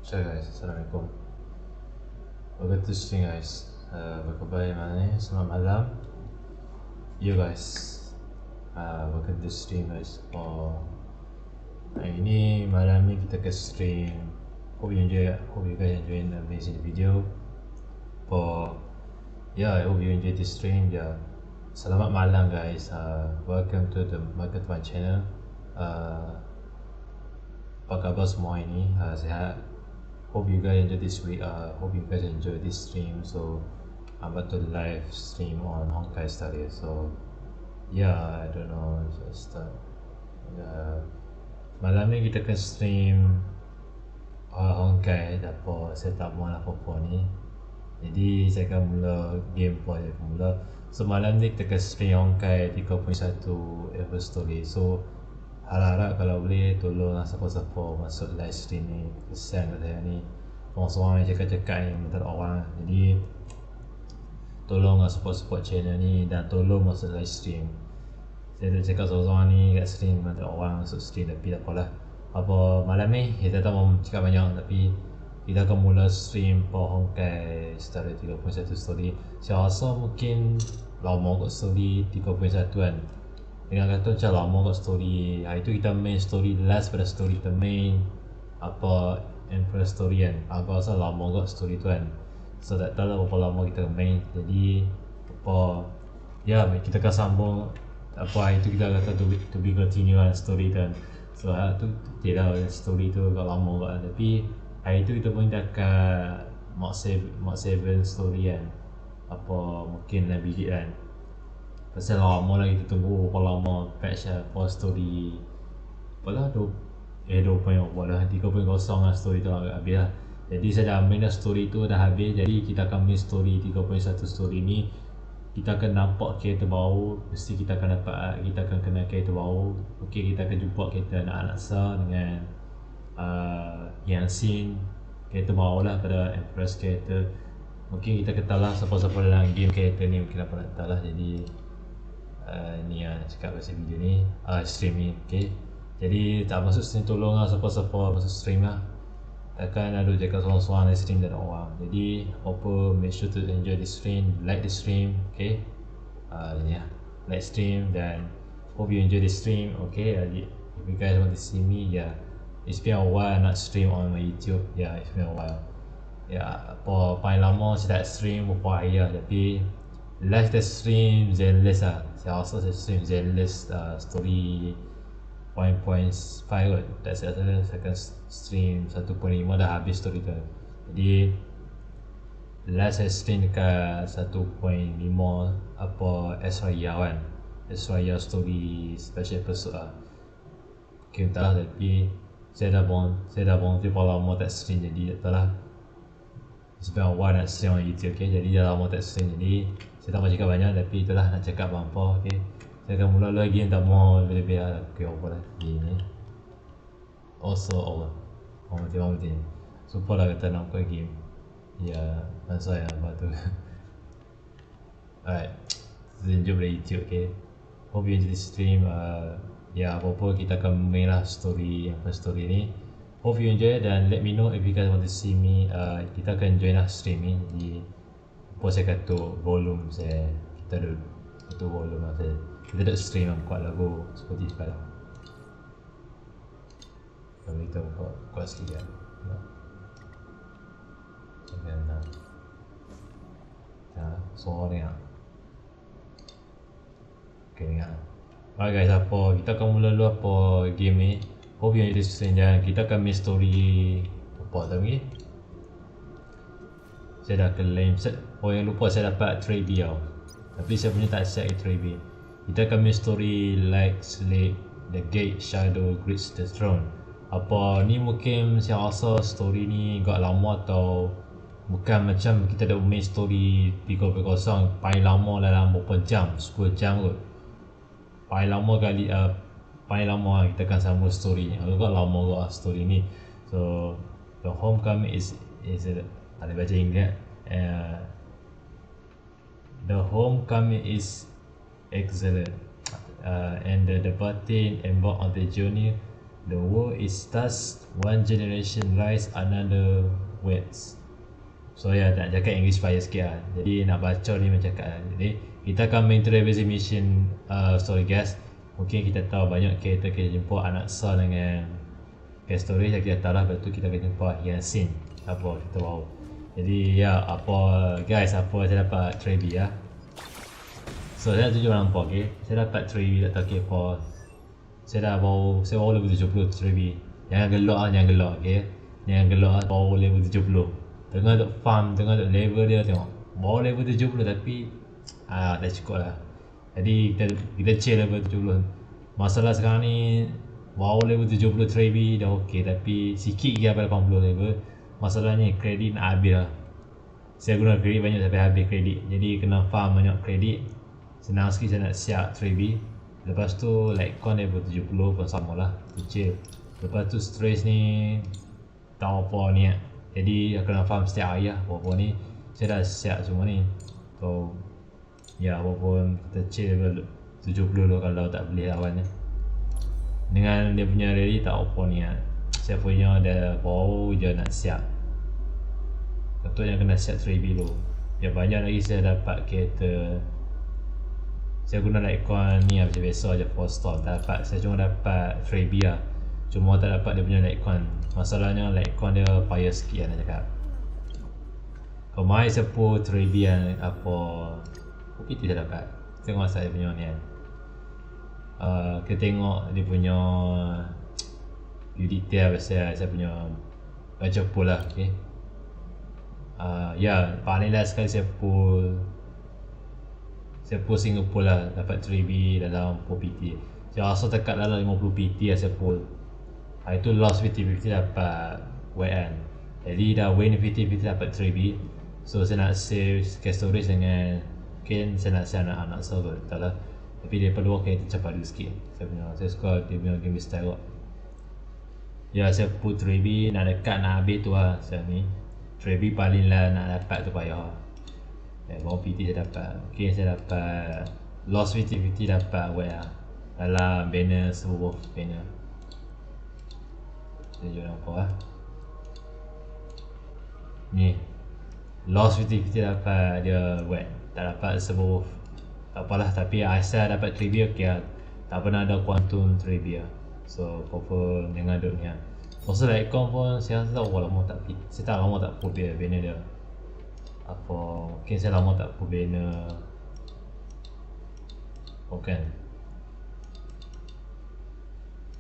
So guys, Assalamualaikum. Welcome to stream guys. Bagaimana nih? Selamat malam. You guys, welcome to stream guys. Hari ini malam ni kita ke stream. Hope you guys enjoy the amazing video. I hope you enjoy this stream. Selamat malam guys. Welcome to the Market One channel. Apa khabar semua ini? Sehat. Hope you guys enjoy this week. Hope you guys enjoy this stream. So I'm about to live stream on Honkai Studios. So Yeah, I don't know. Just malam ni kita akan stream Honkai apa saya tak mahu apa-apa ni. Jadi saya akan mula game pun saya akan mula. So malam ni kita akan stream Honkai 3.1 Ever Story. So harap-harap kalau boleh tolonglah siapa-siapa masuk live stream ni. Kesian kat saya ni, orang-orang yang cakap-cakap ni minta orang. Jadi tolonglah support channel ni dan tolong masuk live stream. Saya dah cakap seorang-seorang ni kat stream minta orang masuk stream, tapi tak apalah. Apa malam ni kita tak mahu cakap banyak, tapi kita akan mula stream Honkai secara 3.1 story. Saya rasa mungkin lama kot story 3.1 kan. Dengan kata macam lama kot story. Hari tu kita main story last pada story kita main apa Amphoreus story kan. Aku rasa lama kot story tu kan. So tak tahu lah berapa lama kita main. Jadi apa ya kita akan sambung apa hari tu kita kata to be continue kan story kan. So hari tu tidak story tu agak lama kot kan. Tapi hari tu kita pun dekat Mark 7 story kan. Apa mungkin dah bilik kan. Pasal lama lah kita tunggu berapa lama patch apa story. Apalah 2.0 lah 3.0 lah story tu agak habis lah. Jadi saya dah main dah story tu dah habis. Jadi kita akan main story 3.1 story ni. Kita akan nampak kereta baru. Mesti kita akan dapat, kita akan kenal kereta baru. Okay, kita akan jumpa kereta anak-anak Sa dengan yang scene kereta baru lah pada Amphoreus kereta. Mungkin kita ketahui lah siapa-siapa dalam game kereta ni mungkin apa nak tahu lah. Jadi ni lah cakap pasal video ni, stream ni. Okay, jadi tak masuk stream tolong lah siapa-siapa masuk stream lah. Takkan ada cakap seorang-seorang live stream dan orang. Jadi apa make sure to enjoy the stream, like the stream. Okay, ni lah like stream dan hope you enjoy the stream. Okay, if you guys want to see me, yeah, it's been a while not stream on my YouTube. Yeah, it's been a while. Ya, apa paling lama saya tak stream beberapa hari lah. Tapi last kita stream Zenless lah. Saya rasa saya stream Zenless story 1.5 kot. Tak saya akan stream 1.5 dah habis story tu. Jadi last saya stream dekat 1.5 apa Esraya kan. Esraya story special episode lah. Okay, entahlah, tapi saya dah berhenti berapa lama tak stream. Jadi tak tahu lah, sebab awal nak stream on YouTube. Okay, jadi dah lama tak stream. Jadi saya tak mahu cakap banyak, tapi itulah nak cakap apa. Okay, saya akan mula lagi yang tak mahu lebih-lebih lah. Okay, apa lah ini also Allah mati super lah kata nak buka game. Ya, masa yang apa tu. Alright, jumpa di YouTube. Okay, hope you enjoy the stream. Ya, apa-apa kita akan main lah story yang first story ni. Hope you enjoy dan let me know if you guys want to see me. Kita akan join lah stream ni. Jadi apa saya kata volume saya, kita ada satu volume lah saya. Kita ada stream lah buat lagu seperti sekarang. Kalau kita buat sikit kan. Jangan suara ni lah. Okay, dengar. Alright guys, apa kita akan mula dulu apa game ni. Hope you enjoy this stream dan kita akan main story apa tadi. Saya dah claim set. Oh, yang lupa saya dapat 3B tau. Tapi saya punya tak set 3B. Kita akan main story like Slate, The Gate, Shadow, Grids the Throne. Apa ni mungkin saya rasa story ni agak lama atau bukan macam kita dah main story 3.0 paling lama dalam berapa jam, 10 jam kot. Paling lama kali paling lama kita akan sambung story ni. Agak lama kot story ni. So the homecoming is ada baca Inggeris. The homecoming is excellent, and the party embark on the journey. The world is thus one generation rise, another waits. So ya, nak cakap English payah sikit lah. Jadi nak baca ni macam cakap lah. Jadi kita akan main travel mission story guys. Mungkin kita tahu banyak kita jumpa anak Sa dengan case story. Kita tahu lah, lepas tu kita akan jumpa yang scene apa kita tahu. Jadi ya, apa guys, apa saya dapat 3B lah. So saya tunjuk nampak, okay. Saya dapat 3B, tak tahu okay apa. Saya baru level 70 3B. Jangan gelak lah, jangan gelak, okay. Jangan gelak lah, baru level 70. Tengah duk farm, tengah duk level dia, tengok baru level 70 tapi tak cukup lah. Jadi kita chill level 70. Masalah sekarang ni wow level 70 Trebi dah okey, tapi sikit lagi sampai 80 level. Masalahnya kredit nak habis lah. Saya guna kredit banyak sampai habis kredit. Jadi kena farm banyak kredit. Senang sikit saya nak siap Trebi. Lepas tu like con level 70 pun sama lah, kecil. Lepas tu stress ni tak apa ni. Jadi aku kena farm setiap hari lah. Apa ni saya dah siap semua ni. So ya, walaupun kita chill level 70 dulu kalau tak boleh lawan ni. Dengan dia punya ready tak apa ni lah. Saya punya ada baru je nak siap. Patutnya kena siap 3B dulu. Ya banyak lagi saya dapat kereta. Saya guna Litecoin ni lah macam biasa je 4 star. Tak dapat, saya cuma dapat 3B lah. Cuma tak dapat dia punya Litecoin. Masalahnya Litecoin dia payah sikit lah nak cakap. Kalau mai saya pun 3B lah apa PT saya dapat. Tengok saya punya ni kan. Kita tengok dia punya detail pasal saya punya baca pool lah. Okay. Ya, paling last sekali saya pull single pool lah, dapat 3B dalam 4 PT. Saya rasa dekat dalam 50 PT lah saya pull. Itu last PT dapat WN. Jadi dah win PT dapat 3B. So saya nak save cache storage dengan mungkin saya nak share anak-anak server, tak lah. Tapi daripada okay, itu cepat dulu sikit. Saya suka dia punya game style. Ya, saya put 3B nak dekat nak habis tu lah. Saya ni 3B paling lah nak dapat tu payah. Baru PT saya dapat. Okay, saya dapat lost PT dapat awet lah dalam banner sebuah banner. Saya jual apa lah ni, lost PT dapat dia wet, tak dapat sebuah. Tak apalah, tapi asal dapat 3B okay lah. Tak pernah ada quantum 3B lah. So apa-apa dengan duk ni lah. Masa Litecoin pun saya rasa tak lama tak fit. Saya tak lama tak put banner dia. Apa mungkin saya lama tak put banner. Bukan.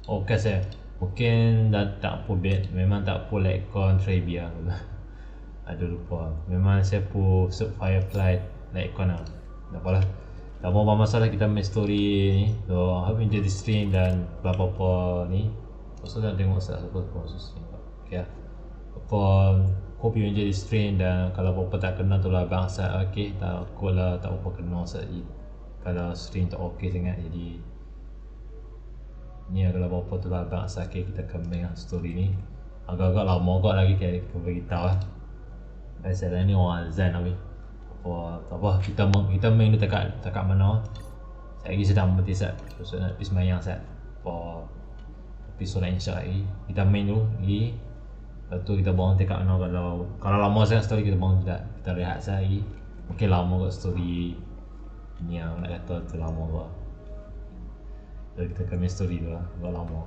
Bukan saya. Mungkin dah tak put banner. Memang tak put Litecoin 3B lah. Aduh lupa. Memang saya put Firefly Litecoin lah. Tak apalah. Tak mau masalah kita main story ni. So hope you enjoy the stream dan apa-apa ni. Pasal dah tengok apa proses ni. Okay lah. Hope you enjoy the stream dan kalau apa-apa tak kena tu lah bangsa. Okay, tak aku lah tak apa kena saja. Kalau stream tak okay sangat jadi ni kalau apa-apa tu lah bangsa. Okay, kita akan main story ni. Agak-agak lama agak lagi kita beritahu lah. Pasal ni orang azan habis. Tak apa, kita main tu dekat mana. Saya lagi sedang berhenti set. So nak pergi semayang set. Pergi solat insya lagi. Kita main dulu lagi. Lepas tu kita bangun dekat mana. Kalau lama sangat story kita bangun tidak. Kita rehat set lagi. Mungkin lama kot story ni yang nak kata tu lama kot. Jadi kita akan main story tu lah. Agak lama.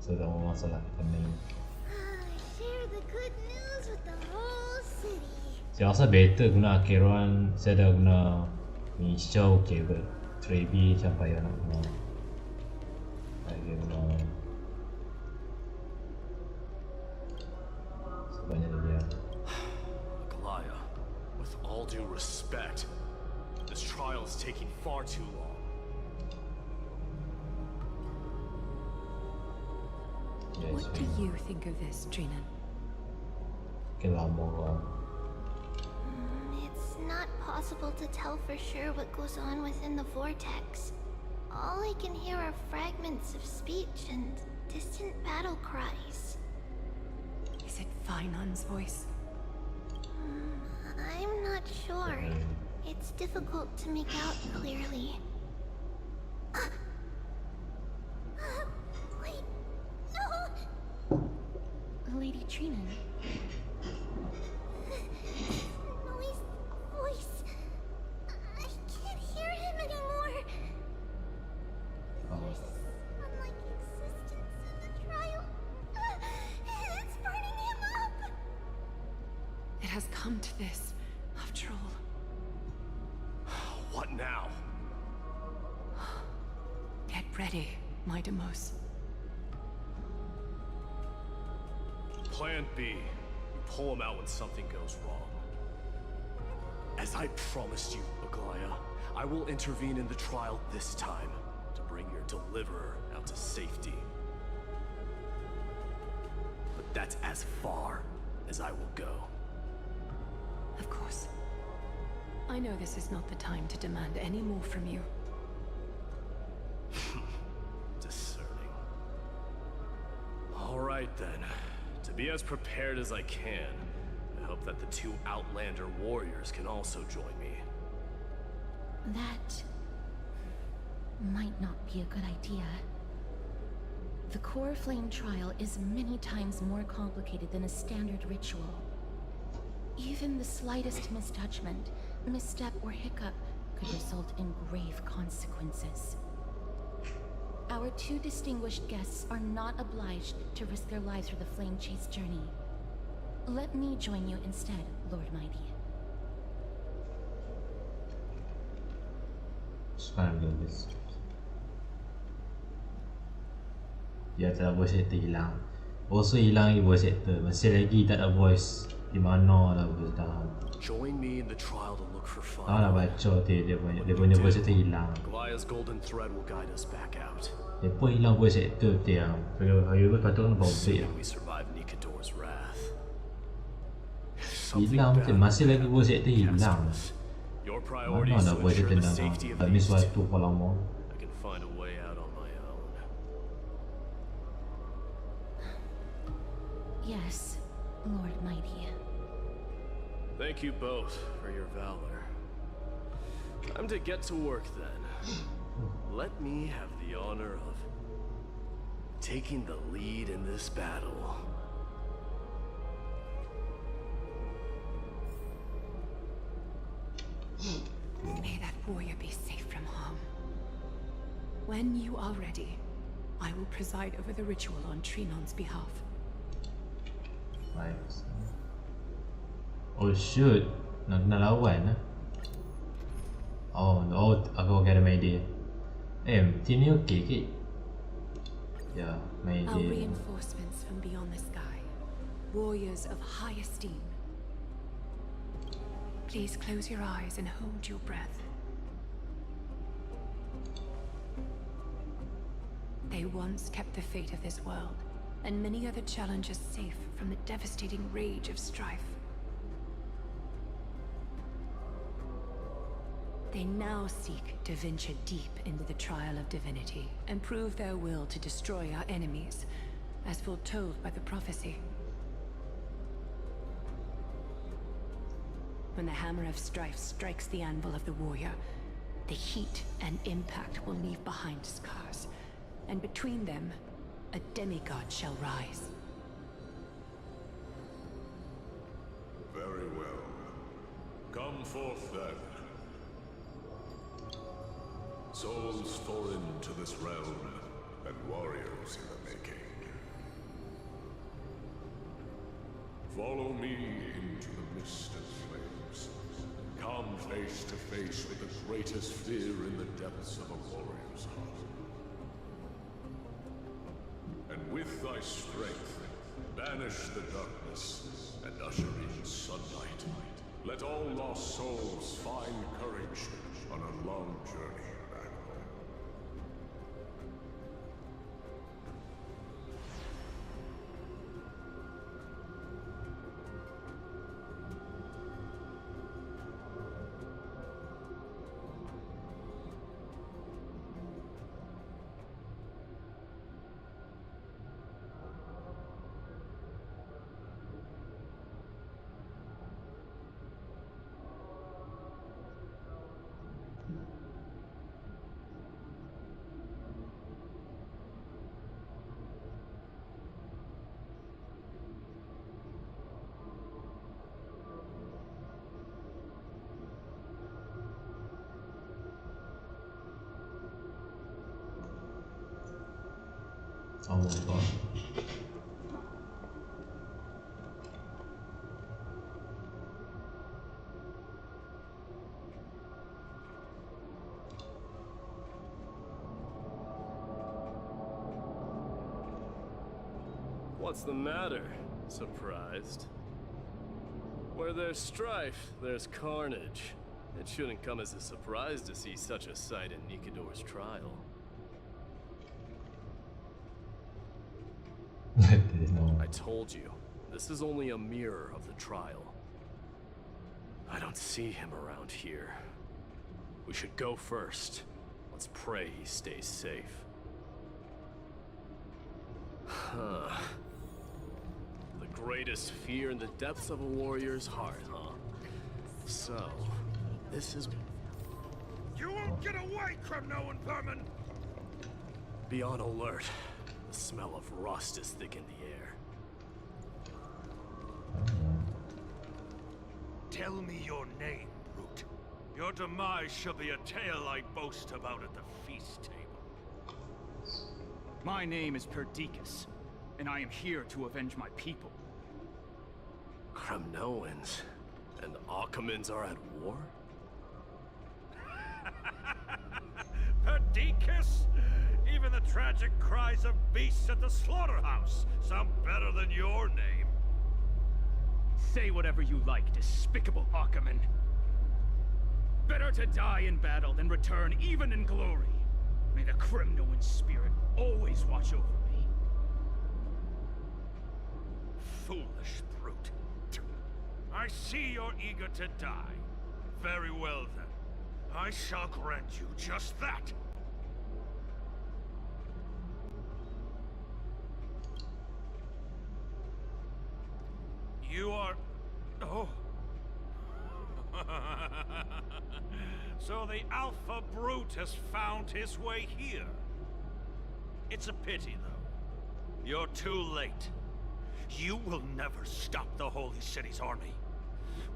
So tak ada masalah kita main. Saya rasa better guna Acheron. Saya dah guna Misha okay ke 3B macam payah nak guna. Saya guna sebanyak dia. Galaya, with all due respect, this trial is taking far too long. What do you think of this, Trinan? Okay, lama lah. It's not possible to tell for sure what goes on within the vortex. All I can hear are fragments of speech and distant battle cries. Is it Finon's voice? I'm not sure. It's difficult to make out clearly. Wait, no! Lady Trinan? Noise, voice. I can't hear him anymore. There's unlike existence in the trial. It's burning him up. It has come to this, after all. What now? Get ready, my Demos. Plan B. You pull him out when something goes wrong. As I promised you, Aglaya, I will intervene in the trial this time to bring your deliverer out to safety. But that's as far as I will go. Of course. I know this is not the time to demand any more from you. Discerning. All right then. To be as prepared as I can, I hope that the two Outlander warriors can also join me. That might not be a good idea. The core flame trial is many times more complicated than a standard ritual. Even the slightest misjudgment, misstep, or hiccup could result in grave consequences. Our two distinguished guests are not obliged to risk their lives for the Flame Chase journey. Let me join you instead, Lord Mighty. Sekarang guys. Dia tak ada voice actor hilang. Also hilang lagi voice actor. Masih lagi tak ada voice. Di mana lah voice dah. Join me in the trial to look for fun. Tak nak baca dia punya voice actor hilang. Goliath's golden thread will guide us back out. Dia pun hilang voice actor dia. Kalau patut nak bawa break. Assuming we survive Nikador's wrath. Hilang macam masih lagi voice actor hilang. Your Mana priorities nak to voice ensure actor the nak safety of habis these waktu two. kalau lama. I can find a way out on my own. Yes, Lord Mighty. Thank you both for your valor. Time to get to work then. Let me have the honor of taking the lead in this battle. May that warrior be safe from harm. When you are ready, I will preside over the ritual on Trinon's behalf. Nice. Oh shoot, nak lawan lah. Oh, aku get my idea. Team ni okay ke? Yeah, my Our idea. reinforcements from beyond the sky, warriors of high esteem. Please close your eyes and hold your breath. They once kept the fate of this world, and many other challenges safe from the devastating rage of strife. They now seek to venture deep into the trial of divinity and prove their will to destroy our enemies, as foretold by the prophecy. When the hammer of strife strikes the anvil of the warrior, the heat and impact will leave behind scars, and between them, a demigod shall rise. Very well. Come forth then. Souls foreign to this realm, and warriors in the making. Follow me into the mist and flames. Come face to face with the greatest fear in the depths of a warrior's heart. And with thy strength, banish the darkness and usher in sunlight. Let all lost souls find courage on a long journey back home. Oh my god. What's the matter? Surprised? Where there's strife, there's carnage. It shouldn't come as a surprise to see such a sight in Nikador's trial. I didn't know. I told you, this is only a mirror of the trial. I don't see him around here. We should go first. Let's pray he stays safe. Huh. The greatest fear in the depths of a warrior's heart, huh? So, this is... You won't get away, criminal and vermin! Be on alert. The smell of rust is thick in the air. Tell me your name, brute. Your demise shall be a tale I boast about at the feast table. My name is Perdiccas, and I am here to avenge my people. Kremnoans and Achaemons are at war? Perdiccas? Even the tragic cries of beasts at the slaughterhouse sound better than your name. Say whatever you like, despicable Achaemen. Better to die in battle than return even in glory. May the Kremnoan spirit always watch over me. Foolish brute. I see you're eager to die. Very well then. I shall grant you just that. You are... Oh. So the Alpha Brute has found his way here. It's a pity, though. You're too late. You will never stop the Holy City's army.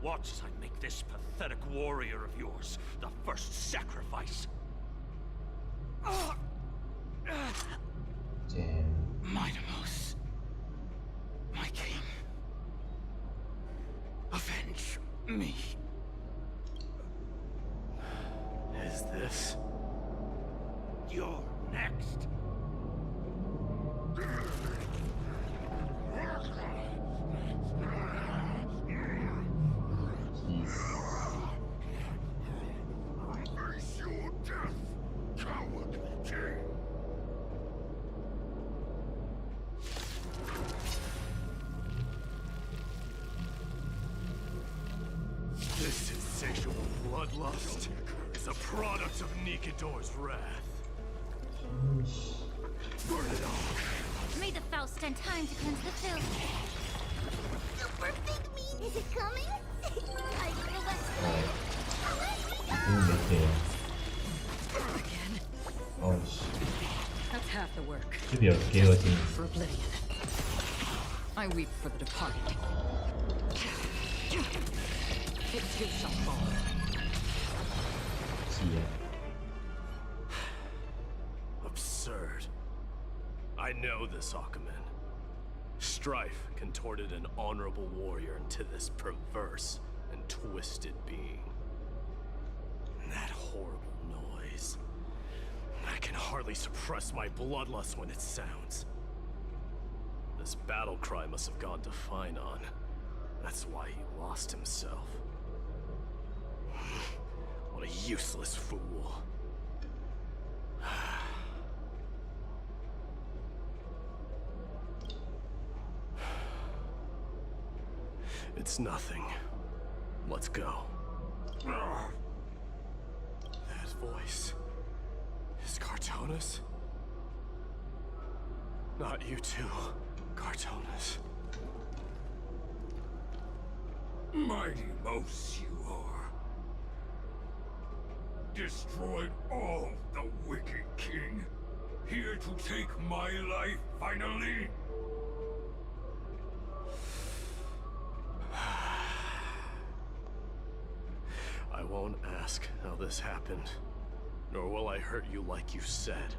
Watch as I make this pathetic warrior of yours the first sacrifice. Damn. Mightimos, my king, avenge me. Is this... You're next. Face your death, coward king. This insatiable bloodlust is a product of Nikador's wrath. Burn it all! May the Faust stand time to cleanse the filth. Super big meat, is it coming? I feel Okay. Again. Oh shit. That's half the work. Should be a guillotine. For oblivion. I weep for the departed. It too shall fall. See ya. Absurd. I know this Achaemen. Strife contorted an honorable warrior into this perverse and twisted being. And that horrible noise. I can hardly suppress my bloodlust when it sounds. This battle cry must have gone to Finon. That's why he lost himself. What a useless fool. It's nothing. Let's go. That voice is Cartonis? Not you too, Cartonis. Mighty Mos you are. Destroyed all the wicked king. Here to take my life finally. I won't ask how this happened, nor will I hurt you like you said.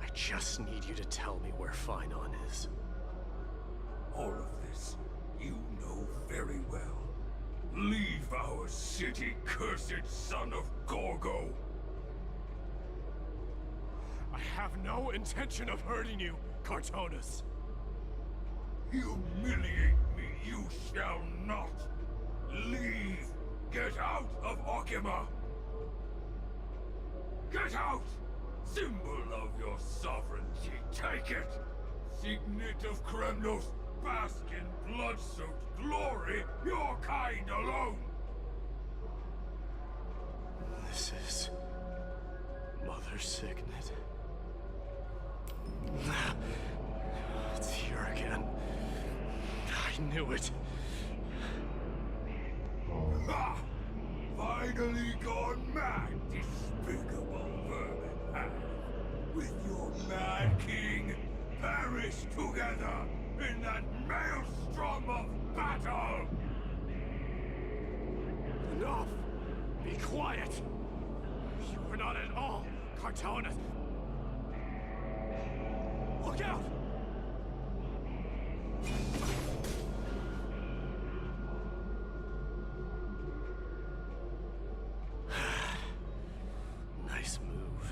I just need you to tell me where Finon is. All of this you know very well. Leave our city, cursed son of Gorgo. I have no intention of hurting you, Cartonis. Humiliate me You shall not leave. Get out of Okima. Get out! Symbol of your sovereignty, take it! Signet of Kremnos, bask in blood-soaked glory, your kind alone! This is... Mother Signet. It's here again. I knew it. Ha! Finally gone mad, despicable vermin! With your mad king, perish together in that maelstrom of battle! Enough! Be quiet! You are not at all Cartonis! Look out! Nice move.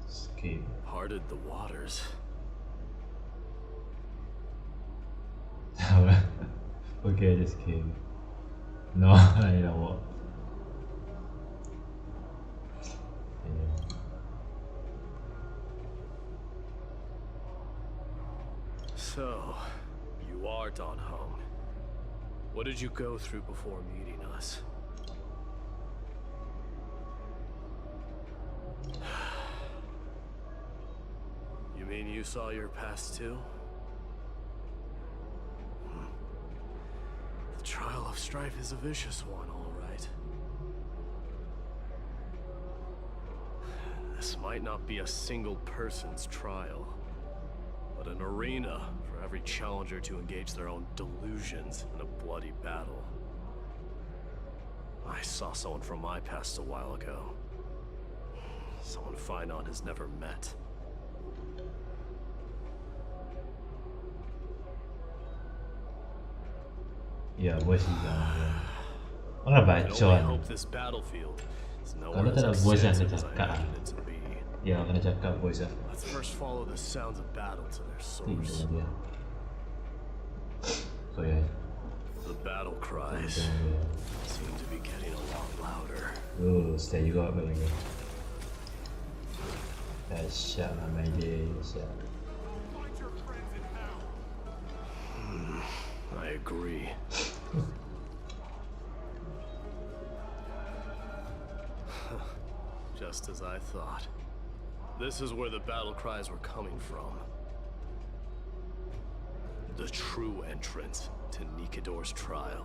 Escape. Parted the waters. Okay, I just came. No, I know what. So, you are Don Hong. What did you go through before meeting us? You mean you saw your past too? The trial of strife is a vicious one, all right. This might not be a single person's trial, but an arena for every challenger to engage their own delusions in a bloody battle. I saw someone from my past a while ago. Someone Finon has never met. Ya, voice design. Orang I baca only kan. hope this battlefield is Kalau nowhere tak ada as voice yang extensive dia as I cakap. imagined it to be. Ya, kena cakap voice lah. Let's first follow the sounds of battle to their Itu source. dia. So ya. The battle cries seem to be getting a lot louder. Stay juga kat ni. Dahsyat lah main dia, dahsyat. I agree. Just as I thought. This is where the battle cries were coming from. The true entrance to Nikador's trial.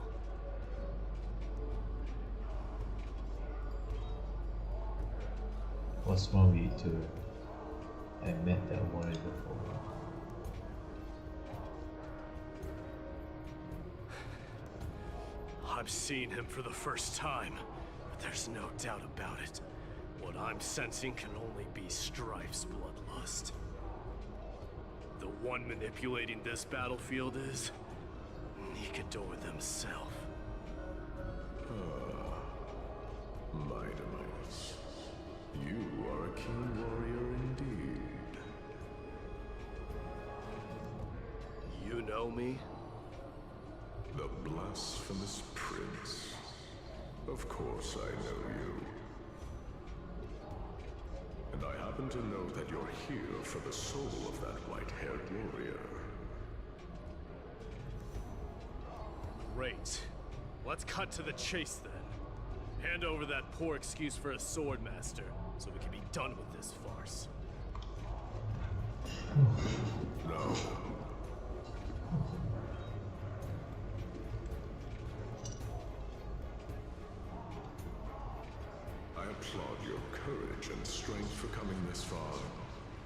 What's wrong with you two? I met that warrior before. I'm seeing him for the first time, but there's no doubt about it. What I'm sensing can only be Strife's bloodlust. The one manipulating this battlefield is Nikador themselves. Mightimus, you are a keen warrior indeed. You know me? The blasphemous prince. Of course I know you. And I happen to know that you're here for the soul of that white-haired warrior. Great. Let's cut to the chase then. Hand over that poor excuse for a sword master, so we can be done with this farce. No. I applaud your courage and strength for coming this far,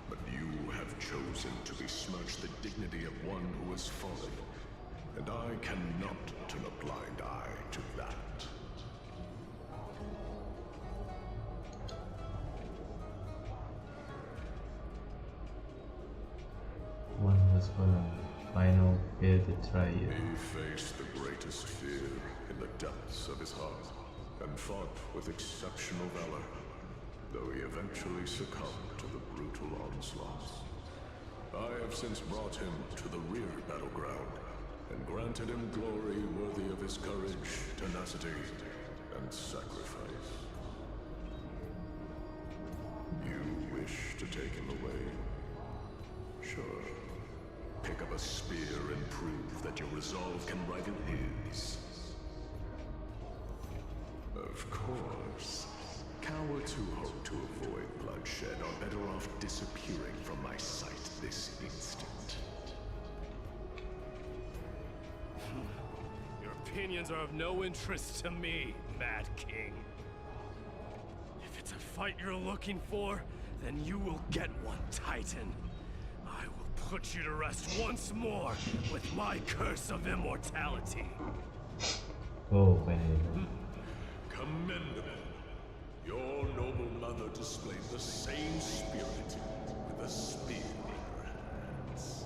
but you have chosen to besmirch the dignity of one who has fallen, and I cannot turn a blind eye to that. One was This was a final fear to try you. He faced the greatest fear in the depths of his heart and fought with exceptional valor, though he eventually succumbed to the brutal onslaughts. I have since brought him to the rear battleground and granted him glory worthy of his courage, tenacity, and sacrifice. You wish to take him away? Sure. Pick up a spear and prove that your resolve can rival his. Of course. Cowards who hope to avoid bloodshed are better off disappearing from my sight this instant. Your opinions are of no interest to me, Mad King. If it's a fight you're looking for, then you will get one, Titan. I will put you to rest once more with my curse of immortality. Oh, finally. Commendable. Your noble mother displayed the same spirit with a spear in her hands.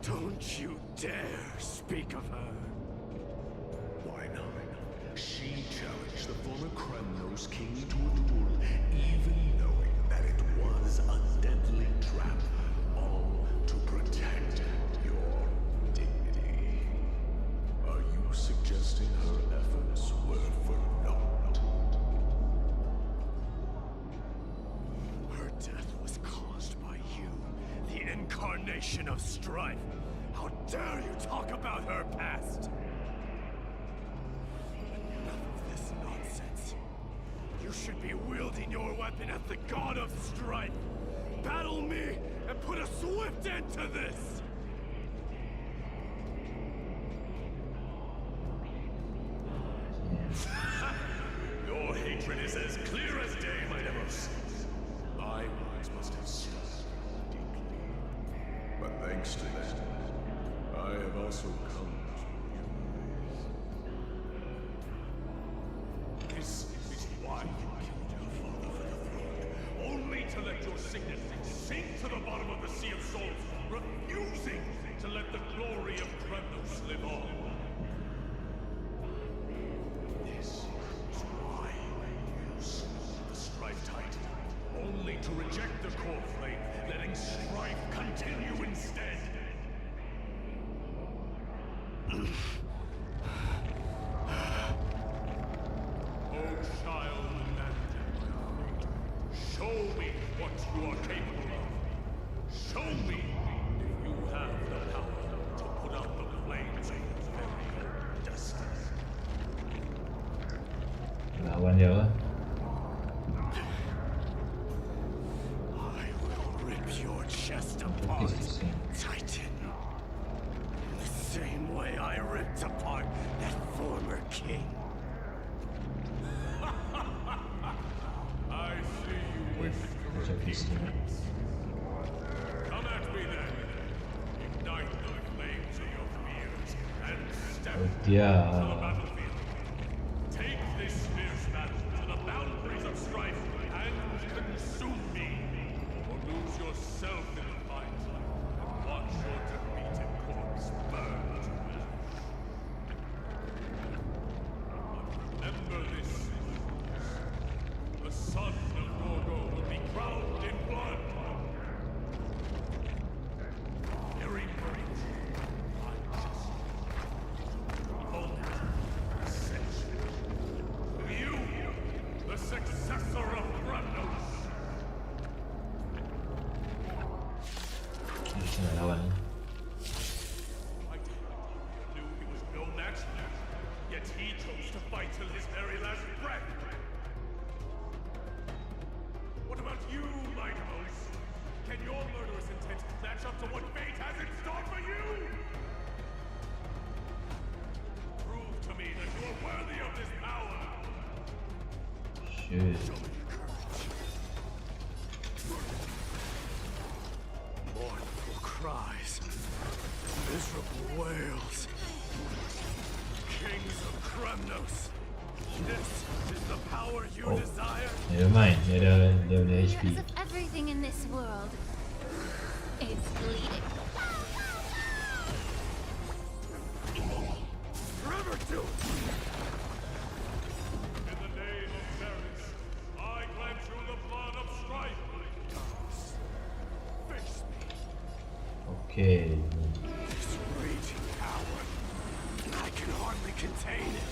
Don't you dare speak of her. Why not? She challenged the former Kremnos king to a duel, even knowing that it was a deadly trap, all to protect your dignity. Are you suggesting her efforts were for naught? Her death was caused by you, the incarnation of strife. How dare you talk about her past? Enough of this nonsense. You should be wielding your weapon at the god of strife. Battle me and put a swift end to this! Your hatred is as clear as day, my Demos. My words must have struck deeply. But thanks to them, I have also come to realize. This is why you killed your father for the throne. Only to let your signet sink to the bottom of the Sea of Souls, refusing to let the glory of Kremnos live on. This is why you slew the Strife Titan, only to reject the core flame, letting strife continue instead. Oh, child Amanda, show me what you are capable of. Show me if you have the power to put out the flames of your very own destiny. Lawan dia apa? I will rip your chest apart, Titan. The same way I ripped apart that former king. I see you wish to repeat this. Come at me then. Ignite the flames of your fears and step Oh, to dia. the battlefield. Take this fierce battle to the boundaries of strife and consume me. Or lose yourself in the fight and watch your defeated corpse burn to ash. But remember this. The son of Gorgo will be crowned in blood. Very great. Unjust. Revolt. Ascension. You, the successor of Kremnos. Macam nak lawan ni. I knew he was no match, yet he chose to fight till his very last breath. What about you, my host? Can your murderous intent match up to what fate has in store for you? Prove to me that you are worthy of this power. Shit. Mournful cries, miserable wails. Kings of Kremnos, this is the power you desire? Never mind. Dia ada HP. Because of everything in this world, It's bleeding. Forever to it! In the name of SERIUS, I cleanse you the blood of strife. Face me. Okay. This raging power. I can hardly contain it.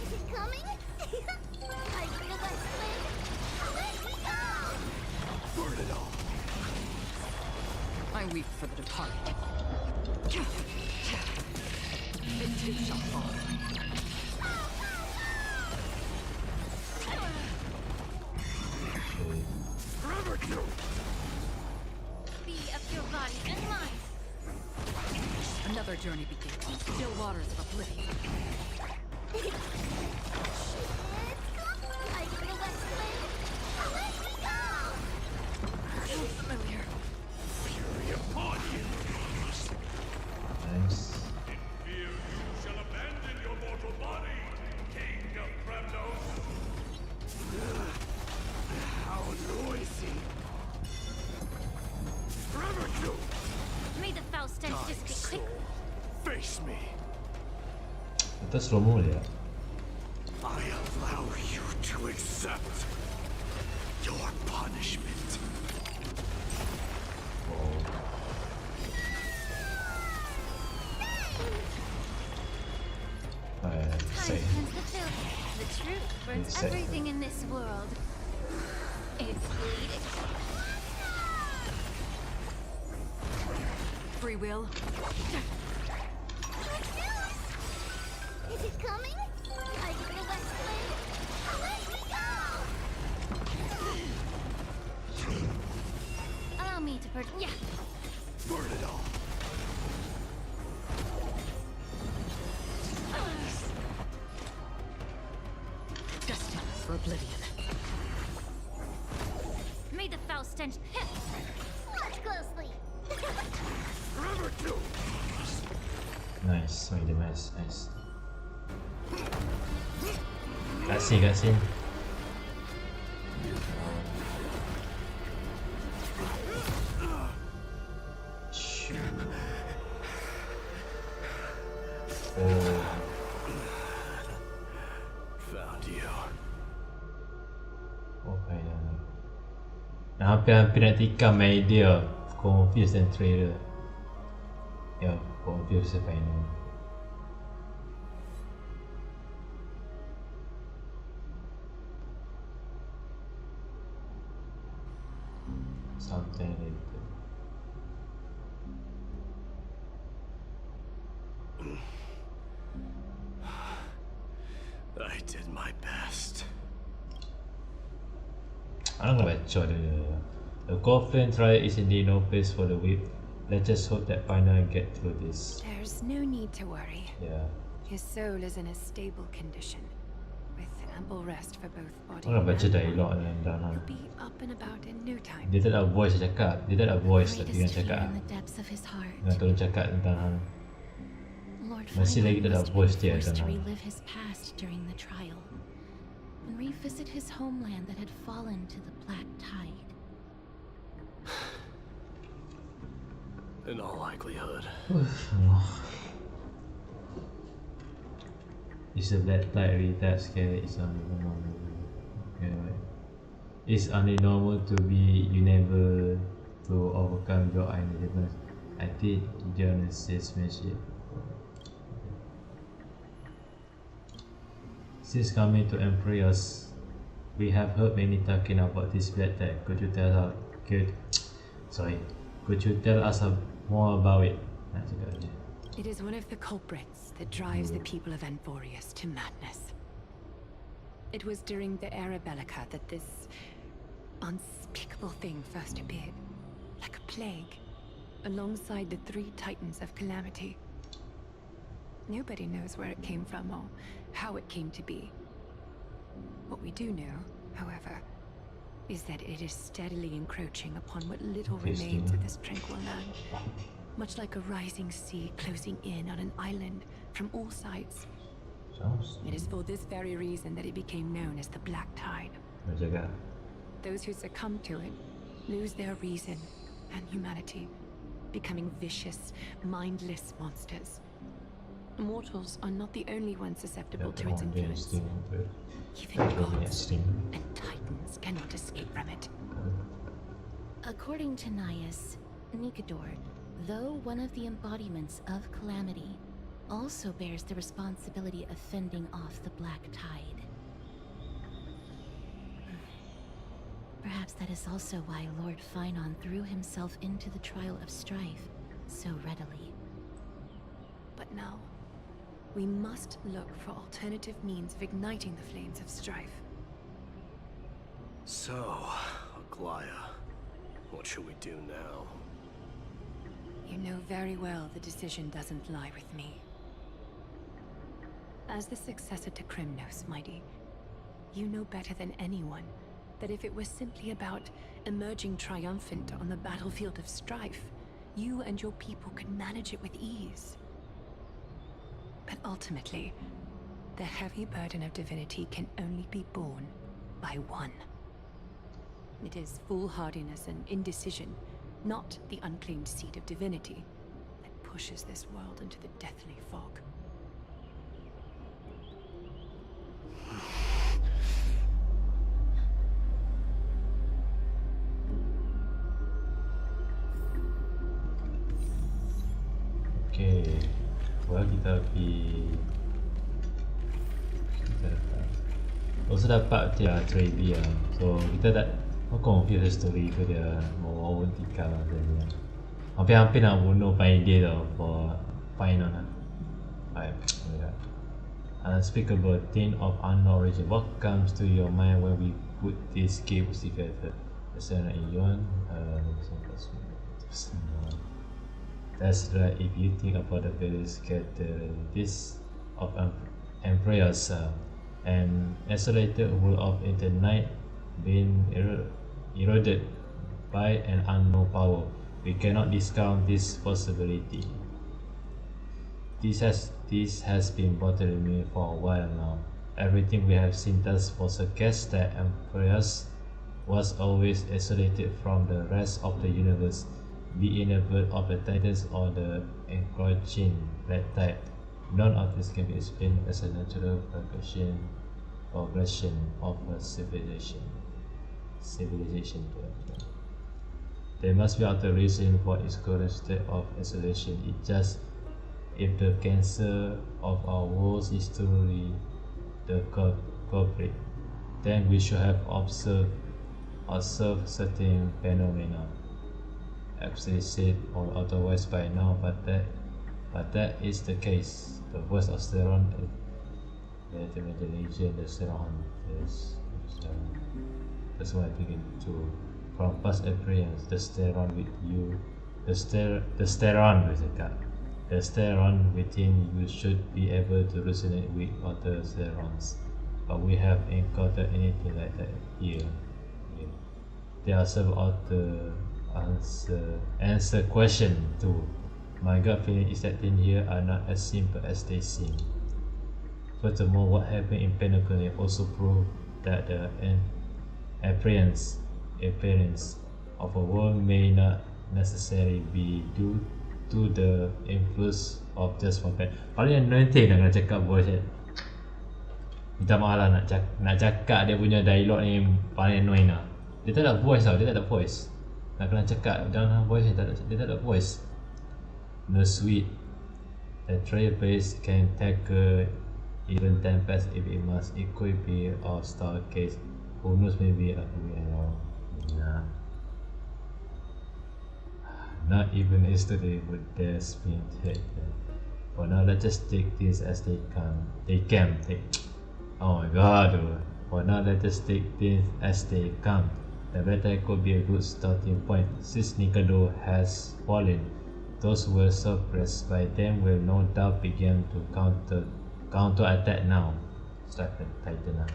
Is it coming? I feel like swing. Let me go! Burn it all. I weep for the departed. It too shall fall. Forever to it. Be of your body and mind. Another journey begins. Still waters of oblivion. It's coming! I feel like swing. Let me go! So familiar. Fury upon you. Nice. In fear you shall abandon your mortal body, King of Kremnos. How noisy. Forever to May the foul stench die, dissipate quick. soul. Face me. Kita slow mo lihat. I allow you to accept your punishment. Oh. Time to Say. cleanse the filth. The truth burns Insane. everything in this world. It's bleeding. Free will. Is it coming? I feel like swing. Let me go! Allow me to yeah. Burn it all. Destined for oblivion. May the foul stench Watch closely! Forever to Nice. Main dia nice. Nice. Kasih. Oh. Found you. Okay dah. Hampir nak tikam main dia. Confused dan trailer. Ya, confused the final. Something like that. I did my best. Aku nak baca dia. The Coffin trial is indeed no place for the weak. Let's just hope that finally get through this. There's no need to worry. Yeah. His soul is in a stable condition, with ample rest for both body Aku nak baca and mind. dialog dalam. He'll be up and about in no time. Dia tak ada voice dia cakap. Dia tak ada voice tapi dia Greatest fear cakap. in the depths of his heart. Dia tolong cakap tentang Lord Masih lagi tak ada must voice be dia forced to dalam. relive his past during the trial and revisit his homeland that had fallen to the black tide. In all likelihood. It's a black tide really that scary. It's only normal. Okay, right. It's only normal to be unable to overcome your uneveness. I did Dionysus mention. Since coming to Amphoreus, we have heard many talking about this black tide. Could you tell us? Could you tell us more about it? It is one of the culprits that drives the people of Amphoreus to madness. It was during the Era Bellica that this unspeakable thing first appeared, like a plague, alongside the three titans of calamity. Nobody knows where it came from or how it came to be. What we do know, however, is that it is steadily encroaching upon what little remains of this tranquil land, much like a rising sea closing in on an island from all sides. It is for this very reason that it became known as the Black Tide. Those who succumb to it lose their reason, and humanity, becoming vicious, mindless monsters. Mortals are not the only ones susceptible to its influence. Even gods and titans cannot escape from it. According to Naias, Nikador, though one of the embodiments of Calamity, also bears the responsibility of fending off the Black Tide. Perhaps that is also why Lord Finon threw himself into the trial of strife so readily. But now, we must look for alternative means of igniting the flames of strife. So, Aglaya, what should we do now? You know very well the decision doesn't lie with me. As the successor to Krymnos, Mighty, you know better than anyone that if it was simply about emerging triumphant on the battlefield of strife, you and your people could manage it with ease. But ultimately, the heavy burden of divinity can only be borne by one. It is foolhardiness and indecision, not the unclaimed seed of divinity, that pushes this world into the deathly fog. Okay, well kita dapat also dapat dia trade dia, so kita tak confuse the story ke dia mau tikar dia hampir-hampir nak bunuh pai dia tau for Finon lah. Unspeakable thing of unknown origin. What comes to your mind when we put these cables together? Personal Ion, that's right. If you think about the various characteristics of Amphoreus an isolated world of internight being eroded by an unknown power, we cannot discount this possibility. This has been bothering me for a while now. Everything we have seen thus was suggests that Amphoreus was always isolated from the rest of the universe, be it a bird of the Titans or the encroaching red tide. None of this can be explained as a natural progression of a civilization. There must be other reason for its current state of isolation. It just if the cancer of our worlds is truly the culprit, then we should have observed certain phenomena, explicit or otherwise by now. But that is the case. The voice of Steron, the imagination, the Steron, that's what I'm thinking too. From past experience, the Steron with you, the Steron within you should be able to resonate with other Sterons, but we have encountered anything like that here. There are several other answer question too. My gut feeling is that things here are not as simple as they seem. Furthermore, what happened in Pinnacle also proved that the appearance of a world may not necessarily be due to the influence of just one planet. Paling annoying nak kena cakap voice dia. Minta maaf lah nak cakap dia punya dialog ni paling annoying lah. Dia tak ada voice tau, dia tak ada voice. Nak kena cakap dalam voice dia tak ada voice. No sweet. The trailblaze can tackle even tempest if it must. It could be of star case. Who knows, maybe a nah. Not even yesterday would dare spin it. For now, let's just take this as they come. Oh my god. For now, let's just take this as they come. The battle could be a good starting point. Since Nikado has fallen, those who were suppressed by them will no doubt begin to counter attack now. Strike the Titan.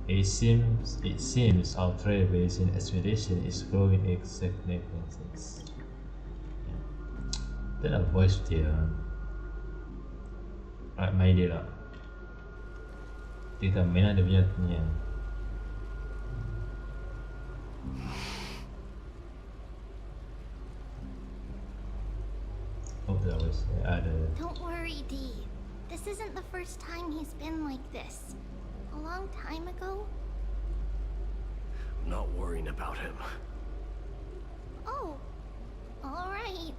It seems our trailblaze in expedition is growing in significance. That a voice dia. Right, main dia lah. Kita main ada punya ni. Oh, that was Don't worry, Dee. This isn't the first time he's been like this. A long time ago. I'm not worrying about him. Oh, alright.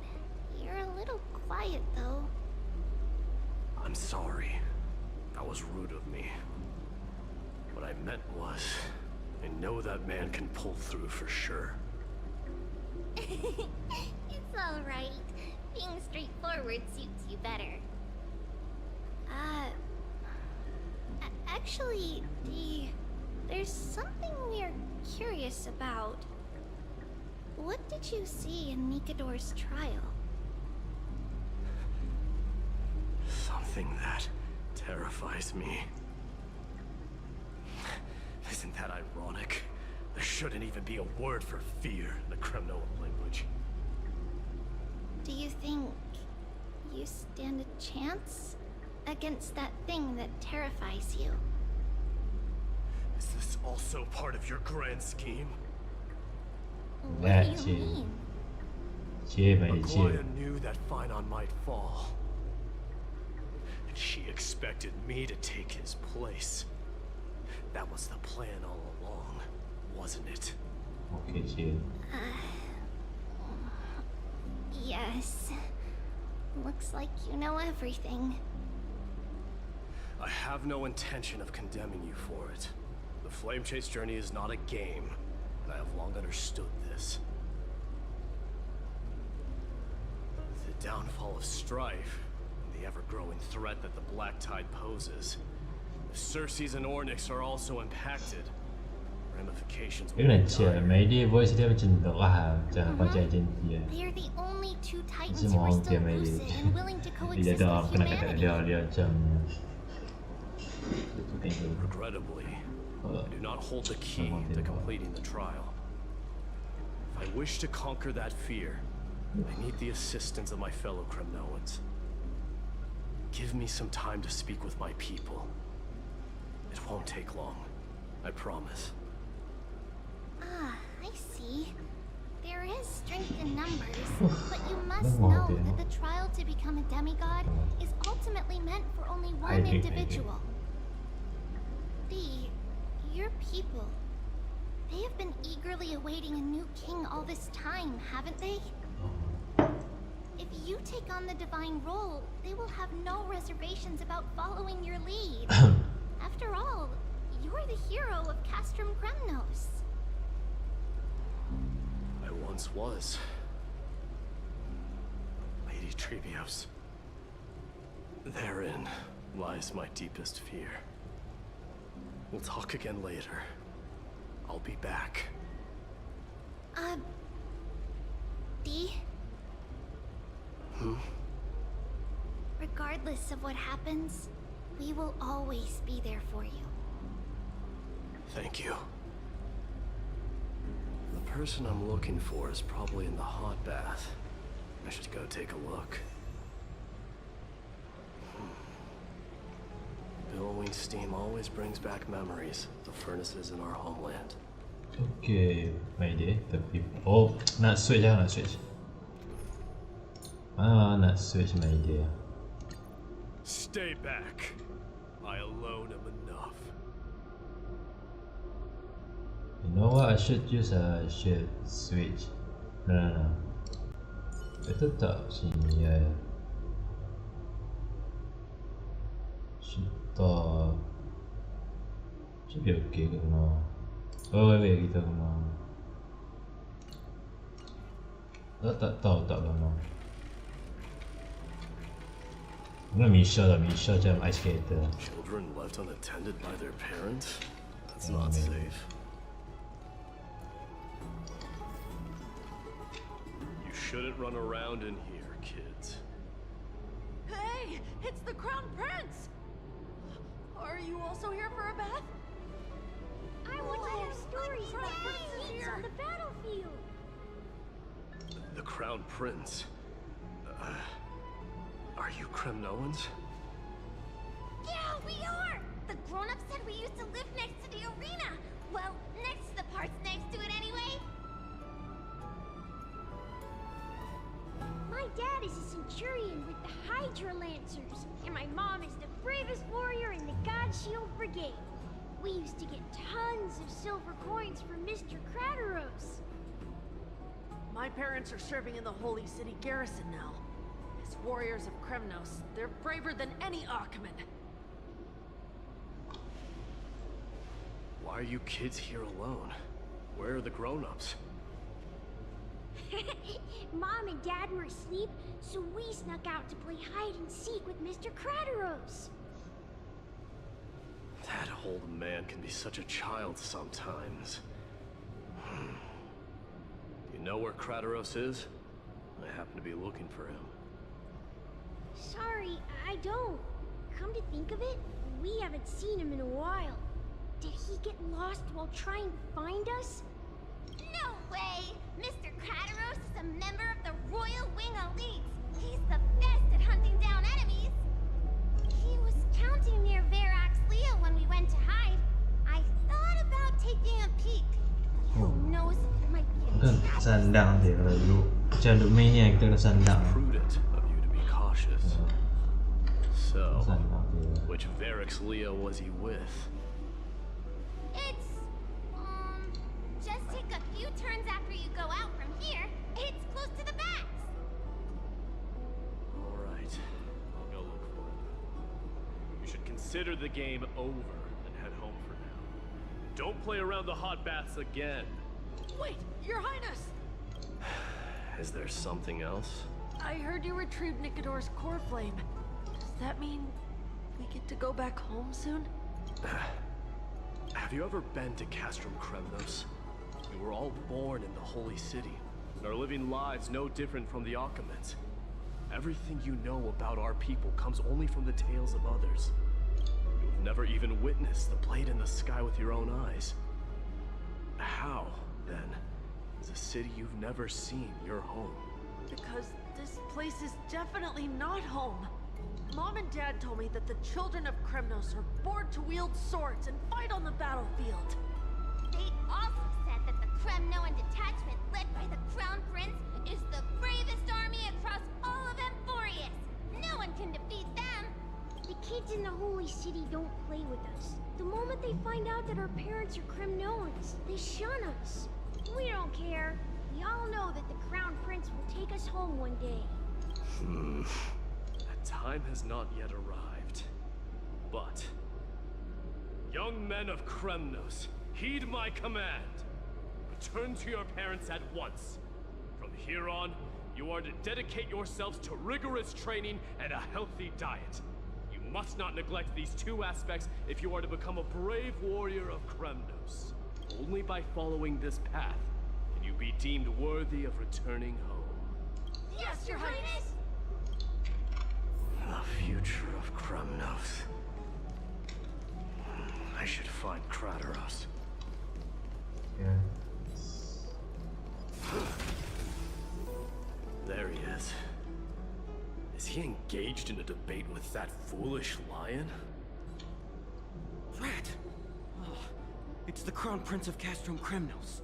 You're a little quiet, though. I'm sorry. That was rude of me. What I meant was, I know that man can pull through for sure. It's alright. Being straightforward suits you better. Actually, there's something we're curious about. What did you see in Nikador's trial? Something that terrifies me. Isn't that ironic? There shouldn't even be a word for fear in the Kremnoan language. Do you think you stand a chance against that thing that terrifies you? Is this also part of your grand scheme? What do you mean? Aglaya knew that Finon might fall. And she expected me to take his place. That was the plan all along, wasn't it? Okay, chill. Yes. Looks like you know everything. I have no intention of condemning you for it. The Flame Chase journey is not a game, and I have long understood this. The downfall of strife, and the ever-growing threat that the Black Tide poses. If Cersei's and Ornyx are also impacted, ramifications will Cái này be chờ dire. mấy đi voice dia macam dah jangan pakai agent dia. They're the only two Titans Semua who are orang still dia lucid and willing to dia coexist dah with kena kata humanity. dia macam itu tengok. Regrettably, I do not hold the key to completing the trial. If I wish to conquer that fear, I need the assistance of my fellow Kremnoans. Give me some time to speak with my people. It won't take long, I promise. Ah, I see. There is strength in numbers, but you must know that the trial to become a demigod is ultimately meant for only one individual. Your people. They have been eagerly awaiting a new king all this time, haven't they? If you take on the divine role, they will have no reservations about following your lead. After all, you're the hero of Castrum Kremnos. I once was. Lady Trebios. Therein lies my deepest fear. We'll talk again later. I'll be back. Dee? Regardless of what happens, we will always be there for you. Thank you. The person I'm looking for is probably in the hot bath. I should go take a look. Billowing steam always brings back memories of the furnaces in our homeland. Okay, my day. Tapi nak switch lah, nak switch. Nak switch my day. Stay back. I alone am enough. You know what? I should switch. No. Betul tak sini ya? Should be okay ke no? Oh wait, kita kena. Tak tahu no. Mula Misha macam ice skater. Children left unattended by their parents? That's not safe. You shouldn't run around in here, kids. Hey, it's the Crown Prince! Are you also here for a bath? I want to hear stories about princes on the battlefield. The Crown Prince? Are you Kremnoans? Yeah, we are! The grown-ups said we used to live next to the arena. Well, next to the parts next to it anyway. My dad is a centurion with the Hydra Lancers, and my mom is the bravest warrior in the God Shield Brigade. We used to get tons of silver coins from Mr. Crateros. My parents are serving in the Holy City garrison now. As warriors of Kremnos, they're braver than any Achaemen. Why are you kids here alone? Where are the grown-ups? Mom and Dad were asleep, so we snuck out to play hide and seek with Mr. Crateros. That old man can be such a child sometimes. You know where Crateros is? I happen to be looking for him. Sorry, I don't. Come to think of it, we haven't seen him in a while. Did he get lost while trying to find us? No way! Mr. Crateros is a member of the Royal Wing Elites. He's the best at hunting down enemies. He was counting near Verax Leo when we went to hide. I thought about taking a peek. Who knows, there might be a Kan sandang dia kalau dulu. Macam duk main ni kita kena sandang. Prudent of you to be cautious. So, Sandang dia. which Verax Leo was he with? It's, just take a few turns after you go out from here. It's close to the bats. Alright, I'll go look for him. You should consider the game over and head home for now. Don't play around the hot baths again. Wait, Your Highness! Is there something else? I heard you retrieved Nicodor's core flame. Does that mean we get to go back home soon? Have you ever been to Castrum Kremnos? We were all born in the Holy City, and are living lives no different from the Achaemens. Everything you know about our people comes only from the tales of others. You have never even witnessed the blade in the sky with your own eyes. How, then, is a city you've never seen your home? Because this place is definitely not home. Mom and Dad told me that the children of Kremnos are born to wield swords and fight on the battlefield. They also said that the Kremnoan detachment led by the Crown Prince is the bravest army across all of Amphoreus. No one can defeat them. The kids in the Holy City don't play with us. The moment they find out that our parents are Kremnoans, they shun us. We don't care. We all know that the Crown Prince will take us home one day. That time has not yet arrived. But, young men of Kremnos, heed my command. Return to your parents at once. From here on, you are to dedicate yourselves to rigorous training and a healthy diet. You must not neglect these two aspects if you are to become a brave warrior of Kremnos. Only by following this path can you be deemed worthy of returning home. Yes, Your Highness! The future of Kremnos. I should find Crateros. Yeah. There he is. Is he engaged in a debate with that foolish lion? Rat! Oh, it's the Crown Prince of Castrum Kremnos.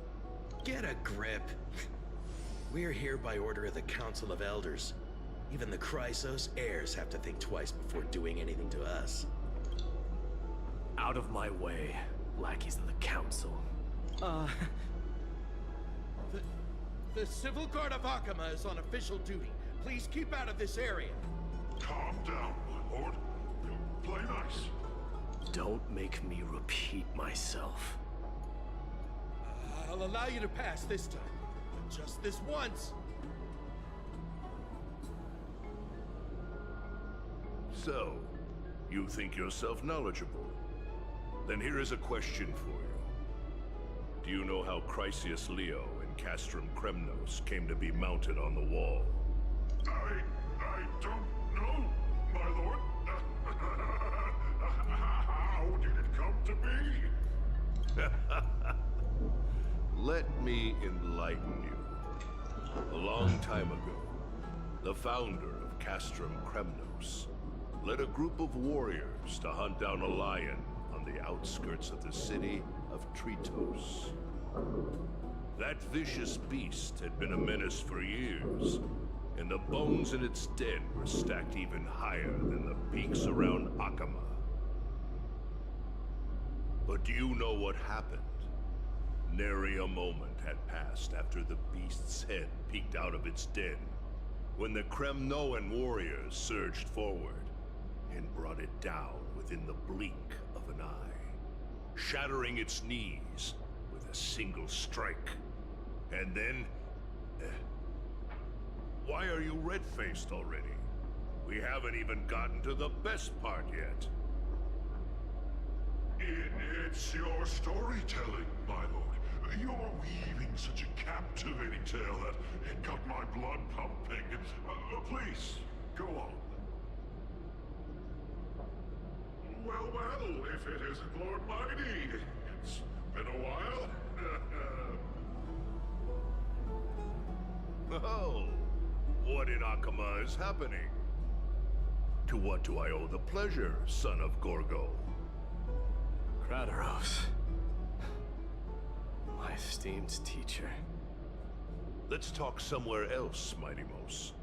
Get a grip. We're here by order of the Council of Elders. Even the Chrysos heirs have to think twice before doing anything to us. Out of my way, lackeys of the council. The Civil Guard of Achaemen is on official duty. Please keep out of this area. Calm down, my lord. Play nice. Don't make me repeat myself. I'll allow you to pass this time. But just this once. So, you think yourself knowledgeable? Then here is a question for you. Do you know how Chrysius Leo and Castrum Kremnos came to be mounted on the wall? I don't know, my lord. How did it come to be? Let me enlighten you. A long time ago, the founder of Castrum Kremnos led a group of warriors to hunt down a lion on the outskirts of the city of Tritos. That vicious beast had been a menace for years, and the bones in its den were stacked even higher than the peaks around Akama. But do you know what happened? Nary a moment had passed after the beast's head peeked out of its den, when the Kremnoan warriors surged forward and brought it down within the blink of an eye, shattering its knees with a single strike. And then... why are you red-faced already? We haven't even gotten to the best part yet. It's your storytelling, my lord. You're weaving such a captivating tale that it got my blood pumping. Please, go on. Well, if it isn't Lord Mighty. It's been a while. Oh, what in Akama is happening? To what do I owe the pleasure, son of Gorgo? Kratos. My esteemed teacher. Let's talk somewhere else, Mighty Mos.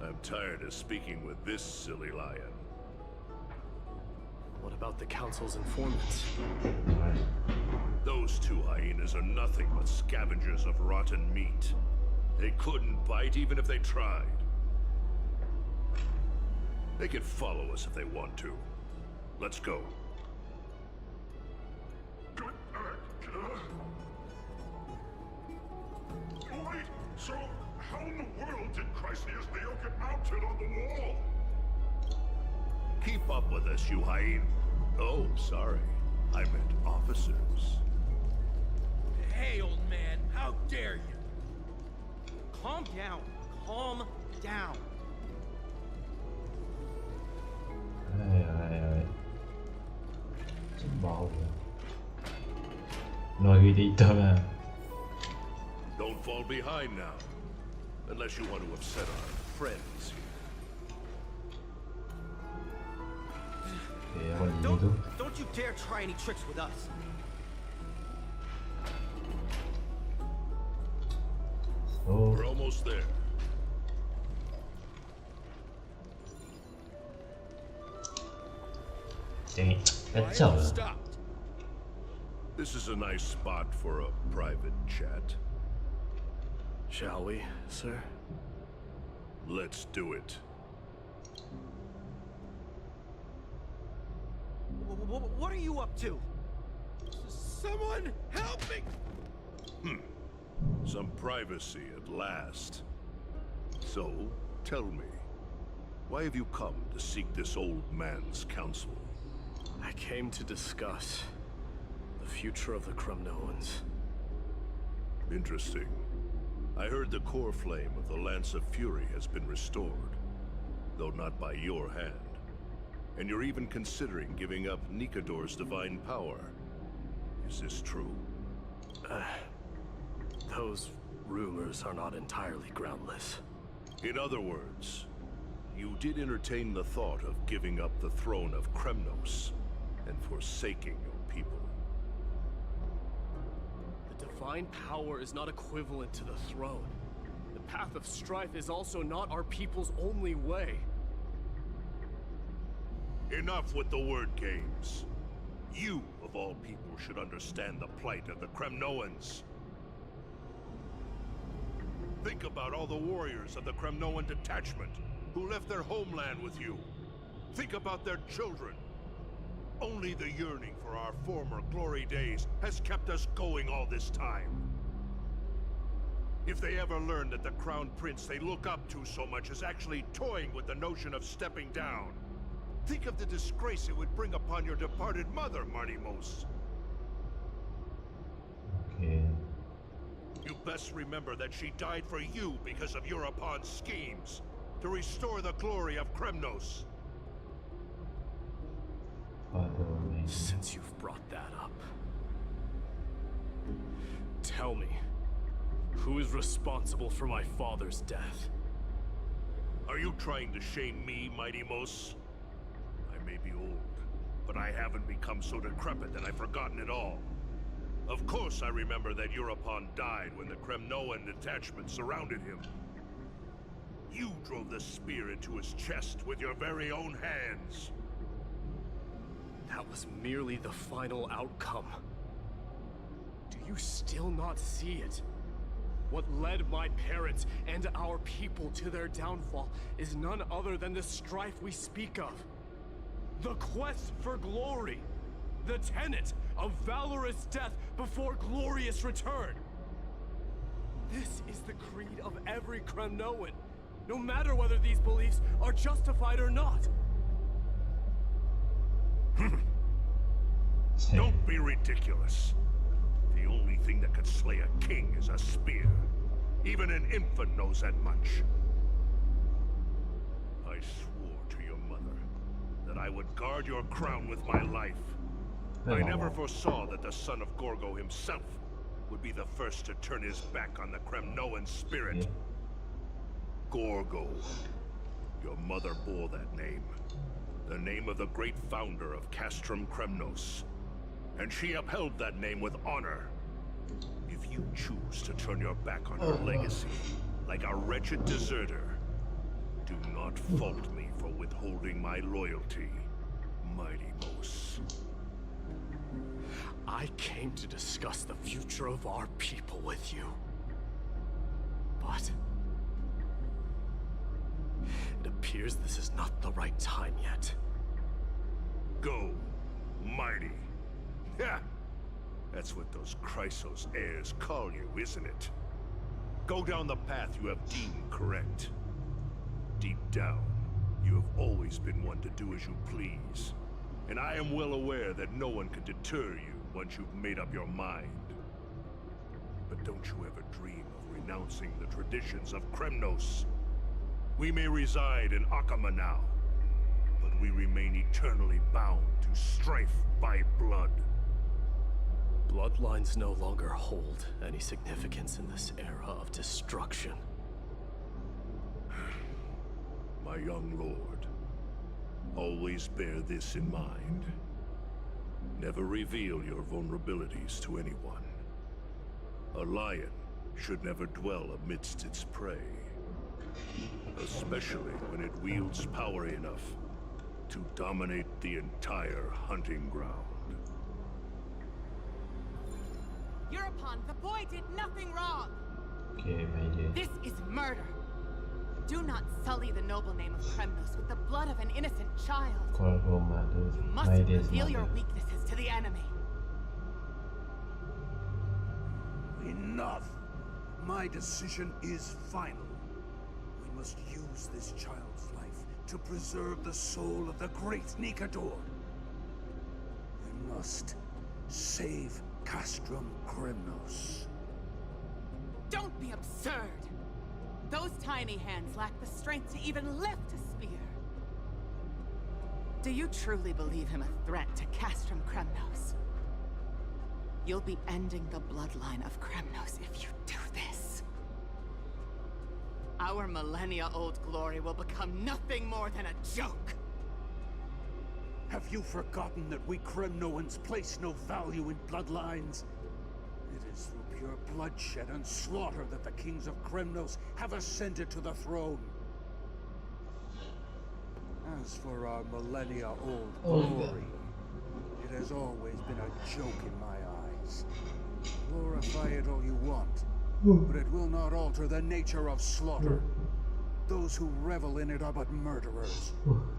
I'm tired of speaking with this silly lion. What about the Council's informants? Those two hyenas are nothing but scavengers of rotten meat. They couldn't bite even if they tried. They can follow us if they want to. Let's go. Wait, so how in the world did Chryseus Leo get mounted on the wall? Keep up with us, you hyena. Oh, sorry. I meant officers. Hey, old man, how dare you? Calm down. Calm down. Çok bağlı. Nogi dito na. Don't fall behind now. Unless you want to upset our friends here. Okay, ako dito. Don't you dare try any tricks with us. Oh. We're almost there. Dang it. That's all. Stopped. This is a nice spot for a private chat. Shall we, sir? Let's do it. What are you up to? Someone help me! Some privacy at last. So, tell me, why have you come to seek this old man's counsel? I came to discuss the future of the Kremnoans. Interesting. I heard the core flame of the Lance of Fury has been restored, though not by your hand. And you're even considering giving up Nikador's divine power. Is this true? Those rumors are not entirely groundless. In other words, you did entertain the thought of giving up the throne of Kremnos and forsaking your people. The divine power is not equivalent to the throne. The path of strife is also not our people's only way. Enough with the word games. You, of all people, should understand the plight of the Kremnoans. Think about all the warriors of the Kremnoan detachment who left their homeland with you. Think about their children. Only the yearning for our former glory days has kept us going all this time. If they ever learn that the Crown Prince they look up to so much is actually toying with the notion of stepping down, think of the disgrace it would bring upon your departed mother, Marty Mos. Okay. You best remember that she died for you because of Europon's schemes, to restore the glory of Kremnos. Since you've brought that up, tell me, who is responsible for my father's death? Are you trying to shame me, Mighty Mos? I may be old, but I haven't become so decrepit that I've forgotten it all. Of course I remember that Europon died when the Kremnoan detachment surrounded him. You drove the spear into his chest with your very own hands. That was merely the final outcome. Do you still not see it? What led my parents and our people to their downfall is none other than the strife we speak of. The quest for glory. The tenet of valorous death before glorious return. This is the creed of every Kremnoan, no matter whether these beliefs are justified or not. Don't be ridiculous. The only thing that could slay a king is a spear. Even an infant knows that much. I swore to your mother that I would guard your crown with my life. I never foresaw that the son of Gorgo himself would be the first to turn his back on the Kremnoan spirit. Gorgo. Your mother bore that name. The name of the great founder of Castrum Kremnos. And she upheld that name with honor. If you choose to turn your back on her legacy, like a wretched deserter, do not fault me for withholding my loyalty, Mighty Mos. I came to discuss the future of our people with you. But it appears this is not the right time yet. Go, Mighty. Ha! That's what those Chrysos heirs call you, isn't it? Go down the path you have deemed correct. Deep down, you have always been one to do as you please. And I am well aware that no one can deter you once you've made up your mind. But don't you ever dream of renouncing the traditions of Kremnos. We may reside in Akama now, but we remain eternally bound to strife by blood. Bloodlines no longer hold any significance in this era of destruction. My young lord, always bear this in mind. Never reveal your vulnerabilities to anyone. A lion should never dwell amidst its prey, especially when it wields power enough to dominate the entire hunting ground. European, the boy did nothing wrong. Okay, my dear. This is murder. Do not sully the noble name of Kremnos with the blood of an innocent child. Gorgo matters. You must reveal your weaknesses to the enemy. Enough! My decision is final. We must use this child's life to preserve the soul of the great Nikador. We must save Castrum Kremnos. Don't be absurd! Those tiny hands lack the strength to even lift a spear. Do you truly believe him a threat to Castrum Kremnos? You'll be ending the bloodline of Kremnos if you do this. Our millennia-old glory will become nothing more than a joke. Have you forgotten that we Kremnoans place no value in bloodlines? It is through pure bloodshed and slaughter that the kings of Kremnos have ascended to the throne. As for our millennia-old glory, it has always been a joke in my eyes. Glorify it all you want, but it will not alter the nature of slaughter. Those who revel in it are but murderers.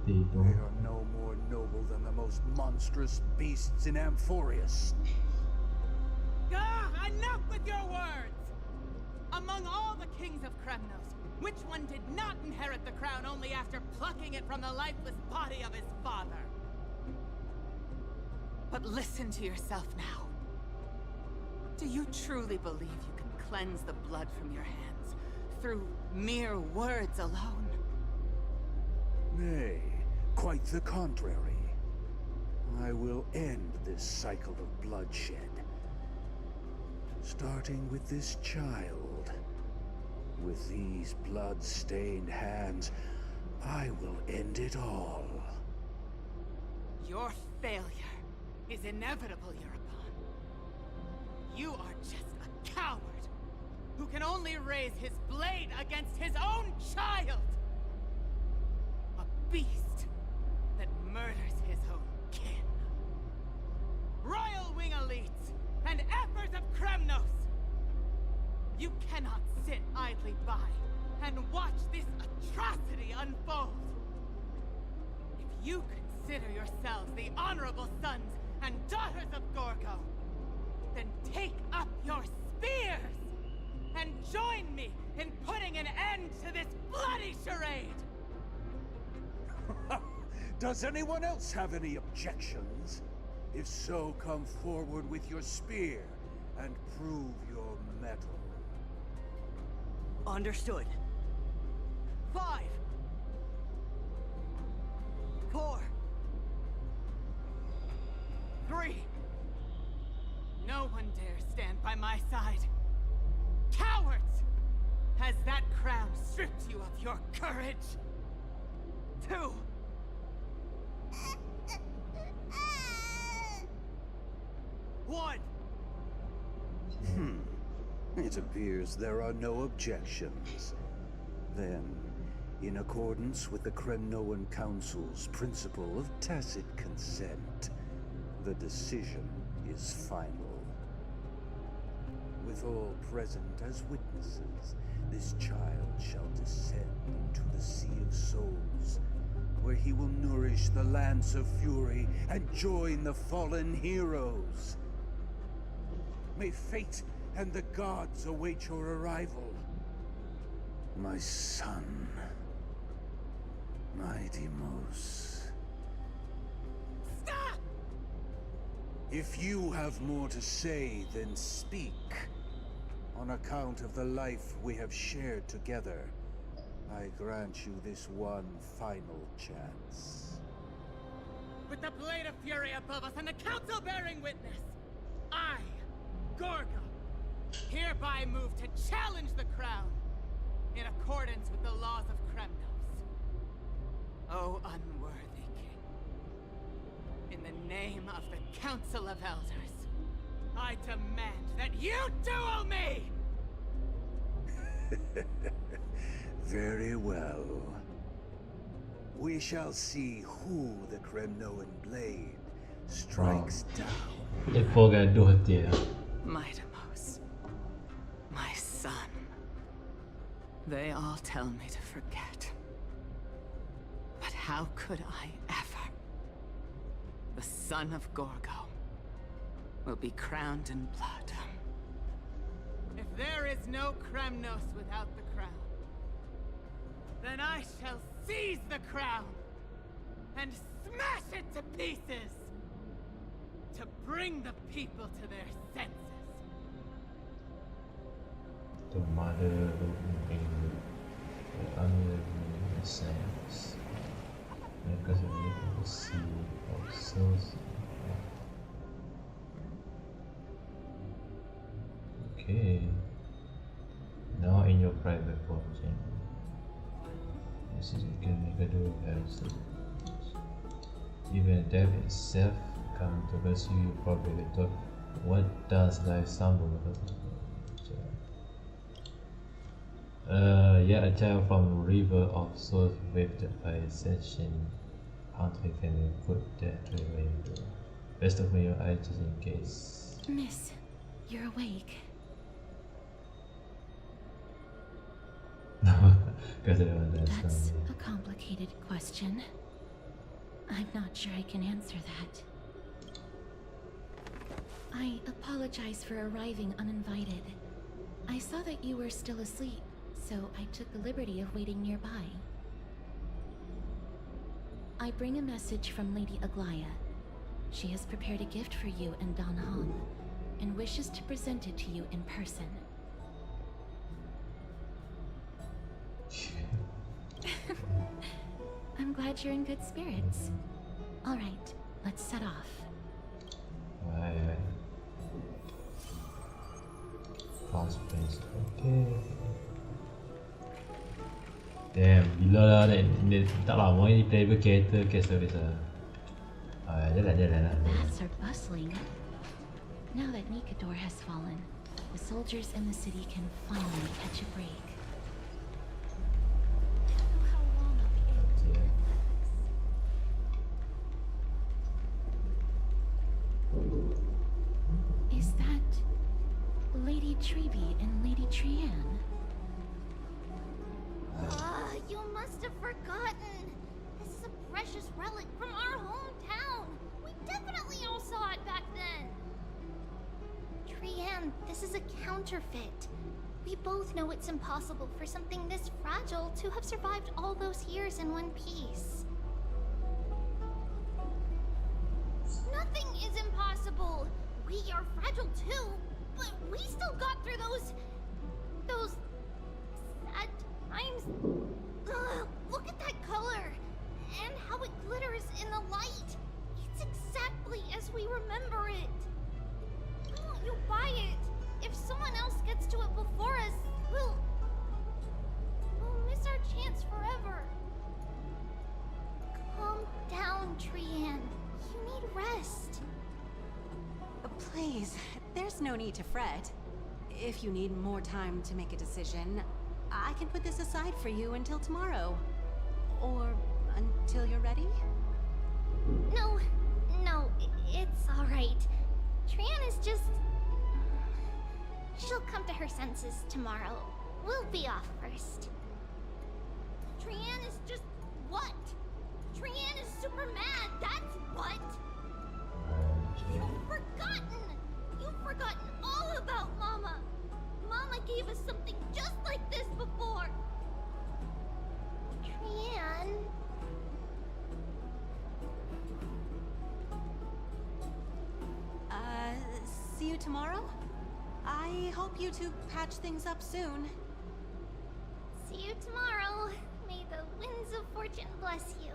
They are no more noble than the most monstrous beasts in Amphoreus. Ah, enough with your words! Among all the kings of Kremnos, which one did not inherit the crown only after plucking it from the lifeless body of his father? But listen to yourself now. Do you truly believe you can cleanse the blood from your hands through mere words alone? Nay, quite the contrary. I will end this cycle of bloodshed. Starting with this child. With these blood-stained hands, I will end it all. Your failure is inevitable, European. You are just a coward who can only raise his blade against his own child! beast that murders his own kin. Royal wing elites and efforts of Kremnos! You cannot sit idly by and watch this atrocity unfold. If you consider yourselves the honorable sons and daughters of Gorgo, then take up your spears and join me in putting an end to this bloody charade! Does anyone else have any objections? If so, come forward with your spear and prove your mettle. Understood. 5, 4, 3. No one dare stand by my side. Cowards! Has that crown stripped you of your courage? 2. One. It appears there are no objections. Then, in accordance with the Kremnoan Council's principle of tacit consent, the decision is final. With all present as witnesses, this child shall descend into the Sea of Souls, where he will nourish the Lance of Fury and join the fallen heroes. May fate and the gods await your arrival. My son, my Deimos. Stop! If you have more to say, then speak. On account of the life we have shared together, I grant you this one final chance. With the blade of fury above us and the council bearing witness, I, Gorgo, hereby move to challenge the crown in accordance with the laws of Kremnos. O unworthy king, in the name of the Council of Elders, I demand that you duel me! Very well. We shall see who the Kremnoan blade strikes down. Dia poor gaduh dia. My Deimos, my son. They all tell me to forget. But how could I ever? The son of Gorgo will be crowned in blood. If there is no Kremnos without the crown, then I shall seize the crown and smash it to pieces to bring the people to their senses. The mother in the unliving sands. Because of the Sea of Souls. Okay. Now in your private court chamber. This is you can make a dual have even death itself come to rescue you probably thought what does thy symbol yeah, a child from River of Souls waved by ascension. Can't we can put that away. Best of me your eyes just in case. Miss, you're awake. That's a complicated question. I'm not sure I can answer that. I apologize for arriving uninvited. I saw that you were still asleep, so I took the liberty of waiting nearby. I bring a message from Lady Aglaya. She has prepared a gift for you and Don Hong, and wishes to present it to you in person. I'm glad you're in good spirits. All right, let's set off. Right. Fast paced. Okay. Damn, gila lah ni tak lama ni playable character case service lah. Jalan. Bats are bustling. Now that Nikador has fallen, the soldiers in the city can finally catch a break. How long I'll be able to live like this? Treby and Lady Trianne. You must have forgotten. This is a precious relic from our hometown. We definitely all saw it back then. Trianne, this is a counterfeit. We both know it's impossible for something this fragile to have survived all those years in one piece. Nothing is impossible. We are fragile too, but we still got through those sad times. Ugh, look at that color and how it glitters in the light. It's exactly as we remember it. Why won't you buy it? If someone else gets to it before us, we'll miss our chance forever. Calm down, Trianne. You need rest. Please, there's no need to fret. If you need more time to make a decision, I can put this aside for you until tomorrow. Or until you're ready? No, it's alright. Trianne is just... She'll come to her senses tomorrow. We'll be off first. Trianne is just... what? Trianne is super mad, that's what! You've forgotten! You've forgotten all about Mama! Mama gave us something just like this before! Trianne... See you tomorrow? I hope you two patch things up soon. See you tomorrow. May the winds of fortune bless you.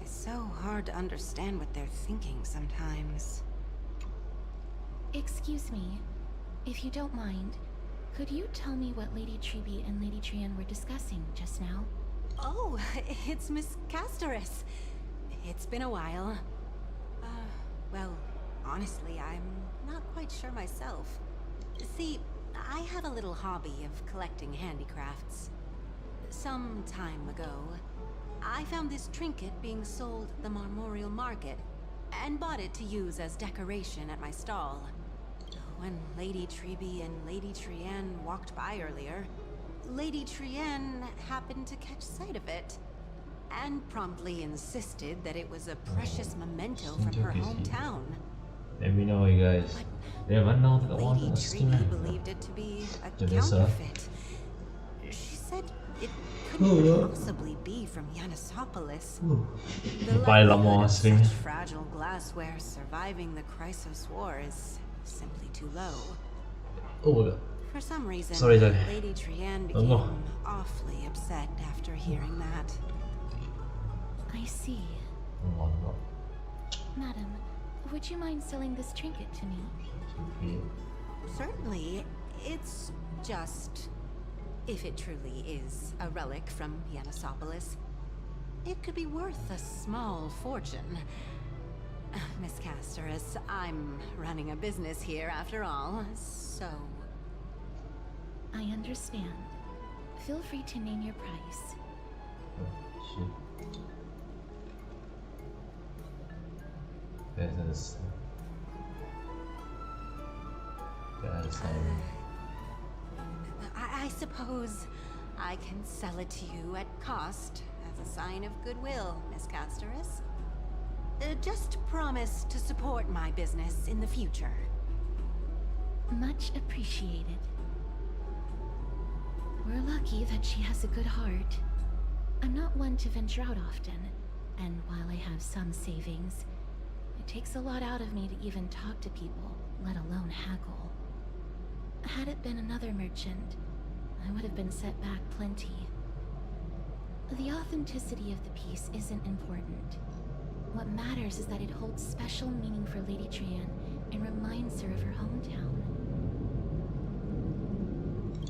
It's so hard to understand what they're thinking sometimes. Excuse me, if you don't mind, could you tell me what Lady Treby and Lady Trianne were discussing just now? Oh, it's Miss Casterus. It's been a while. Well, honestly, I'm not quite sure myself. See, I have a little hobby of collecting handicrafts. Some time ago, I found this trinket being sold at the Marmorial Market, and bought it to use as decoration at my stall. When Lady Treby and Lady Trianne walked by earlier, Lady Trianne happened to catch sight of it, and promptly insisted that it was a precious memento from her hometown. Let me know, you guys. Lady Treby believed it to be a counterfeit. She said it couldn't possibly be from Yanisopolis. The likelihood of such fragile glassware surviving the Chrysos War is simply too low. For some reason, Lady Trianne became awfully upset after hearing that. I see. Madam, would you mind selling this trinket to me? Certainly. It's just... if it truly is a relic from Yanisopolis, it could be worth a small fortune. Miss Casterus, I'm running a business here after all, so... I understand. Feel free to name your price. I suppose I can sell it to you at cost as a sign of goodwill, Miss Casterus. Just promise to support my business in the future. Much appreciated. We're lucky that she has a good heart. I'm not one to venture out often, and while I have some savings, it takes a lot out of me to even talk to people, let alone haggle. Had it been another merchant, I would have been set back plenty. The authenticity of the piece isn't important. What matters is that it holds special meaning for Lady Trianne and reminds her of her hometown.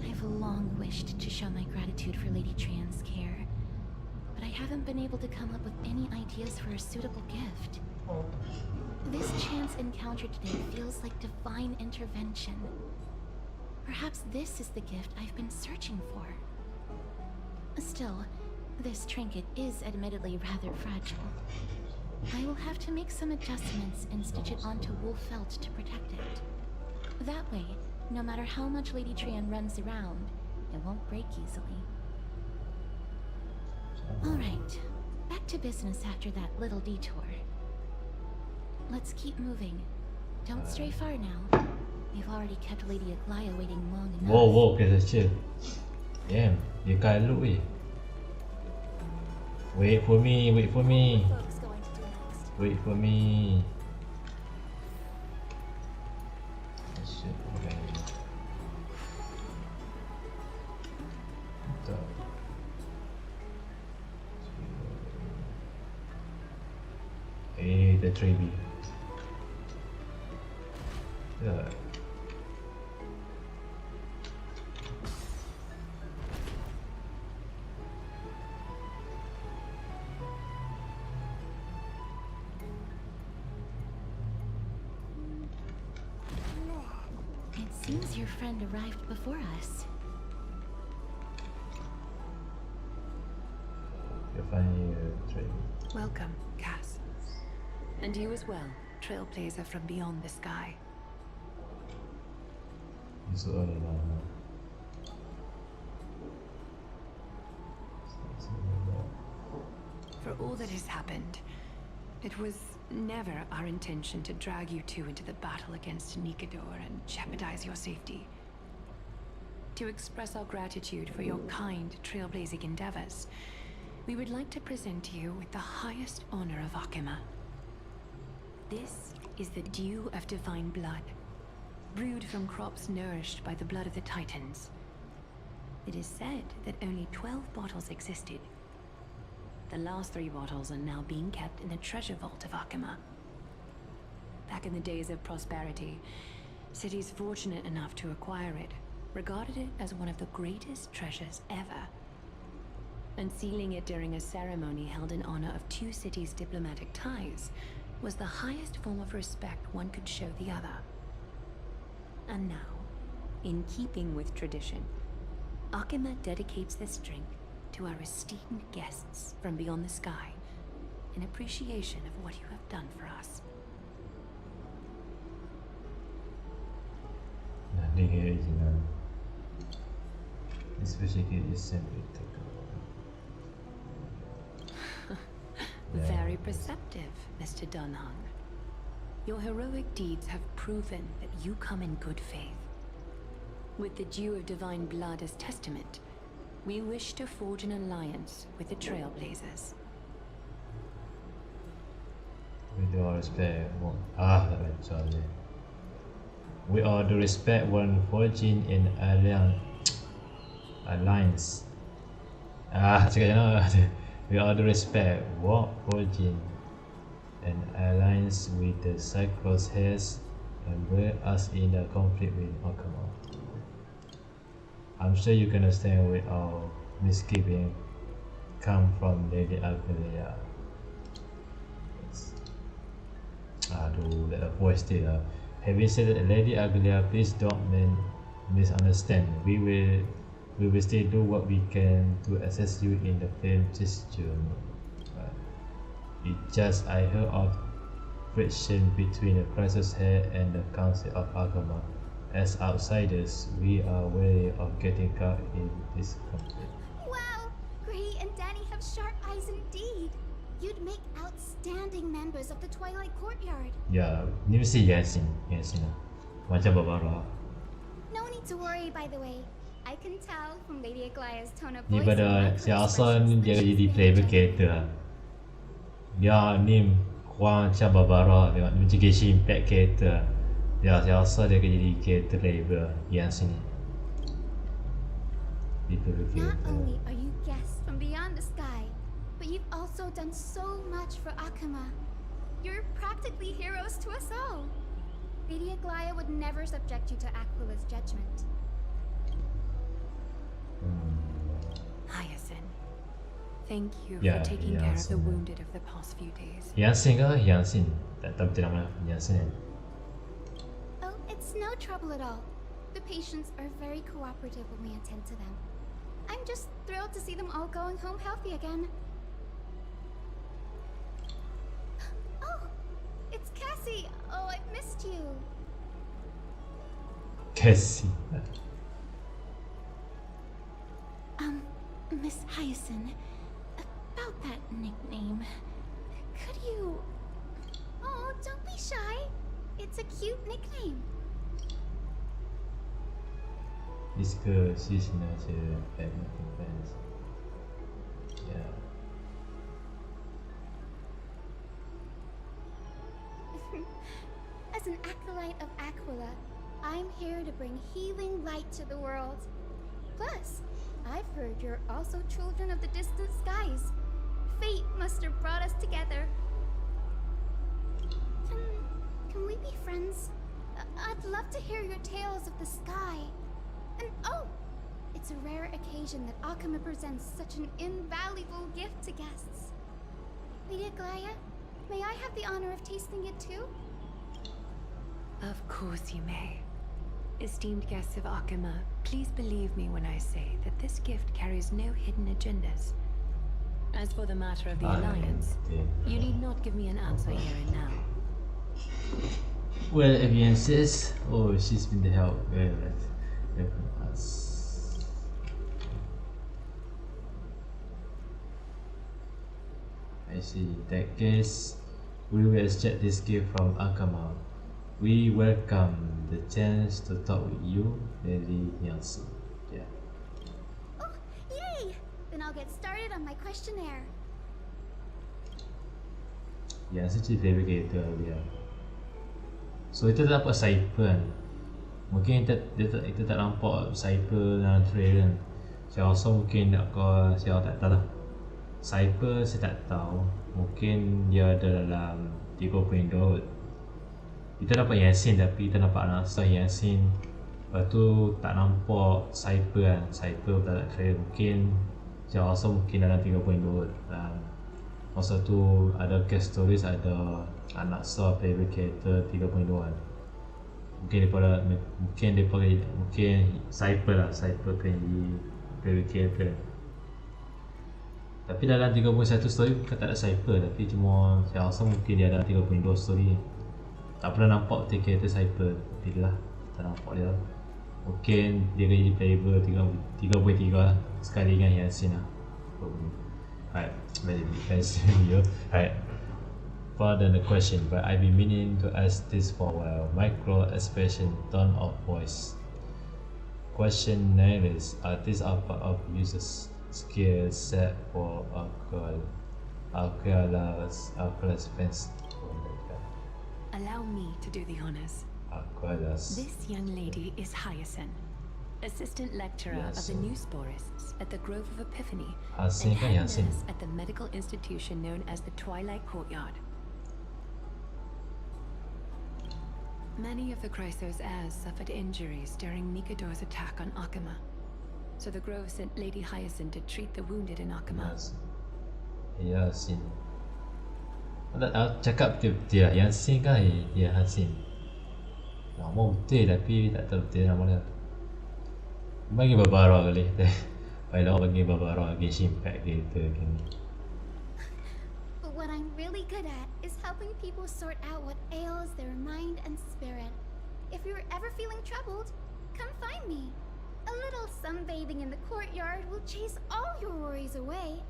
I've long wished to show my gratitude for Lady Trianne's care, but I haven't been able to come up with any ideas for a suitable gift. This chance encounter today feels like divine intervention. Perhaps this is the gift I've been searching for. Still, This trinket is admittedly rather fragile. I will have to make some adjustments and stitch it onto wool felt to protect it. That way, no matter how much Lady Trian runs around, it won't break easily. Alright, back to business after that little detour. Let's keep moving. Don't stray far now. We've already kept Lady Aglaia waiting long enough. Whoa, okay, chill. Damn, you can't look it. Wait for me, wait for me. Wait for me. Shit, okay. Hey, the tree. Yeah. It seems your friend arrived before us. You're finding a tree. Welcome, Cass. And you as well, trailblazer from beyond the sky. It's so early now, For all that has happened, it was never our intention to drag you two into the battle against Nikador and jeopardize your safety. To express our gratitude for your kind, trailblazing endeavors, we would like to present you with the highest honor of Akima. This is the dew of divine blood, brewed from crops nourished by the blood of the Titans. It is said that only 12 bottles existed. The last 3 bottles are now being kept in the treasure vault of Akima. Back in the days of prosperity, cities fortunate enough to acquire it regarded it as one of the greatest treasures ever. Unsealing it during a ceremony held in honor of 2 cities' diplomatic ties was the highest form of respect one could show the other. And now, in keeping with tradition, Akima dedicates this drink to our esteemed guests from beyond the sky, in appreciation of what you have done for us. Especially is simply Very perceptive, Mr. Dunhung. Your heroic deeds have proven that you come in good faith. With the dew of divine blood as testament, we wish to forge an alliance with the Trailblazers. With all respect, sorry. We all do respect one forging in alliance. We all do respect what forging an alliance with the Cyclops has and bring us in a conflict with Akima. I'm sure you can understand where our misgiving come from, Lady Aglaia. Let the voice still. Having said that, Lady Aglaia, please don't misunderstand. We will still do what we can to assist you in the Flame's journey. It's just I heard of friction between the Crisis Heir and the Council of Akima. As outsiders, we are wary of getting caught in this conflict. Wow! Gray and Danny have sharp eyes indeed. You'd make outstanding members of the Twilight Courtyard. Yeah, ni mesti Yasin. Macam Barbara. No need to worry, by the way. I can tell from Lady Aglaia's tone of voice. Daripada si Asan ni dia jadi flavor character. Dia ni kurang macam Barbara, tengok dia macam Genshin Impact character. Dia si Asan dia akan jadi character flavor yang sini. Not only are you guests from beyond the sky, but you've also done so much for Akima. You're practically heroes to us all. Lady Aglaia would never subject you to Aquila's judgment. Hyacinth, thank you Yeah, for taking yeah, care of the so- wounded of the past few days. Yasin ke? Yasin. Tak tahu betul nama Yasin kan? Oh, it's no trouble at all. The patients are very cooperative when we attend to them. I'm just thrilled to see them all going home healthy again. Oh, it's Cassie. Oh, I've missed you. Cassie. Miss Hyacinth, about that nickname, could you... Oh, don't be shy. It's a cute nickname. Dia suka seasonal je badminton fans. Yeah. As an acolyte of Aquila, I'm here to bring healing light to the world. Plus, I've heard you're also children of the distant skies. Fate must have brought us together. Can we be friends? I'd love to hear your tales of the sky. And oh, it's a rare occasion that Akama presents such an invaluable gift to guests. Lady Aglaya, may I have the honor of tasting it too? Of course you may. Esteemed guests of Akama, please believe me when I say that this gift carries no hidden agendas. As for the matter of the alliance, you need not give me an answer here and now. Well, if you insist, oh, she's been the help. Well, from us. I see. In that case, we will accept this gift from Akama. We welcome the chance to talk with you, Lady Yancy. Yeah. Oh, yay! Then I'll get started on my questionnaire. Yancy je fabricator dia. So kita tak dapat Cypher kan. Mungkin kita tak nampak Cypher dalam trailer kan. Saya rasa mungkin saya tak tahu lah. Cypher saya tak tahu. Mungkin dia ada dalam 3.2. Kita dapat Yasin tapi kita nampak Anasa Yasin. Lepas tu tak nampak Cypher kan. Cypher tak ada trailer. Mungkin saya rasa mungkin dalam 3.2. Masa tu ada cast stories, ada Anasa fabricator 3.2 kan. Mungkin Cypher lah. Cypher kan jadi fabricator. Tapi dalam 3.1 story bukan tak ada Cypher. Tapi cuma saya rasa mungkin dia ada 3.2 story. Tak pernah nampak kereta Cypher. Tapi lah tak nampak dia. Mungkin dia jadi playable 3.3 lah. Sekali dengan Yasin lah. Alright, maybe guys video. Alright. Pardon the question, but I've been meaning to ask this for a while. Micro expression, tone of voice. Questionnaires are these are part of users' skill set for Aquala's fans. Allow me to do the honors. This young lady is Hyacinth, assistant lecturer of the new sporists at the Grove of Epiphany and head nurse at the medical institution known as the Twilight Courtyard. Many of the Chrysos heirs suffered injuries during Mikado's attack on Akama, so the Grove sent Lady Hyacinth to treat the wounded in Akama. Yasin. Cakap betul-betul lah. Yasin kan Yasin. Nama betul tapi tak tahu betul nama dia. Bagi Barbara kali. Baiklah bagi Barbara Genshin Impact gitu kan. But what I'm really good at is helping people sort out what ails their mind and spirit. If you're ever feeling troubled, come find me. A little sunbathing in the courtyard will chase all your worries away.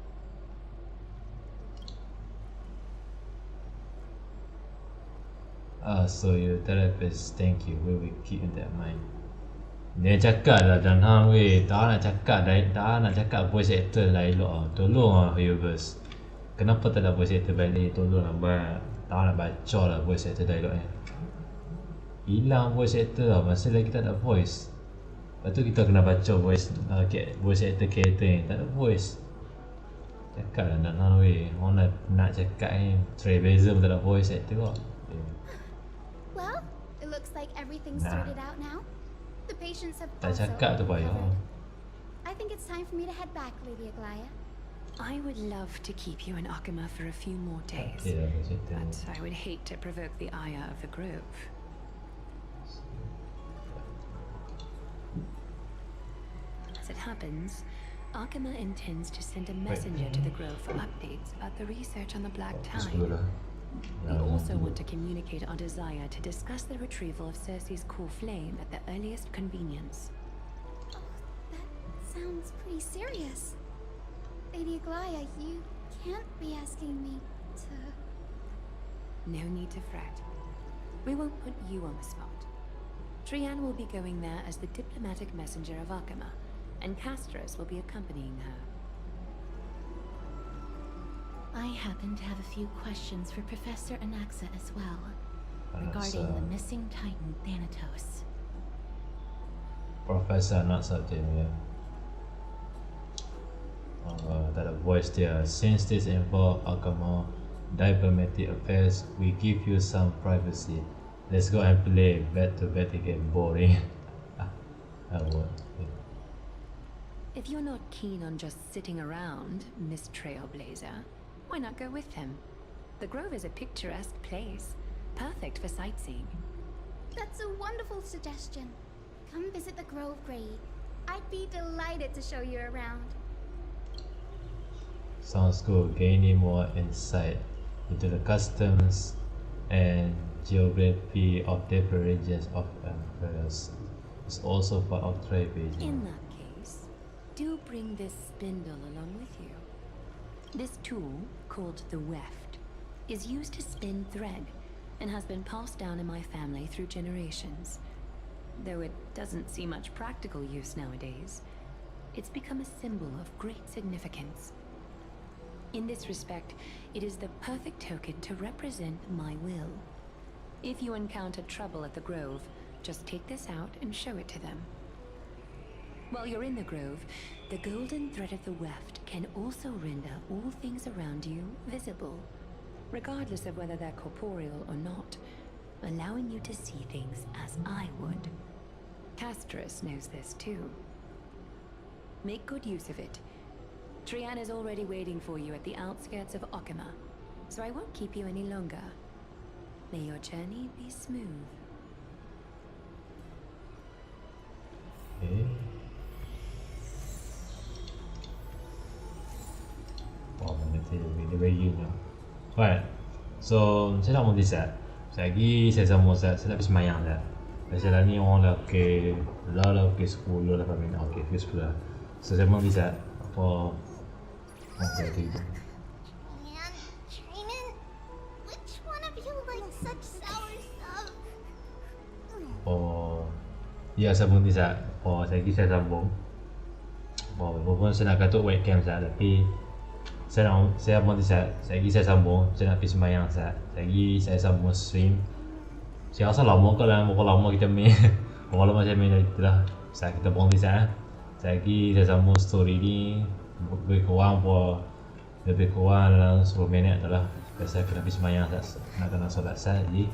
So your therapist, thank you. We will keep in that mind. Dia cakap lah dan hang weh, tak nak cakap voice actor dialog. Tolong lah viewers. Kenapa tak ada voice actor balik? Tolong lah tak nak baca lah voice actor dialog ni. Hilang voice actor lah, masa lagi tak ada voice. Lepas tu kita kena baca voice actor character ni, tak ada voice. Cakap lah dan hang weh. Orang nak cakap ni, Trailblazer pun tak ada voice actor kok. Well, it looks like everything's sorted out now. The patients have also recovered. I think it's time for me to head back, Lady Aglaya. I would love to keep you in Akama for a few more days, but I would hate to provoke the ire of the Grove. As it happens, Arkema intends to send a messenger to the Grove for updates about the research on the Black Tide. We also want to communicate our desire to discuss the retrieval of Cersei's core flame at the earliest convenience. That sounds pretty serious. Lady Aglaya, you can't be asking me to... No need to fret. We won't put you on the spot. Trianne will be going there as the diplomatic messenger of Arkema, and Castros will be accompanying her. I happen to have a few questions for Professor Anaxa as well, regarding the missing Titan Thanatos. Professor Anaxa, yeah. That voice there. Since this involves Arkema diplomatic affairs, we give you some privacy. Let's go and play bet to bet again. Boring. If you're not keen on just sitting around, Miss Trailblazer, why not go with him? The Grove is a picturesque place, perfect for sightseeing. That's a wonderful suggestion. Come visit the Grove Grade. I'd be delighted to show you around. Sounds good. Gaining more insight into the customs and geography of different regions of Amphoreus is also part of trade. In that case, do bring this spindle along with you. This tool, called the weft, is used to spin thread and has been passed down in my family through generations. Though it doesn't see much practical use nowadays, it's become a symbol of great significance. In this respect, it is the perfect token to represent my will. If you encounter trouble at the Grove, just take this out and show it to them. While you're in the Grove, the golden thread of the weft can also render all things around you visible, regardless of whether they're corporeal or not, allowing you to see things as I would. Castros knows this too. Make good use of it. Trianne is already waiting for you at the outskirts of Arkema, so I won't keep you any longer. May your journey be smooth. Okay. Wow, dia bagi ni. Right. So, saya nak mesti set. Lagi saya sama set. Saya nak pergi semayang set. Saya ni orang dah ke ke sekolah lah kami nak ke sekolah. So saya mesti set. Apa? Okay, Man, Trainan, which one of you likes such sour stuff? Oh, ya saya mesti set. Oh, saya sambung. Oh, walaupun saya nak katuk webcam set, tapi saya mesti set. Saya sambung. Saya nak pergi semayang set. Saya sambung stream. Saya rasa lama kot lah, berapa lama kita main. Berapa lama saya main dari itulah. Kita berhenti set. Saya sambung story ni lebih kurang dalam 10 minit adalah. Biasa kena pergi semayang set. Nak kena solat set je.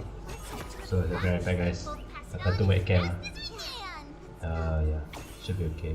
So saya try back guys. Akan tu webcam lah. Yeah, should be okay.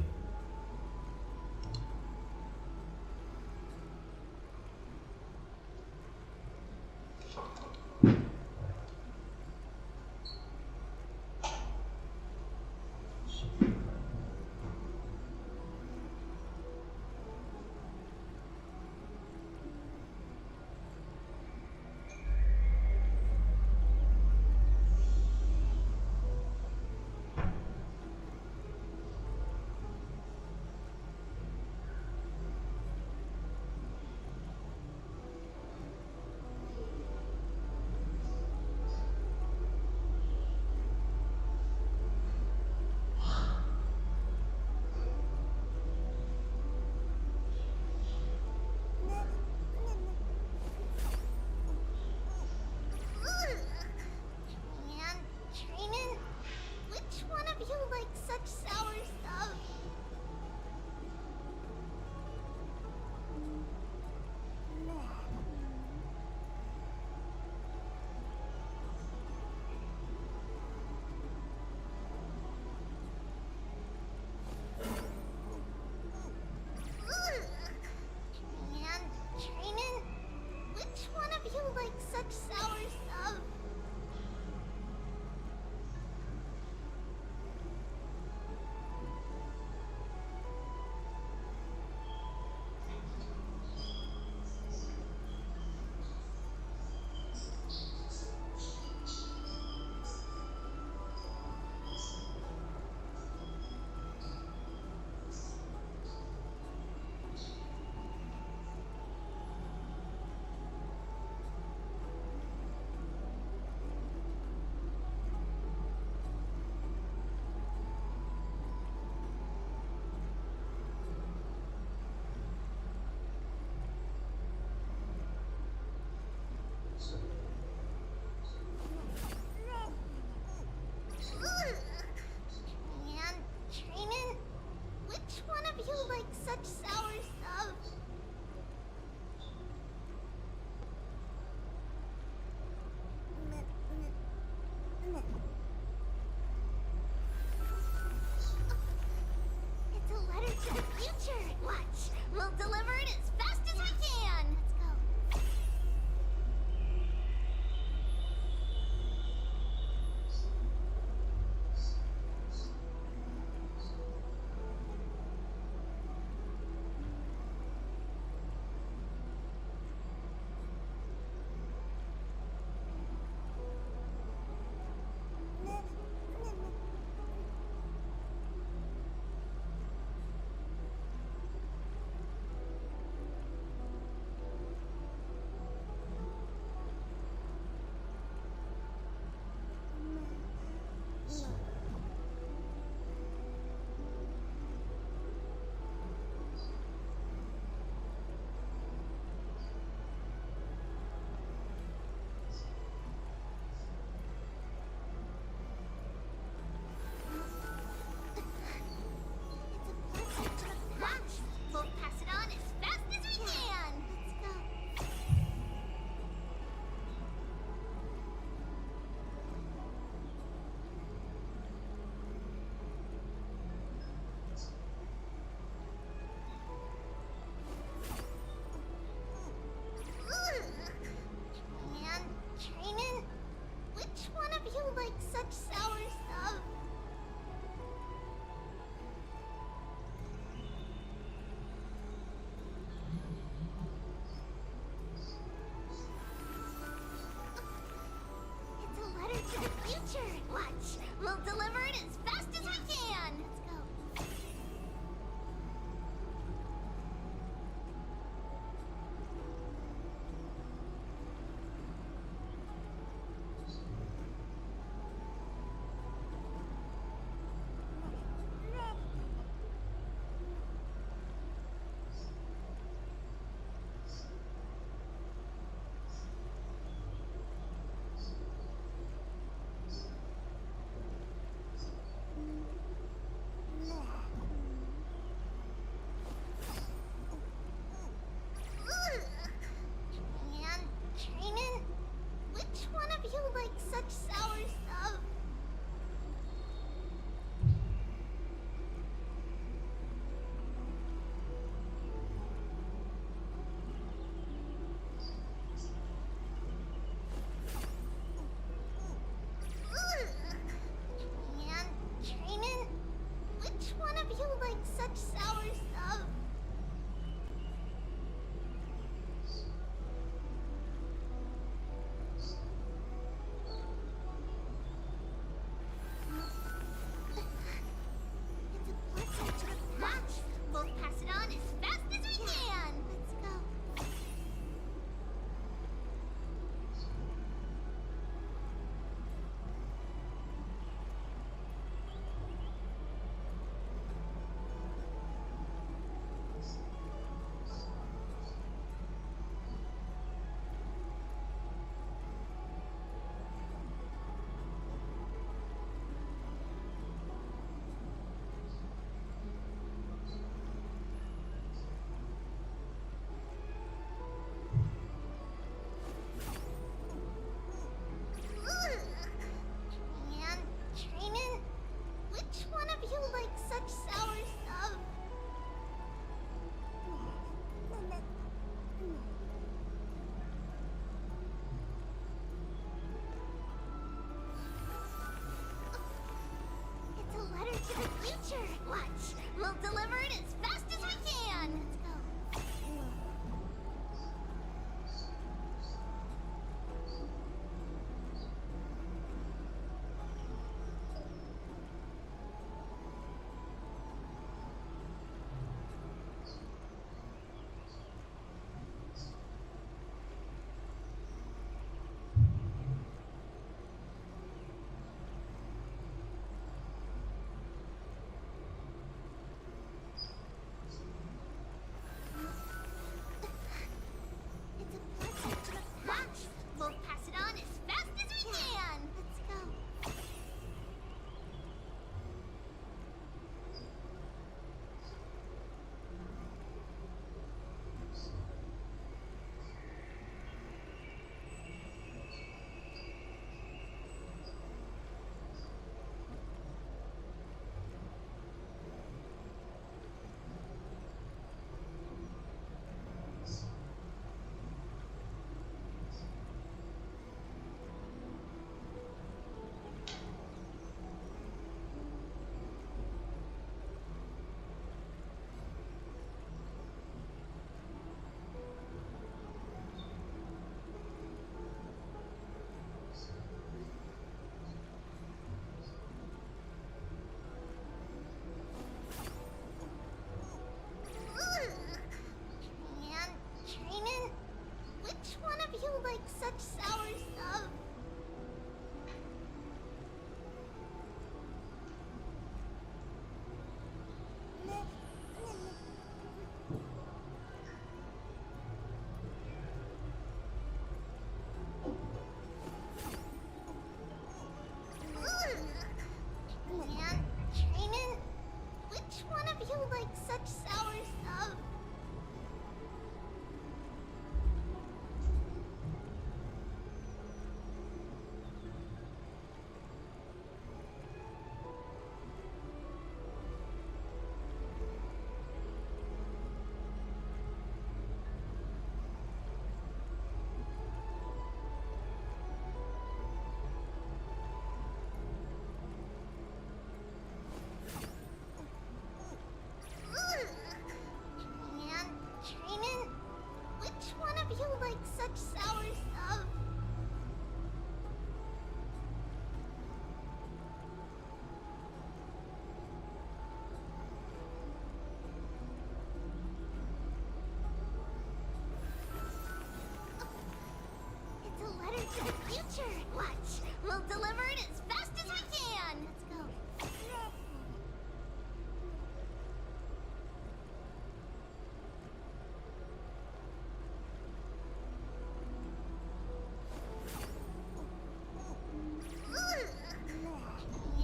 to the future. Watch. We'll deliver it as fast as we can. Let's go.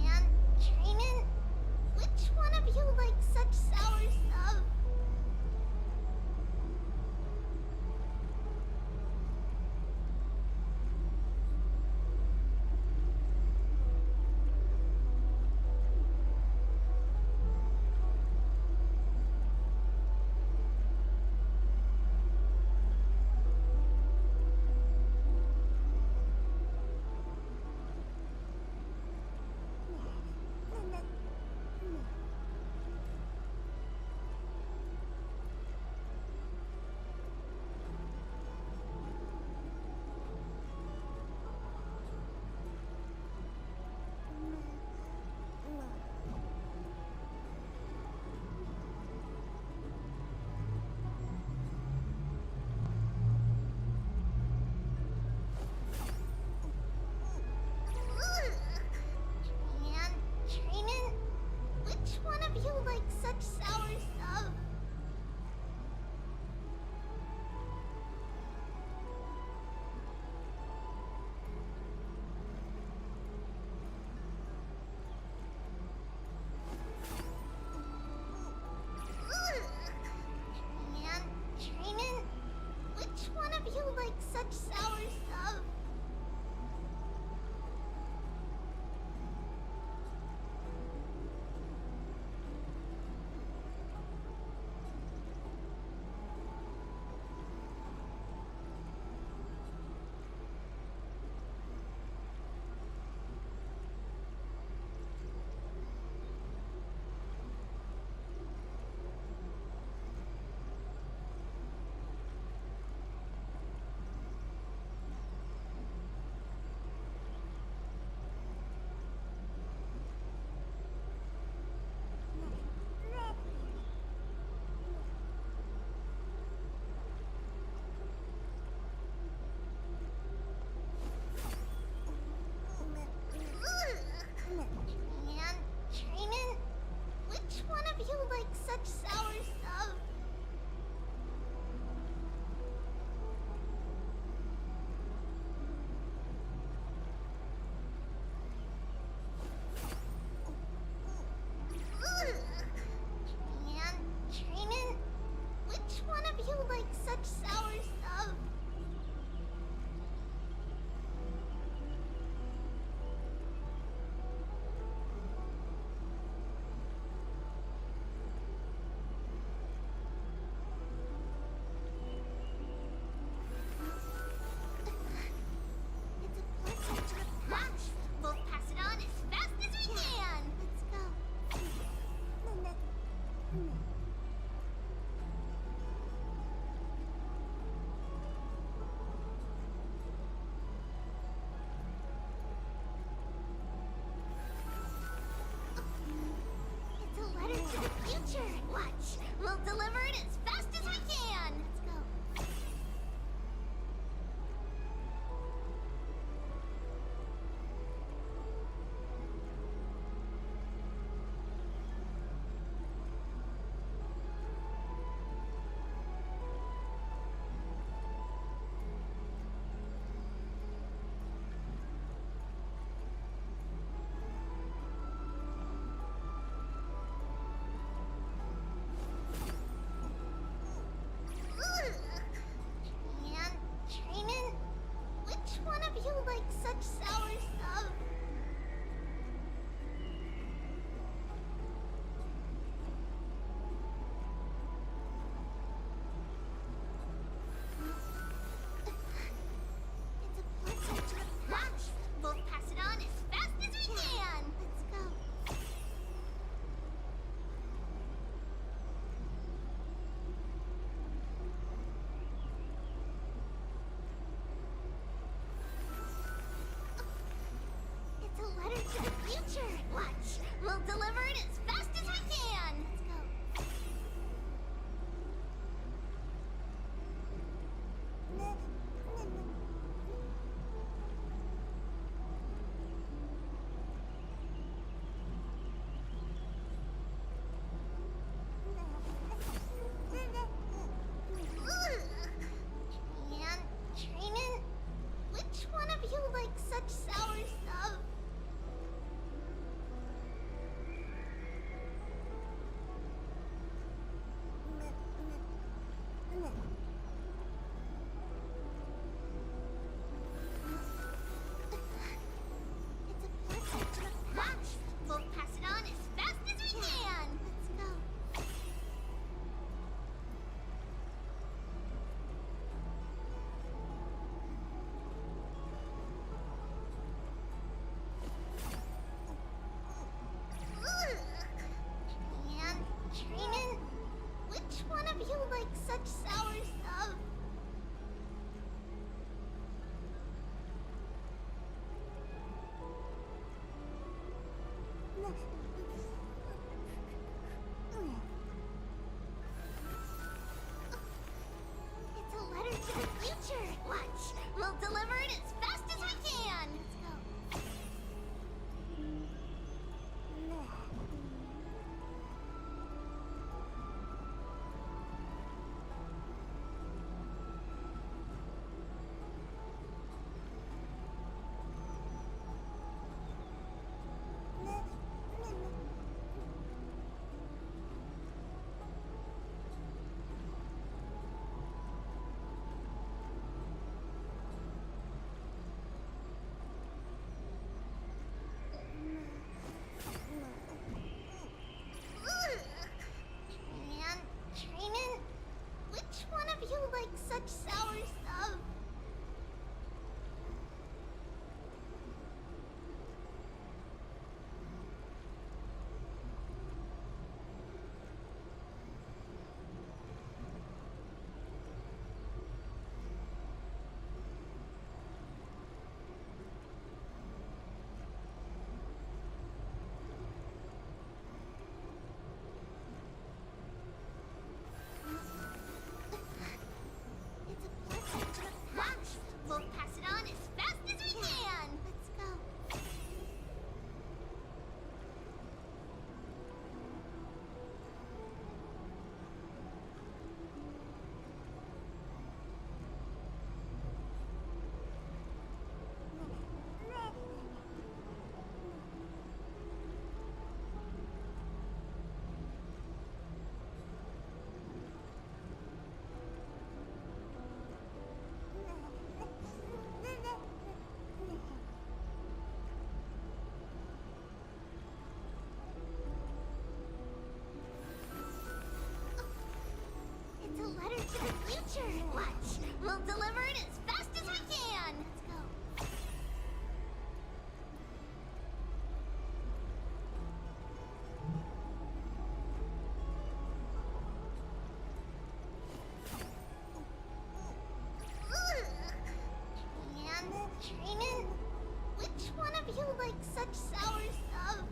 And Trainin, which one of you likes such sour stuff? And Trainin, which one of you likes such sour stuff? And Trainin, which one of you likes such sour stuff? And Trainin, which one of you likes such sour stuff? And Trainin, which one of you likes such sour stuff? It's a blessing to the patch. We'll pass it on as fast as we can. Let's go. It's a letter to the future. Watch. We'll deliver it as fast as we can. Let's go. And Trainin, which one of you likes such sour stuff? It's a blessing to the patch. We'll pass it on as fast as we can. Let's go. It's a letter to the future. Watch. We'll deliver it as fast as we can. Let's go. future. Watch. We'll deliver it as fast as we can. Let's go. Training? Which one of you likes such sour stuff?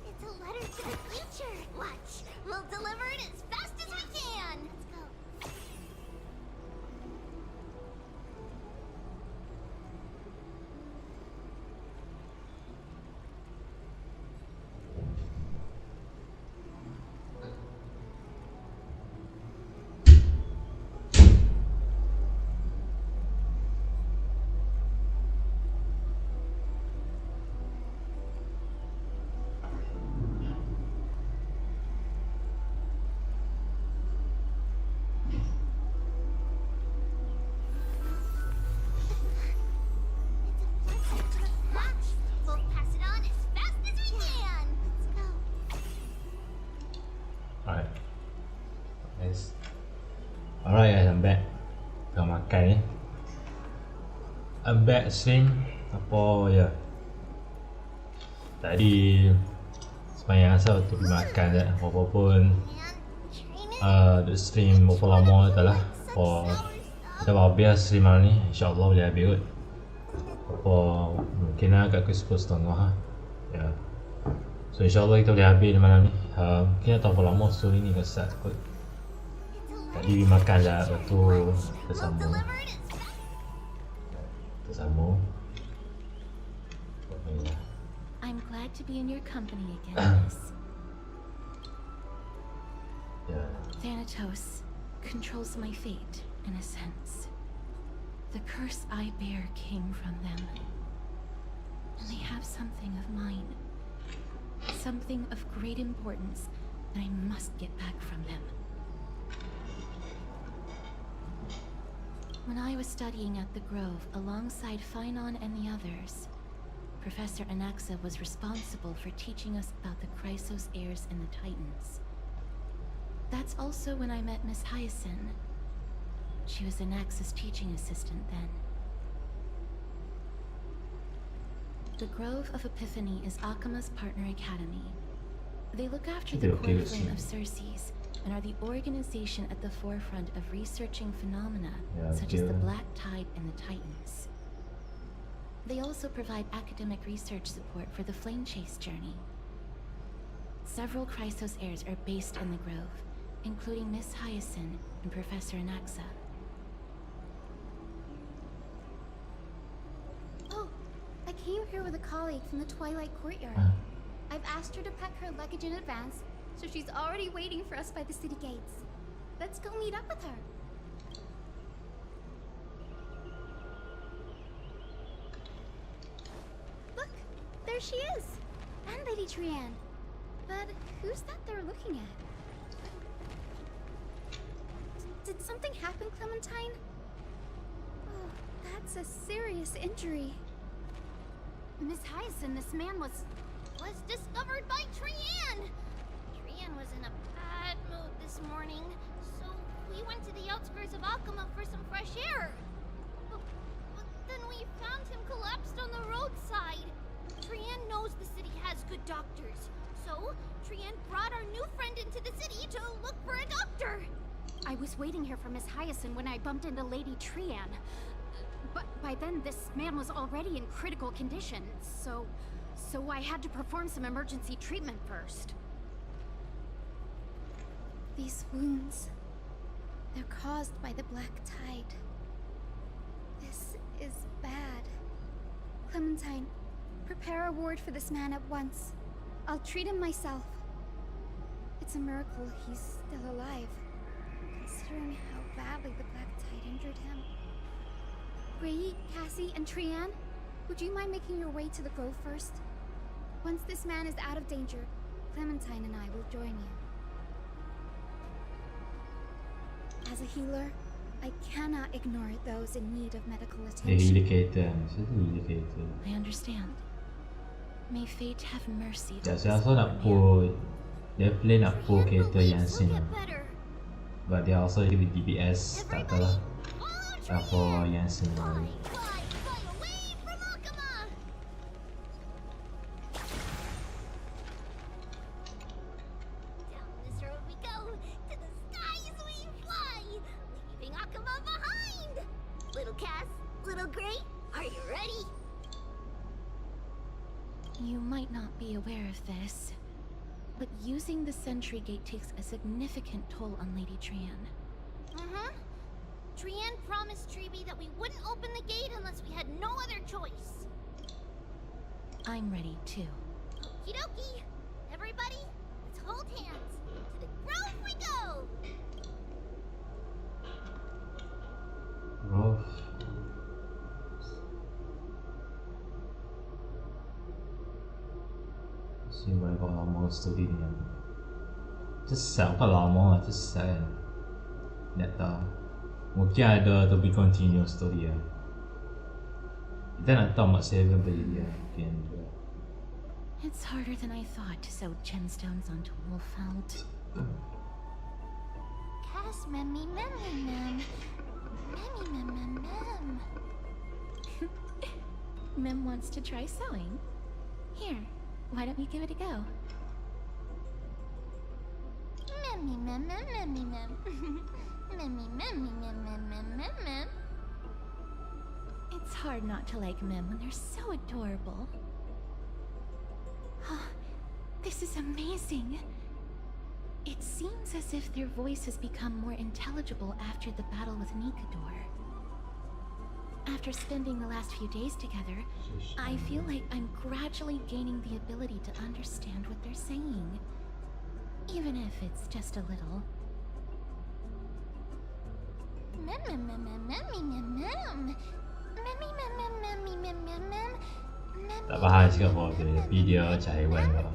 It's a letter to the future. Watch. We'll deliver it as fast as we can. Let's go. Alright guys, I'm back. Dah makan ni. I'm back stream. Apa ya? Tadi sepanjang asal tu pergi makan je. Walaupun the stream berapa lama tak lah. Kita baru habis stream malam ni. InsyaAllah boleh habis kot. Mungkin lah kat pukul 10.30 lah. Ya. So insyaAllah kita boleh habis malam ni. Mungkin tak berapa lama story ni kat start kot. Tadi makan dah, lepas tu tersambung. I'm glad to be in your company again, Miss. Thanatos controls my fate, in a sense. The curse I bear came from them. And they have something of mine. Something of great importance that I must get back from them. When I was studying at the Grove alongside Phainon and the others, Professor Anaxa was responsible for teaching us about the Chrysos heirs and the Titans. That's also when I met Miss Hyacinth. She was Anaxa's teaching assistant then. The Grove of Epiphany is Akima's partner academy. They look after the core flame of Circes, and are the organization at the forefront of researching phenomena such as the Black Tide and the Titans. They also provide academic research support for the Flame Chase journey. Several Chrysos heirs are based in the Grove, including Miss Hyacinth and Professor Anaxa. Oh, I came here with a colleague from the Twilight Courtyard. I've asked her to pack her luggage in advance, so she's already waiting for us by the city gates. Let's go meet up with her. Look, there she is! And Lady Trianne. But who's that they're looking at? Did something happen, Clementine? Oh, that's a serious injury. Miss Hyacinth, this man was discovered by Trianne! Trianne was in a bad mood this morning, so we went to the outskirts of Akima for some fresh air. But then we found him collapsed on the roadside. Trianne knows the city has good doctors, so Trianne brought our new friend into the city to look for a doctor. I was waiting here for Miss Hyacinth when I bumped into Lady Trianne. But by then, this man was already in critical condition, so so I had to perform some emergency treatment first. These wounds, they're caused by the Black Tide. This is bad. Clementine, prepare a ward for this man at once. I'll treat him myself. It's a miracle he's still alive, considering how badly the Black Tide injured him. Ray, Cassie, and Trianne, would you mind making your way to the grove first? Once this man is out of danger, Clementine and I will join you. As a healer, I cannot ignore those in need of medical attention. I understand. May fate have mercy. Ya saya rasa nak pull, dia play nak pull kereta Yansin lah. But dia also with DPS, tak tahu lah. For Yansin lah. This, but using the sentry gate takes a significant toll on Lady Trianne. Trianne promised Treeby that we wouldn't open the gate unless we had no other choice. I'm ready too. Okie dokie. Everybody, let's hold hands. To the grove we go! Grove. Si mereka lama studi ni kan. Just apa lama, just sayang. Tak tahu. Mungkin ada to be continue story ya. Kita nak tahu mak saya beli dia mungkin. It's harder than I thought to sew gemstones onto Wolfeld. Cass, memmy, memmy, mem. Memmy, mem, mem, mem. Mem wants to try sewing. Here. Why don't you give it a go? Memmy, mem, mem, memmy, mem. Memmy, memmy, mem, mem, mem, mem, mem. It's hard not to like Mem when they're so adorable. Oh, this is amazing. It seems as if their voice has become more intelligible after the battle with Nikador. After spending the last few days together, I feel like I'm gradually gaining the ability to understand what they're saying. Even if it's just a little. Mem, mem, mem, mem, mem, mem, mem. Memmy, mem, mem, memmy, mem, mem, mem. Tak faham cakap apa tu, video cari wan kau.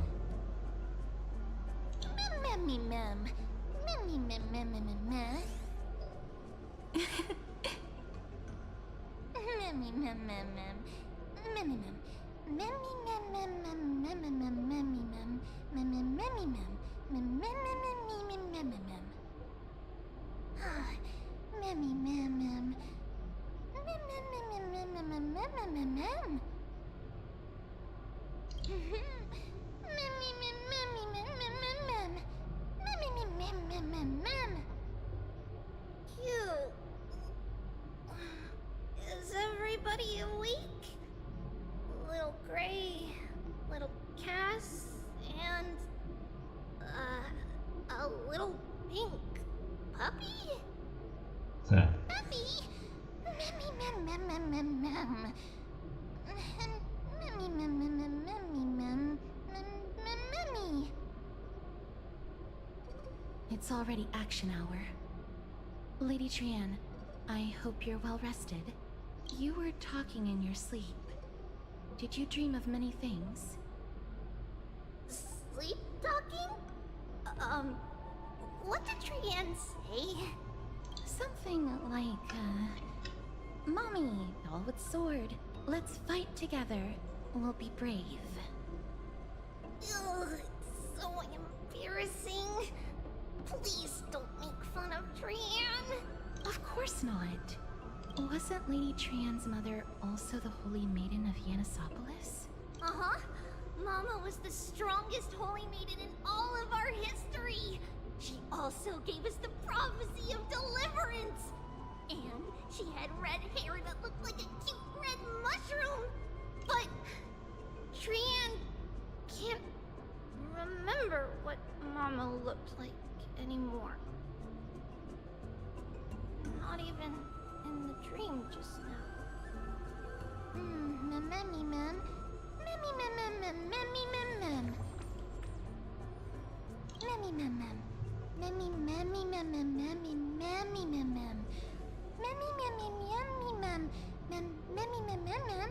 Memmy, mem. Memmy, mem, mem, mem, mem, mem. Memmy, mem, mem, mem. Memmy, mem. Memmy, mem, mem, mem, mem, mem, mem, memmy, mem. Mem, mem, memmy, mem. Mem, mem, mem, mem, mem, mem, mem. Memmy, mem, mem. Mem, mem, mem, mem, mem, mem, mem, mem, mem, mem. Memmy, mem, memmy, mem, mem, mem, mem. Memmy, mem, mem, mem, mem, mem. Cute. Is everybody awake? Little Gray, little Cass, and a little pink puppy? Puppy? Memmy, mem, mem, mem, mem, mem. Memmy, mem, mem, mem, memmy, mem, mem, mem, memmy. It's already action hour. Lady Trianne, I hope you're well rested. You were talking in your sleep. Did you dream of many things? Sleep talking? What did Trianne say? Something like, Mommy, doll with sword. Let's fight together. We'll be brave. Ugh, it's so embarrassing. Please don't make fun of Trianne. Of course not. Wasn't Lady Trianne's mother also the Holy Maiden of Yanisopolis? Uh-huh. Mama was the strongest Holy Maiden in all of our history. She also gave us the prophecy of deliverance. And she had red hair that looked like a cute red mushroom. But Trianne Memmy mem. Memmy mem mem mem. Memmy mem mem. Memmy mem mem. Memmy memmy mem mem. Memmy memmy mem mem. Memmy memmy memmy mem. Memmy mem mem mem.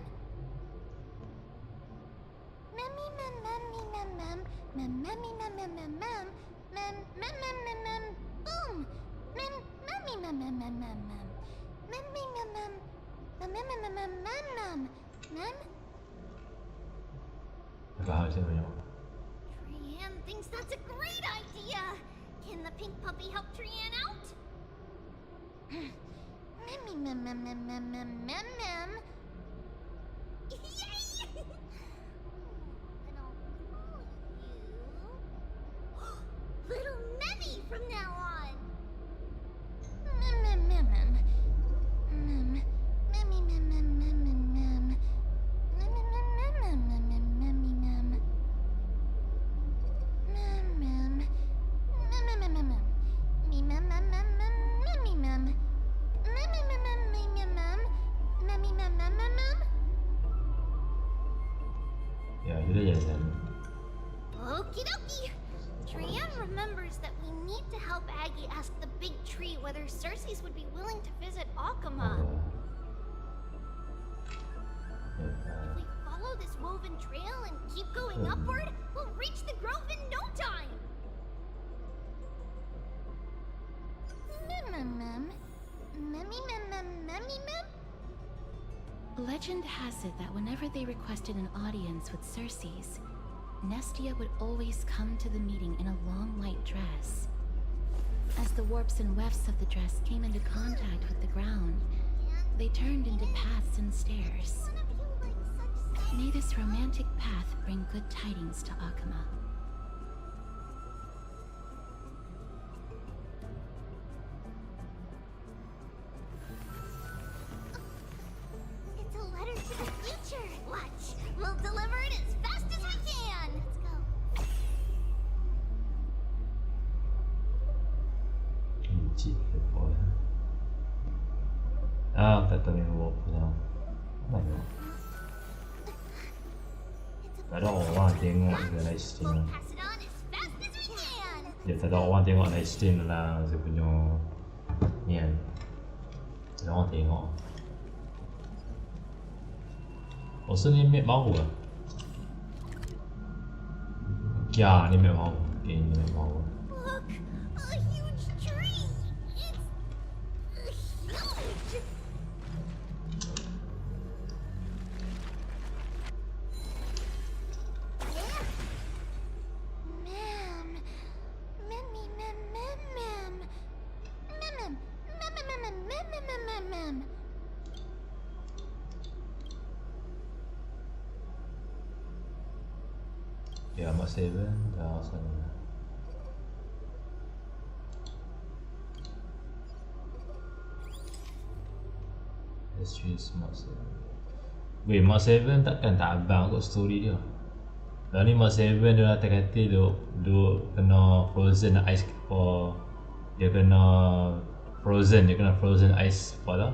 Memmy mem memmy mem mem. Memmy mem mem mem mem. Mem mem mem mem mem. Boom. Memmy mem mem mem mem mem. Memmy mem mem. Mem mem mem mem mem. Mem. Trian thinks that's a great idea. Can the pink puppy help Trian out? Memmy mem mem mem mem mem mem mem. Yay! And I'll call you Little Memmy from now on. Mem mem mem mem. Mem. Memmy mem mem mem mem mem. Memmy mem mem mem mem mem memmy mem. Mem mem. Mem mem mem mem. Me mem mem mem mem memmy mem. Memmy mem mem memmy mem. Memmy mem mem mem mem. Ya, sudah jalan. Okie dokie. Trian remembers that we need to help Aggie ask the big tree whether Cersei's would be willing to visit Akama. If we follow this woven trail and keep going upward, we'll reach the grove in no time. Mem mem. Memmy mem mem memmy mem. Legend has it that whenever they requested an audience with Cersei's, Nestia would always come to the meeting in a long white dress. As the warps and wefts of the dress came into contact with the ground, they turned into paths and stairs. May this romantic path bring good tidings to Akama. It's a letter to the future. Watch. We'll deliver it as fast as we can. Let's go. Ah, tak tahu yang warp punya. Mana? Tak ada orang tengok ke live stream. Dia tak ada orang tengok live stream lah saya punya ni kan. Tak ada orang tengok. Oh, ni map baru lah. Ya, ni map baru. Okay, ni map baru. Look, a huge tree. It's huge. Mem. Memmy mem mem mem. Mem mem mem mem mem mem mem mem mem. Ya, Mark 7 dah sana. Let's choose Mark 7. Weh, Mark 7 takkan tak abang kot story dia. Dah ni Mark 7 dia atas katil duk kena frozen ice for dia kena frozen ice apa dah?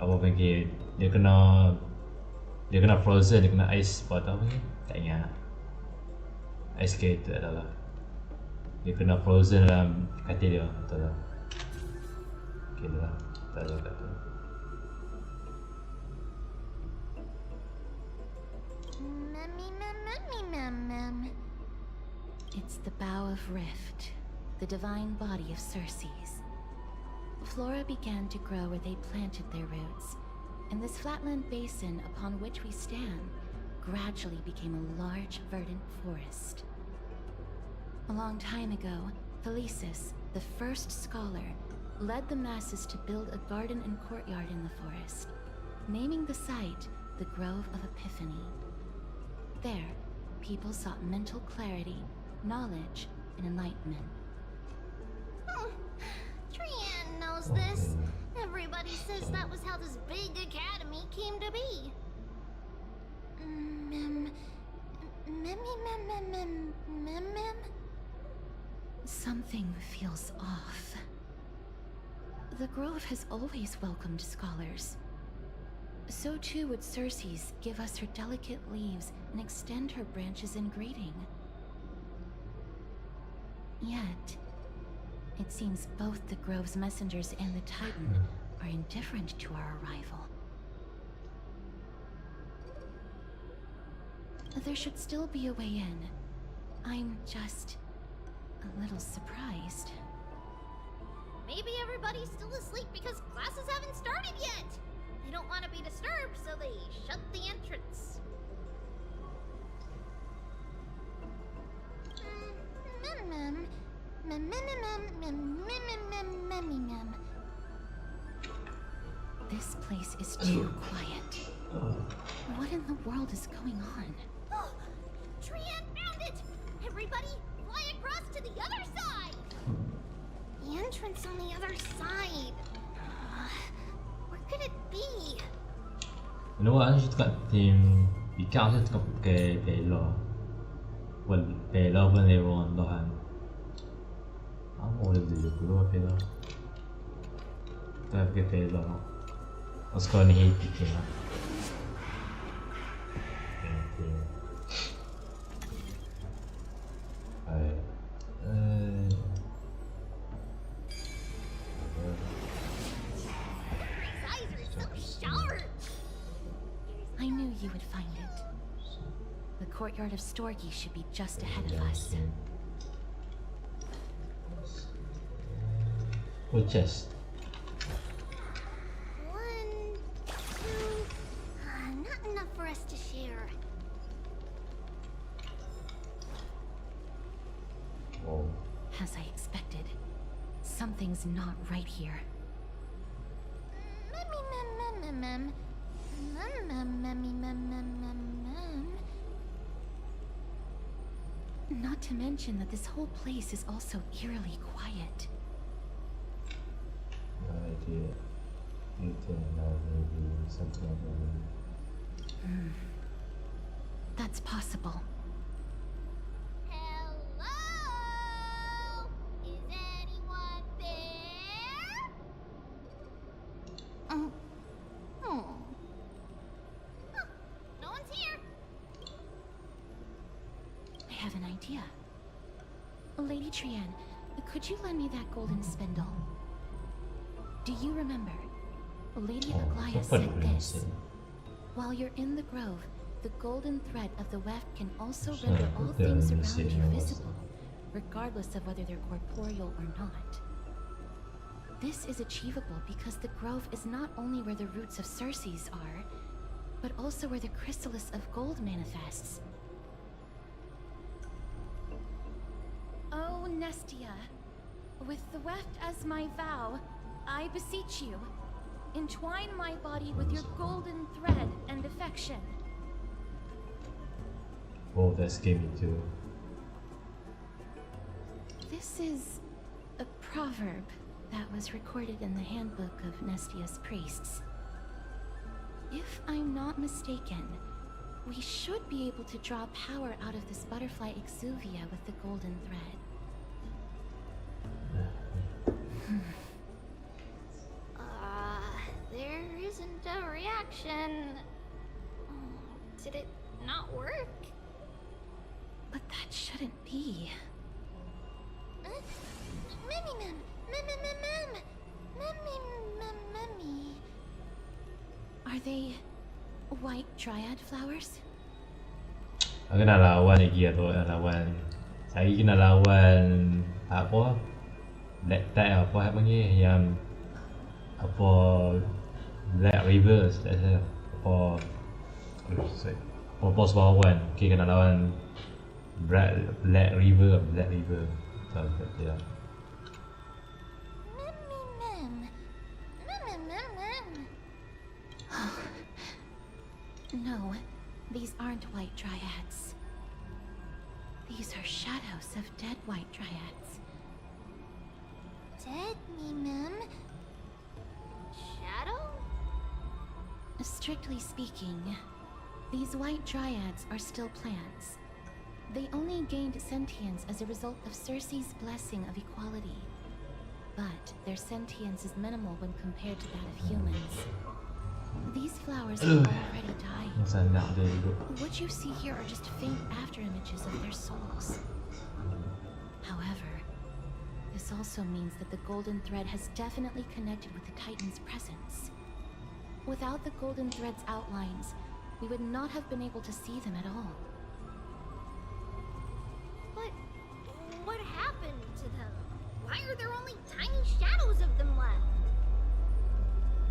Apa panggil? Dia kena frozen, dia kena ice apa tau ni? Tak ingat. Ice skate tak adalah. Dia kena frozen dalam katil dia, betul tak? Okay dah lah, tak ada kat tu. It's the Bow of Rift, the divine body of Cersei's. Flora began to grow where they planted their roots, and this flatland basin upon which we stand gradually became a large, verdant forest. A long time ago, Thelesis, the first scholar, led the masses to build a garden and courtyard in the forest, naming the site the Grove of Epiphany. There, people sought mental clarity, knowledge, and enlightenment. Trian knows this. Everybody says that was how this big academy came to be. Something feels off. The Grove has always welcomed scholars. So too would Circe's give us her delicate leaves and extend her branches in greeting. Yet, it seems both the Grove's messengers and the Titan are indifferent to our arrival. There should still be a way in. I'm just a little surprised. Maybe everybody's still asleep because classes haven't started yet. They don't want to be disturbed, so they shut the entrance. This place is too quiet. What in the world is going on? Trian found it! Everybody, fly across to the other side! The entrance on the other side. Where could it be? You know what? Acho que tem picado que pelo. Well, pelo pun lewat dohan. Aku boleh beli dulu pelo. Tapi pelo. Oscar ni hit kita. I knew you would find it. The courtyard of Storgi should be just ahead of us. Good chest. 1, 2. Not enough for us to share. Whoa. As I expected, something's not right here. Not to mention that this whole place is also eerily quiet. No idea. You think maybe something like that. That's possible. Hello? Is anyone there? No one's here. I have an idea. Lady Trian, could you lend me that golden spindle? Do you remember? Lady Aglaia said this. While you're in the grove, the golden thread of the weft can also render all things around you visible, regardless of whether they're corporeal or not. This is achievable because the grove is not only where the roots of Circe's are, but also where the chrysalis of gold manifests. Oh, Nestia, with the weft as my vow, I beseech you, entwine my body with your golden thread and affection. Oh, that's scary too. This is a proverb that was recorded in the handbook of Nestia's priests. If I'm not mistaken, we should be able to draw power out of this butterfly exuvia with the golden thread. There isn't a reaction. Did it not work? But that shouldn't be. Are they white dryad flowers? Aku nak lawan lagi atau nak lawan. Saya kena lawan apa? Black Tide apa panggil yang apa Black River tak saya apa boss bawan okay, kena lawan Black River tak ya. No, these aren't white dryads. These are shadows of dead white dryads. Dead, Shadow? Strictly speaking, these white dryads are still plants. They only gained sentience as a result of Circe's blessing of equality. But their sentience is minimal when compared to that of humans. These flowers have already died. Masa nak dia hidup. What you see here are just faint afterimages of their souls. However, this also means that the golden thread has definitely connected with the Titan's presence. Without the golden thread's outlines, we would not have been able to see them at all. But what happened to them? Why are there only tiny shadows of them left?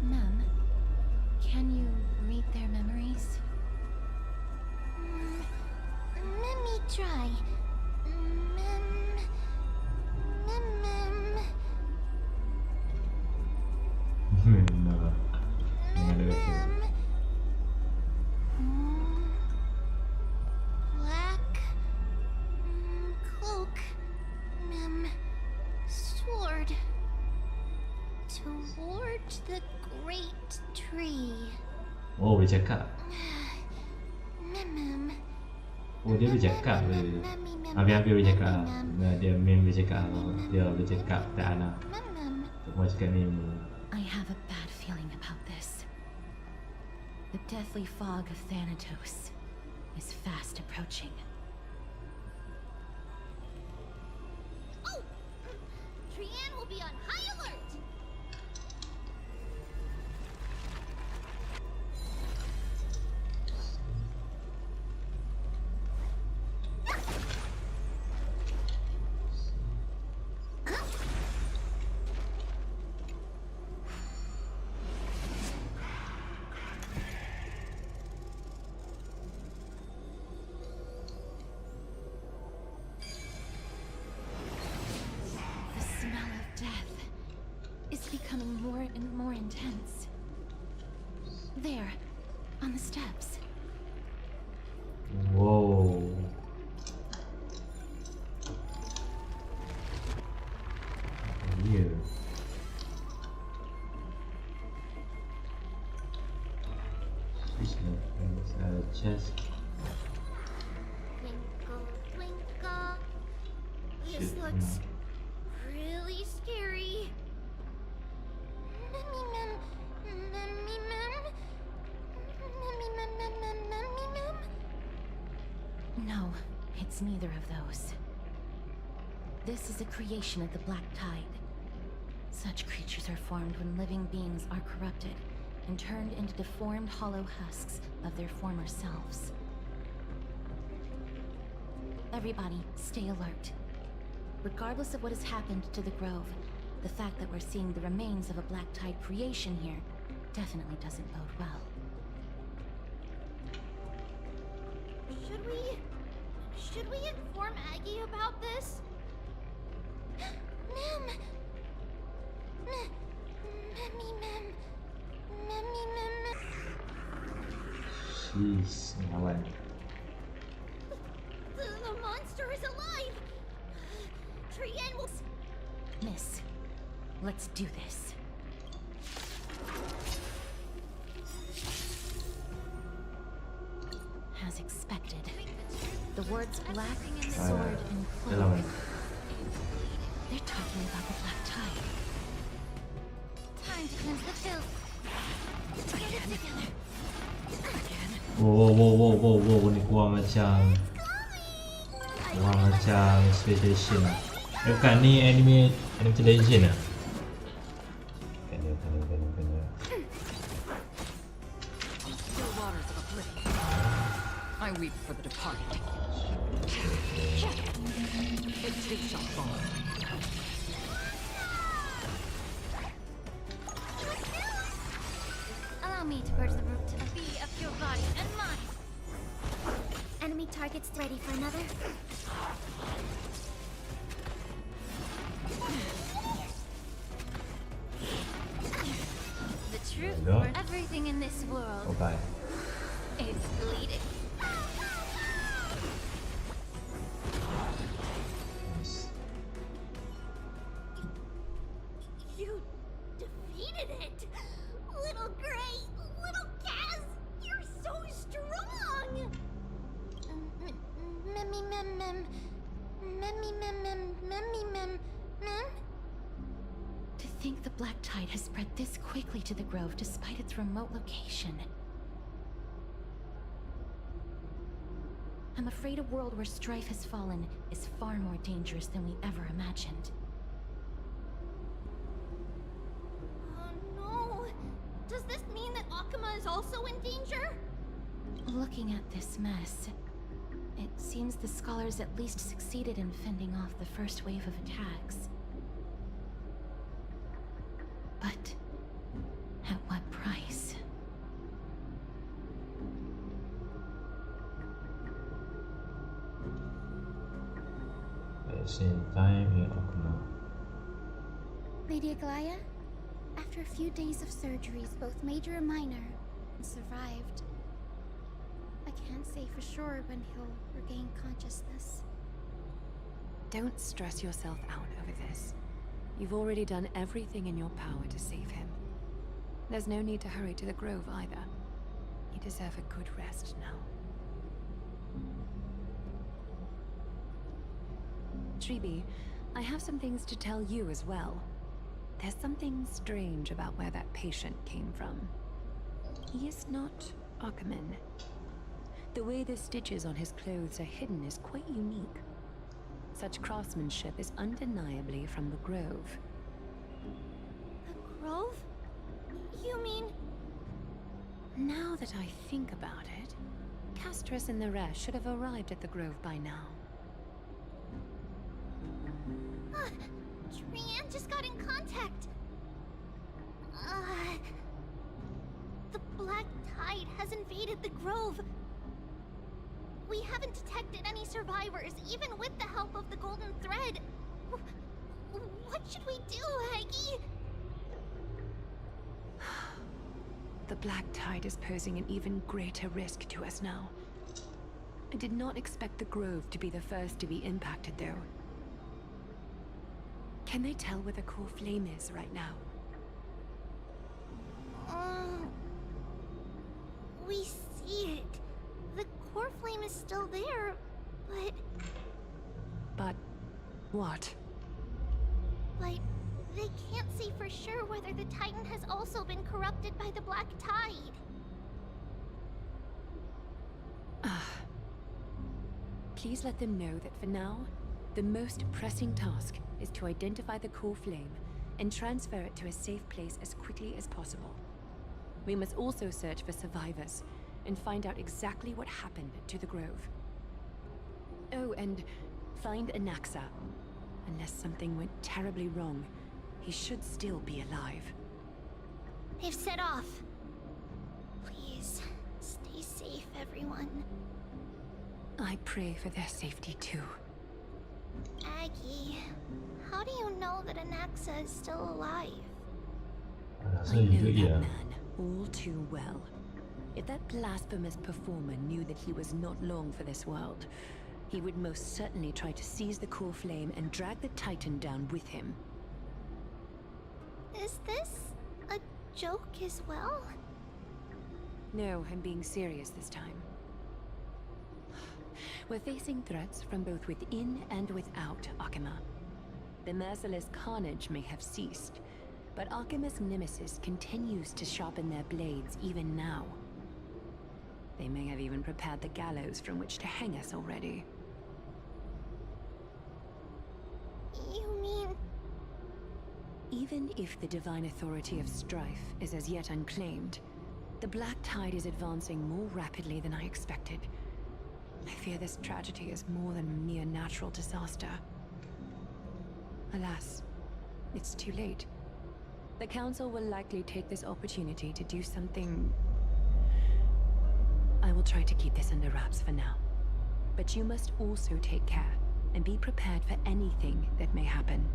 Ma'am, can you read their memories? Let me try. Black cloak, sword toward the great tree. Oh, boleh cakap. Oh, dia boleh cakap. Hampir-hampir boleh cakap. Dia meme boleh cakap. Dia boleh cakap tak Ana. Boleh cakap meme. I have a bad feeling about this. The deathly fog of Thanatos is fast approaching. Oh! Trianne will be on high alert! Becoming more and more intense. There, on the steps. Whoa. Here. Chest. Twinkle, twinkle. This looks really scary. No, it's neither of those. This is a creation of the Black Tide. Such creatures are formed when living beings are corrupted and turned into deformed hollow husks of their former selves. Everybody, stay alert. Regardless of what has happened to the Grove, the fact that we're seeing the remains of a Black Tide creation here definitely doesn't bode well. Should we inform Aggie about this? Jeez, ngawan. The monster is alive! Trianne will... Miss, let's do this. As expected, the words black, sword, and cloak. They're talking about the Black Tide. Time to cleanse the filth. Get it together. Wow, ni kurang macam Space Station lah. Bukan, ni anime television lah. Kena. Still waters of oblivion. I weep for the departed. It too shall fall. Allow me to purge the root of be of your body and mind. Enemy targets ready for another. The truth for everything in this world is bleeding. You defeated it! Little Gray! Little Kaz! You're so strong! think the black tide has spread this quickly to the grove despite its remote location. I'm afraid a world where strife has fallen is far more dangerous than we ever imagined. Oh no! Does this mean that Akuma is also in danger? Looking at this mess, it seems the scholars at least succeeded in fending off the first wave of attacks. But at what price? At the same time, in Akuma. Lady Aglaya, after a few days of surgeries, both major and minor, survived. I can't say for sure when he'll regain consciousness. Don't stress yourself out over this. You've already done everything in your power to save him. There's no need to hurry to the grove either. You deserve a good rest now. Tribi, I have some things to tell you as well. There's something strange about where that patient came from. He is not Akuma. The way the stitches on his clothes are hidden is quite unique. Such craftsmanship is undeniably from the grove. The grove? You mean... Now that I think about it, Castrus and the rest should have arrived at the grove by now. Trian just got in contact. The black tide has invaded the grove. We haven't detected any survivors, even with the help of the golden thread. What should we do, Aggie? The black tide is posing an even greater risk to us now. I did not expect the grove to be the first to be impacted, though. Can they tell where the core flame is right now? We see it. The core flame is still there, but... But... what? But they can't say for sure whether the Titan has also been corrupted by the black tide. Please let them know that for now, the most pressing task is to identify the core flame and transfer it to a safe place as quickly as possible. We must also search for survivors and find out exactly what happened to the grove. Oh, and find Anaxa. Unless something went terribly wrong, he should still be alive. They've set off. Please, stay safe, everyone. I pray for their safety too. Aggie, how do you know that Anaxa is still alive? I know that man all too well. If that blasphemous performer knew that he was not long for this world, he would most certainly try to seize the core flame and drag the Titan down with him. Is this a joke as well? No, I'm being serious this time. We're facing threats from both within and without Akuma. The merciless carnage may have ceased, but Akuma's nemesis continues to sharpen their blades even now. They may have even prepared the gallows from which to hang us already. You mean... Even if the divine authority of strife is as yet unclaimed, the black tide is advancing more rapidly than I expected. I fear this tragedy is more than a mere natural disaster. Alas, it's too late. The Council will likely take this opportunity to do something... I will try to keep this under wraps for now. But you must also take care and be prepared for anything that may happen.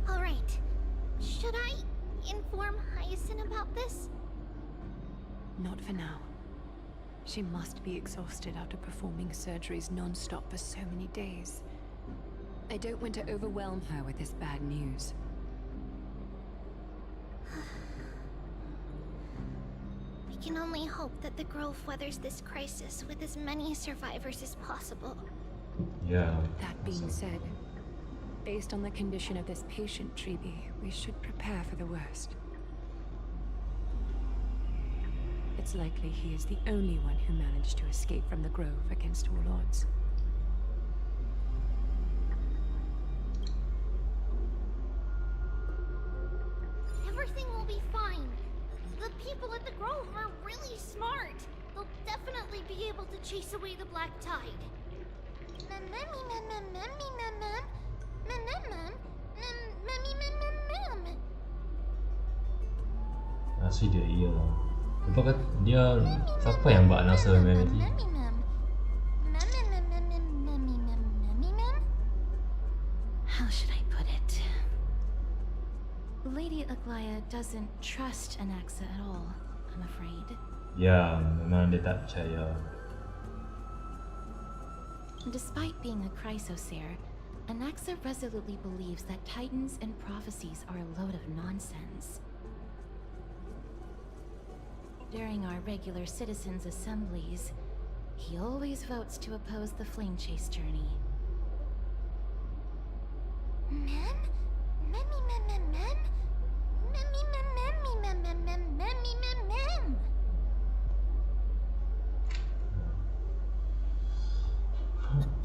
All right. Should I inform Hyacinth about this? Not for now. She must be exhausted after performing surgeries non-stop for so many days. I don't want to overwhelm her with this bad news. We can only hope that the Grove weathers this crisis with as many survivors as possible. Yeah. That being said, Based on the condition of this patient, Tribi, we should prepare for the worst. It's likely he is the only one who managed to escape from the grove against all odds. Everything will be fine. The people at the grove are really smart. They'll definitely be able to chase away the black tide. Nasi dia iya. Lepas kan dia siapa yang buat nasi mem ni? How should I put it? Lady Aglaya doesn't trust Anaxa at all, I'm afraid. Ya, memang dia tak percaya. Despite being a chrysosaur, Anaxa resolutely believes that titans and prophecies are a load of nonsense. During our regular citizens' assemblies, he always votes to oppose the flame chase journey.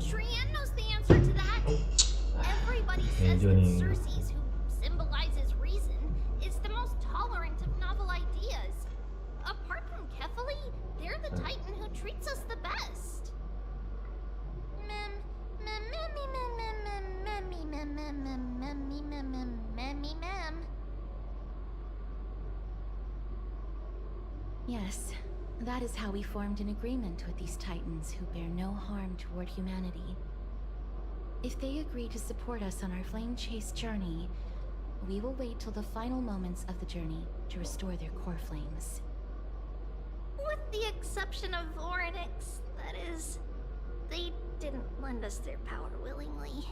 Trian knows the answer to that. Everybody says that Circes, who symbolizes reason, is the most tolerant of novel ideas. Apart from Kefali, they're the Titan who treats us the best. Yes, that is how we formed an agreement with these Titans who bear no harm toward humanity. If they agree to support us on our flame chase journey, we will wait till the final moments of the journey to restore their core flames. With the exception of Orynyx, that is. They didn't lend us their power willingly.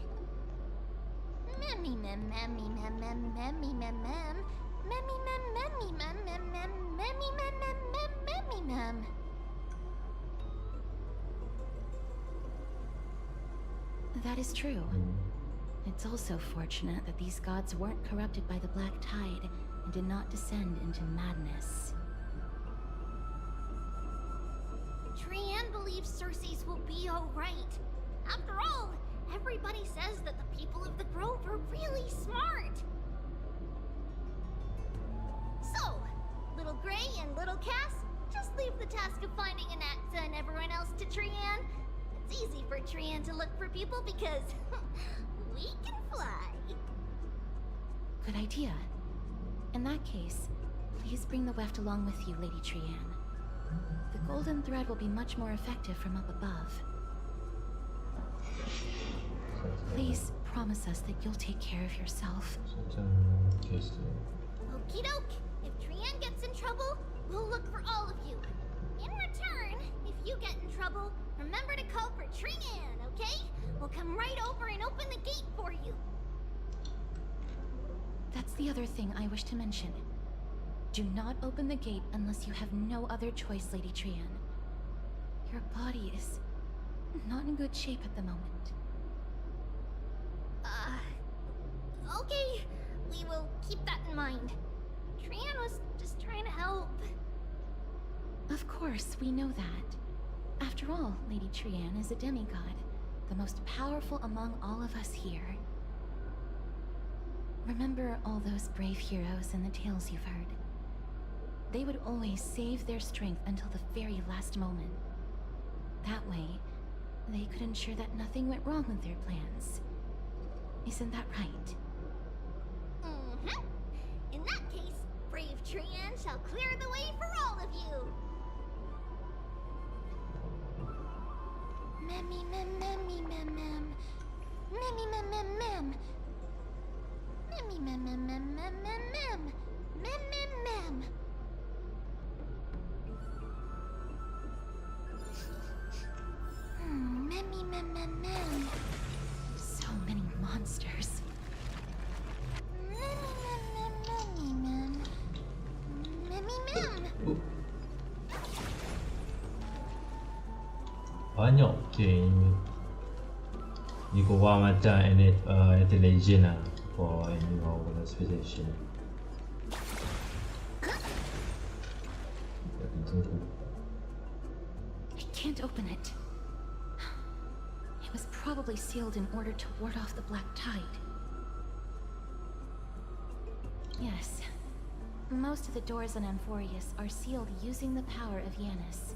That is true. It's also fortunate that these gods weren't corrupted by the Black Tide and did not descend into madness. Trian believes Circes will be alright. After all, everybody says that the people of the Grove are really smart. So, Little Gray and Little Cass, just leave the task of finding Anaxa and everyone else to Trian. It's easy for Trian to look for people because we can fly. Good idea. In that case, please bring the weft along with you, Lady Trian. The golden thread will be much more effective from up above. Please promise us that you'll take care of yourself. Okie doke. If Trian gets in trouble, we'll look for all of you. In return, if you get in trouble, remember to call for Trian, okay? We'll come right over and open the gate for you. That's the other thing I wish to mention. Do not open the gate unless you have no other choice, Lady Trian. Your body is not in good shape at the moment. Okay. We will keep that in mind. Trian was just trying to help. Of course, we know that. After all, Lady Trian is a demigod, the most powerful among all of us here. Remember all those brave heroes and the tales you've heard. They would always save their strength until the very last moment. That way, they could ensure that nothing went wrong with their plans. Isn't that right? Mm-hmm. In that case, brave Trian shall clear the way for all of you. Memmy mem memmy mem mem. Memmy mem mem mem. Memmy mem mem mem mem mem mem. Mem mem mem. Memmy mem mem mem. So many monsters. Memmy mem. Memmy mem. Banyak game. You go macam intelligent lah for any our specialization. I can't open it. It was probably sealed in order to ward off the Black Tide. Yes. Most of the doors on Amphoreus are sealed using the power of Yanis.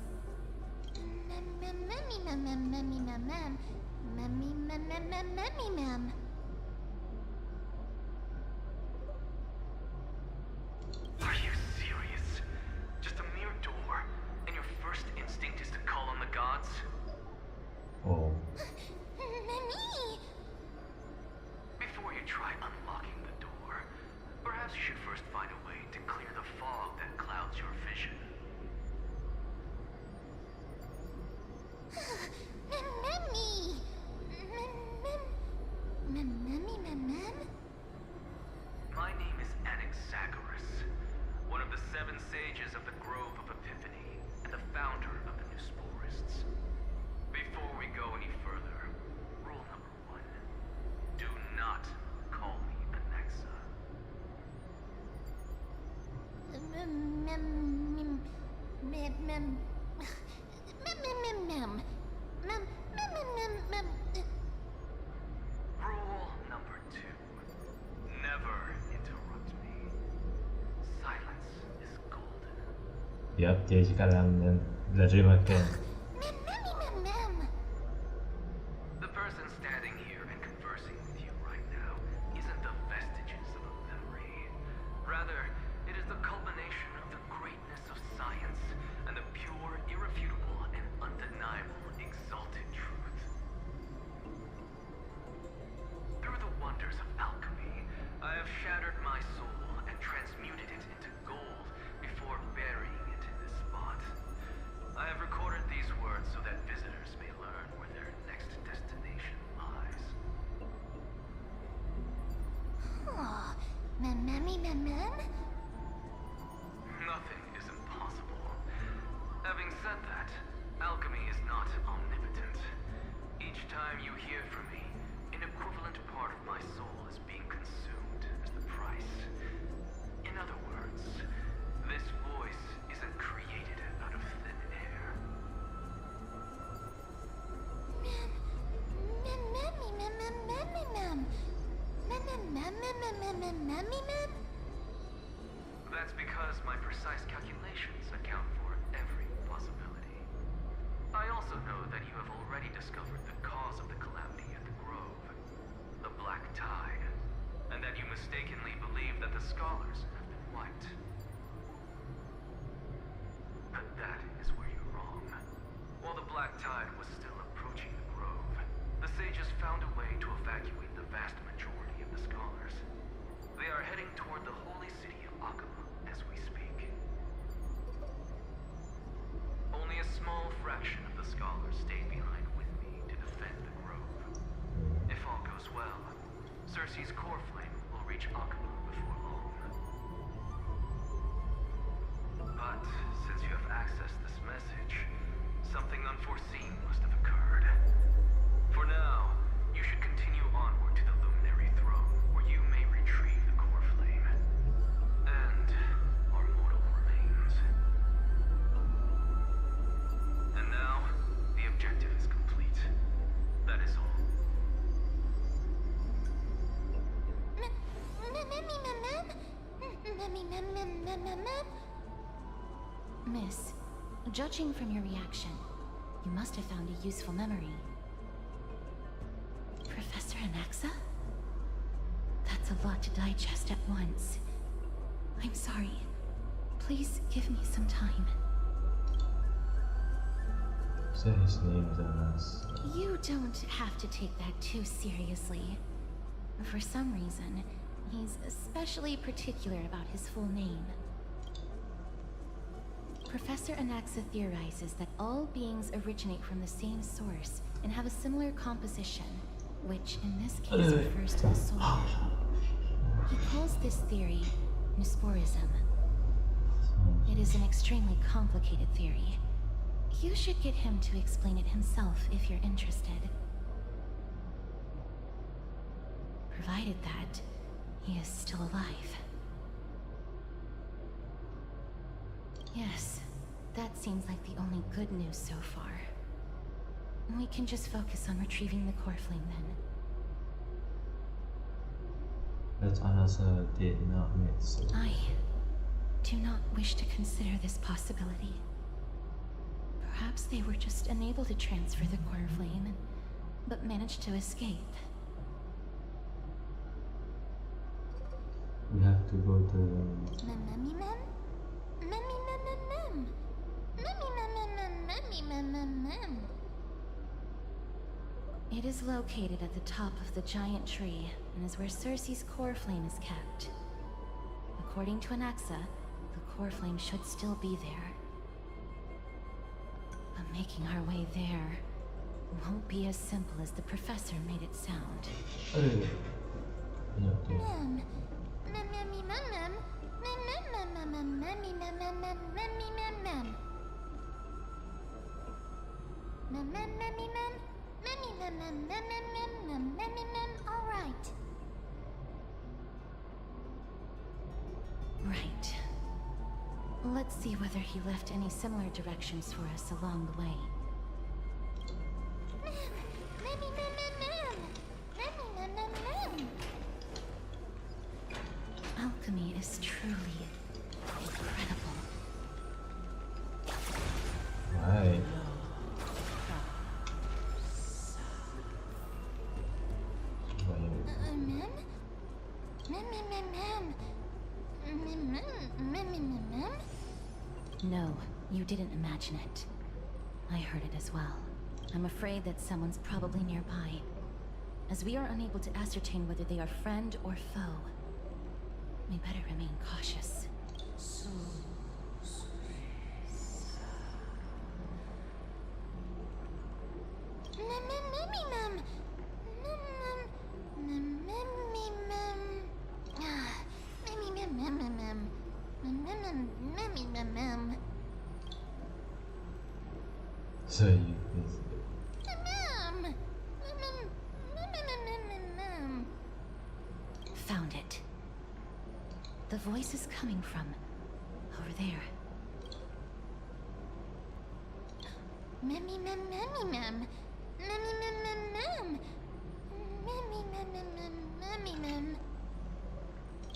Are you serious? Just a mere door, and your first instinct is to call on the gods? Oh. Before you try unlocking the door, perhaps you should first find a way to clear the fog that clouds your vision. My name is Anaxagoras, one of the 7 sages of the Grove of Epiphany, and the founder of the Newsporists. Before we go any further, rule number 1. Do not call me Anaxa. Rule number 2. Never interrupt me. Silence is golden. Yup, dia cakap dalam terima makan. The person standing here and conversing with you right now isn't the vestiges of a memory. Rather, it is the culmination of the greatness of science and the pure, irrefutable, and undeniable exalted truth. Through the wonders of alchemy, I have shattered my soul and transmuted it into gold before burying it in this spot. I have recorded these words so that visitors may learn where their next destination lies. Nothing is impossible. Having said that, alchemy is not omnipotent. Each time you hear from me, an equivalent part of my soul is being consumed as the price. In other words, this voice isn't created out of thin air. That's because my precise calculations account for every possibility. I also know that you have already discovered the cause of the calamity at the Grove, the Black Tide, and that you mistakenly believe that the scholars have been wiped. But that is where you're wrong. While the Black Tide was still approaching the Grove, the sages found a way to evacuate the vast majority of the scholars. They are heading toward the holy city of Akama as we speak. Only a small fraction of the scholars stayed behind with me to defend the Grove. If all goes well, Cersei's core flame will reach Akama before long. But since you have accessed this message, something unforeseen must have occurred. For now, you should continue onward to the Luminary Throne, where you may retrieve the core flame and our mortal remains. And now, the objective is complete. That is all. Miss, judging from your reaction, you must have found a useful memory. Professor Anaxa? That's a lot to digest at once. I'm sorry. Please give me some time. Say his name is Anas. You don't have to take that too seriously. For some reason, he's especially particular about his full name. Professor Anaxa theorizes that all beings originate from the same source and have a similar composition, which in this case refers to the soul. He calls this theory Newsporism. It is an extremely complicated theory. You should get him to explain it himself if you're interested. Provided that he is still alive. Yes, that seems like the only good news so far. We can just focus on retrieving the core flame then. That Anasa did not make so. I do not wish to consider this possibility. Perhaps they were just unable to transfer the core flame, but managed to escape. We have to go to It is located at the top of the giant tree and is where Cersei's core flame is kept. According to Anaxa, the core flame should still be there. But making our way there won't be as simple as the professor made it sound. Alright. Right. Let's see whether he left any similar directions for us along the way. Alchemy is truly incredible. Right. No, you didn't imagine it. I heard it as well. I'm afraid that someone's probably nearby, as we are unable to ascertain whether they are friend or foe. We better remain cautious. So you Found it. The voice is coming from over there.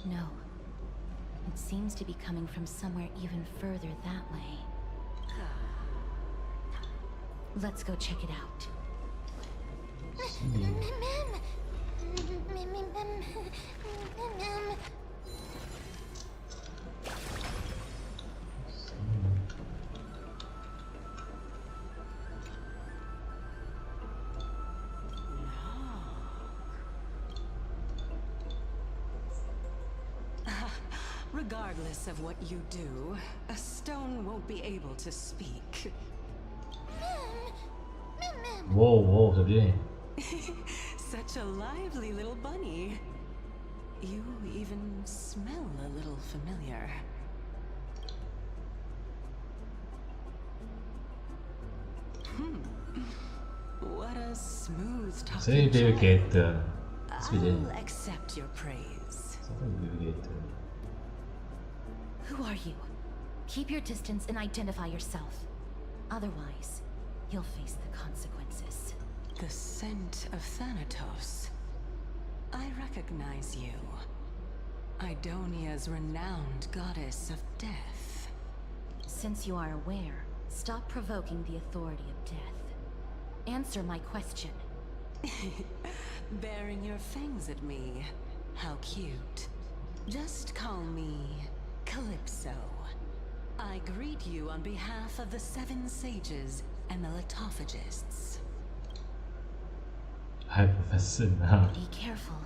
No. It seems to be coming from somewhere even further that way. Let's go check it out. Regardless of what you do, a stone won't be able to speak. Whoa, sabihin. Such a lively little bunny. You even smell a little familiar. What a smooth talking Say giant. I'll accept your praise. Who are you? Keep your distance and identify yourself. Otherwise, you'll face the consequences. The scent of Thanatos. I recognize you. Idonia's renowned goddess of death. Since you are aware, stop provoking the authority of death. Answer my question. Baring your fangs at me. How cute. Just call me Calypso. I greet you on behalf of the 7 sages and the Litophagists. Hi, Professor. Now. Be careful.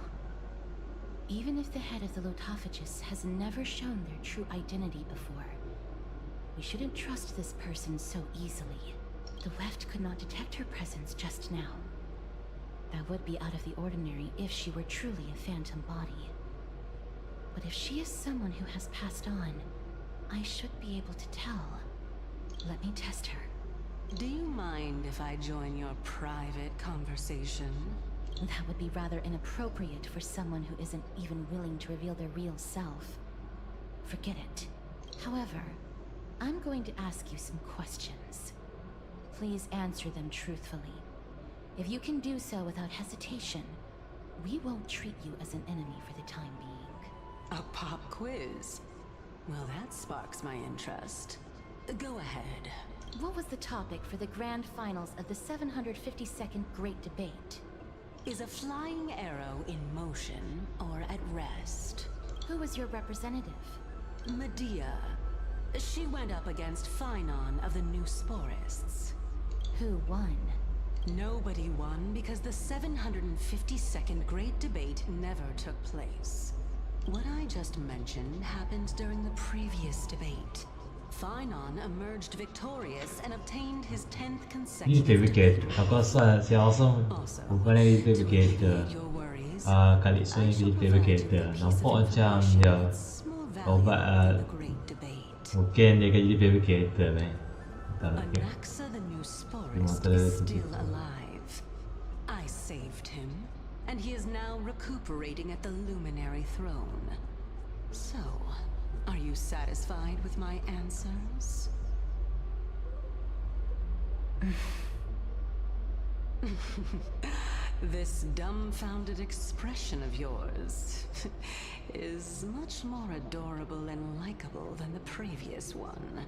Even if the head of the Litophagists has never shown their true identity before, we shouldn't trust this person so easily. The Weft could not detect her presence just now. That would be out of the ordinary if she were truly a phantom body. But if she is someone who has passed on, I should be able to tell. Let me test her. Do you mind if I join your private conversation? That would be rather inappropriate for someone who isn't even willing to reveal their real self. Forget it. However, I'm going to ask you some questions. Please answer them truthfully. If you can do so without hesitation, we won't treat you as an enemy for the time being. A pop quiz? Well, that sparks my interest. Go ahead. What was the topic for the grand finals of the 752nd Great Debate? Is a flying arrow in motion or at rest? Who was your representative? Medea. She went up against Phynon of the New Sporists. Who won? Nobody won because the 752nd Great Debate never took place. What I just mentioned happened during the previous debate. Phynon emerged victorious and obtained his 10th consecutive debate. Ako si Awesome bukan lead navigator. Kali so yang lead navigator. Nampak macam dia obat mungkin dia jadi navigator ni. Anaxa the New Sporist is still alive. I saved him, and he is now recuperating at the Luminary Throne. So, are you satisfied with my answers? This dumbfounded expression of yours is much more adorable and likable than the previous one.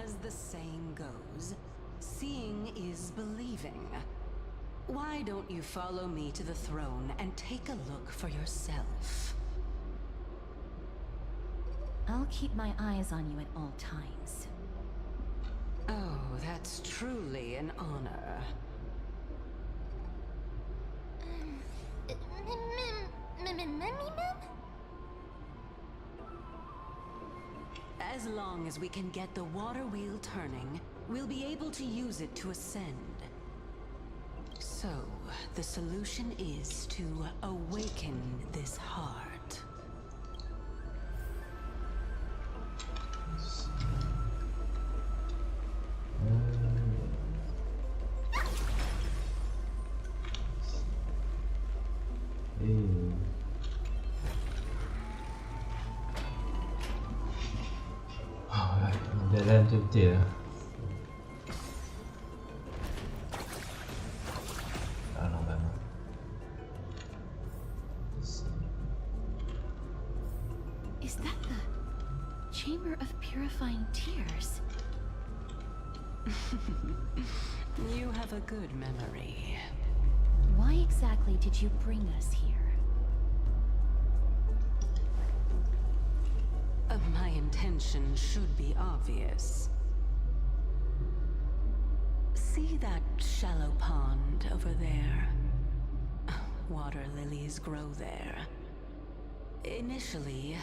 As the saying goes, seeing is believing. Why don't you follow me to the throne and take a look for yourself? I'll keep my eyes on you at all times. Oh, that's truly an honor. As long as we can get the water wheel turning, we'll be able to use it to ascend. So, the solution is to awaken this heart. Jalan tu betul. Is that the Chamber of Purifying Tears? You have a good memory. Why exactly did you bring us here? My intention should be obvious. See that shallow pond over there? Water lilies grow there. Initially,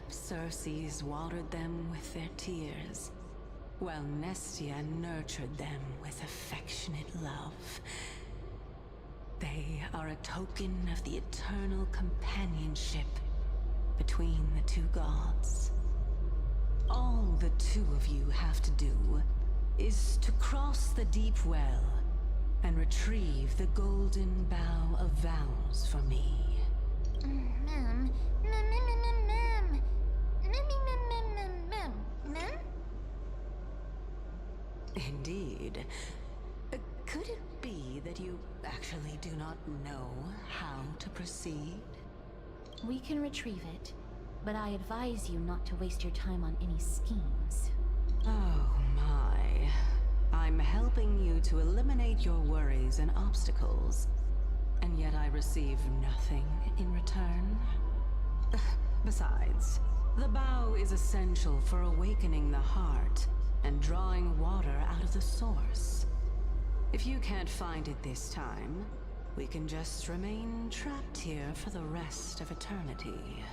Circes watered them with their tears, while Nestia nurtured them with affectionate love. They are a token of the eternal companionship between the two gods. All the two of you have to do is to cross the deep well and retrieve the golden bough of vows for me. Indeed. Could it be that you actually do not know how to proceed? We can retrieve it, but I advise you not to waste your time on any schemes. Oh my. I'm helping you to eliminate your worries and obstacles, and yet I receive nothing in return. Besides, the bow is essential for awakening the heart and drawing water out of the source. If you can't find it this time, we can just remain trapped here for the rest of eternity.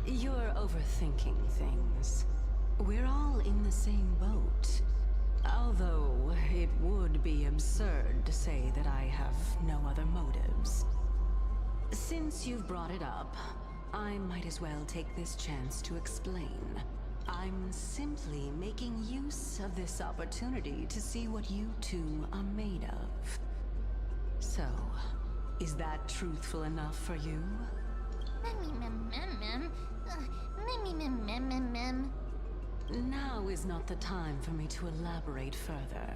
You're overthinking things. We're all in the same boat. Although, it would be absurd to say that I have no other motives. Since you've brought it up, I might as well take this chance to explain. I'm simply making use of this opportunity to see what you two are made of. So, is that truthful enough for you? Now is not the time for me to elaborate further.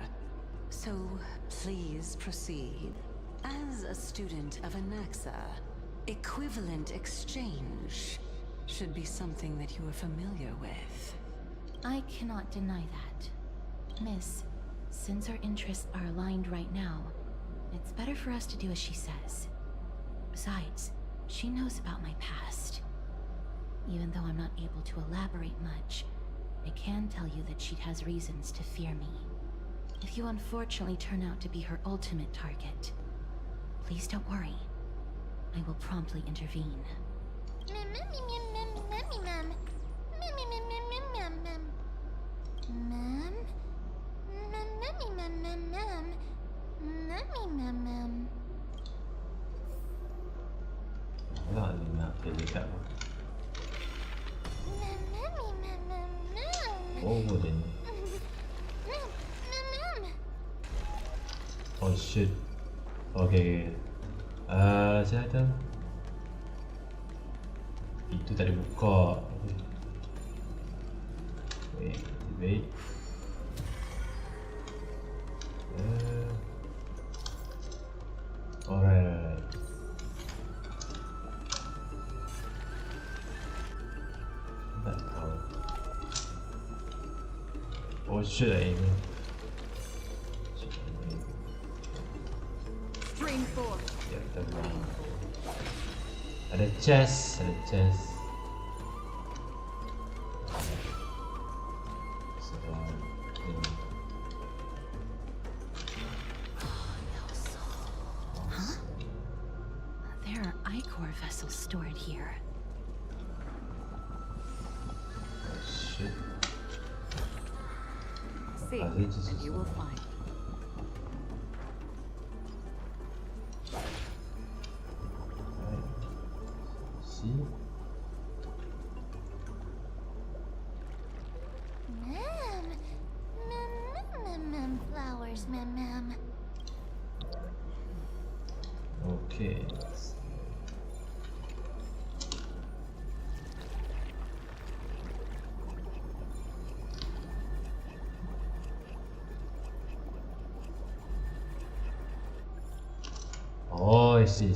So, please proceed. As a student of Anaxa, equivalent exchange should be something that you are familiar with. I cannot deny that. Miss, since our interests are aligned right now, it's better for us to do as she says. Besides, she knows about my past. Even though I'm not able to elaborate much, I can tell you that she has reasons to fear me. If you unfortunately turn out to be her ultimate target, please don't worry. I will promptly intervene. Lah ni nak kerja kat apa? Oh boleh ni. Oh shit. Okay. Macam mana tu? Itu tak dibuka. Wait, wait. Alright. Tak tahu. Oh shit lah ini. Stream 4. Ya, terbang. Ada chest, ada chest. Huh? There are Ichor vessels stored here. Oh shit. See, you will find. See? Flowers, ma'am. Okay. Oh, I see.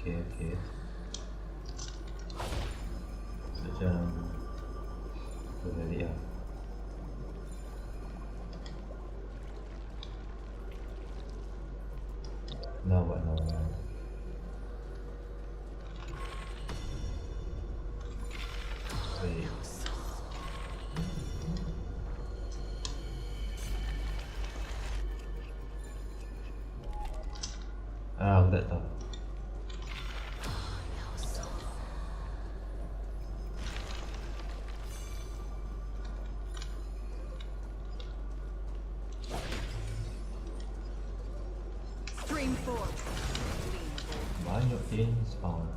Okay. Macam boleh lihat. Now what? Wait. Aku tak tahu. Stream 4. Banyak thing spawn.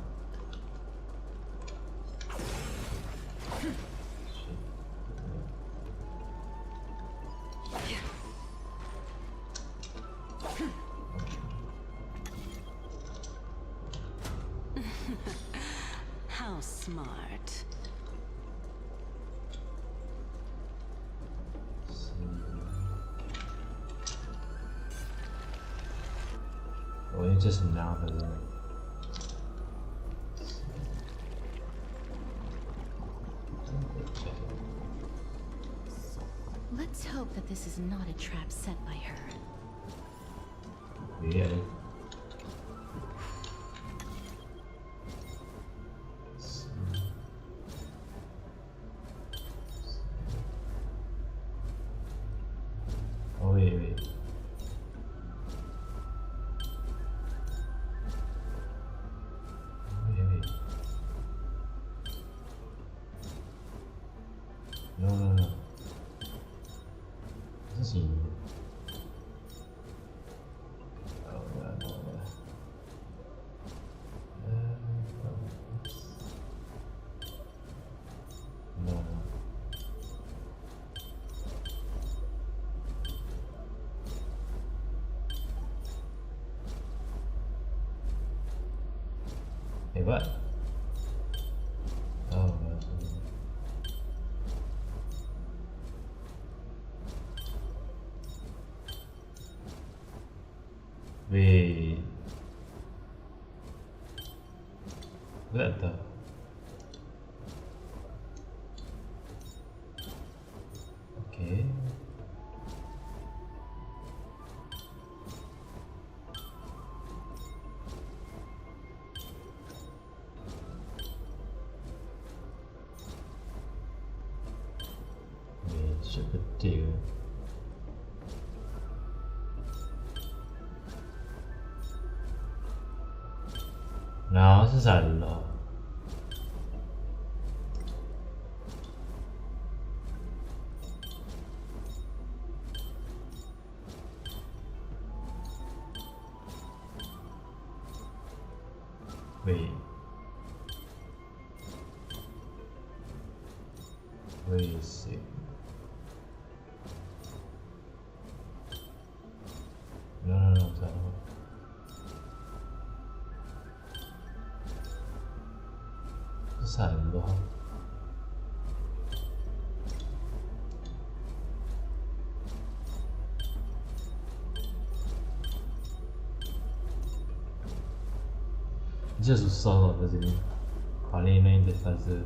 How smart. Oh, it's just now, isn't it? Let's hope that this is not a trap set by her. Yeah. Oh, wait. No. This is Hebat. Oh, wait. Berat tak? Okay. Seperti nah, salah. Wait. Where is it? No, salah. Salah. Dia susah lah kat sini. Paling main the puzzle.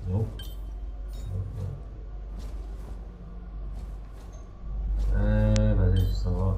Nope. Vas-y, ça va.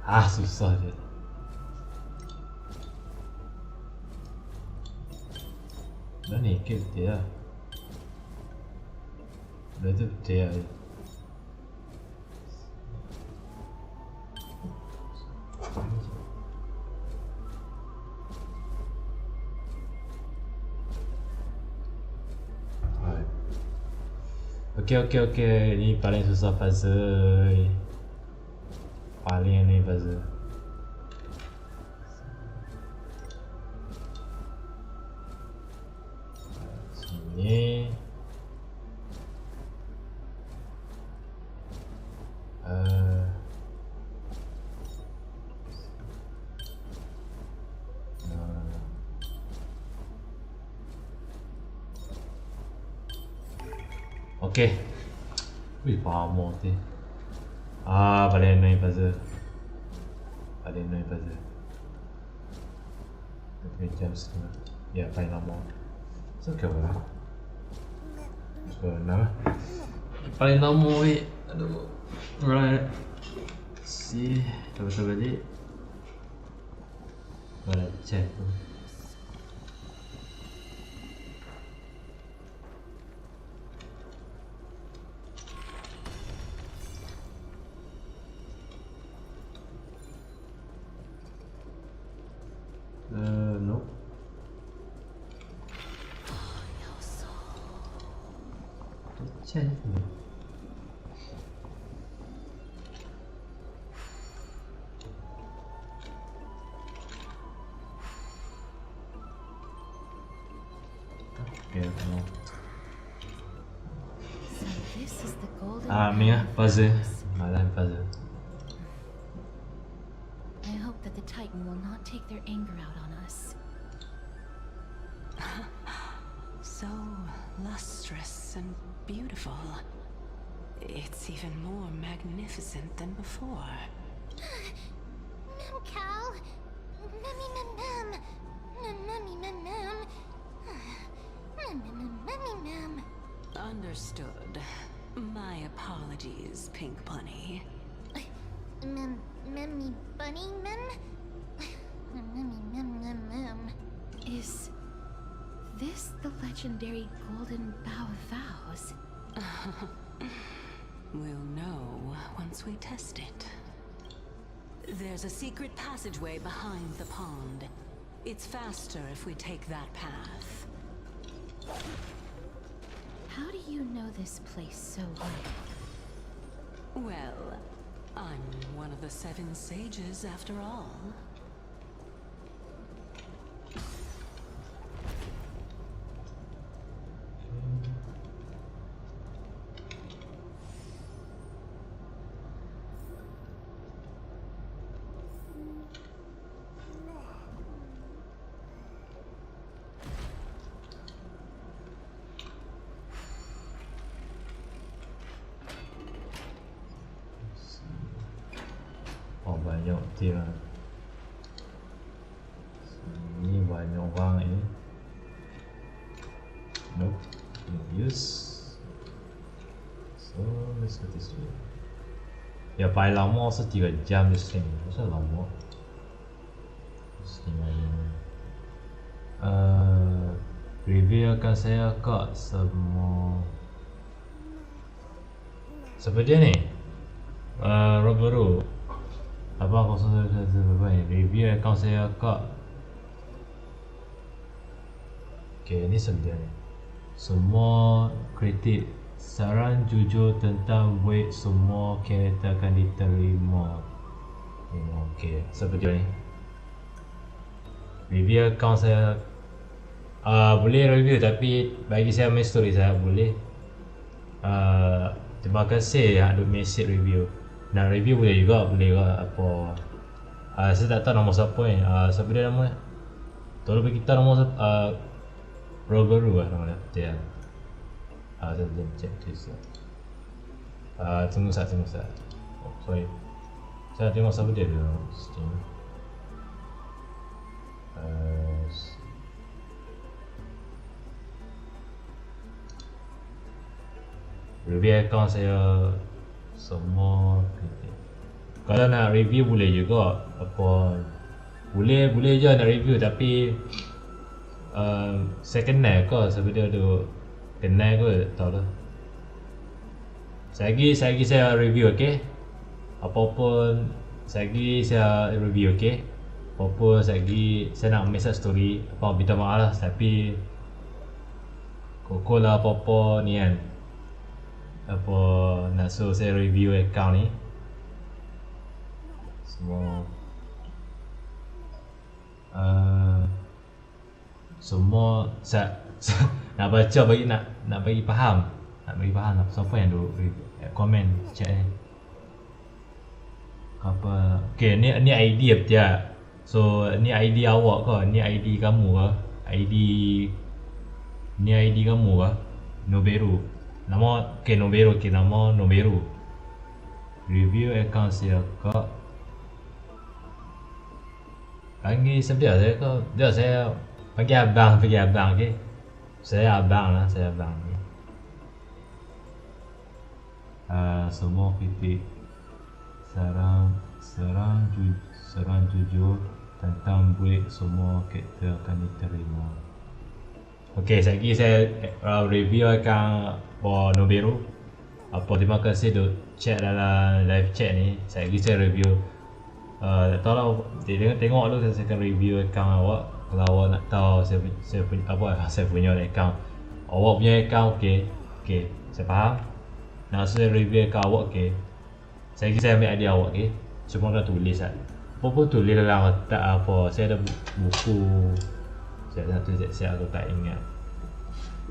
Ah, susah dia. Dah ni ke dia. Dah tu dia. Okay. Ni paling susah puzzle. Paling ni puzzle. Sini. Okay. Wih, pamor tu. Ah, paling annoying puzzle. Tapi jam setengah. Ya, paling lama. So, okay lah. So, nah. Paling lama weh. Aduh. Alright. Si, coba balik. Mana chat tu. No. Chat ni. Okay, no. So this is the golden Ni puzzle. Malam puzzle. I hope that the Titan will not take their anger out on us. lustrous and beautiful. It's even more magnificent than before. Mem Cal. Memmy mem mem. Memmy mem mem. Memmy mem. Understood. My apologies, Pink Bunny. Memmy bunny mem. Memmy mem mem mem. Is this the legendary Golden Bough of Vows? We'll know once we test it. There's a secret passageway behind the pond. It's faster if we take that path. How do you know this place so well? Well, I'm one of the 7 sages after all. Oh, banyak dia. Ini banyak orang ini. Nope, no use. So let's go this way. Ya, paling lama是3 jam di sini. Masa lama. Revealkan saya kat semua. Siapa dia ni? Roboru. Apa kau sudah berapa? Review account saya kat. Okay, ini sebenarnya. Semua kritik, saran jujur tentang weight semua karakter akan diterima. Okay, seperti ni. Review account saya. Boleh review tapi bagi saya main story saya boleh. Terima kasih yang ada message review. Nak review boleh juga apa. Saya tak tahu nama siapa ni. Siapa dia nama ni? Tolong bagi kita nama Roboru lah nama dia. Saya check this. Tunggu sat. Oh, sorry. Saya tengok siapa dia dulu. Review account saya semua kritik. Kalau nak review boleh juga apa. Boleh je nak review tapi saya kenal ke sebab dia ada kenal ke tak tahu lah. Saya review okey. Apa-apa saya review okey. Apa-apa saya nak message story apa minta maaf lah tapi koko lah apa-apa ni kan. Apa nak suruh saya review account ni semua saya nak baca bagi nak bagi faham siapa yang duk komen chat ni apa. Okay, ni ID betul. So ni ID awak ke? Ni ID kamu ke? Ni ID kamu ke? Noberu. Nama Noberu, nama Noberu. Review account saya kak. Panggil sebelah saya kak. Dia saya panggil abang, okey. Saya abang lah, ni. Semua kritik, serang jujur tentang break semua karakter akan diterima. Okay, saya review akan Noberu. Terima kasih duk chat dalam live chat ni. Saya review. Tak tahu lah, tengok dulu saya akan review account awak. Kalau awak nak tahu saya punya account. Awak punya account okey, saya faham. Nak saya review account awak okey. Saya ambil idea awak okey. Cuma dah tulis lah. Apa tulis dalam tak apa. Saya ada buku. Saya nak tulis saya aku tak ingat.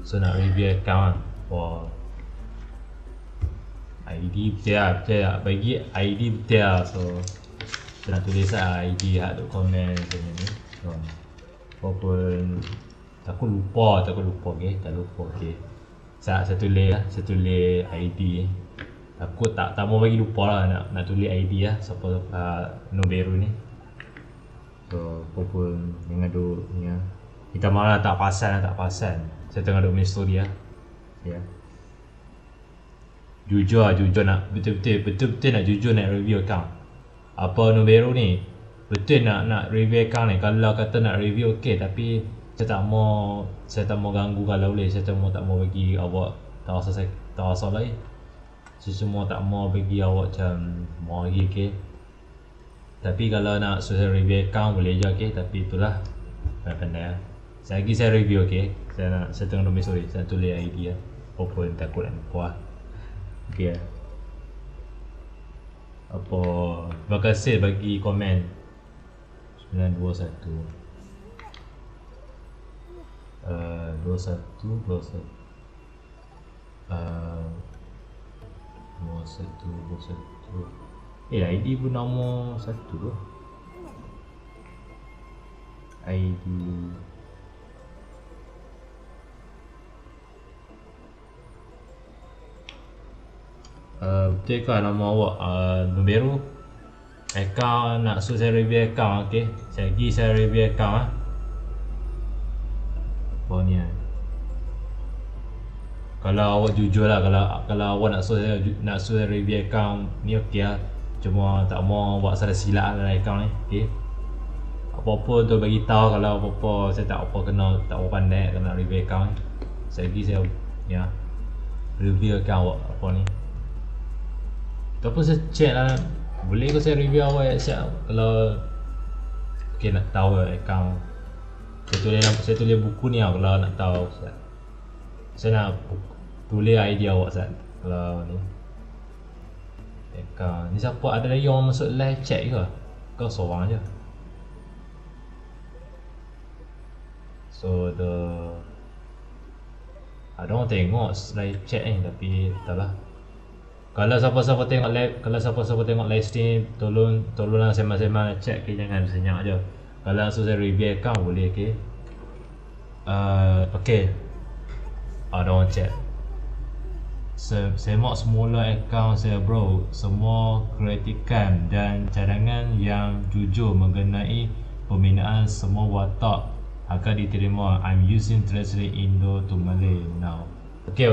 So nak review account lah. ID betul bagi ID betul. So saya nak tulis lah ID hak duk komen macam ni. Walaupun takut lupa okey, tak lupa okey. Saya tulis ID. Aku tak mau bagi lupa lah nak tulis ID lah siapa Noberu ni. So pun ngadu ni lah. Kita malah tak pasal. Saya tengah duk main story lah. Ya. Jujur nak betul-betul nak jujur nak review account. Apa Noberu ni? Betul nak review account ni. Kalau kata nak review okey, tapi saya tak mau ganggu kalau boleh. Saya tak mau bagi awak tak rasa lagi. Saya cuma tak mau bagi awak macam mau lagi okey. Tapi kalau nak suruh review account boleh je okey, tapi itulah pandai lah. Saya review okey. Saya tengah nulis story. Saya tulis ID lah. Apa takut nak lupa lah. Okey lah. Apa, terima kasih bagi komen 921 ID pun nombor 1 lah. ID betul ke nama awak Noberu? Account nak suruh saya review account, okey. Saya review account apa ni Kalau awak jujur lah, kalau awak nak suruh review account ni okey lah. Cuma tak mau buat salah silap dalam account ni, okey. Apa-apa tu bagi tahu, kalau apa-apa saya tak apa pandai kalau nak review account ni. Saya review account awak apa ni. Ataupun saya check lah, boleh ke saya review awak siap kalau okey nak tahu account. Saya tulis buku ni lah kalau nak tahu siap. Saya nak tulis ID awak siap kalau ni account. Ni siapa, ada lagi orang masuk live chat ke? Kau seorang je. So ada orang tengok live chat ni, tapi taklah. Kalau siapa-siapa tengok live stream, tolonglah sembang-sembang chat ke, jangan senyap aja. Kalau langsung saya review account boleh ke? Okey. Ada orang chat. Semak semula account saya bro. Semua kritikan dan cadangan yang jujur mengenai pembinaan semua watak akan diterima. I'm using translate Indo to Malay now. Okay.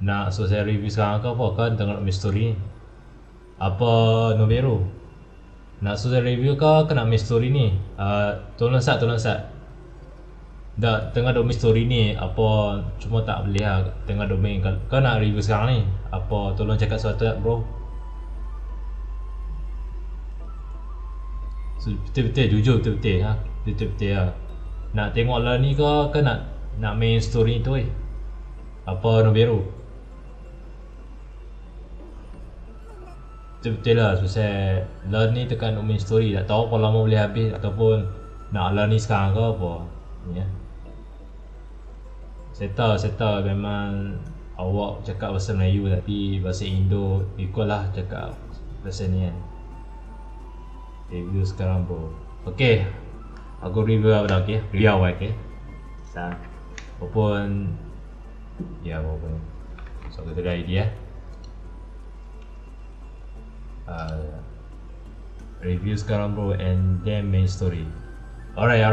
Nak suruh saya review sekarang ke apa? Kan tengok mystery ni. Apa Noberu? Nak suruh saya review ke nak mystery ni? Tolong sat. Dah tengah dok mystery ni. Apa cuma tak boleh lah. Tengah dok main. Kau nak review sekarang ni? Apa tolong cakap sesuatu bro? Betul-betul jujur betul-betul ha. Betul-betul lah. Nak tengok lah ni ke nak main story tu apa Noberu? Betul-betul lah. Susah learn ni tekan main story. Tak tahu kalau lama boleh habis ataupun nak learn ni sekarang ke apa ya. Saya tahu memang awak cakap bahasa Melayu tapi bahasa Indo ikutlah cakap bahasa ni kan. Review sekarang bro. Okay, aku review apa dah, okay? Review awal, okay? Walaupun so kita dah idea review sekarang bro and then main story. Alright.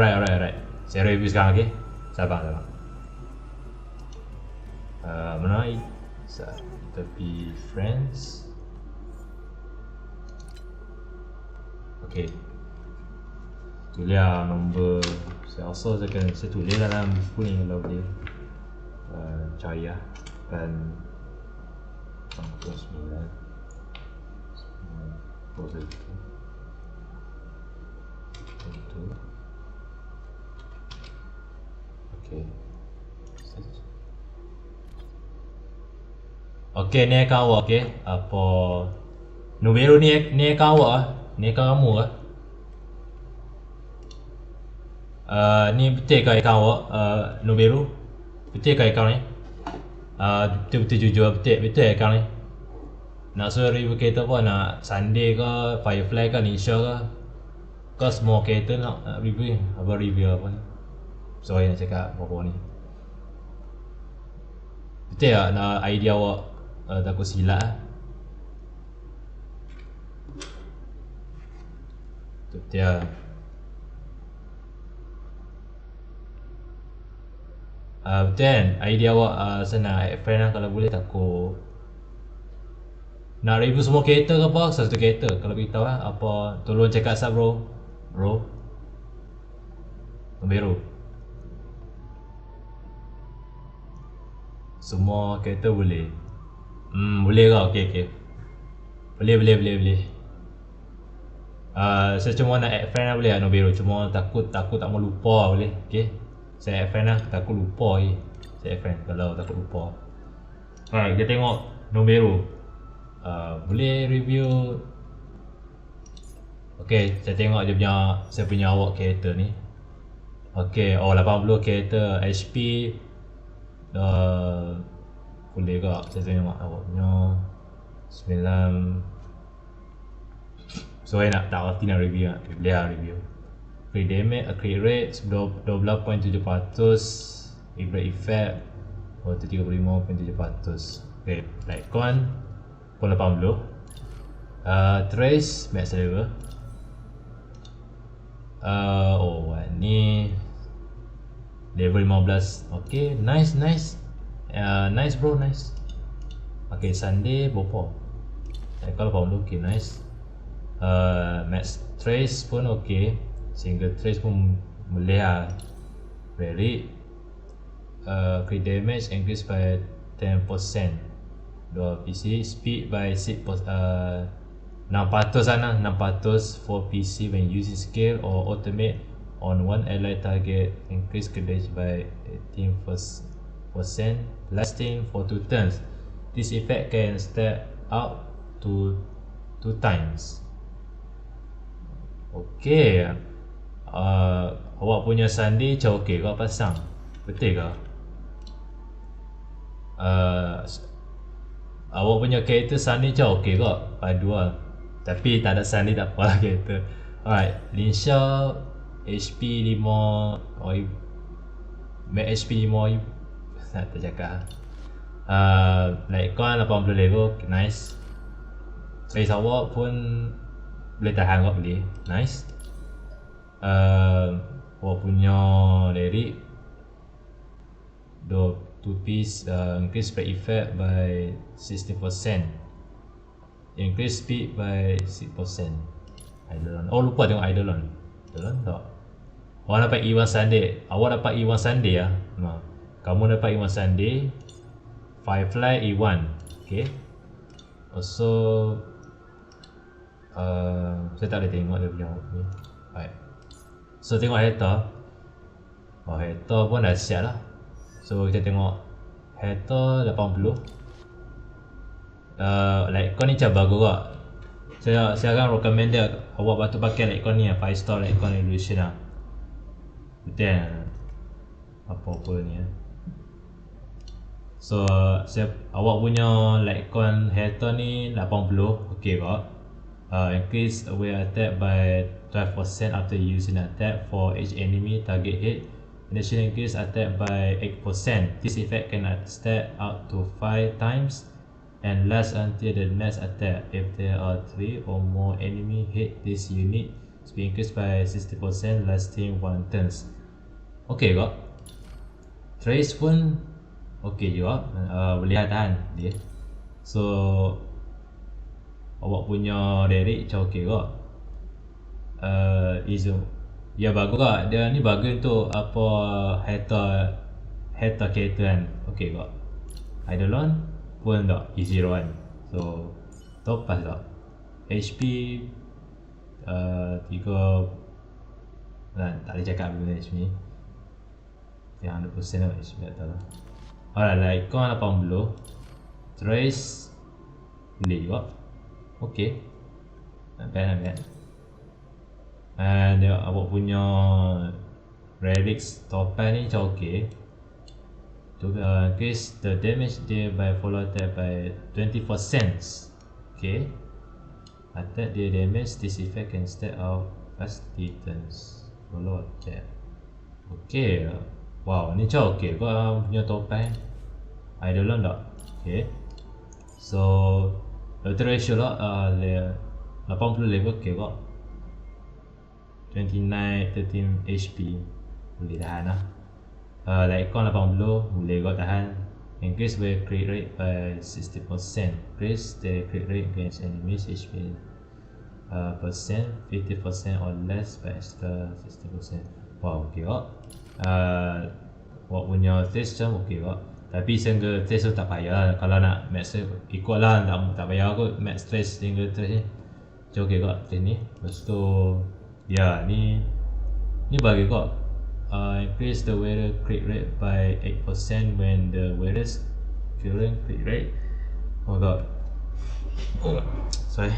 Saya review sekarang, okay? Sabar. Mana tapi friends. Okay, tulis nombor. Saya rasa saya tulis dalam buku ni kalau boleh. Cahaya dan 9 Okay, ni akan awak, okay? Apa Noberu ni akan awak ah? Ni akan kamu ah? Ni betul ke account awak Noberu? Betul ke account ni? Betul jujur betul account ni? Nak suruh review kereta apa? Nak Sunday ke? Firefly ke? Nisha ke? Kau semua character nak review ni. Apa review apa ni? Sorry nak cakap apa ni. Betul tak nak idea awak takut silap lah. Betul lah. Betul kan? Idea awak senang. Add friend lah kalau boleh takut. Nak review semua karakter ke apa? Satu karakter. Kalau beritahu lah apa. Tolong cakap sub bro. Bro. Biru. Semua karakter boleh. Boleh ke? Okay. Boleh. Saya cuma nak add friend lah boleh lah Nobiru. Cuma takut tak mau lupa boleh. Okay. Saya add friend lah. Takut lupa je. Saya add friend kalau takut lupa. Alright, kita tengok Nobiru. Boleh review. Okay, saya tengok dia punya. Saya punya awak karakter ni. Okay, 80 karakter HP. Boleh ke? Saya tengok awak punya 9. So saya nak tak reti nak review lah. Boleh lah review. Crit damage, crit rate 12.7%. Ibrate effect 35.7%. Okay, like con 80. Trace max level. Ni level 15. Okay, nice. Nice bro, nice. Okay, Sunday berapa? Kalau 80, okay, nice. Max trace pun okay. Single trace pun boleh lah. Relic. Crit damage increase by 10%. 2 PC. Speed by 6%. 600 sana. 600 for PC when using skill or automate on one allied target. Increase damage by 18%. Lasting for 2 turns. This effect can step out to 2 times. Okay. Awak punya Sunday macam okay kau pasang. Betul ke? Awak punya karakter Sunday macam okay kau padu lah. Tapi tak ada Sunday tak apa lah karakter. Alright, Linsha HP 5 Max HP 5 tak tercakap. Like kau 80 level, nice. Trace awak pun boleh tahan kau boleh, nice. Awak punya lyric 2 piece. Increase spread effect by 60%. Increase speed by 6%. Eidolon. Oh lupa tengok Eidolon. Eidolon tak. Awak dapat E1 Sunday. Awak dapat E1 Sunday lah. Kamu dapat E1 Sunday. Firefly E1. Okay. Also saya tak boleh tengok dia punya ni. Alright. So tengok Hatter. Hatter pun dah siap lah. So kita tengok Hatter 80. Like con ni macam bagus kak. Saya akan recommend dia. Awak patut pakai like con ni lah. 5 star like con illusion lah. Betul kan? Apa-apa ni lah. So awak punya like con Hatter ni 80. Okay kak. Increase aware attack by 12% after using attack for each enemy target hit. Initially increase attack by 8%. This effect can stack out to 5 times and last until the next attack. If there are 3 or more enemy hit this unit, it's be increased by 60% lasting 1 turns. Okay kak. Trace pun okay juga. Boleh tahan dia. So awak punya Derek macam okay kak. Izo ya bagus kak. Dia ni bagus untuk apa Hatter character kan. Okay kak. Eidolon pun tak easy run. So top pass tak. HP 3 tak boleh cakap benda HP ni. Yang 100% lah HP tak tahu lah. Alright, like kau 80. Trace boleh juga. Okay. Not bad. And awak punya relics topan ni macam okay. To increase the damage deal by follow attack by 24%. Okay. Attack deal damage, this effect can stack out Fast Titans. Follow attack. Okay. Wow, ni macam okay kau punya topan. Eidolon tak? Okay. So Level ratio lah 80 level okay kok. 29, 13 HP boleh tahan lah. Lycon 80 boleh kok tahan. Increase the crit rate by 60%. Increase the crit rate against enemies HP percent 50% or less by extra 60%. Wow, okay kok. Buat punya test macam okay kok. Tapi single test tu tak payah. Kalau nak max ikut lah, tak payah kot max stress single test ni. Macam okay kok test ni. Lepas tu ya ni bagi kok. Increase the wearer crit rate by 8% when the wearer's current crit rate. Oh god. Sorry.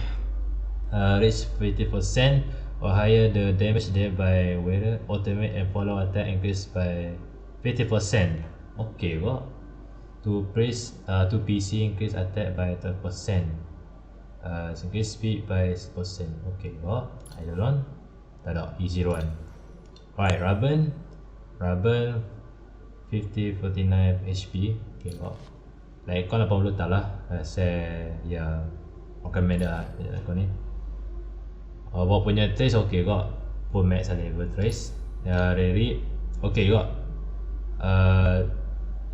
Reach 50% or higher, the damage dealt by wearer ultimate and follow attack increase by 50%. Okay kok. To PC increase attack by 12%. Increase speed by 6%. Okay kok. Eidolon tak ada, easy run. Alright, Raben 50, 49 HP. Okay kok. Lycon 80 tak lah. Saya ya recommend dah Lycon ni. Buat punya trace okay kok. Full max lah level trace. Rary okay kok.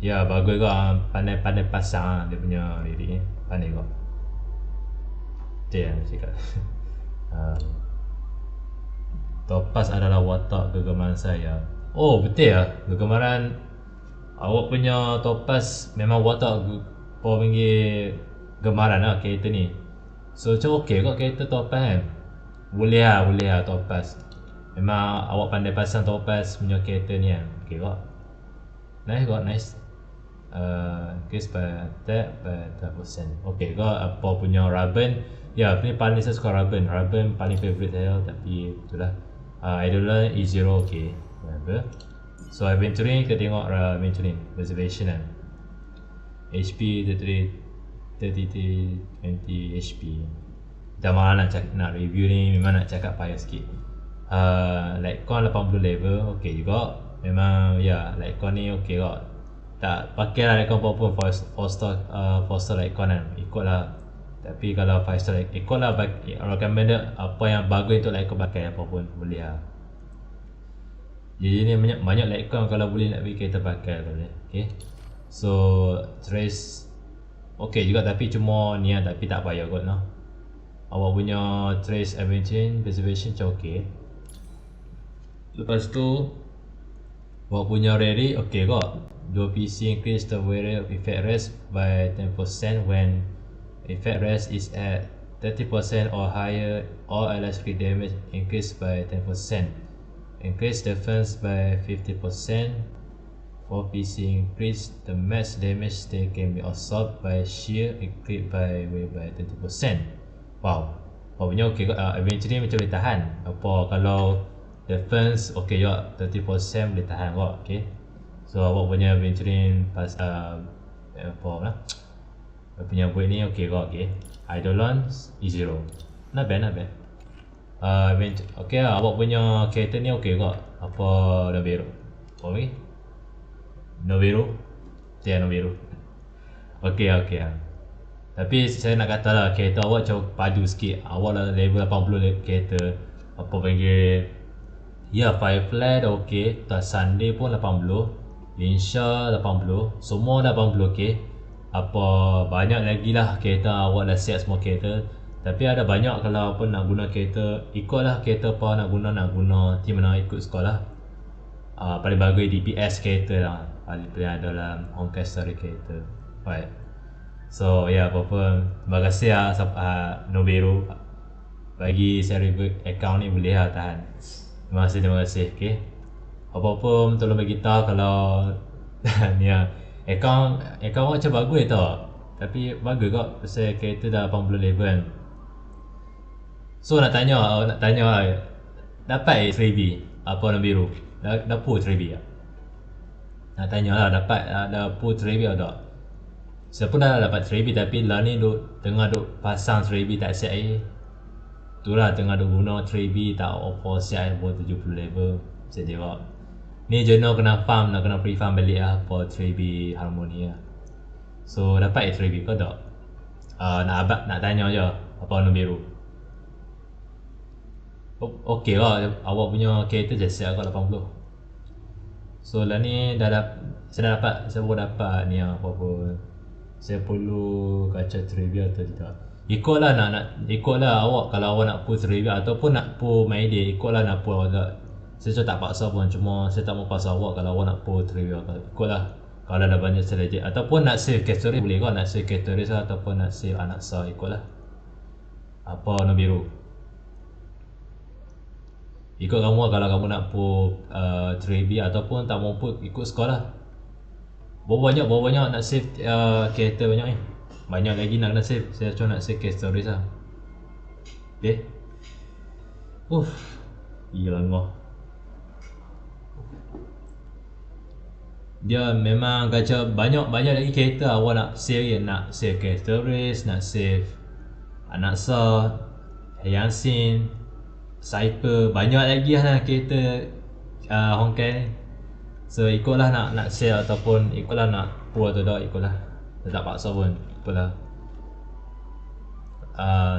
Ya bagus kok. Pandai pasang dia punya Rary ni. Pandai kok. Betul lah cakap. Topaz adalah watak kegemaran saya. Oh betul lah. Kegemaran awak punya Topaz memang watak Power panggil gemaran lah kereta ni. So macam okay kok kereta Topaz kan. Boleh lah Topaz. Memang awak pandai pasang Topaz punya kereta ni kan. Okay kok. Nice kok, nice. Increase by attack by 12%. Okay kok, apa punya Raben. Ya, ni paling saya suka Raben. Raben paling favourite saya. Tapi itulah. Eidolon E0 okay. Whatever. So adventuring kita tengok adventuring. Reservation kan. HP 33 20 HP. Dah malah nak review ni, memang nak cakap payah sikit. Lycon 80 level okay juga. Memang ya Lycon ni okay kok. Tak pakai lah Lycon pun 4 star Lycon kan. Ikut lah. Tapi kalau 5 star ikut lah, recommended apa yang bagus untuk Lycon pakai apa pun boleh lah. Jadi ni banyak Lycon kalau boleh nak pergi kita pakai boleh. Okay. So trace okay juga tapi cuma ni lah, tapi tak payah kot noh. Awak punya trace adventure preservation macam okay. Lepas tu awak punya Rary okay kok. 2 PC increase the wearer effect rest by 10% when effect rest is at 30% or higher, or allies crit damage increase by 10%. Increase defense by 50%. For PC increase the max damage they can be absorbed by shear increase by 20%. Wow, punya okay kot. Adventure ni macam boleh tahan. Apa kalau defense okay juga 30% boleh tahan kot. Okay. So awak punya adventuring pas apa lah punya buat ni okay kot. Okay. Eidolon E0 not bad. Okay lah, awak punya character ni okay kot. Apa Noveru. Apa lagi? Noveru. Okay lah. Tapi saya nak kata lah kereta awak macam padu sikit. Awak lah level 80 kereta. Apa panggil. Ya Firefly dah ok. Sunday pun 80. Linsha 80. Semua dah 80 ok. Apa banyak lagi lah kereta awak dah siap semua kereta. Tapi ada banyak kalau apa nak guna kereta. Ikutlah kereta apa nak guna. Team mana ikut sekolah. Paling bagus DPS kereta lah. Paling adalah Honkai story kereta. Right. So ya apa-apa. Terima kasih lah Noveru. Bagi SERIUS account ni boleh lah tahan. Terima kasih. Okay. Apa-apa tolong bagi tahu kalau ni lah. Account macam bagus tau. Tapi bagus kok. Pasal kereta dah 80 level kan. So nak tanya dapat freebie apa Noveru? Dah pull freebie tak? Nak tanya lah dapat dah pull freebie atau tak? Saya pun dah dapat freebie tapi lah ni tengah pasang freebie tak siap lagi. Itulah tengah duk guna Trebi tak apa siap buat 70 level. Saya tengok. Ni Jono kena farm, nak kena pre-farm balik lah for Trebi Harmony lah. So dapat Trebi kau tak? Nak tanya je apa warna biru. Okey lah, awak punya kereta je siap kat 80. So lah ni saya baru dapat ni apa-apa. Saya perlu kaca trivia atau tidak. Ikutlah ikutlah awak kalau awak nak pull trivia ataupun nak pull Mayday, ikutlah nak pull awak tak. Saya tak paksa pun, cuma saya tak mau paksa awak kalau awak nak pull trivia. Ikutlah kalau ada banyak strategi ataupun nak save category boleh kau nak save category ataupun nak save anak sah, ikutlah. Apa warna biru? Ikut kamu lah kalau kamu nak pull trivia ataupun tak mau pull ikut sekolah. Berapa banyak nak save character banyak ni. Banyak lagi nak kena save. Saya cuma nak save character stories lah. Okay. Gila ngah. Dia memang kacau banyak lagi character awak nak save. Nak save character stories, nak save anak sah, Yasin, Cypher, banyak lagi lah kereta Honkai ni. So ikutlah nak share ataupun ikutlah nak pull atau tak, ikutlah. Saya tak paksa pun, ikutlah.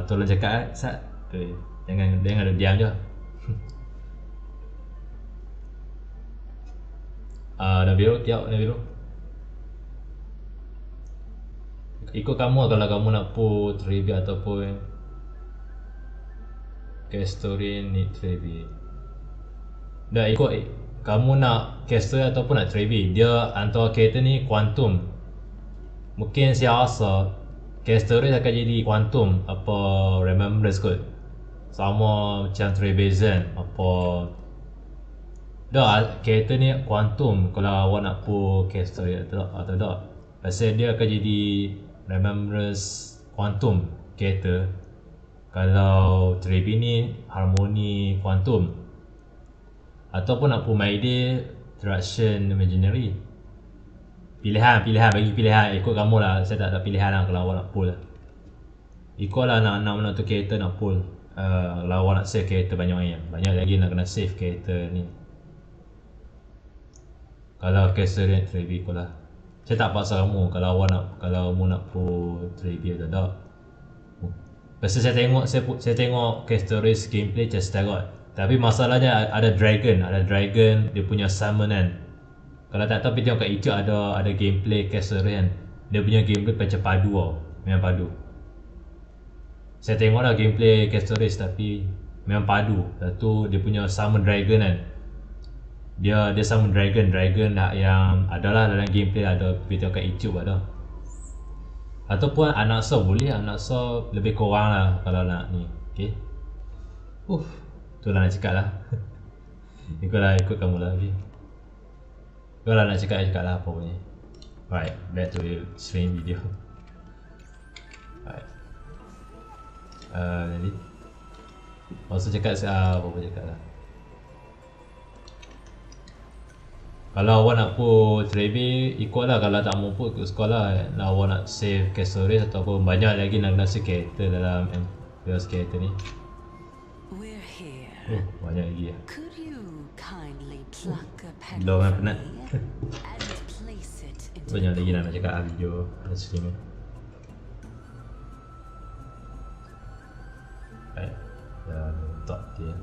Tolong cakap Sat. Jangan ada diam je. Dah biru, tiap dah biru. Ikut kamu kalau kamu nak pull trivia ataupun case story ni trivia. Dah ikut kamu nak case story ataupun nak trivia. Dia antara kereta ni quantum. Mungkin saya rasa case story akan jadi quantum apa remembrance kot. Sama macam trivia Zen apa. Dah kereta ni quantum kalau awak nak pull case story atau tak. Pasal dia akan jadi remembrance quantum kereta. Kalau Trebi ni harmoni quantum ataupun nak pull Mayday Traction Imaginary. Pilihan bagi pilihan ikut kamu lah. Saya tak ada pilihan lah kalau awak nak pull. Ikutlah nak mana tu kereta nak pull. Kalau awak nak save kereta banyak lagi nak kena save kereta ni. Kalau kereta ni Trebi ikutlah. Saya tak paksa kamu kalau kamu nak pull Trebi atau tak. Pasal saya tengok Castoris gameplay just terot. Tapi masalahnya ada dragon dia punya summon kan. Kalau tak tahu tengok kat hijau ada gameplay Castoris kan. Dia punya gameplay macam padu tau. Memang padu. Saya tengok lah gameplay Castoris tapi memang padu. Satu dia punya summon dragon kan. Dia summon dragon yang adalah dalam gameplay ada tengok kat hijau ada. Ataupun anak saw boleh, anak saw lebih kurang lah kalau nak ni. Okay. Itulah nak cakap lah. Ikut kamu lah. Okay. Kalau nak cakap lah apa punya. Right, back to the stream video. Right. Jadi maksud cakap apa pun cakap lah. Kalau awak nak pull Trebi, ikutlah. Kalau tak mau pull ikut sekolah. Kalau awak nak save Castoris ataupun banyak lagi nak nasi kereta dalam Amphoreus kereta ni. Banyak lagi lah. Belum kan penat. Banyak lagi nak cakap video ada stream ni. Baik, dah letak dia.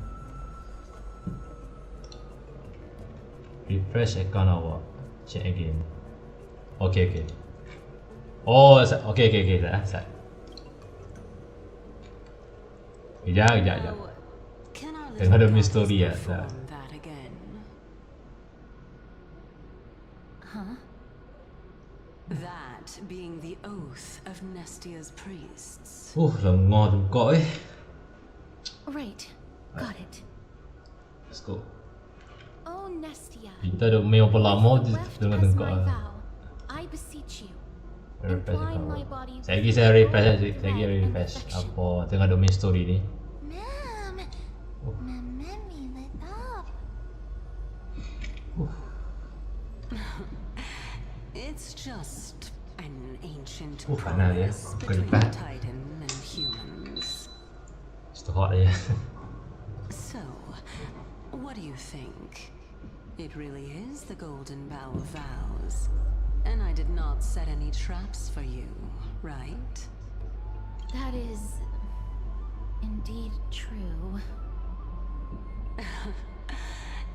Refresh account awak. Check again. Okay. Oh, okay. Sat. Kejap. Tengah ada mystery lah. That being the oath of Nestia's priests. Lengah tengkok Right. Got it. Let's go. Oh, Nestia. Kita dah main apa lama dengan tengkok lah. I beseech you. Refresh account. Saya refresh. Apa tengah ada main story ni. It's just an ancient panas ya. between Titan and humans. It's too hot here. So, what do you think? It really is the Golden Bough of Vows. And I did not set any traps for you, right? That is indeed true.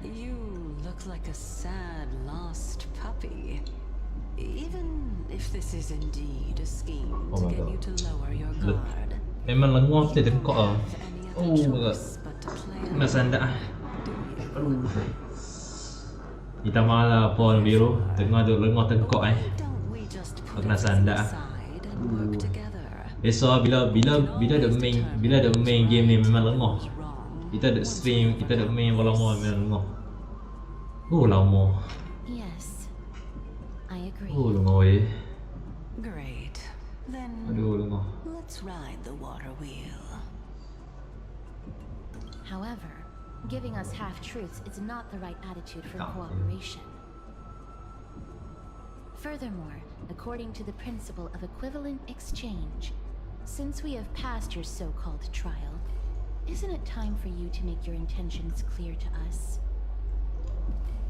You look like a sad, lost puppy. Even if this is indeed a scheme to get you to lower your guard. Memang lenguh kita tengkok ah. Oh my god. Kena sandak ah. Aduh. Hitam malah pon biru. Tengah tu lenguh tengkok kena sandak ah. Besok bila the main game ni memang lenguh. Kita ada stream, kita ada main lama memang lenguh. Oh lama. Yes, I agree. Oh lenguh weh. Great. Then Aduh lenguh. let's ride the water wheel. However, giving us half-truths is not the right attitude for cooperation. Furthermore, according to the principle of equivalent exchange, since we have passed your so-called trial, isn't it time for you to make your intentions clear to us?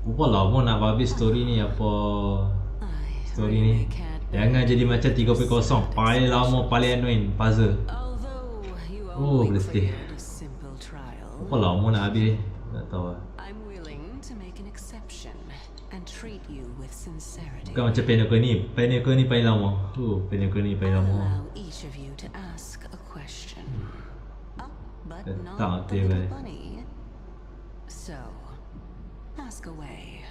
Apa lama nak habis story ni apa? Story ni jangan jadi macam 3.0. Paling lama, paling annoying puzzle. Oh, letih. Apa lama nak habis? Tak tahu. I'm willing to make an exception and treat you with sincerity. Bukan macam Pinnacle ni. Pinnacle ni paling lama. Pinnacle ni paling lama. Allow each of you to ask a question. But not Tak the little aktif bunny. So, ask away.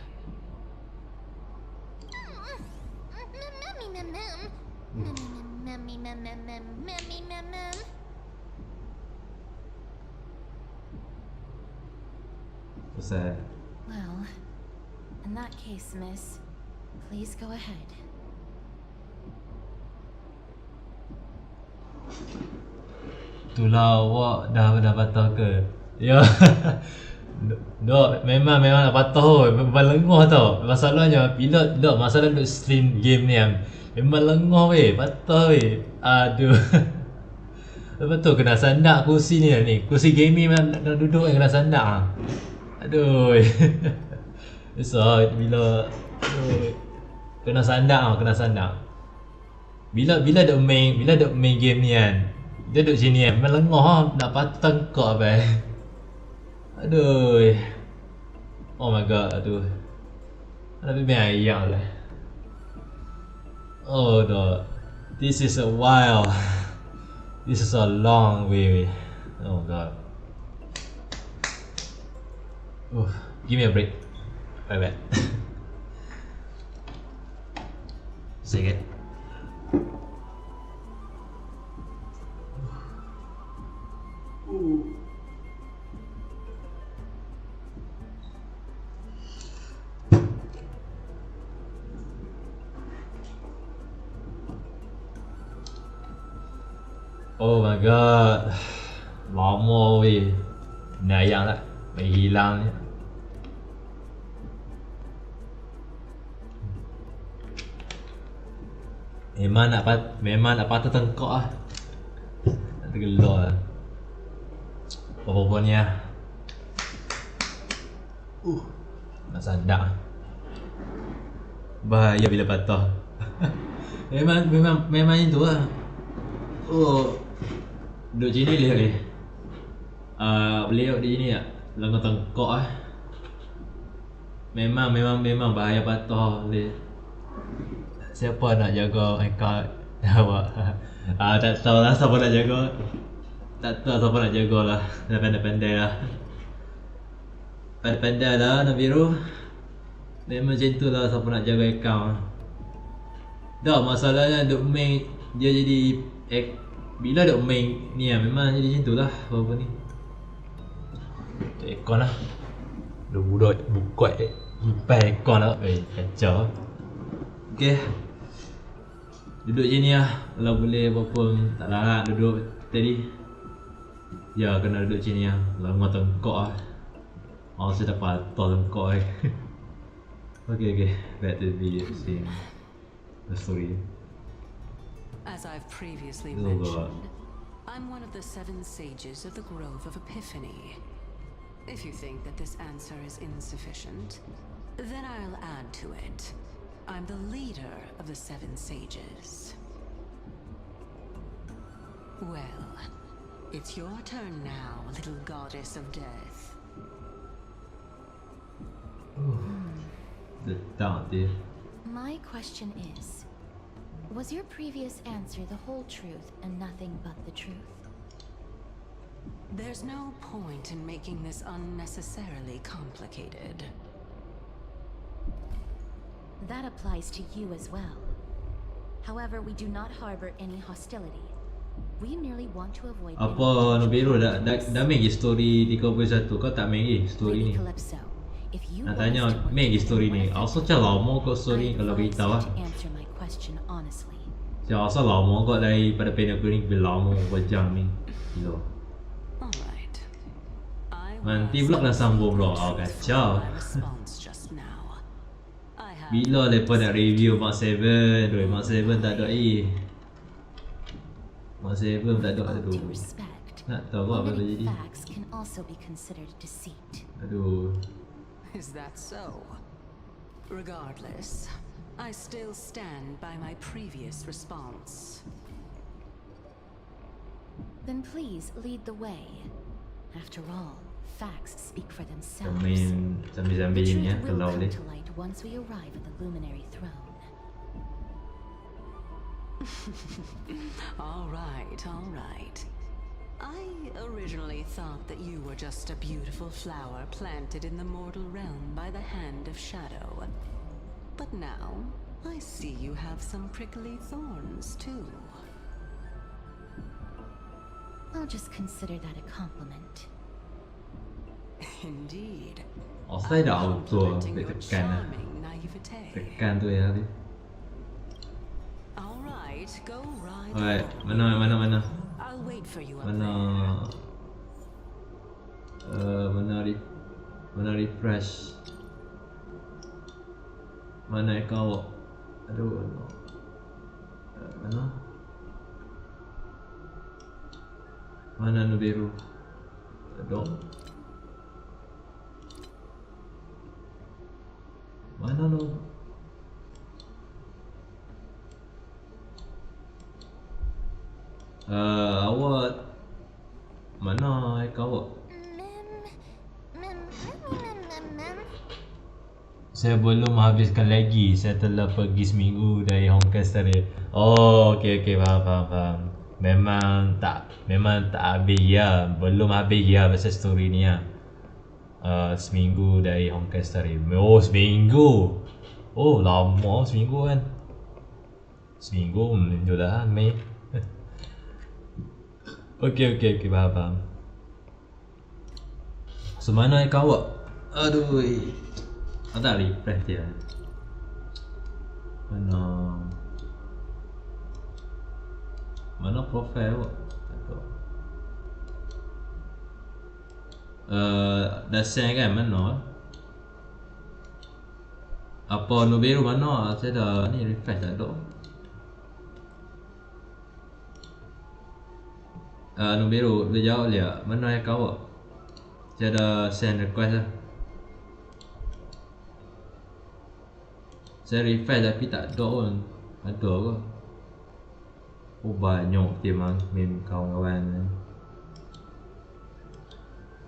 Pasal Well, in that case, miss, please go ahead. itulah awak dah patah ke? Ya. Dok, memang nak patah oh. Memang lenguh tau. Masalahnya bila masalah duk stream game ni memang lenguh weh, patah weh. Aduh. Lepas tu kena sandak kursi ni. Kursi gaming nak duduk kena sandak ah. Aduh. So bila kena sandak. Bila duk main game ni kan. Dia duduk sini kan, memang lenguh lah, nak patah tengkok apa aduh. Oh my god, aduh. Tapi main ayam lah. Oh no. This is a while. This is a long way. Oh god. Give me a break. Bye. Sikit. Oh my god. Lama weh. Ni ayam lah. Main hilang ni. Memang nak patah tengkok lah. Nak tergelor lah. Apa-apa ni lah. Nak sandak. Bahaya bila patah. memang macam tu lah. Duduk sini lihat ni. Layout di sini tak? Langkah tengkok lah. Memang bahaya patah. Siapa nak jaga account awak? Tak tahu lah siapa nak jaga. Tak tahu siapa nak jaga lah. Dah pandai-pandai lah. Pandai-pandai lah nak biru. Memang macam tu lah siapa nak jaga account. Dah masalahnya duk main dia jadi bila duk main ni lah memang jadi macam tu lah apa ni. Aircon lah. Dah budak buka kipas aircon lah. Kacau. Okay. Duduk sini lah. Kalau boleh apa-apa tak larat duduk tadi. Ya kena duduk sini lah. Lama tengkok lah. Saya dah patah tengkok lah. Okay. Back to the video. See the story. As I've previously mentioned, I'm one of the 7 sages of the Grove of Epiphany. If you think that this answer is insufficient, then I'll add to it. I'm the leader of the 7 sages. Well, it's your turn now, little goddess of death. My question is, was your previous answer the whole truth and nothing but the truth? There's no point in making this unnecessarily complicated. That applies to you as well. However, we do not harbor any hostility. We merely want to avoid... Apa Nobiru dah main je story 31 kau tak main je story ni. Nak tanya main je story ni. Asal macam lama kau story ni kalau beritahu lah. Macam asal lama kau daripada pen aku ni lama berjam ni. Gila. Nanti pula kena sambung pula. Kacau. Bila lepas nak review Mark 7? Mark 7 tak ada Mark 7 tak ada. Aduh. Nak tahu apa jadi. Aduh. Is that so? Regardless, I still stand by my previous response. Then please lead the way. After all, facts speak for themselves. Main sambil-sambil ni kalau boleh. Once we arrive at the luminary throne. All right. I originally thought that you were just a beautiful flower planted in the mortal realm by the hand of shadow. But now, I see you have some prickly thorns too. I'll just consider that a compliment. Indeed. Saya dah auto tekan lah. Tekan tu ya tadi. Alright, mana? Mana refresh. Mana kau? Aduh. Mana Nobiru? Aduh. Mana no? Awak mana kau? Saya belum habiskan lagi. Saya telah pergi seminggu dari Honkai tadi. Oh, okey, faham. Memang tak habis ya. Belum habis ya pasal story ni ya. Seminggu dari Honkai tadi. Oh, seminggu. Oh, lama seminggu kan. Seminggu dah Mei. Okey, faham. So mana kau? Aduh. Ada refresh dia. Mana profile awak? Dah send kan mana? Apa Nobiru mana? Saya dah ni refresh tak ada. Nobiru boleh jawab dia. Mana kau? Saya dah send request lah. Saya refresh tapi tak ada pun. Ada ke? Oh banyak dia main kawan-kawan ni.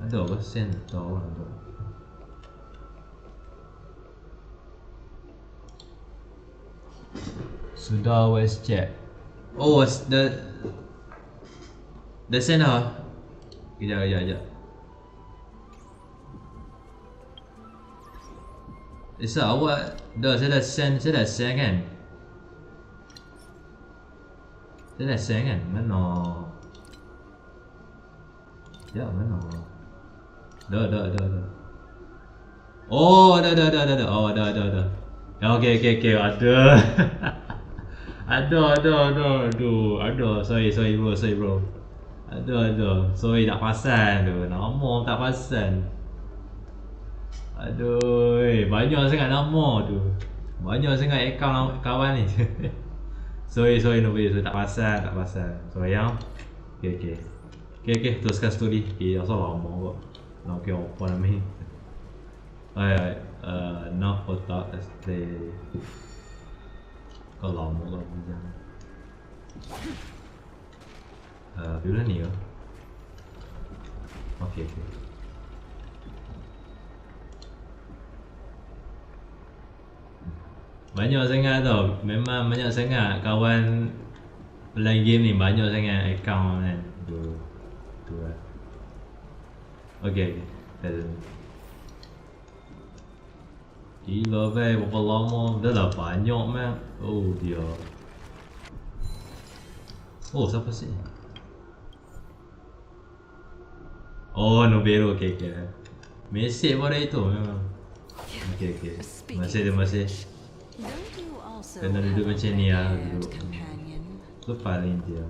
Ada ke send tahu ada. Sudah wes check. Oh the send dah. Kejap. Isa awak saya dah send kan? Saya dah send kan? Mana? Ya, mana? Dah. Oh, dah. Oh, dah. Ya, okey. Ada. Ada. Sorry bro. Ada. Sorry tak pasal tu. Nama tak pasal. Aduh, banyak sangat nama tu. Banyak sangat akaun kawan ni. Sorry Nobi, tak pasal. Sorry yang. Okay, teruskan story. Asal lama kok. Nak kira apa nama ni? Nak otak stay. Kau lama kok macam. Bila ni ke? Okay. Banyak sangat tau. Memang banyak sangat kawan play game ni, banyak sangat account kan. Tu lah. Okay. Gila bai, berapa lama? Dah lah banyak man. Oh dia. Oh siapa sih? Oh Nobero, okay. Mesej pada itu memang. Okay. Masih. Kena duduk macam ni lah, duduk. Tu paling dia.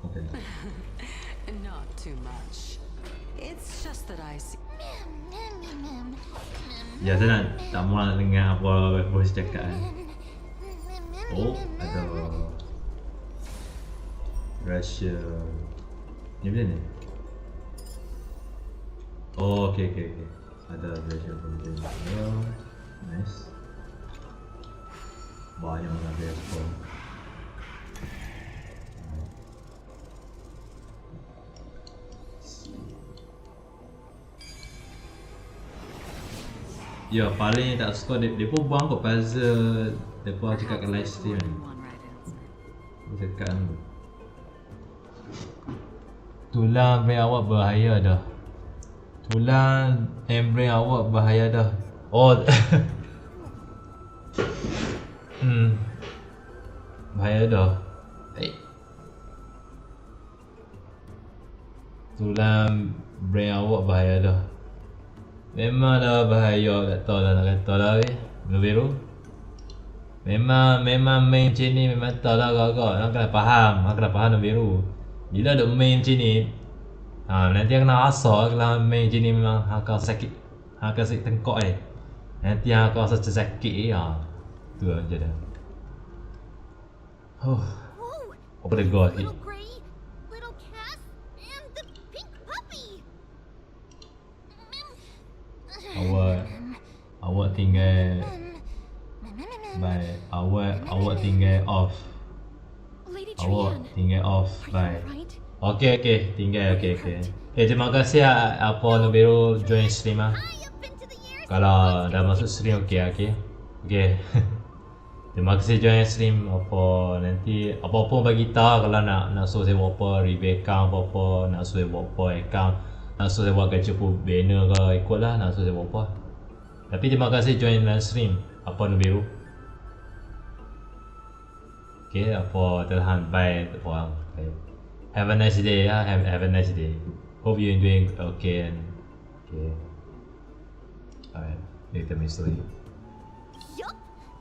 Okay. Not too much. It's just that I see. Ya, saya tak mahu dengar apa bos cakap. Oh, ada Russia. Ni bila ni? Oh, okay. Ada Russia content. Oh, nice. Banyak nak respon. Ya, paling tak suka dia pun buang kot puzzle. Dia pun cakap kat live stream ni. Dia cakap ni. Tulang brain awak bahaya dah. Tulang brain awak bahaya dah. Oh. Bahaya dah. Tulang brain awak bahaya dah. Memang dah bahaya, tak tahu lah nak kata lah Nobero. Memang main macam ni memang tahu lah kau nak kena faham Nobero. Bila duk main macam ni, nanti kena asal kalau main macam ni memang akan sakit tengkok nanti akan rasa sakit tu lah macam dah. Apa dia gol sikit. Awak tinggal awak tinggal off. Bye. Okay, tinggal okay. Terima kasih apa Nobero join stream Kalau dah masuk stream okay. Terima kasih join stream nanti apa-apa bagi tahu kalau nak suruh saya buat apa review account apa nak suruh saya buat apa account, nak suruh saya buat gacha banner ke ikutlah nak suruh saya buat apa. Tapi terima kasih join live stream apa Nobero. Okay, apa terhan bye orang. Have a nice day have a nice day. Hope you're doing okay okay. Alright, later my story. Yup!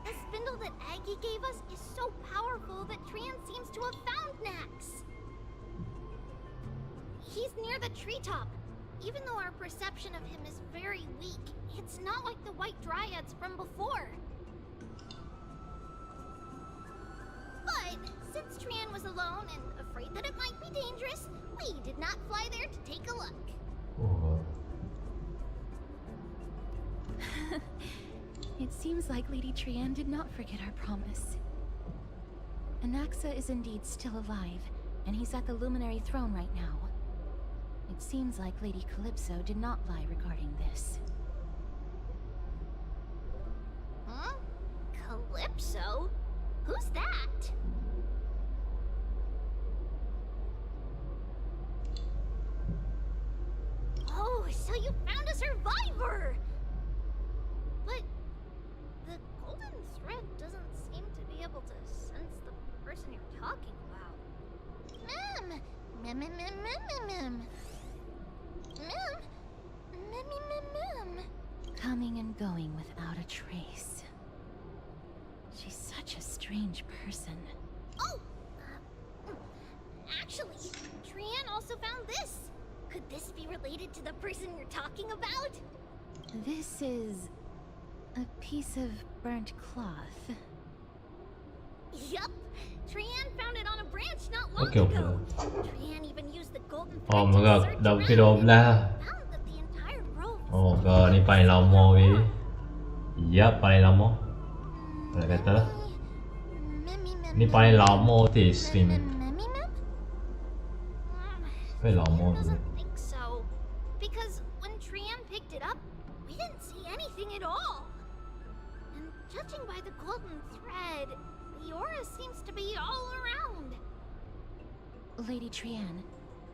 The spindle that Aggie gave us is so powerful that Trian seems to have found Nax. He's near the treetop. Even though our perception of him is very weak, it's not like the White Dryads from before. But since Trian was alone and afraid that it might be dangerous, we did not fly there to take a look. It seems like Lady Trian did not forget our promise. Anaxa is indeed still alive, and he's at the Luminary Throne right now. It seems like Lady Calypso did not lie regarding this. Huh? Calypso? Who's that? Oh, so you found a survivor! But the golden thread doesn't seem to be able to sense the person you're talking about. Coming and going without a trace. She's such a strange person. Oh! Actually, Trian also found this. Could this be related to the person you're talking about? This is a piece of burnt cloth. Yup. Trian found it on a branch not long Okay, okay. ago. Trian even used the golden Oh thread my to god, search dah around pukul 12 lah. found that the entire grove was Oh god, ni paling lama weh. Yup, paling lama. Boleh kata lah. Ni paling lama tu stream ni. Paling lama tu. think so. Because when Trian picked it up, we didn't see anything at all. And judging by the golden thread, the aura seems to be all around. Lady Trian,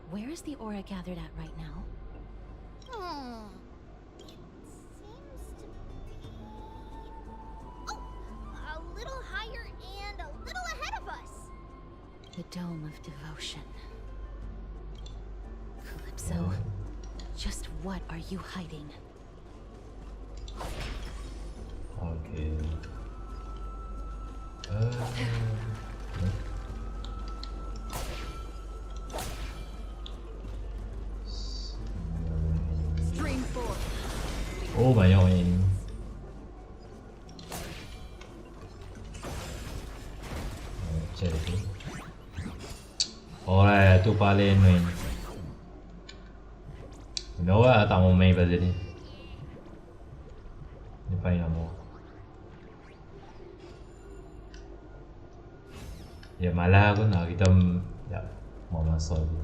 where is the aura gathered at right now? It seems to be... Oh! A little higher and a little ahead of us. The Dome of Devotion. Calypso, just what are you hiding? Okay. Stream 4. Oh banyak orang ini. Cek tu. Alright, tu paling main. Kenapa tak mau main pasal ni? Ni paling lama. Ya malah aku nak kita ya mau masuk je.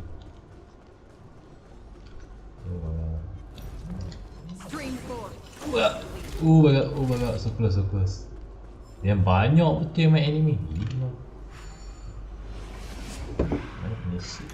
Stream 4. Banyak, so close. Yang banyak betul yang main anime. Gila. Mana punya shit.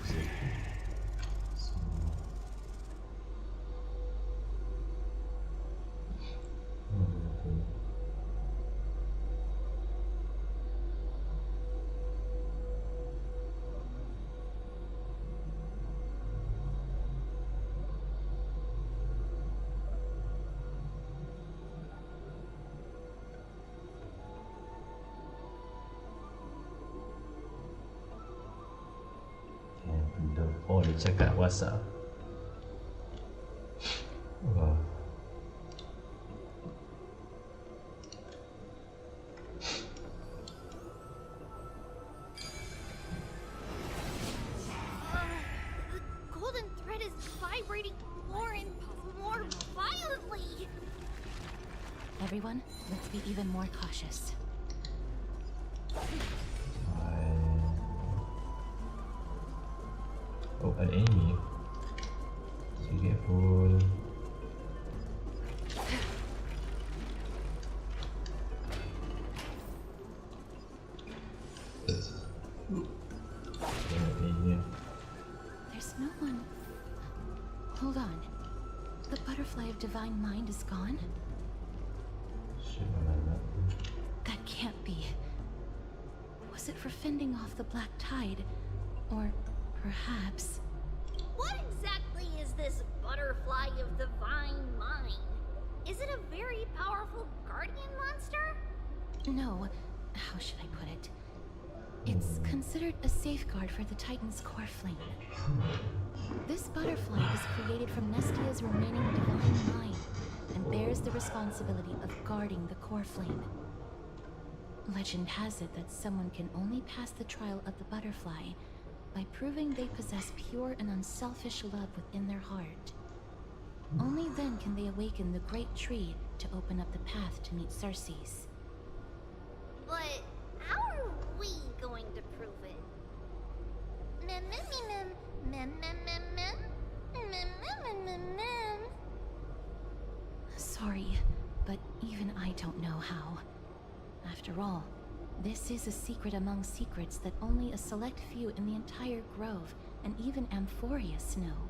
Oh, dia cakap WhatsApp. Wah. The golden thread is vibrating more and more violently. Everyone, let's be even more cautious. Oh, ada enemy. Be careful. There's no one. Hold on. The butterfly of divine mind is gone? That can't be. Was it for fending off the black tide? Or perhaps... What exactly is this butterfly of divine mind? Is it a very powerful guardian monster? No. How should I put it? It's considered a safeguard for the Titan's core flame. This butterfly is created from Nestia's remaining divine mind and bears the responsibility of guarding the core flame. Legend has it that someone can only pass the trial of the butterfly by proving they possess pure and unselfish love within their heart. Only then can they awaken the great tree to open up the path to meet Circes. But how are we going to prove it? Sorry, but even I don't know how. After all, this is a secret among secrets that only a select few in the entire grove and even Amphoreus know.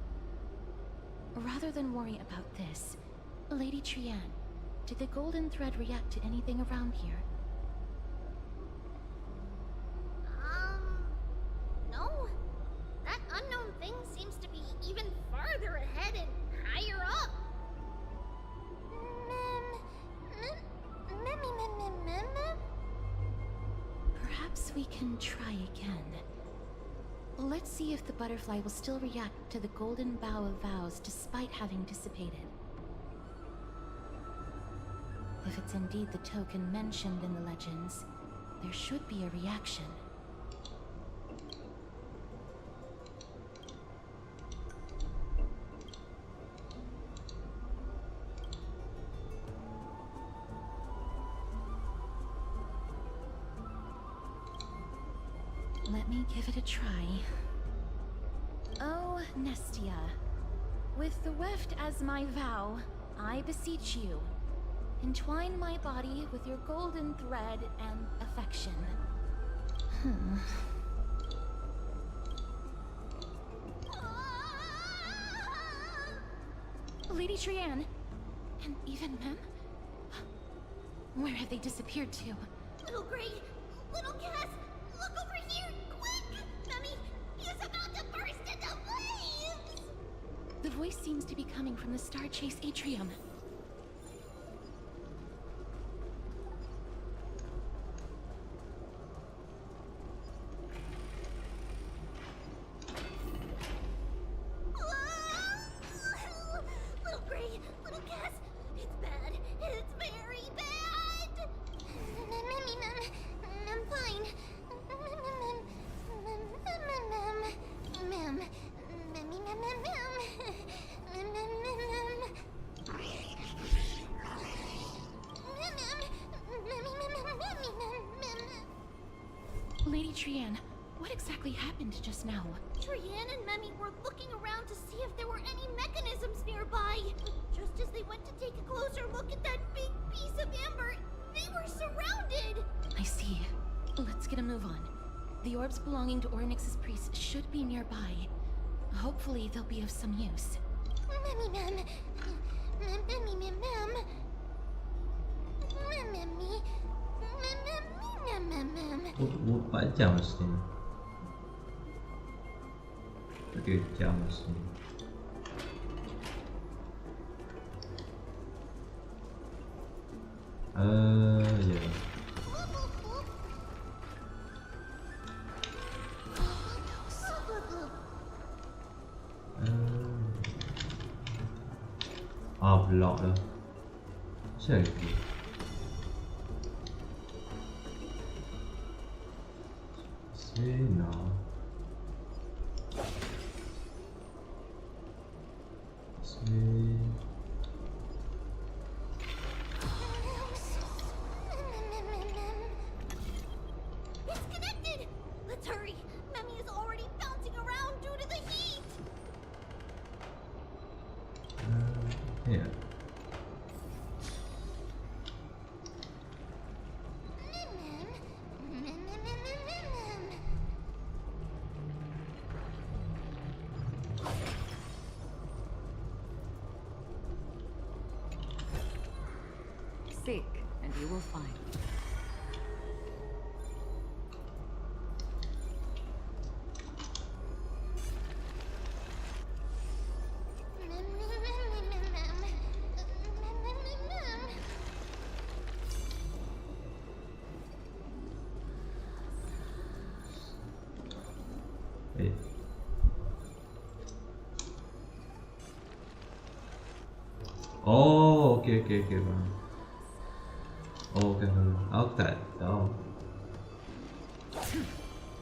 Rather than worry about this, Lady Trian, did the golden thread react to anything around here? No. That unknown thing seems to be even farther ahead and higher up. Perhaps we can try again. Let's see if the butterfly will still react to the golden bough of vows despite having dissipated. If it's indeed the token mentioned in the legends, there should be a reaction. Let me give it a try. Oh, Nestia. With the weft as my vow, I beseech you, entwine my body with your golden thread and affection. Lady Trianne, and even Mem? Where have they disappeared to? Little Gray, little Cass, look over here, quick! Mummy, he is about to burst into flames! The voice seems to be coming from the Star Chase atrium. Little Gray, little Cass, it's bad. It's very bad. Mummy, I'm fine. Lady Trianne, what exactly happened just now? Trianne and Memmy were looking around to see if there were any mechanisms nearby. Just as they went to take a closer look at that big piece of amber, they were surrounded! I see. Let's get a move on. The orbs belonging to Ornyx's priests should be nearby. Hopefully they'll be of some use. Memmy, Mem. Memmy, Mem. Memmy. Berapa jam mesti ni? 3 jam mesti ni. Ya. Blok dah. Macam ni. No. See. It's connected! Let's hurry! Memmy is already bouncing around due to the heat! Yeah. Seek, and you will find. Oh, okay, faham. Oh, okay, faham. Aku tak tahu.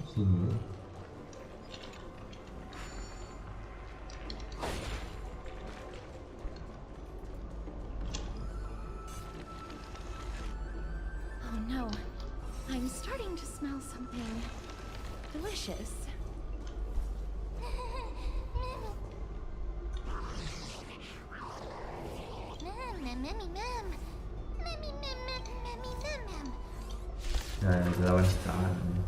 Sini. Oh no. I'm starting to smell something delicious. Lawan sekarang ni.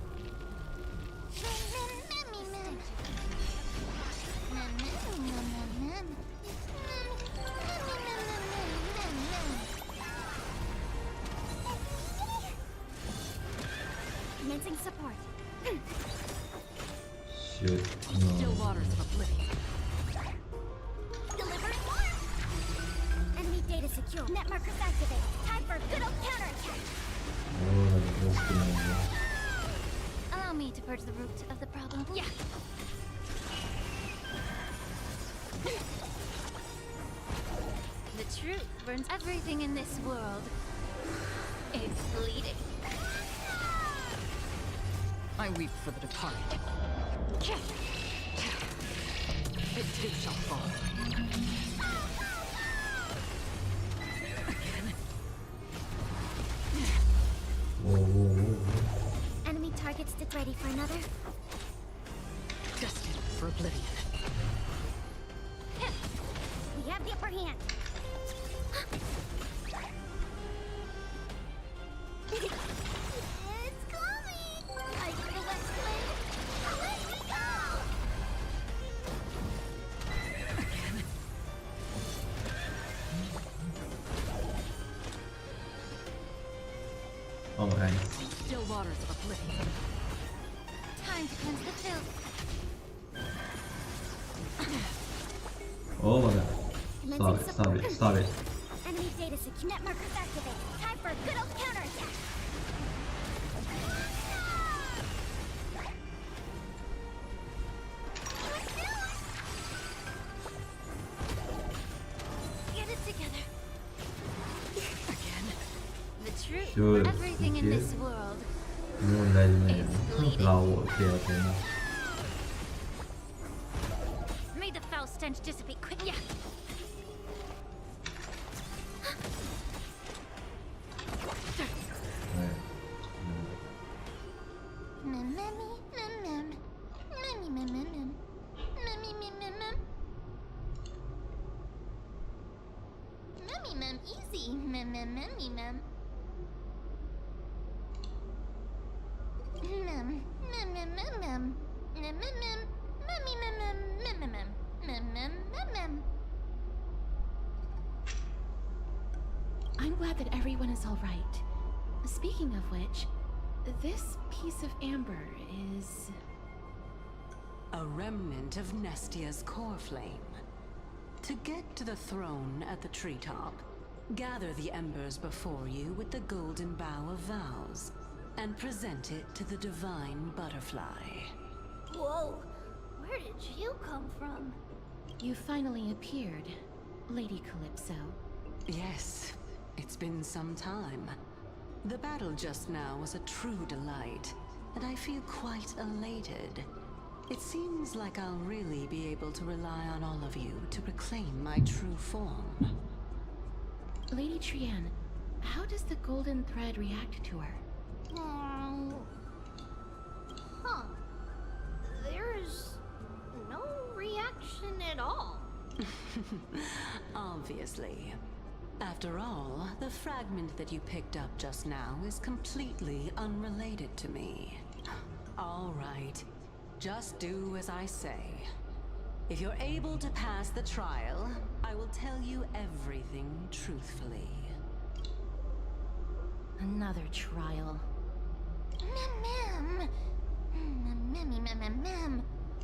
Commencing support. Shoot. No. Still waters of oblivion. Delivered more. Enemy data secure. Net markers activated. Time for a good old counterattack. Oh, that's good. Allow me to purge the root of the problem. Yeah. The truth burns everything in this world. It's bleeding. I weep for the departed. It too shall fall. Enemy target stood ready for another. Destined for oblivion. We have the upper hand. It's coming! I feel that flame. Let me go! Oh my god. Still waters of oblivion. Time to cleanse the filth. Oh my god. Stop it. Enemy data set net markers activate. Time for a good old counterattack. Get it together. Again. The truth. Sure, Everything in okay. this world. เราโอเค May the foul stench dissipate quick. Yeah. Easy. I'm glad that everyone is all right. Speaking of which, this piece of amber is... A remnant of Nestia's core flame. To get to the throne at the treetop, gather the embers before you with the golden bough of vows, and present it to the divine butterfly. Whoa, where did you come from? You finally appeared, Lady Calypso. Yes, it's been some time. The battle just now was a true delight, and I feel quite elated. It seems like I'll really be able to rely on all of you to reclaim my true form. Lady Trianne, how does the golden thread react to her? Huh. There's no reaction at all. Obviously. After all, the fragment that you picked up just now is completely unrelated to me. All right. Just do as I say. If you're able to pass the trial, I will tell you everything truthfully. Another trial.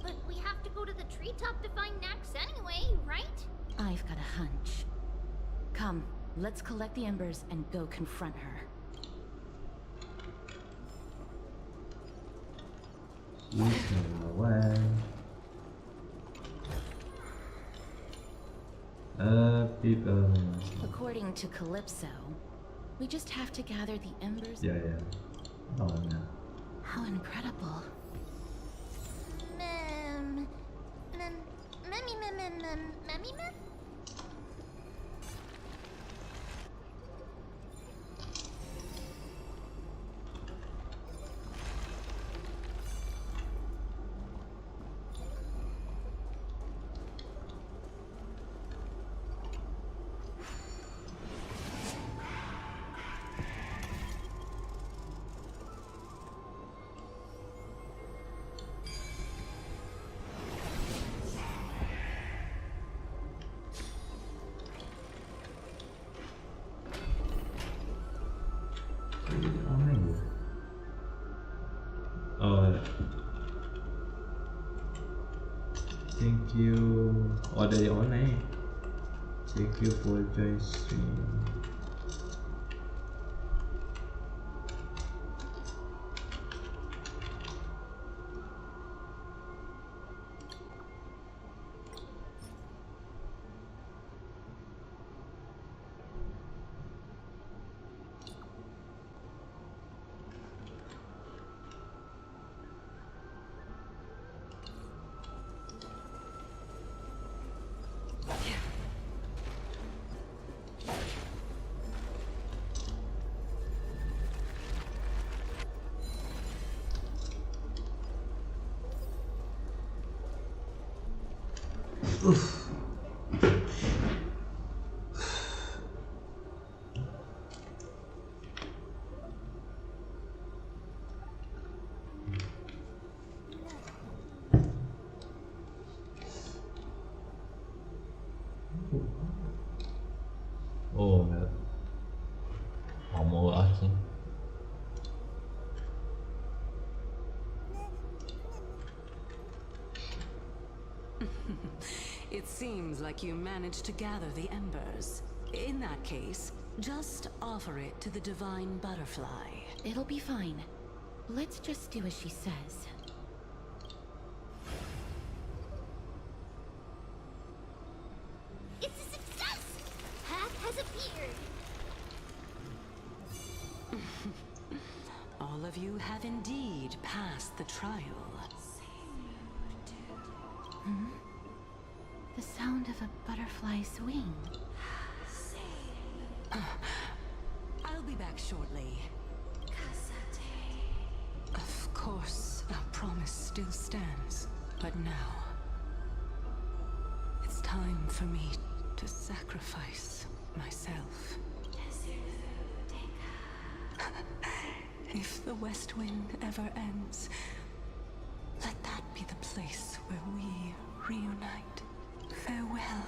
But we have to go to the treetop to find Nax anyway, right? I've got a hunch. Come, let's collect the embers and go confront her. Away. People. According to Calypso, we just have to gather the embers. Yeah. Oh, yeah. How incredible. Thank you. Oh, dari online. Thank you for join stream. Oh, med armor-arken. It seems like you managed to gather the embers. In that case, just offer it to the divine butterfly. It'll be fine. Let's just do as she says. It's a success! Path has appeared. All of you have indeed passed the trial. Hmm? The sound of a butterfly's wing. I'll be back shortly. Of course, our promise still stands. But now, it's time for me to sacrifice myself. If the West Wind ever ends, let that be the place where we reunite. Farewell,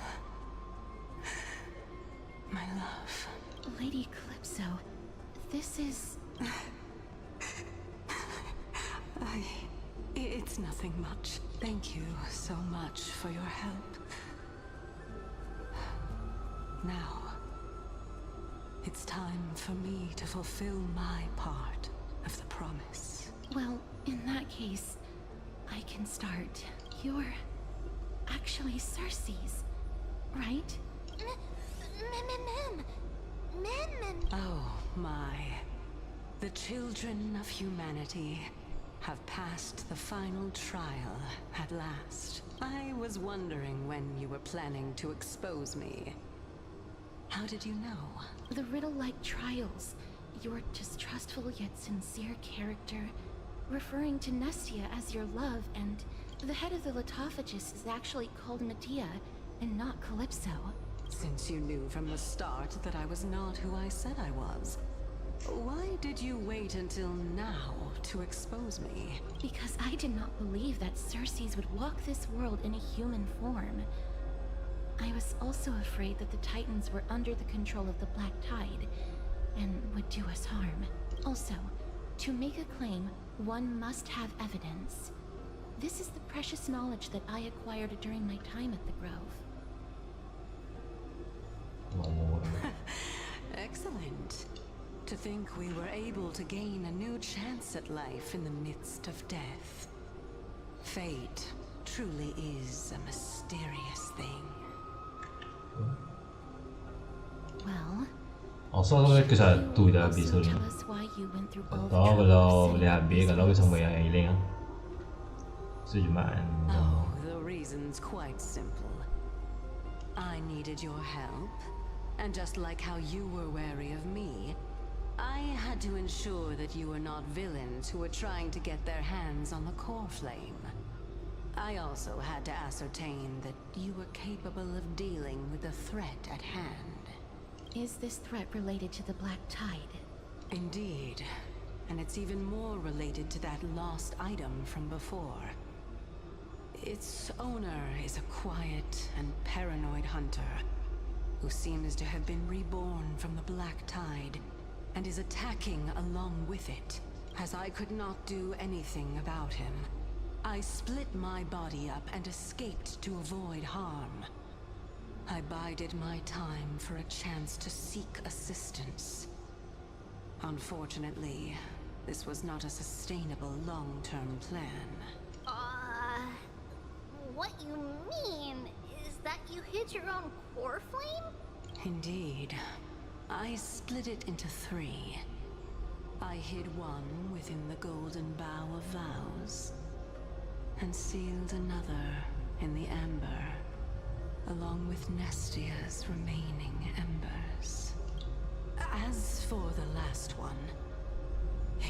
my love. Lady Calypso, this is... It's nothing much. Thank you so much for your help. Now, it's time for me to fulfill my part of the promise. Well, in that case, I can start. You're actually Cersei's, right? Oh my. The children of humanity have passed the final trial at last. I was wondering when you were planning to expose me. How did you know? The riddle-like trials. Your distrustful yet sincere character, referring to Nestia as your love, and the head of the Litophagus is actually called Medea and not Calypso. Since you knew from the start that I was not who I said I was, why did you wait until now to expose me? Because I did not believe that Cersei's would walk this world in a human form. I was also afraid that the Titans were under the control of the Black Tide and would do us harm. Also, to make a claim, one must have evidence. This is the precious knowledge that I acquired during my time at the Grove. Excellent. To think we were able to gain a new chance at life in the midst of death. Fate truly is a mysterious thing. Well, so cái sao tụi đã bị xử lý. Đó là làm việc ở cái xong rồi ấy lên á. Sử dụng mạng. The reason's quite simple. I needed your help, and just like how you were wary of me, I had to ensure that you were not villains who were trying to get their hands on the core flame. I also had to ascertain that you were capable of dealing with the threat at hand. Is this threat related to the Black Tide? Indeed. And it's even more related to that lost item from before. Its owner is a quiet and paranoid hunter who seems to have been reborn from the Black Tide and is attacking along with it. As I could not do anything about him, I split my body up and escaped to avoid harm. I bided my time for a chance to seek assistance. Unfortunately, this was not a sustainable long-term plan. What you mean is that you hid your own core flame? Indeed. I split it into 3. I hid one within the golden bough of vows, and sealed another in the amber, along with Nestia's remaining embers. As for the last one,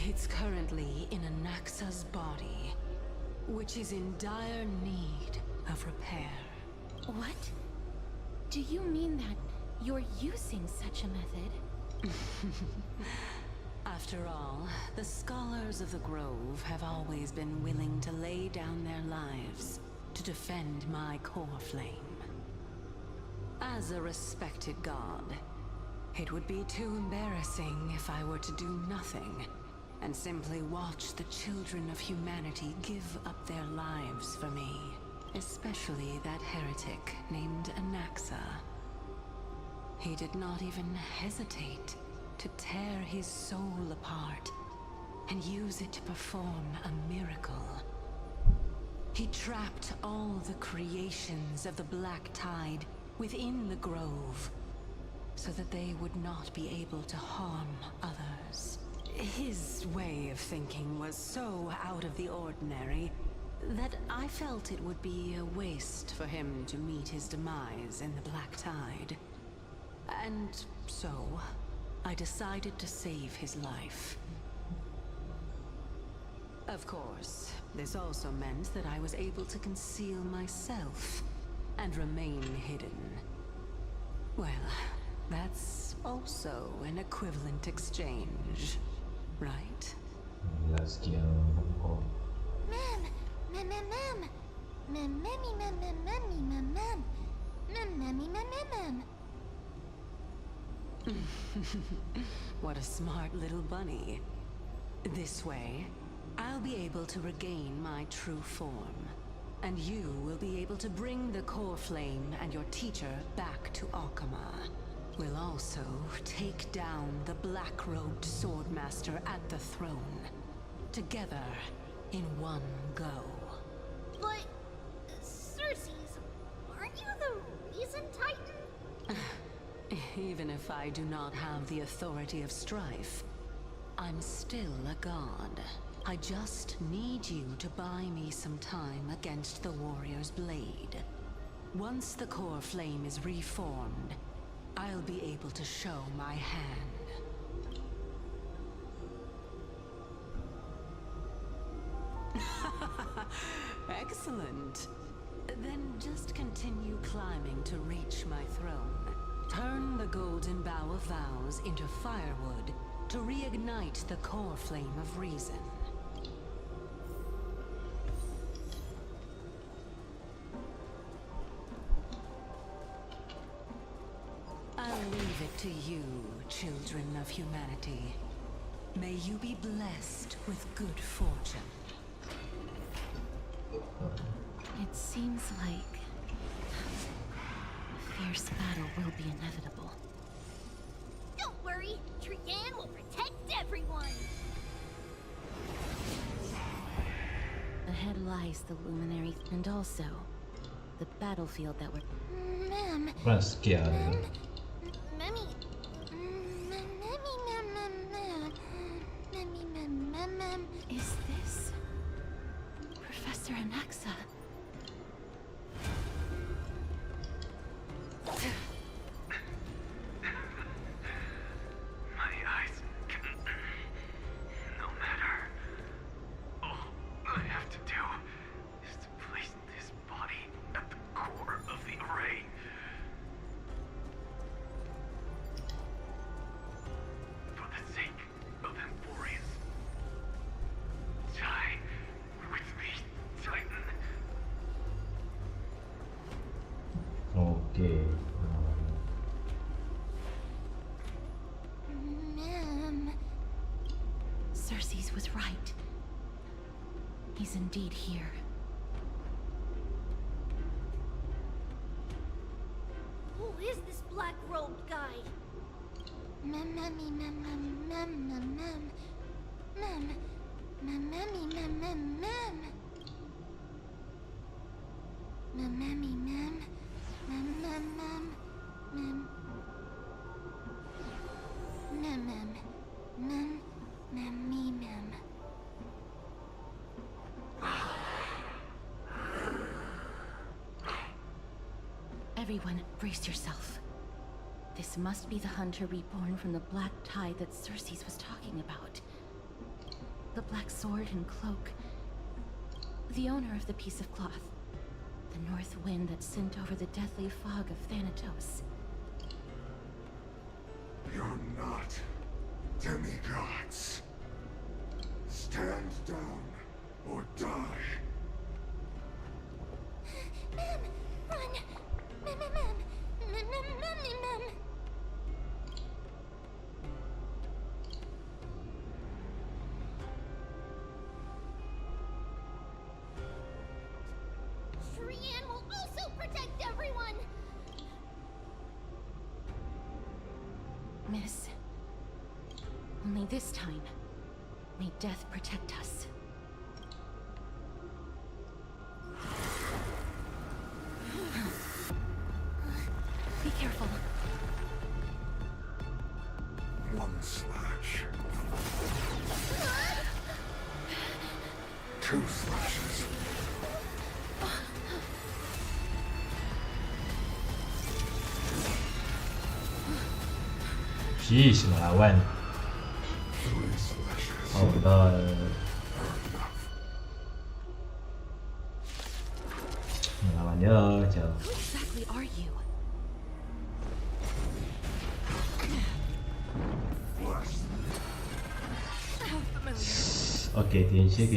it's currently in Anaxa's body, which is in dire need of repair. What? Do you mean that you're using such a method? After all, the scholars of the Grove have always been willing to lay down their lives to defend my core flame. As a respected god, it would be too embarrassing if I were to do nothing and simply watch the children of humanity give up their lives for me. Especially that heretic named Anaxa. He did not even hesitate to tear his soul apart and use it to perform a miracle. He trapped all the creations of the Black Tide within the Grove so that they would not be able to harm others. His way of thinking was so out of the ordinary that I felt it would be a waste for him to meet his demise in the Black Tide. And so, I decided to save his life. Of course, this also meant that I was able to conceal myself and remain hidden. Well, that's also an equivalent exchange, right? What a smart little bunny. This way, I'll be able to regain my true form. And you will be able to bring the core flame and your teacher back to Akama. We'll also take down the black-robed swordmaster at the throne. Together, in one go. But, Cersei's, aren't you the reason Titan? Even if I do not have the authority of strife, I'm still a god. I just need you to buy me some time against the warrior's blade. Once the core flame is reformed, I'll be able to show my hand. Excellent. Then just continue climbing to reach my throne. Turn the golden bough of vows into firewood to reignite the core flame of reason. I'll leave it to you, children of humanity. May you be blessed with good fortune. It seems like a fierce battle will be inevitable. Don't worry, Trian will protect everyone! Ahead lies the luminary and also the battlefield that we're... Ma'am. Memmy. Is this Professor Anaxa? My eyes can... no matter. All I have to do is to place this body at the core of the array. For the sake of Amphoreus. Die with me, Titan. Okay. Ma'am. Cersei's was right. He's indeed here. Who is this black-robed guy? Everyone, brace yourself. This must be the hunter reborn from the Black Tide that Cersei's was talking about. The black sword and cloak. The owner of the piece of cloth. The the north wind that sent over the deathly fog of Thanatos. You're not demigods. Stand down or die. Mem, run! Mem. Shrian will also protect everyone! Miss, only this time, may death protect us. Be careful. One slash. Two slashes. Jeez, my one. Oh god. Lawan dia, jauh. Who exactly are you? Okay, can you chill?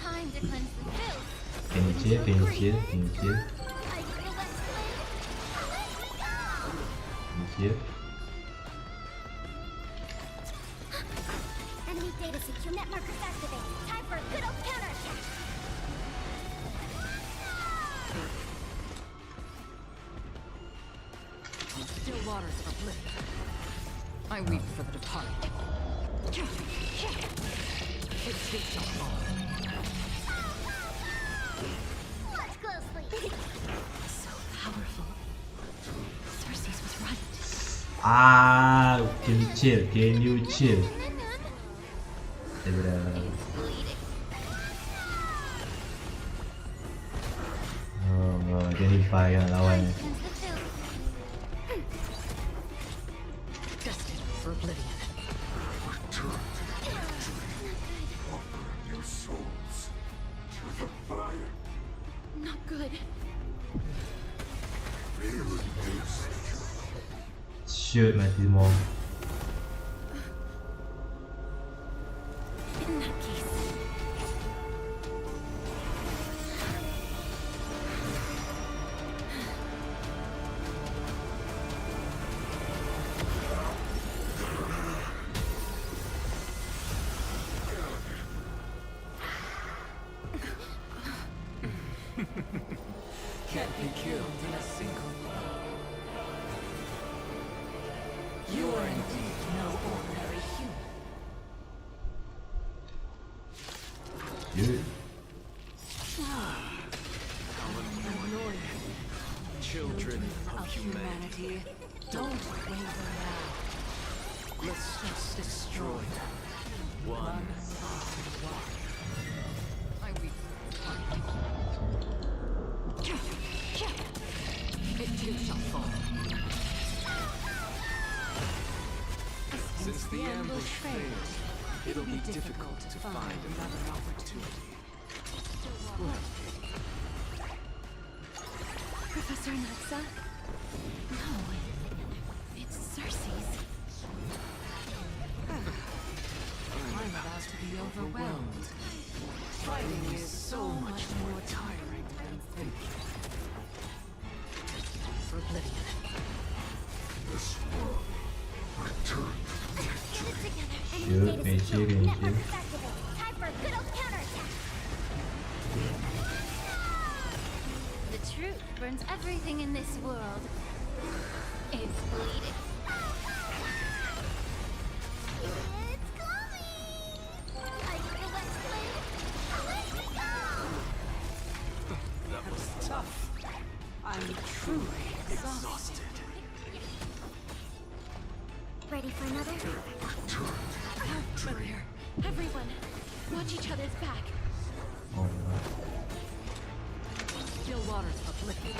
Time to cleanse the filth. Can you chill? Enemy data secure net markers activate. Time for a good old counterattack. Still waters for bliss. I weep for the departed. It takes a fall. Watch closely. So powerful. Cersei's was right. Ah, can you chill? Oh, identify kan lawan. Destined for oblivion. Your souls to the fire. Not good. Shoot, mati semua. In that case. Can't be killed in a single blow. You are indeed no ordinary human. You. How annoying. Children of humanity. Don't waver now. Let's just destroy them. One by one. I weep for the departed. It too shall fall. Since the ambush failed, it'll be difficult to find another opportunity. Professor Natsa? No. It's Cersei's. I'm about to be overwhelmed. Fighting is so much more tiring than thinking. For oblivion. This world returned to victory. Shoot, can you chill? Net markers activate. Time for a good old counterattack. The truth burns everything in this world. It's bleeding. It's coming! I feel like flame. Let me go! That was tough. I'm truly exhausted. Ready for another? Familiar. Everyone, watch each other's back. Oh no. Still waters for oblivion.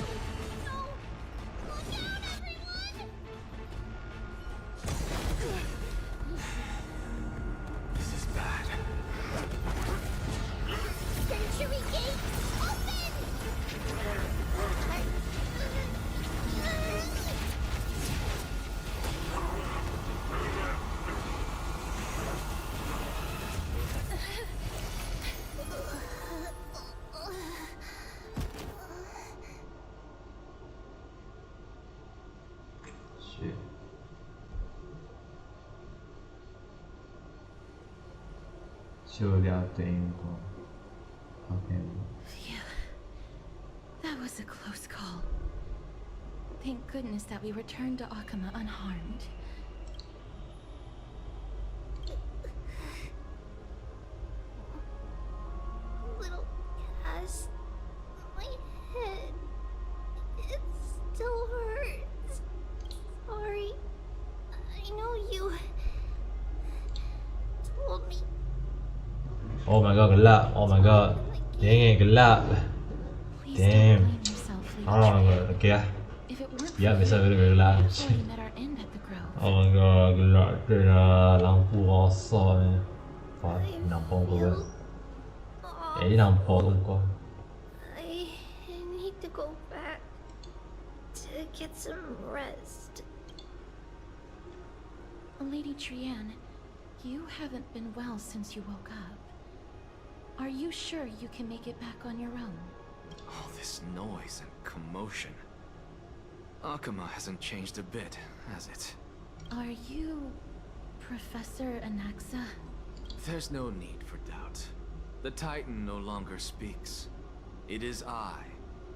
This is bad. Century Gate, open! shit. Surely I have to aim for. Okay. Phew. That was a close call. Thank goodness that we returned to Akama unharmed. Little Cass, my head, it still hurts. Sorry. I know you told me. Oh my god, gelap. Oh my god. Dang it, gelap. Damn. Oh my god, okay lah. Ya, biasa gelap. Oh my god, gelap tu lah. Lampu rosak ni. Wah, nampak kau. Nampak kau. I need to go back to get some rest. Lady Trianne, you haven't been well since you woke up. Are you sure you can make it back on your own? All this noise and commotion. Akama hasn't changed a bit, has it? Are you Professor Anaxa? There's no need for doubt. The Titan no longer speaks. It is I,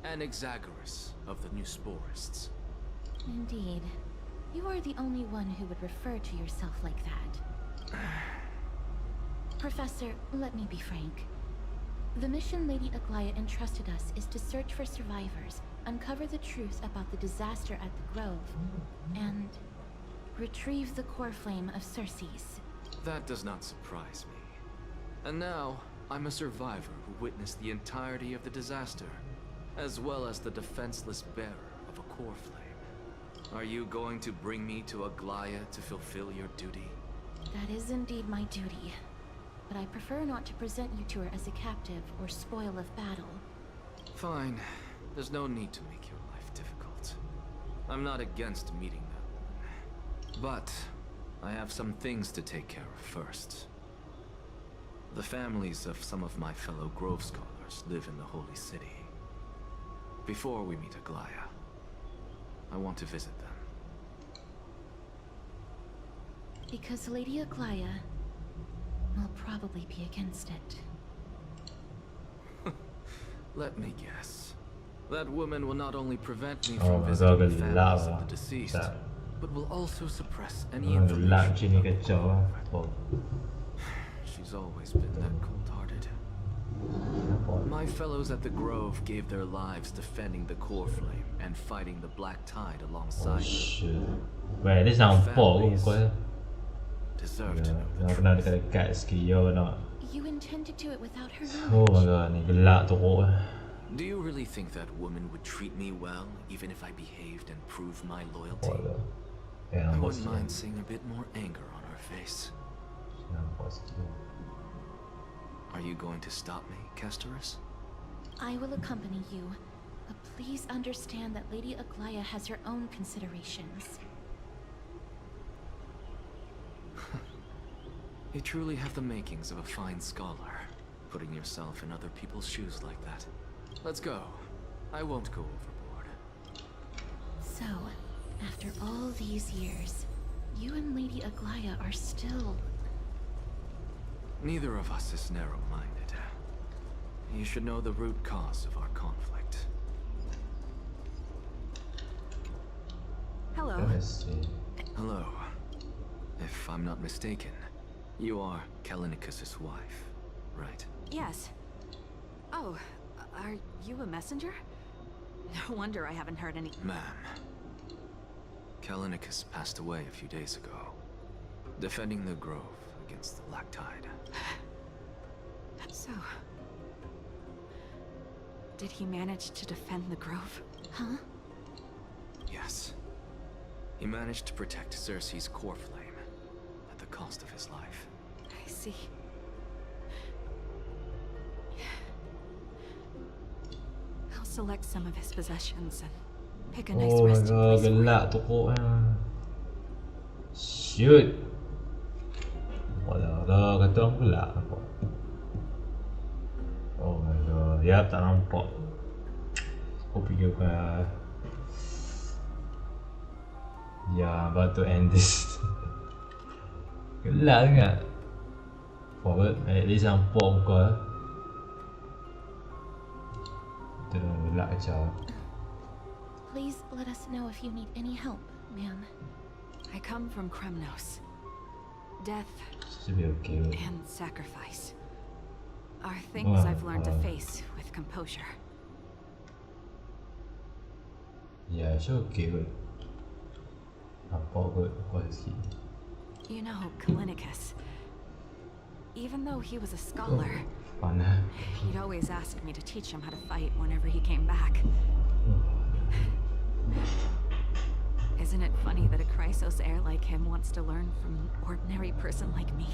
Anaxagoras of the New Sporists. Indeed. You are the only one who would refer to yourself like that. Professor, let me be frank. The mission Lady Aglaya entrusted us is to search for survivors, uncover the truth about the disaster at the Grove, and retrieve the core flame of Circes. That does not surprise me. And now, I'm a survivor who witnessed the entirety of the disaster, as well as the defenseless bearer of a core flame. Are you going to bring me to Aglaya to fulfill your duty? That is indeed my duty. But I prefer not to present you to her as a captive or spoil of battle. Fine. There's no need to make your life difficult. I'm not against meeting that woman. But I have some things to take care of first. The families of some of my fellow Grove Scholars live in the Holy City. Before we meet Aglaya, I want to visit them. Because Lady Aglaya will probably be against it. Let me guess. That woman will not only prevent me from visiting the families of the deceased, but will also suppress any information. She's always been that cold-hearted. My fellows at the Grove gave their lives defending the core flame and fighting the Black Tide alongside them. Wait, this sounds full. Deserve to know the truth. You intend to do it without her knowledge? Oh my god, ni gelap tu. Do you really think that woman would treat me well, even if I behaved and proved my loyalty? I wouldn't mind seeing a bit more anger on her face. Are you going to stop me, Castorus? I will accompany you, but please understand that Lady Aglaya has her own considerations. You truly have the makings of a fine scholar, putting yourself in other people's shoes like that. Let's go. I won't go overboard. So, after all these years, you and Lady Aglaya are still... Neither of us is narrow-minded. You should know the root cause of our conflict. Hello. Hello. If I'm not mistaken, you are Callinicus's wife, right? Yes. Oh, are you a messenger? No wonder I haven't heard any— Ma'am, Callinicus passed away a few days ago, defending the Grove against the Black Tide. So, did he manage to defend the Grove? Huh? Yes. He managed to protect Circe's core flame at the cost of his life. I see. I'll select some of his possessions and pick a nice resting place. Oh my god, gelap tu. Shoot. Walau kata orang gelap. Oh my god, ya tak nampak. Aku fikir Yeah, I'm about to end this. Gelap sangat. Forward, at least nampak muka. Kita gelap kacau. Please let us know if you need any help, ma'am. I come from Kremnos. Death Should be okay. and sacrifice are things I've learned to face with composure. Yeah, sure okay good. Nampak good quality. You know, Kalinicus, even though he was a scholar, Mana? he'd always ask me to teach him how to fight whenever he came back. Isn't it funny that a Chrysos heir like him wants to learn from an ordinary person like me?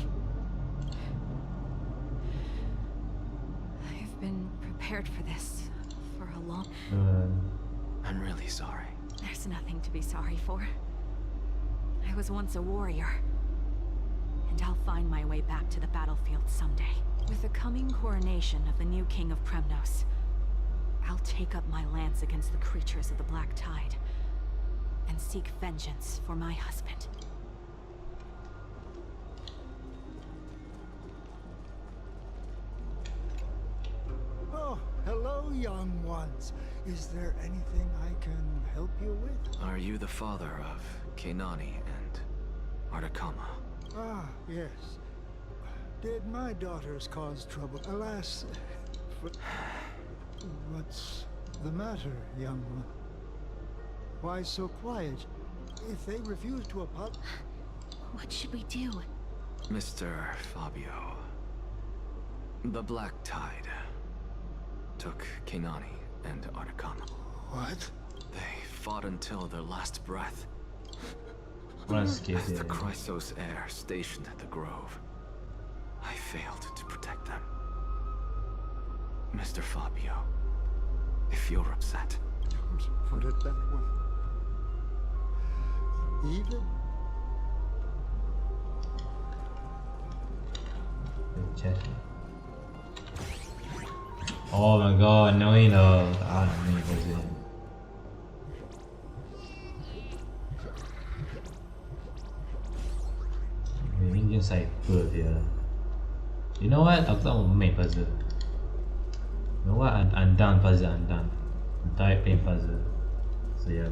I've been prepared for this for a long... I'm really sorry. There's nothing to be sorry for. I was once a warrior, and I'll find my way back to the battlefield someday. With the coming coronation of the new king of Kremnos, I'll take up my lance against the creatures of the Black Tide and seek vengeance for my husband. Oh, hello, young ones. Is there anything I can help you with? Are you the father of Kenani and Artakama? Ah, yes. Did my daughters cause trouble? Alas, what's the matter, young one? Why so quiet? If they refuse to apologize... What should we do? Mr. Fabio, the Black Tide took Kenani and Artakama. What? They fought until their last breath. As the Chrysos heir stationed at the Grove, I failed to protect them. Mr. Fabio, if you're upset... Don't put it that way. Even... Oh my god, no you know. I don't need it. Ini je cyber dia. You know what? Aku tak mau main puzzle. You know what? I'm done puzzle. I'm done. I'm tired playing puzzle. So yeah.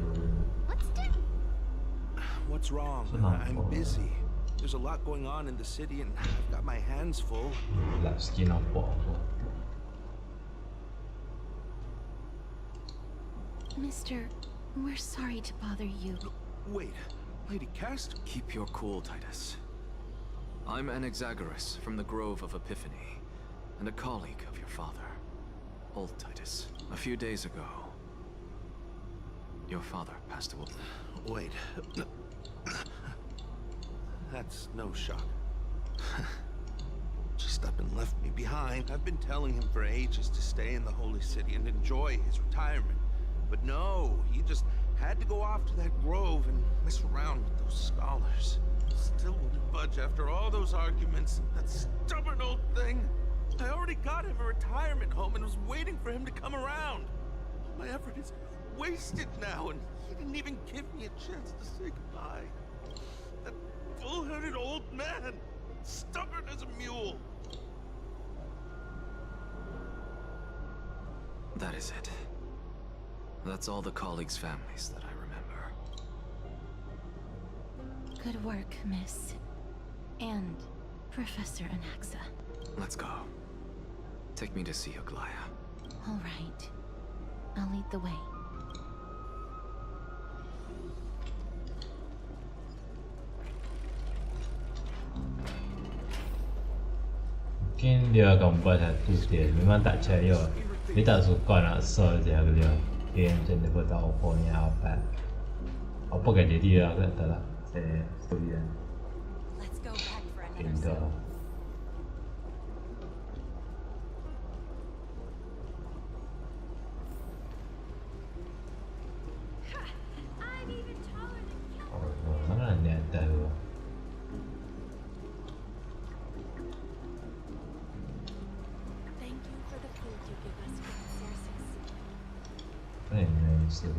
What's wrong? I'm busy. There's a lot going on in the city and I've got my hands full. Last skin nampak aku. Mister, we're sorry to bother you. Wait, Lady Cast? Keep your cool, Titus. I'm Anaxagoras from the Grove of Epiphany, and a colleague of your father, old Titus. A few days ago, your father passed away. Wait. That's no shock. Just up and left me behind. I've been telling him for ages to stay in the Holy City and enjoy his retirement. But no, he just had to go off to that grove and mess around with those scholars. Still wouldn't budge after all those arguments. That stubborn old thing. I already got him a retirement home and was waiting for him to come around. My effort is wasted now, and he didn't even give me a chance to say goodbye. That bull-headed old man, stubborn as a mule. That is it. That's all the colleagues' families that I remember. Good work, Miss. And Professor Anaxa. Let's go. Take me to see Aglaya. All right. I'll lead the way. Mungkin dia akan buat satu dia. Memang tak percaya. Dia tak suka nak solve dia dia. Game macam dia pun tahu apa ni apa. Apa kan jadi lah, aku tak tahu lah. Saya story kan. Benda. Oh, mana ni ada tu? Thank you for the food you give us, Sersius. Anyway, so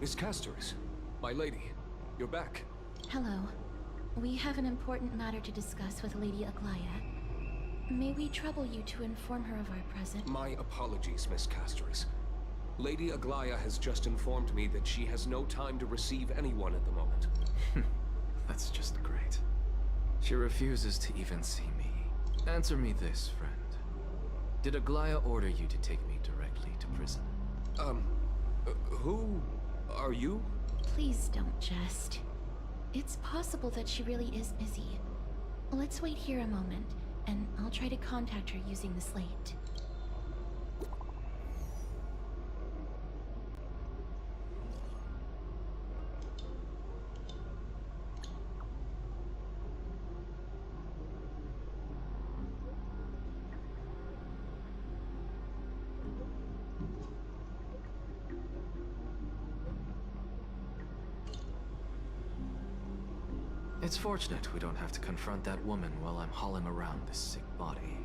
Miss Casterus, my lady, you're back. Hello. We have an important matter to discuss with Lady Aglaya. May we trouble you to inform her of our presence? My apologies, Miss Casterus. Lady Aglaya has just informed me that she has no time to receive anyone at the moment. That's just great. She refuses to even see me. Answer me this, friend. Did Aglaya order you to take me directly to prison? Who are you? Please don't jest. It's possible that she really is busy. Let's wait here a moment, and I'll try to contact her using the slate. It's fortunate we don't have to confront that woman while I'm hauling around this sick body.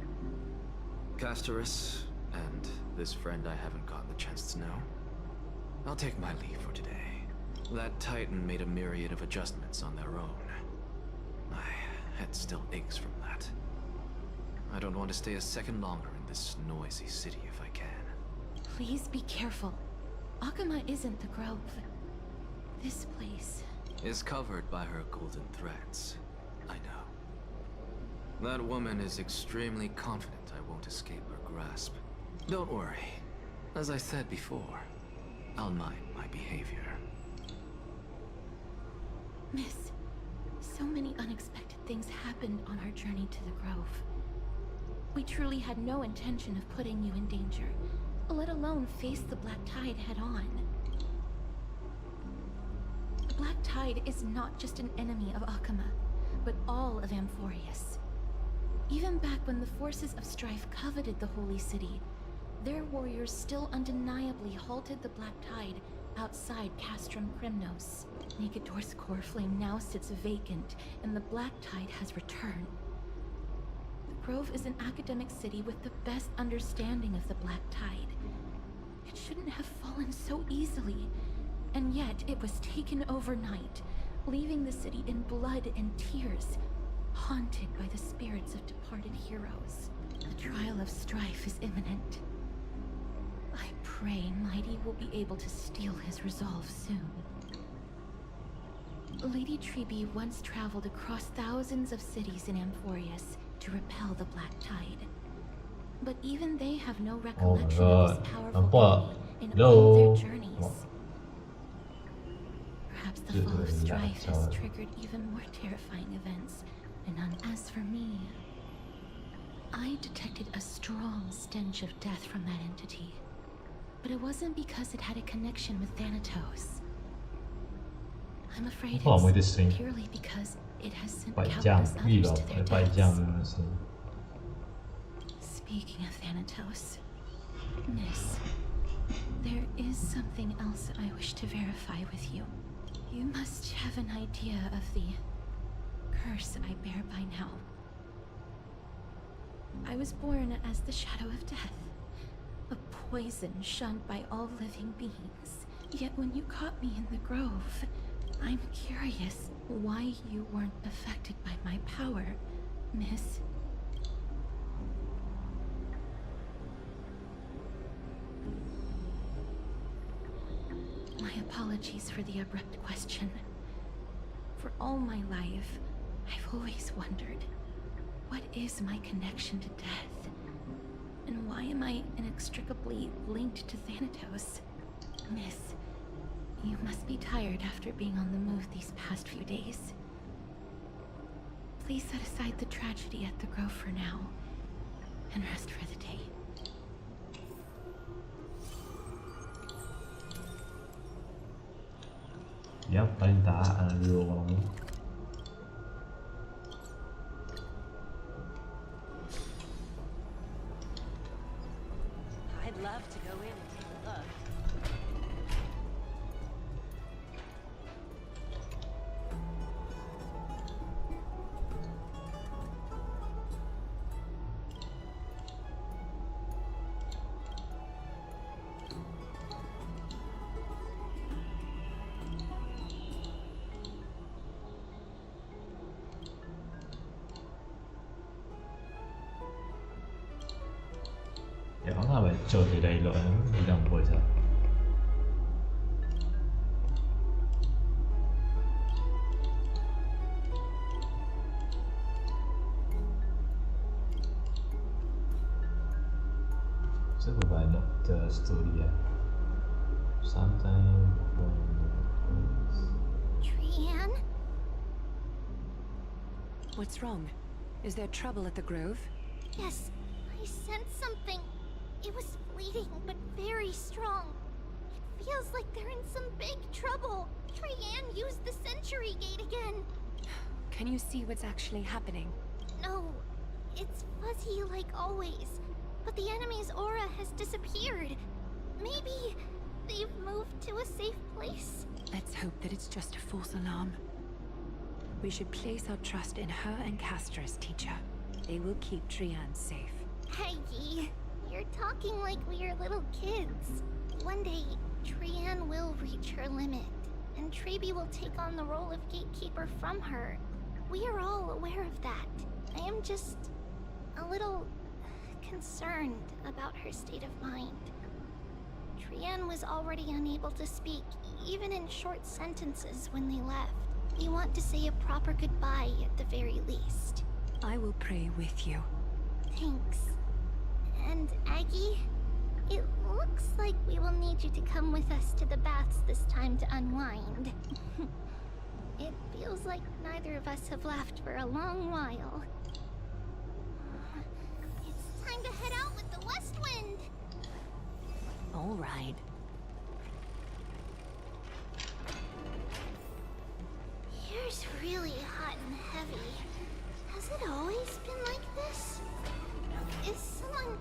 Casterus, and this friend I haven't gotten the chance to know, I'll take my leave for today. That Titan made a myriad of adjustments on their own. My head still aches from that. I don't want to stay a second longer in this noisy city if I can. Please be careful. Akama isn't the Grove. This place is covered by her golden threads. I know. That woman is extremely confident I won't escape her grasp. Don't worry. As I said before, I'll mind my behavior. Miss, so many unexpected things happened on our journey to the Grove. We truly had no intention of putting you in danger, let alone face the Black Tide head-on. The Black Tide is not just an enemy of Akama, but all of Amphoreus. Even back when the forces of strife coveted the Holy City, their warriors still undeniably halted the Black Tide outside Castrum Crymnos. Nikedor's core flame now sits vacant, and the Black Tide has returned. The Grove is an academic city with the best understanding of the Black Tide. It shouldn't have fallen so easily, and yet it was taken overnight, leaving the city in blood and tears, haunted by the spirits of departed heroes. The trial of strife is imminent. I pray Mighty will be able to steel his resolve soon. Lady Treeby once traveled across thousands of cities in Amphoreus to repel the Black Tide. But even they have no recollection of this powerful enemy in all their journeys. Perhaps the fall of strife has triggered even more terrifying events, and as for me, I detected a strong stench of death from that entity. But it wasn't because it had a connection with Thanatos. I'm afraid it's purely because it has sent countless others to their deaths. Speaking of Thanatos, Miss, there is something else I wish to verify with you. You must have an idea of the curse I bear by now. I was born as the shadow of death, a poison shunned by all living beings. Yet when you caught me in the Grove, I'm curious why you weren't affected by my power, Miss. My apologies for the abrupt question. For all my life, I've always wondered, what is my connection to death? And why am I inextricably linked to Thanatos? Miss, you must be tired after being on the move these past few days. Please set aside the tragedy at the Grove for now, and rest for the day. Ya, paling tahan dulu kalau I'd love to go in and take a look. kacau dia dialog ni, bilang voice lah. So banyak story ya. Sometimes Trian? What's wrong? Is there trouble at the grove? Yes, I sensed something. It was fleeting, but very strong. It feels like they're in some big trouble. Trian used the Century Gate again. Can you see what's actually happening? No, it's fuzzy like always. But the enemy's aura has disappeared. Maybe they've moved to a safe place? Let's hope that it's just a false alarm. We should place our trust in her and Castorus, teacher. They will keep Trian safe. Peggy, you're talking like we're little kids. One day, Trian will reach her limit, and Trebi will take on the role of gatekeeper from her. We are all aware of that. I am just a little concerned about her state of mind. Trian was already unable to speak, even in short sentences when they left. We want to say a proper goodbye at the very least. I will pray with you. Thanks. And Aggie, it looks like we will need you to come with us to the baths this time to unwind. It feels like neither of us have laughed for a long while. It's time to head out with the west wind! All right. Here's really hot and heavy. Has it always been like this? Is someone...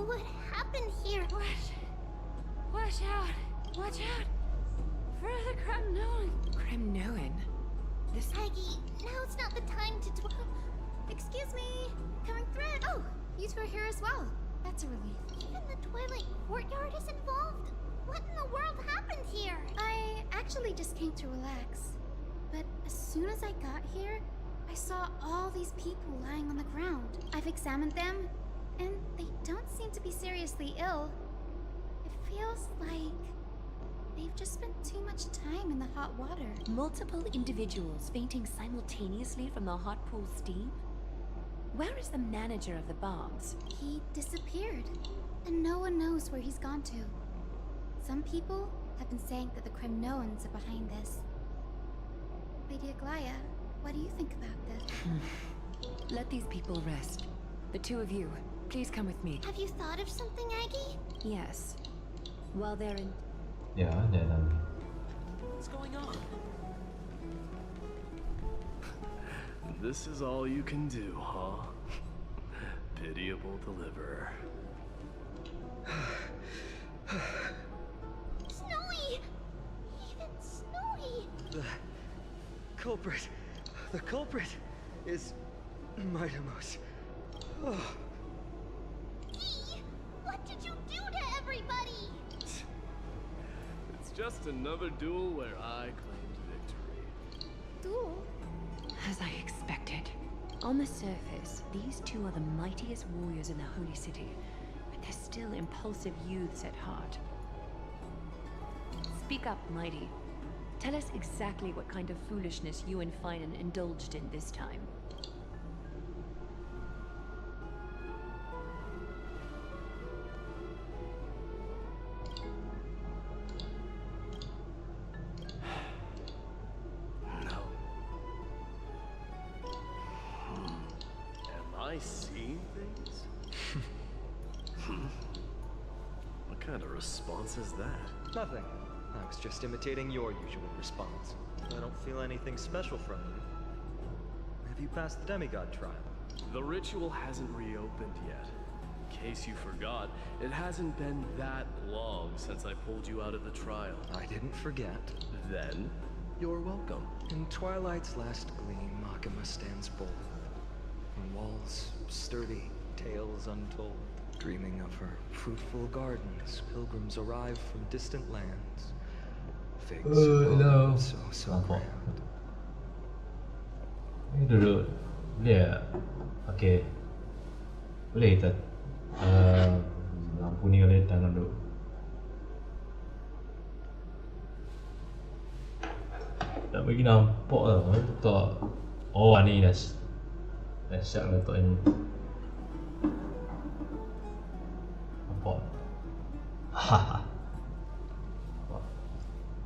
What happened here? Watch out! Watch out! For the Kremnoan! Kremnoan? This... Aggie, now's not the time to Excuse me! Coming through! Oh, you two are here as well. That's a relief. Even the Twilight Courtyard is involved? What in the world happened here? I actually just came to relax. But as soon as I got here, I saw all these people lying on the ground. I've examined them, and they don't seem to be seriously ill. It feels like they've just spent too much time in the hot water. Multiple individuals fainting simultaneously from the hot pool steam? Where is the manager of the baths? He disappeared, and no one knows where he's gone to. Some people have been saying that the Kremnoans are behind this. Lady Aglaya, what do you think about this? Let these people rest. The two of you, please come with me. Have you thought of something, Aggie? Yes. While they're in... Yeah, dia tahu. What's going on? This is all you can do, huh? Pitiable deliverer. Snowy! Even Snowy! The culprit is Mightimos. Oh. Dee, what did you do to everybody? It's just another duel where I claimed victory. Duel? As I expected. On the surface, these two are the mightiest warriors in the Holy City, but they're still impulsive youths at heart. Speak up, Mighty. Tell us exactly what kind of foolishness you and Finan indulged in this time. I seeing things? What kind of response is that? Nothing. I was just imitating your usual response. I don't feel anything special from you. Have you passed the demigod trial? The ritual hasn't reopened yet. In case you forgot, it hasn't been that long since I pulled you out of the trial. I didn't forget. Then, you're welcome. In Twilight's last gleam, Makima stands bold. On walls, sturdy, tales untold. Dreaming of her fruitful gardens, pilgrims arrive from distant lands. Figs No. so grand. Ini duduk Boleh tak? Okay. Boleh kita lampu ni kalau datang dulu. Tak bagi nampak lah. Tak. Oh ni dah syak letak ni. Nampak. Haha.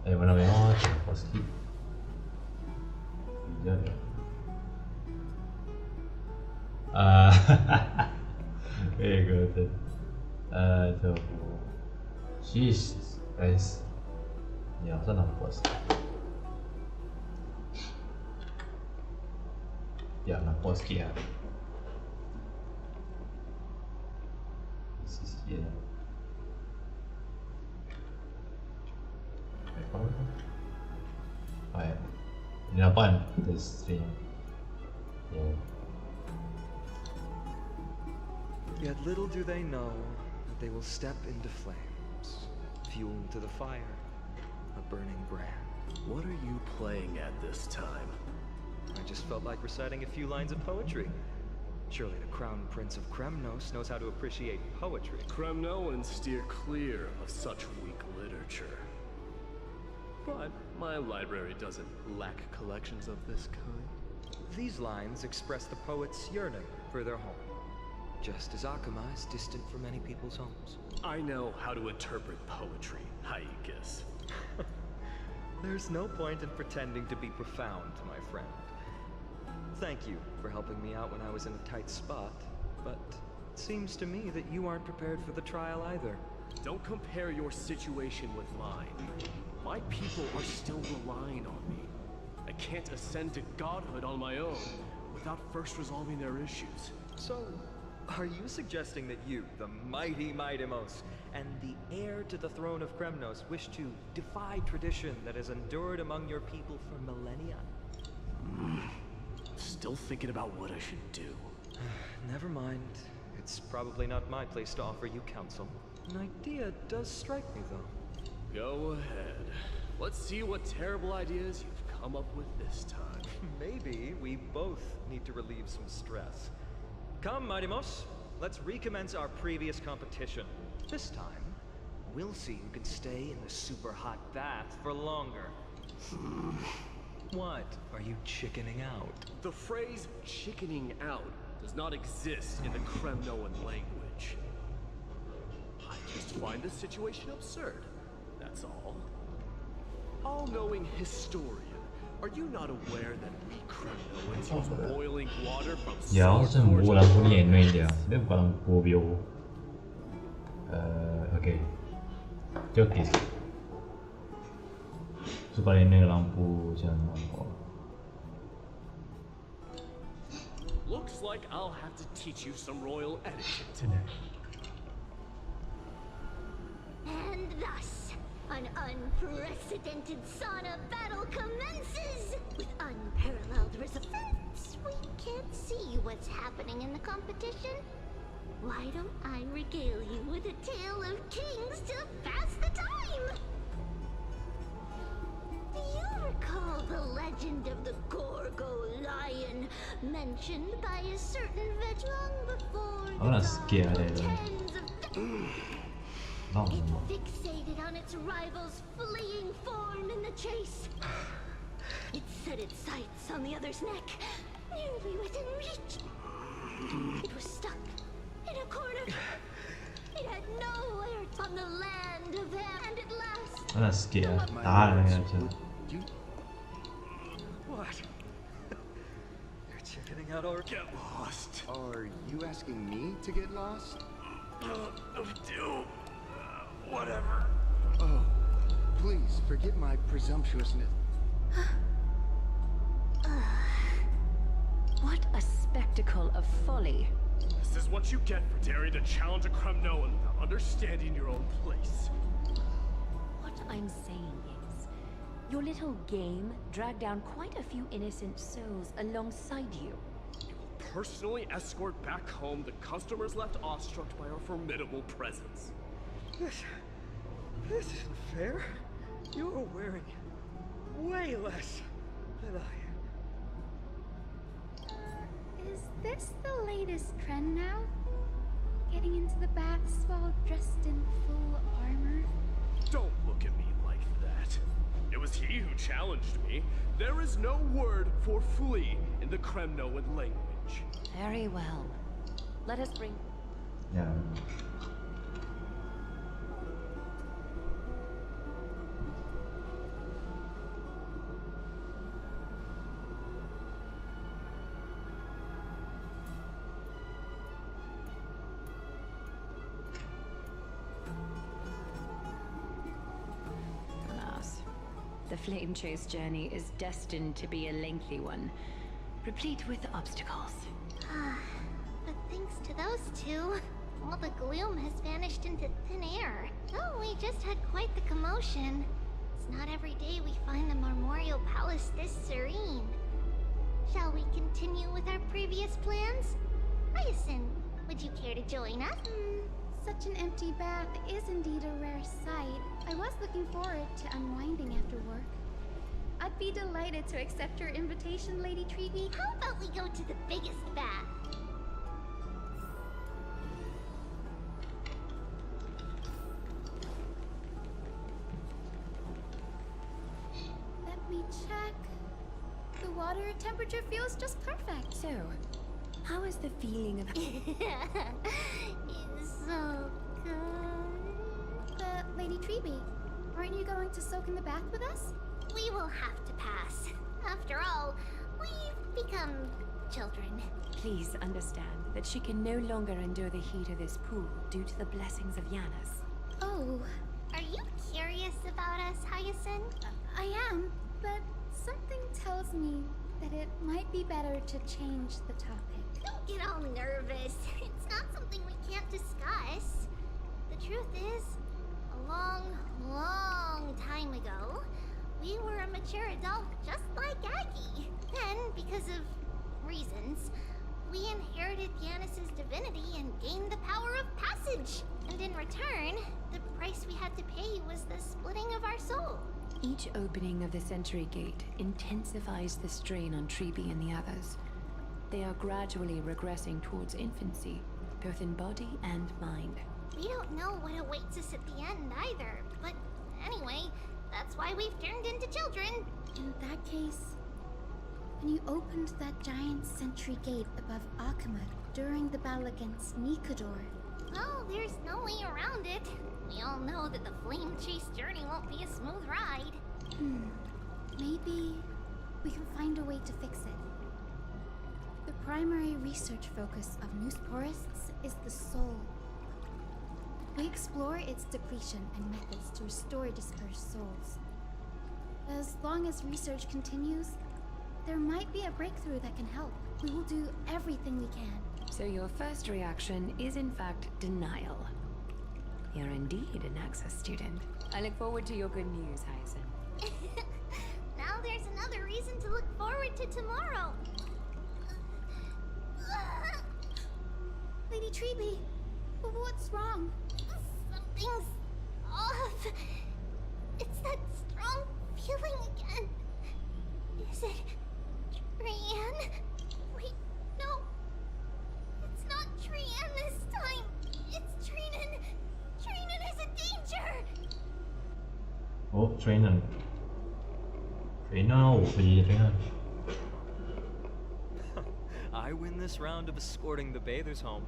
Mana memang nampak sikit. Sekejap je. Good. So, jeez, guys. Ya, saya nampak sikit. Ya, nampak sikit lah. Sikit lah. Baik. Ini nampak kan? There's three. Yeah. Yet little do they know that they will step into flames, fuel to the fire, a burning brand. What are you playing at this time? I just felt like reciting a few lines of poetry. Surely the Crown Prince of Kremnos knows how to appreciate poetry. Kremnoans steer clear of such weak literature. But my library doesn't lack collections of this kind. These lines express the poet's yearning for their home, just as Akama is distant from many people's homes. I know how to interpret poetry, Haikis. There's no point in pretending to be profound, my friend. Thank you for helping me out when I was in a tight spot, but it seems to me that you aren't prepared for the trial either. Don't compare your situation with mine. My people are still relying on me. I can't ascend to godhood on my own without first resolving their issues. So, are you suggesting that you, the mighty Mightimos, and the heir to the throne of Kremnos, wish to defy tradition that has endured among your people for millennia? Still thinking about what I should do. Never mind. It's probably not my place to offer you counsel. An idea does strike me, though. Go ahead. Let's see what terrible ideas you've come up with this time. Maybe we both need to relieve some stress. Come, Mightimos. Let's recommence our previous competition. This time, we'll see who can stay in the super hot bath for longer. What? Are you chickening out? The phrase chickening out does not exist in the Kremnoan language. I just find this situation absurd. That's all. All-knowing historian, are you not aware that we Kremnoans use boiling water from Ya, semua lampu ni annoying dia. Dia bukan lampu bio. Okay. Dia okay sikit. So paling ni lampu macam nampak. Looks like I'll have to teach you some royal etiquette today. And thus, an unprecedented sauna battle commences! With unparalleled resistance, we can't see what's happening in the competition. Why don't I regale you with a tale of kings to pass the time? Do you recall the legend of the Gorgo lion mentioned by a certain vet long before I'm not scared of it. It fixated on its rival's fleeing form in the chase. It set its sights on the other's neck, nearly within reach. It was stuck in a corner. It had nowhere on the land of air, and at last... I'm not scared. You... What? You're chickening out or get lost. Are you asking me to get lost? Whatever. Oh, please forget my presumptuousness. What a spectacle of folly. This is what you get for daring to challenge a Kremnoan without understanding your own place. What I'm saying is, your little game dragged down quite a few innocent souls alongside you. You will personally escort back home the customers left awestruck by our formidable presence. This isn't fair. You're wearing way less than I this the latest trend now? Getting into the baths while dressed in full armor? Don't look at me like that. It was he who challenged me. There is no word for flee in the Kremnoan language. Very well. Let us bring... Yeah. Alas, the flame chase journey is destined to be a lengthy one, replete with obstacles. But thanks to those two, all the gloom has vanished into thin air. Oh, we just had quite the commotion. It's not every day we find the Memorial Palace this serene. Shall we continue with our previous plans? Hyacinth, would you care to join us? Such an empty bath is indeed a rare sight. I was looking forward to unwinding after work. I'd be delighted to accept your invitation, Lady Treeby. How about we go to the biggest bath? Let me check. The water temperature feels just perfect. So, how is the feeling of... It's so good. But, Lady Treeby, aren't you going to soak in the bath with us? We will have to pass. After all, we've become children. Please understand that she can no longer endure the heat of this pool due to the blessings of Yanis. Oh. Are you curious about us, Hyacinth? I am, but something tells me that it might be better to change the topic. Don't get all nervous. It's not something we can't discuss. The truth is, a long, long time ago, we were a mature adult just like Aggie. Then, because of reasons, we inherited Yanis's divinity and gained the power of passage. And in return, the price we had to pay was the splitting of our soul. Each opening of the Sentry Gate intensifies the strain on Treeby and the others. They are gradually regressing towards infancy, both in body and mind. We don't know what awaits us at the end either, but anyway, that's why we've turned into children. In that case, when you opened that giant Sentry Gate above Akamut during the battle against Nikador... Well, there's no way around it. We all know that the flame chase journey won't be a smooth ride. Maybe we can find a way to fix it. The primary research focus of Neusporus is the soul. We explore its depletion and methods to restore dispersed souls. As long as research continues, there might be a breakthrough that can help. We will do everything we can. So your first reaction is in fact denial. You're indeed an Access student. I look forward to your good news, Hyacinth. Now there's another reason to look forward to tomorrow. Lady Treeby, what's wrong? Something's off. It's that strong feeling again. Is it Trian? Wait, no. It's not Trian this time. It's Trinan. Trinan is a danger. Oh, Trinan. Trinan, Trinan. I win this round of escorting the bathers home.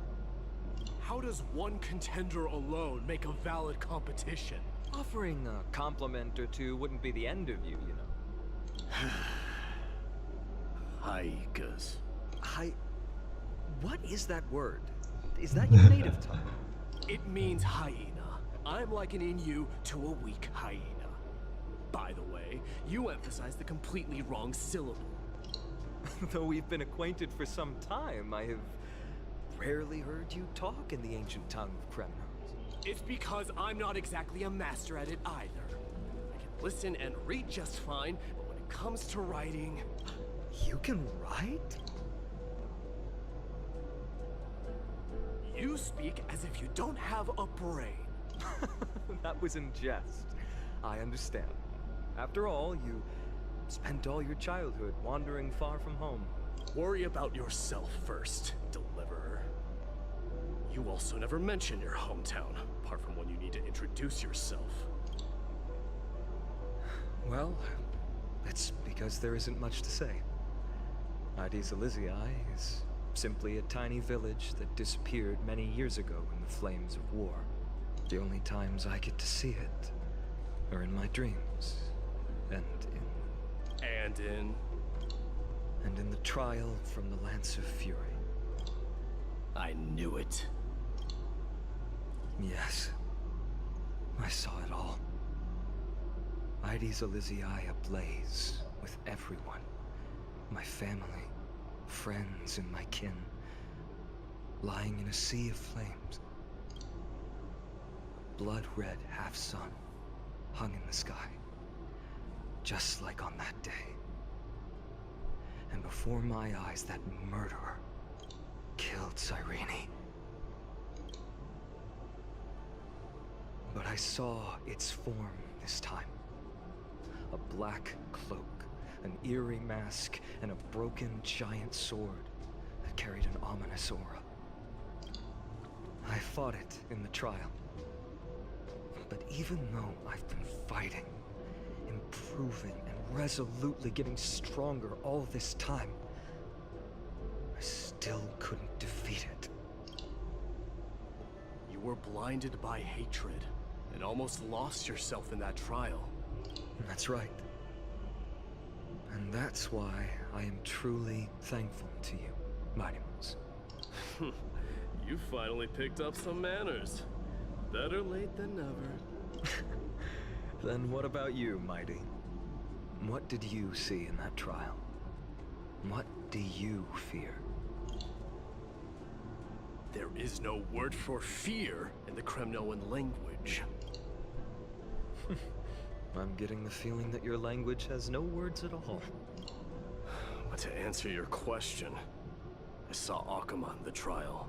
How does one contender alone make a valid competition? Offering a compliment or two wouldn't be the end of you, you know. Haikas. What is that word? Is that your native tongue? It means hyena. I'm likening you to a weak hyena. By the way, you emphasize the completely wrong syllable. Though we've been acquainted for some time, I have rarely heard you talk in the ancient tongue of Kremnos. It's because I'm not exactly a master at it either. I can listen and read just fine, but when it comes to writing... You can write? You speak as if you don't have a brain. That was in jest. I understand. After all, you spent all your childhood wandering far from home. Worry about yourself first, Deliverer. You also never mention your hometown, apart from when you need to introduce yourself. Well, it's because there isn't much to say. Aedes Elysiae is simply a tiny village that disappeared many years ago in the flames of war. The only times I get to see it are in my dreams, and in the trial from the Lance of Fury. I knew it. Yes, I saw it all. Aedes Elysiae ablaze with everyone. My family, friends, and my kin, lying in a sea of flames. A blood-red half-sun hung in the sky, just like on that day. And before my eyes, that murderer killed Cyrene. But I saw its form this time. A black cloak, an eerie mask, and a broken giant sword that carried an ominous aura. I fought it in the trial. But even though I've been fighting, improving, and resolutely getting stronger all this time, I still couldn't defeat it. You were blinded by hatred and almost lost yourself in that trial. That's right. And that's why I am truly thankful to you, Mighty Mouse. You finally picked up some manners. Better late than never. Then what about you, Mighty? What did you see in that trial? What do you fear? There is no word for fear in the Kremnoan language. I'm getting the feeling that your language has no words at all. But to answer your question, I saw Akuma in the trial.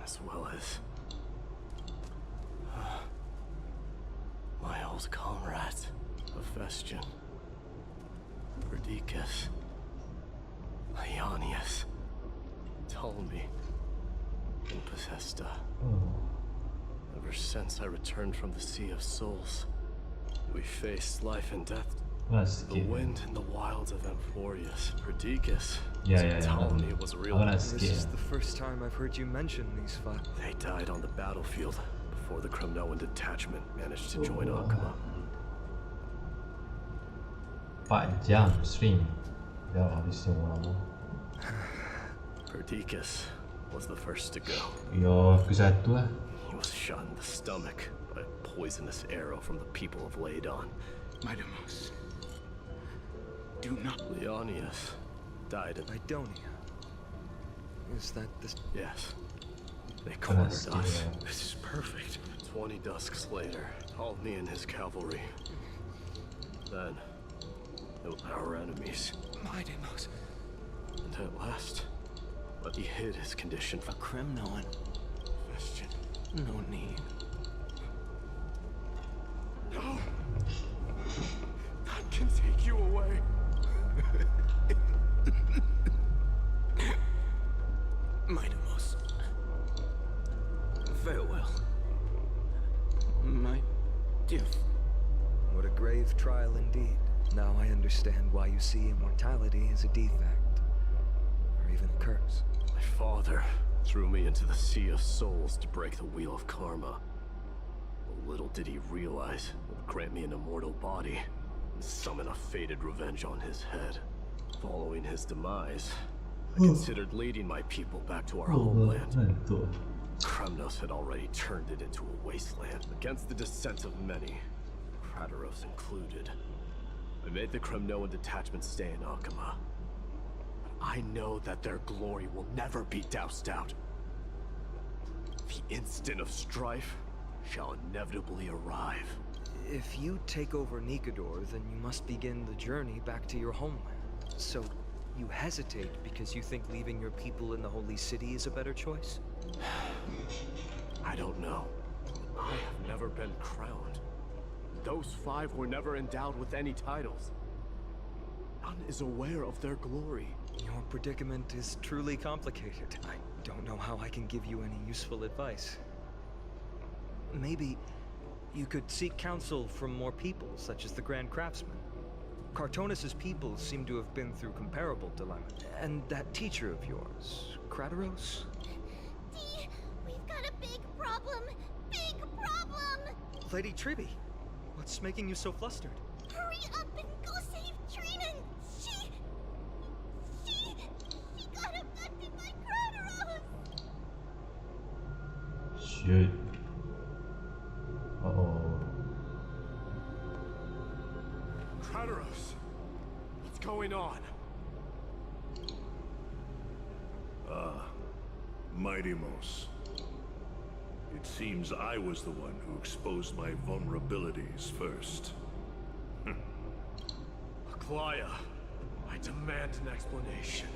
As well as... my old comrade, Hephaestion, Perdiccas, Ionius, Ptolemy, and Possesta. Ever since I returned from the Sea of Souls, we faced life and death. The wind and the wilds of Amphoreus. Perdiccas telling me it was real. This is the first time I've heard you mention these five. They died on the battlefield before the Kremnoan detachment managed to join Akuma. 4 jam stream. Udah habis semua lama. Perdiccas was the first to go. Yo, ke satu lah. He was shot in the stomach by a poisonous arrow from the people of Laidon. Mightymouse, do not. Leonius died in Idonia. Is that this? Yes. They cornered us. This is perfect. 20 dusks later, Ptolemy and his cavalry. Then, it was our enemies. Mightymouse. And at last, but he hid his condition from Kremnoan. Question. No need. No! That can take you away. Mightymouse. Farewell. My dear. What a grave trial indeed. Now I understand why you see immortality as a defect, or even a curse. My father threw me into the Sea of Souls to break the wheel of karma. But little did he realize it would grant me an immortal body and summon a fated revenge on his head. Following his demise, I considered leading my people back to our homeland. Kremnos had already turned it into a wasteland, against the dissent of many, Kratos included. I made the Kremnoan detachment stay in Akuma. But I know that their glory will never be doused out. The instant of strife shall inevitably arrive. If you take over Nikodor, then you must begin the journey back to your homeland. So, you hesitate because you think leaving your people in the Holy City is a better choice? I don't know. I have never been crowned. Those 5 were never endowed with any titles. None is aware of their glory. Your predicament is truly complicated. I don't know how I can give you any useful advice. Maybe you could seek counsel from more people, such as the Grand Craftsman. Cartonis' people seem to have been through comparable dilemmas. And that teacher of yours, Krateros? Dee, we've got a big problem! Big problem! Lady Tribby, what's making you so flustered? Hurry up and go save Trinan! She got abducted by Krateros! Shit. Uh-oh. Krateros, what's going on? Mightimos. It seems I was the one who exposed my vulnerabilities first. Aglaya, I demand an explanation.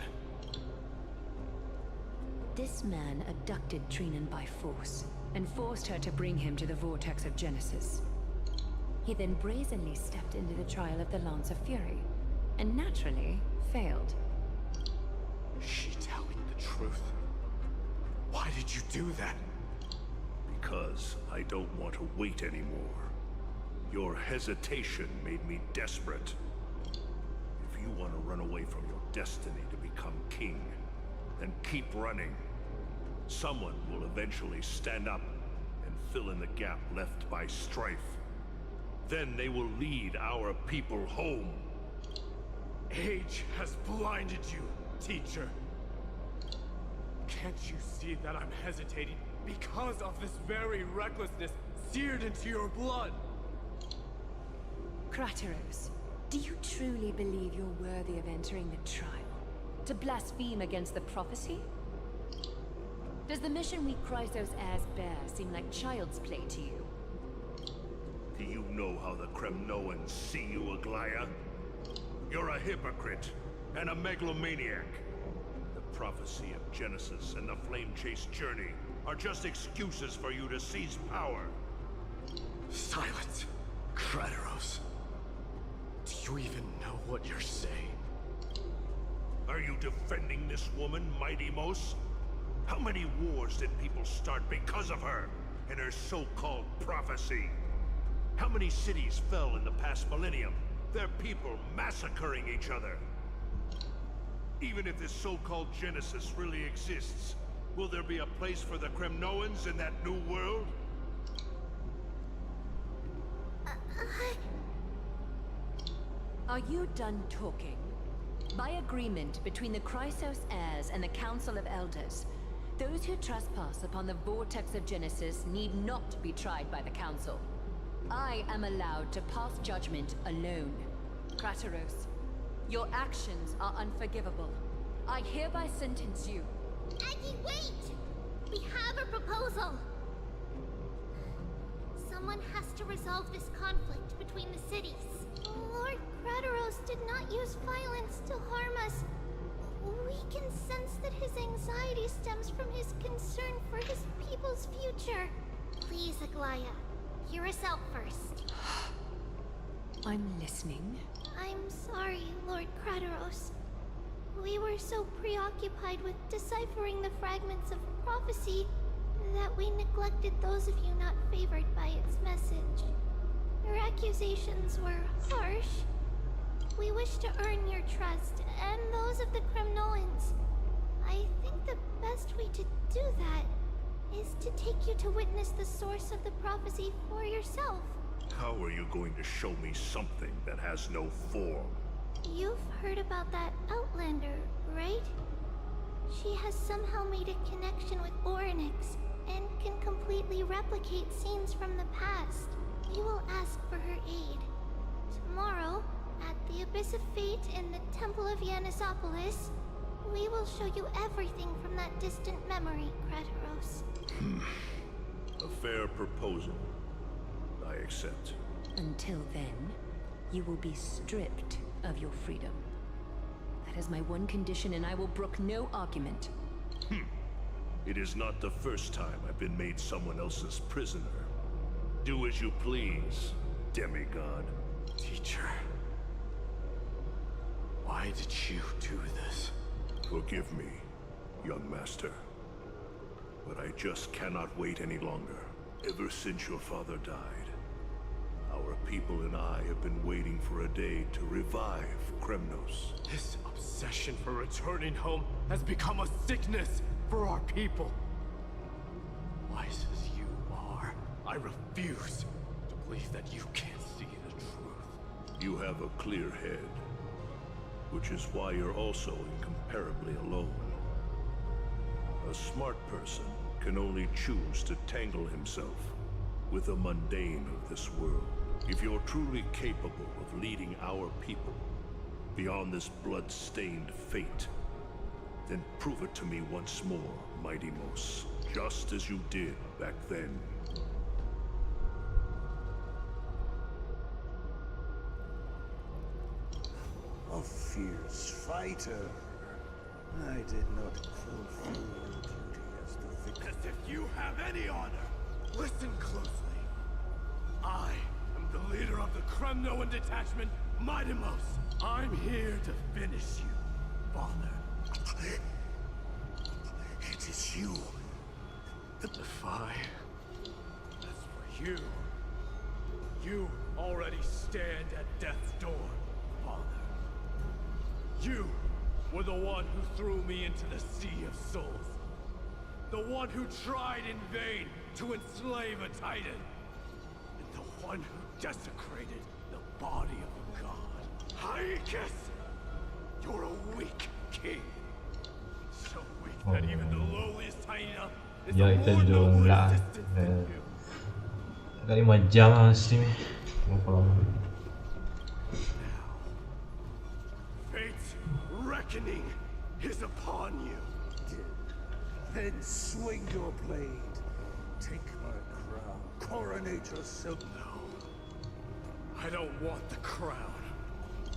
This man abducted Trinan by force and forced her to bring him to the Vortex of Genesis. He then brazenly stepped into the trial of the Lance of Fury, and naturally failed. Is she telling the truth? Why did you do that? Because I don't want to wait anymore. Your hesitation made me desperate. If you want to run away from your destiny to become king, then keep running. Someone will eventually stand up and fill in the gap left by strife. Then they will lead our people home. Age has blinded you, teacher. Can't you see that I'm hesitating because of this very recklessness seared into your blood? Krateros, do you truly believe you're worthy of entering the trial? To blaspheme against the prophecy? Does the mission we Chrysos heirs bear seem like child's play to you? Do you know how the Kremnoans see you, Aglaya? You're a hypocrite and a megalomaniac. The prophecy of Genesis and the Flame Chase journey are just excuses for you to seize power. Silence, Krateros. Do you even know what you're saying? Are you defending this woman, Mightimos? How many wars did people start because of her and her so-called prophecy? How many cities fell in the past millennium? Their people massacring each other. Even if this so-called Genesis really exists, will there be a place for the Kremnoans in that new world? Are you done talking? By agreement between the Chrysos heirs and the Council of Elders, those who trespass upon the Vortex of Genesis need not be tried by the Council. I am allowed to pass judgment alone. Krateros, your actions are unforgivable. I hereby sentence you. Aggie, wait! We have a proposal! Someone has to resolve this conflict between the cities. Lord Krateros did not use violence to harm us. We can sense that his anxiety stems from his concern for his people's future. Please, Aglaya, hear us out first. I'm listening. I'm sorry, Lord Krateros. We were so preoccupied with deciphering the fragments of prophecy that we neglected those of you not favored by its message. Your accusations were harsh. We wish to earn your trust and those of the Kremnoans. I think the best way to do that is to take you to witness the source of the prophecy for yourself. How are you going to show me something that has no form? You've heard about that Outlander, right? She has somehow made a connection with Orynyx and can completely replicate scenes from the past. We will ask for her aid. Tomorrow, at the Abyss of Fate in the Temple of Yanisopolis, we will show you everything from that distant memory, Krateros. A fair proposal. I accept. Until then, you will be stripped of your freedom. That is my one condition, and I will brook no argument. It is not the first time I've been made someone else's prisoner. Do as you please, demigod. Teacher, why did you do this? Forgive me, young master. But I just cannot wait any longer. Ever since your father died, our people and I have been waiting for a day to revive Kremnos. This obsession for returning home has become a sickness for our people. Wise as you are, I refuse to believe that you can't see the truth. You have a clear head, which is why you're also incomparably alone. A smart person can only choose to tangle himself with the mundane of this world. If you're truly capable of leading our people beyond this blood-stained fate, then prove it to me once more, Mighty Mos, just as you did back then. A fierce fighter. I did not fulfill your duty as the victor. As if you have any honor! Listen closely. I am the leader of the Kremnoan detachment, Mighty Mos. I'm here to finish you, Father. It is you. The defy. As for you, you already stand at death's door, Father. You were the one who threw me into the Sea of Souls. The one who tried in vain to enslave a Titan. And the one who desecrated the body of a god. Hyakus! You're a weak king. So weak that even the lowliest hyena is Ya a kita more dulu noble lah. existence than you. Kali 5 jam lah stream ni. Fate's reckoning is upon you. Then swing your blade. Take my crown. Coronate yourself. No. I don't want the crown.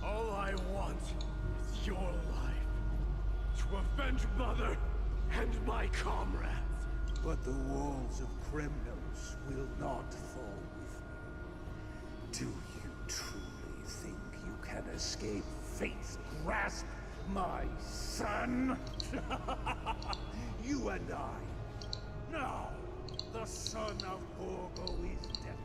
All I want is your life. To avenge Mother and my comrades. But the walls of Kremnos will not fall with me. Do you truly think you can escape fate's grasp, my son? You and I. Now, the son of Borgo is dead.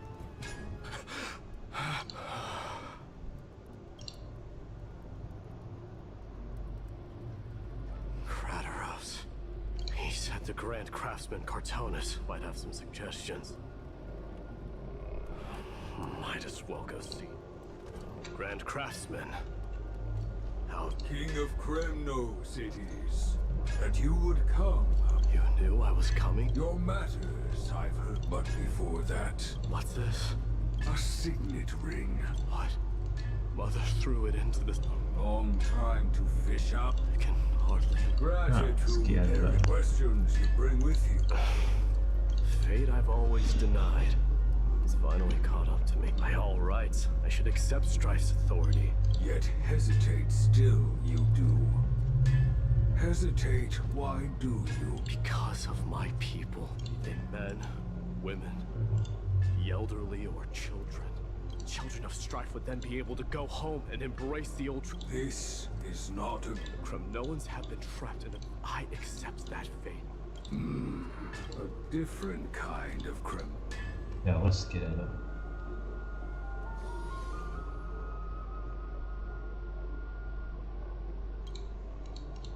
Kratos. He said the Grand Craftsman Cartonus might have some suggestions. Might as well go see. Grand Craftsman. How... King of Kremnos it is. That you would come. You knew I was coming? Your matters, I've heard. But before that... What's this? A signet ring. What? Mother threw it into this... A long time to fish up. I can hardly... Gratitude. Every questions you bring with you. Fate I've always denied. It's finally caught up to me. By all rights, I should accept Strife's authority. Yet hesitate still, you do. Hesitate, why do you? Because of my people. They men, women, the elderly or children. Children of Strife would then be able to go home and embrace the old truth. This is not a... Kremnoans have been trapped and I accept that fate. A different kind of Krem. Ya let's get it up.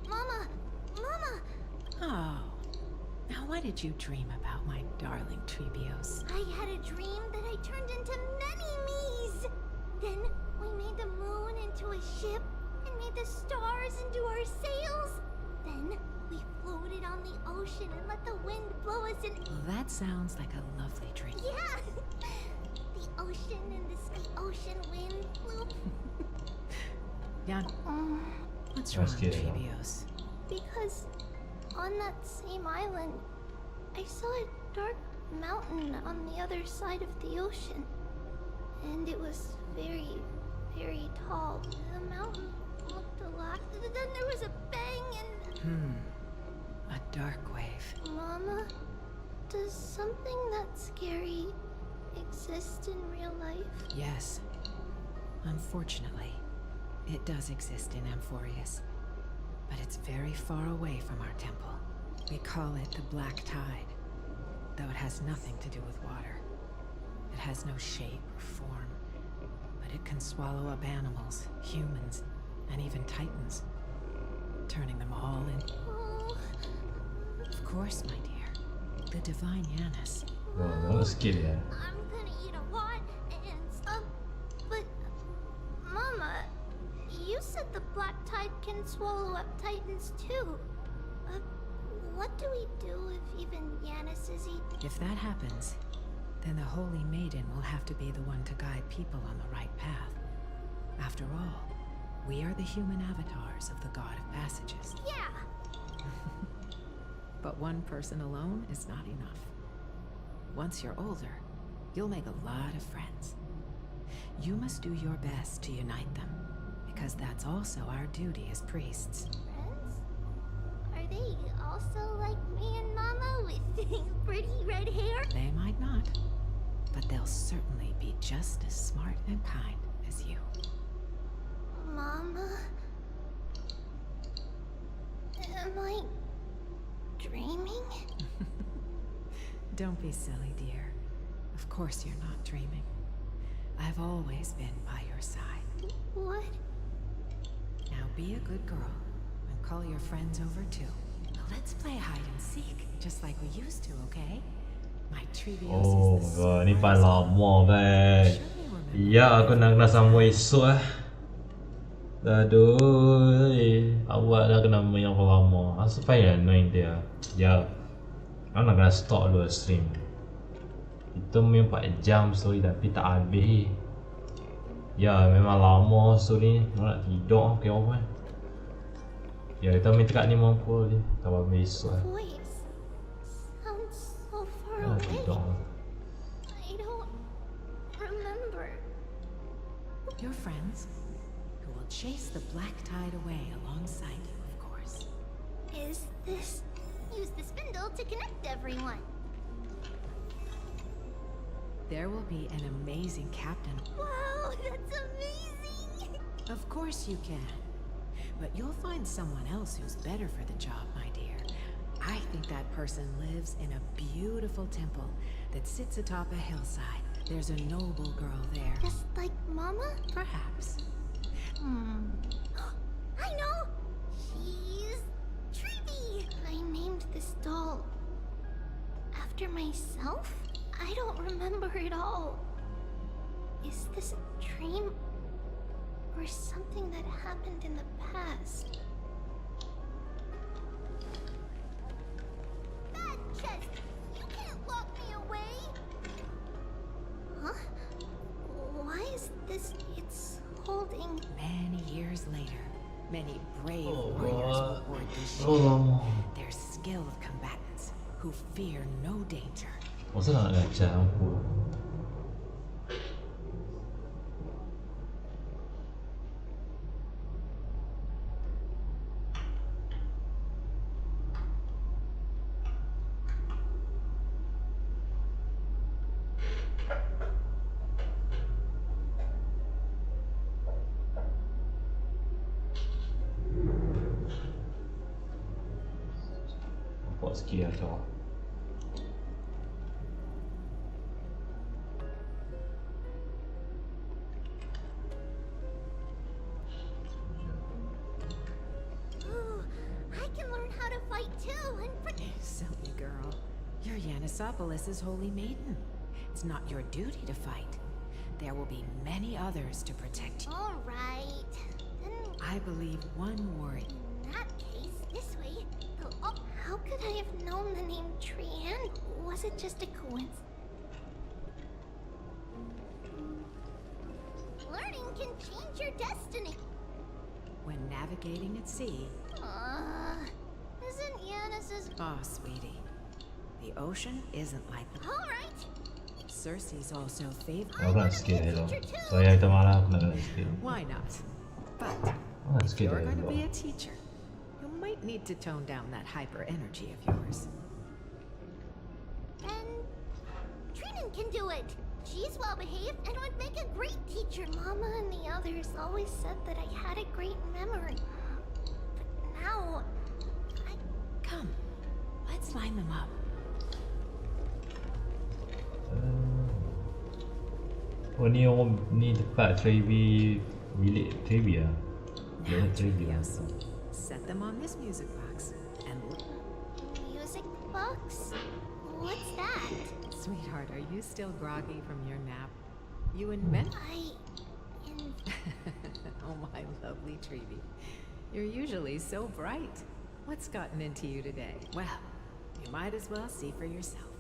Mama! Mama! Oh. Now what did you dream about, my darling Trebios? I had a dream that I turned into many me's. Then we made the moon into a ship and made the stars into our sails. Then we floated on the ocean and let the wind blow us in. Well, that sounds like a lovely dream. Yeah! The ocean and the ocean wind blew. Yeah. What's wrong, Trebios? Because on that same island, I saw a dark mountain on the other side of the ocean. And it was very, very tall. The mountain looked a lot. Then there was a bang and... A dark wave. Mama, does something that scary exist in real life? Yes. Unfortunately, it does exist in Amphoreus. but it's very far away from our temple. We call it the Black Tide, though it has nothing to do with water. It has no shape or form, but it can swallow up animals, humans, and even titans, turning them all in. Of course, my dear, the divine Yanis. Oh, let's get it. I'm gonna eat a lot and stuff, but Mama, you said the Black Tide can swallow up titans too. What do we do if even Yanis is eaten? If that happens, then the Holy Maiden will have to be the one to guide people on the right path. After all, we are the human avatars of the God of Passages. Yeah. But one person alone is not enough. Once you're older, you'll make a lot of friends. You must do your best to unite them, because that's also our duty as priests. Friends? Are they also like me and Mama with pretty red hair? They might not, but they'll certainly be just as smart and kind as you. Mama? Am I dreaming? Don't be silly, dear. Of course you're not dreaming. I've always been by your side. What? Now be a good girl and call your friends over too. Let's play hide and seek, just like we used to, okay? My Trevios Oh is my god, ni paling lama guys. Ya, aku nak kena sambung esok eh. Aduh, awak dah kena main yang lama. Asal payah annoying dia. Ya, aku nak kena stop dulu stream. Kita main 4 jam story tapi tak habis. Ya, memang lama story ni. Nak tidur ke apa kan? Ya, kita main dekat 50 je. Tak apa besok eh. Voice sounds so far Ya, away. tidur. I don't remember. your friends, who will chase the Black Tide away alongside you, of course. Is this... Use the spindle to connect everyone. There will be an amazing captain. Wow, that's amazing! Of course you can. But you'll find someone else who's better for the job, my dear. I think that person lives in a beautiful temple that sits atop a hillside. There's a noble girl there. Just like Mama? Perhaps. I know! She's... Trevi! I named this doll... after myself? I don't remember it all. Is this a dream? Or something that happened in the past? Bad chest! You can't lock me away! Huh? Why is this... It's holding... Many years later, many brave warriors will board this ship. They're skilled combatants who fear no danger. 我真係叻仔喎。What's gear door? Silly girl. You're Yanisopoulos' holy maiden. It's not your duty to fight. There will be many others to protect you. Alright. Then... I believe one warrior. In that case, this way. Oh, how could I have known the name Trian? Was it just a coincidence? Learning can change your destiny. When navigating at sea. Isn't Yanis's... Oh, sweetie. The ocean isn't like the... Alright. Circe's also favored... Aku nak skip dia dong. Soalnya kita malah aku nak kena skip. Why not? But Let's if get you're it, going to bro. be a teacher, you might need to tone down that hyper energy of yours. And... Trinan can do it. She's well behaved and would make a great teacher. Mama and the others always said that I had a great memory. But now Let's line them up. Oh ni orang ni dekat Trevi bilik Trevi lah. Now, Trivios, set them on this music box and Music box? What's that? Sweetheart, are you still groggy from your nap? You invent? Oh my lovely Trevi. You're usually so bright. What's gotten into you today? Well, you might as well see for yourself.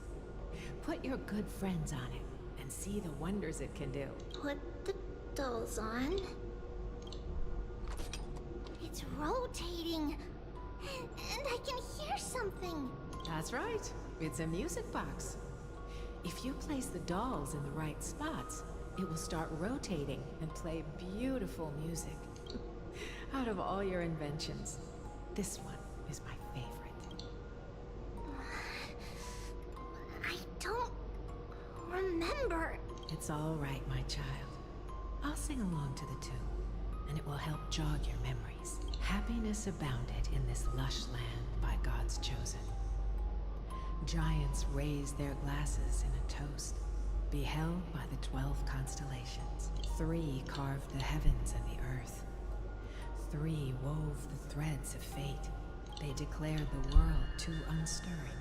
Put your good friends on it and see the wonders it can do. Put the dolls on. It's rotating. And I can hear something. That's right. It's a music box. If you place the dolls in the right spots, it will start rotating and play beautiful music. Out of all your inventions, this one is my favorite. I don't remember. It's all right, my child. I'll sing along to the tune, and it will help jog your memories. Happiness abounded in this lush land by God's chosen. Giants raised their glasses in a toast, beheld by the 12 constellations. 3 carved the heavens and the earth. 3 wove the threads of fate. They declared the world too unstirring,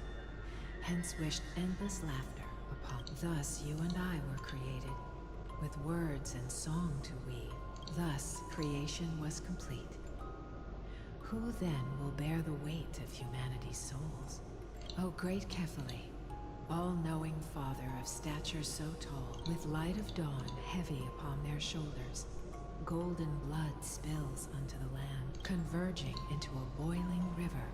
hence wished endless laughter upon. Thus you and I were created, with words and song to weave. Thus creation was complete. Who then will bear the weight of humanity's souls? O great Kephale, all-knowing Father of stature so tall, with light of dawn heavy upon their shoulders, golden blood spills unto the land, converging into a boiling river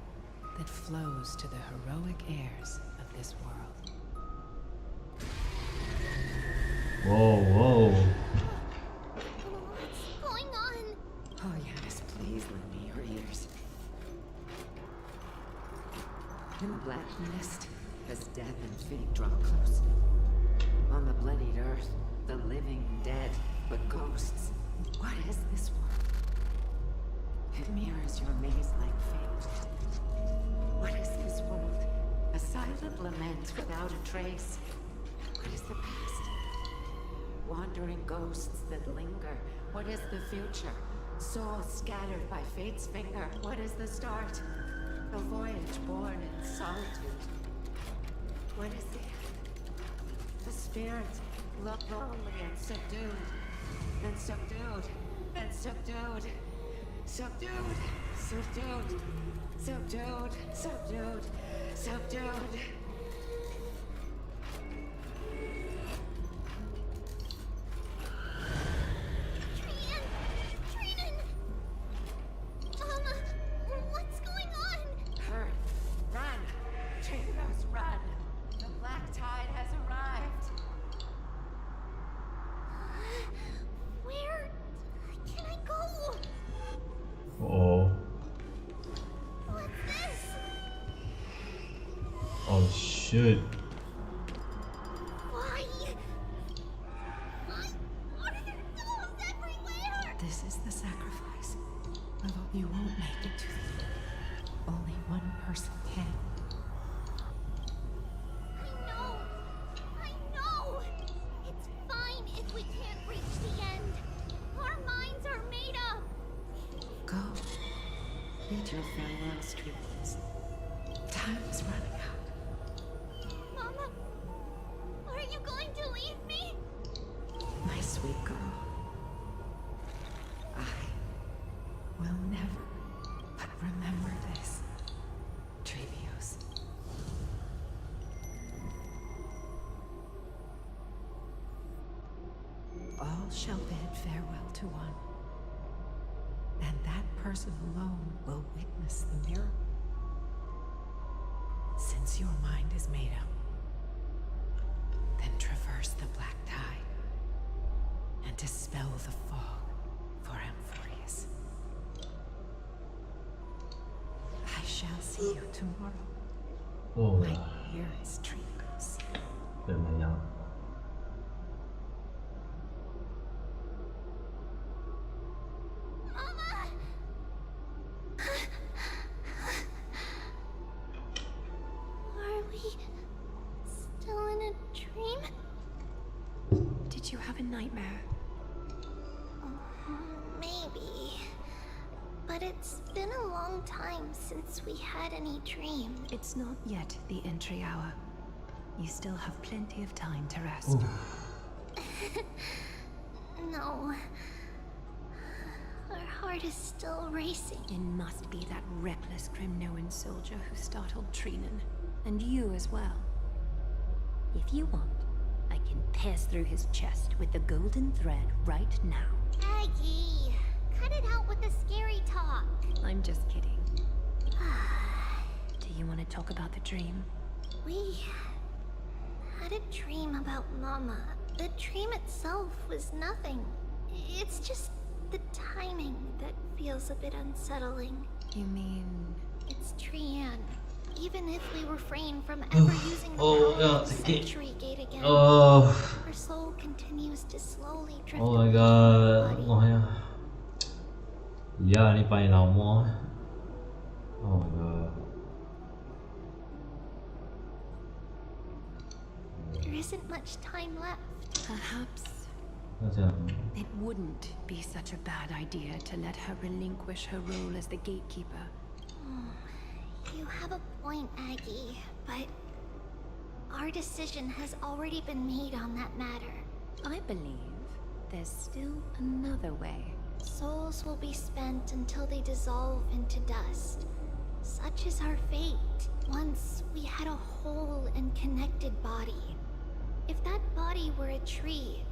that flows to the heroic heirs of this world. Whoa, whoa. What's going on? Oh yes, please lend me your ears. In the black mist, as death and fate draw close. On the bloodied earth, the living dead, but ghosts. What is this world? It mirrors your maze-like fate. What is this world? A silent lament without a trace. What is the past? Wandering ghosts that linger. What is the future? Souls scattered by fate's finger. What is the start? A voyage born in solitude. What is the end? The spirit, lonely and subdued. And subdued. And subdued. Subdued. Subdued. Subdued. Subdued. Subdued. What's going on? Hurry. Run. Trios, run. The black tide has arrived. Where can I go? Oh. What's this? Oh shit. Why? Why are there dolls everywhere? This is the sacrifice. Although you won't make it to the end. Only one person can. I know. It's fine if we can't reach the end. Our minds are made up. Go. Bid your farewells, Trios. Time is running out. Mama, are you going to leave me? My sweet girl. I will never, but remember this, Trevios. All shall bid farewell to one, and that person alone will witness the miracle. Since your mind is made up, then traverse the black tide and dispel the fog for Amphoreus. I shall see you tomorrow. Oh. My dearest Trios. Lumayan. you have a nightmare? Maybe. But it's been a long time since we had any dream. It's not yet the entry hour. You still have plenty of time to rest. No. Our heart is still racing. It must be that reckless Crimnoan soldier who startled Trinan. And you as well. If you want, I can pass through his chest with the golden thread right now. Aggie, cut it out with the scary talk. I'm just kidding. Do you want to talk about the dream? We had a dream about Mama. The dream itself was nothing. It's just the timing that feels a bit unsettling. You mean... It's Trian. Even if we refrain from ever using the power of the Century Gate again, her soul continues to slowly drift away from her body. Yeah, ni paling lama. Oh my god. There isn't much time left. Perhaps it wouldn't be such a bad idea to let her relinquish her role as the gatekeeper. You have a point, Aggie, but our decision has already been made on that matter. I believe there's still another way. Souls will be spent until they dissolve into dust. Such is our fate. Once we had a whole and connected body. If that body were a tree,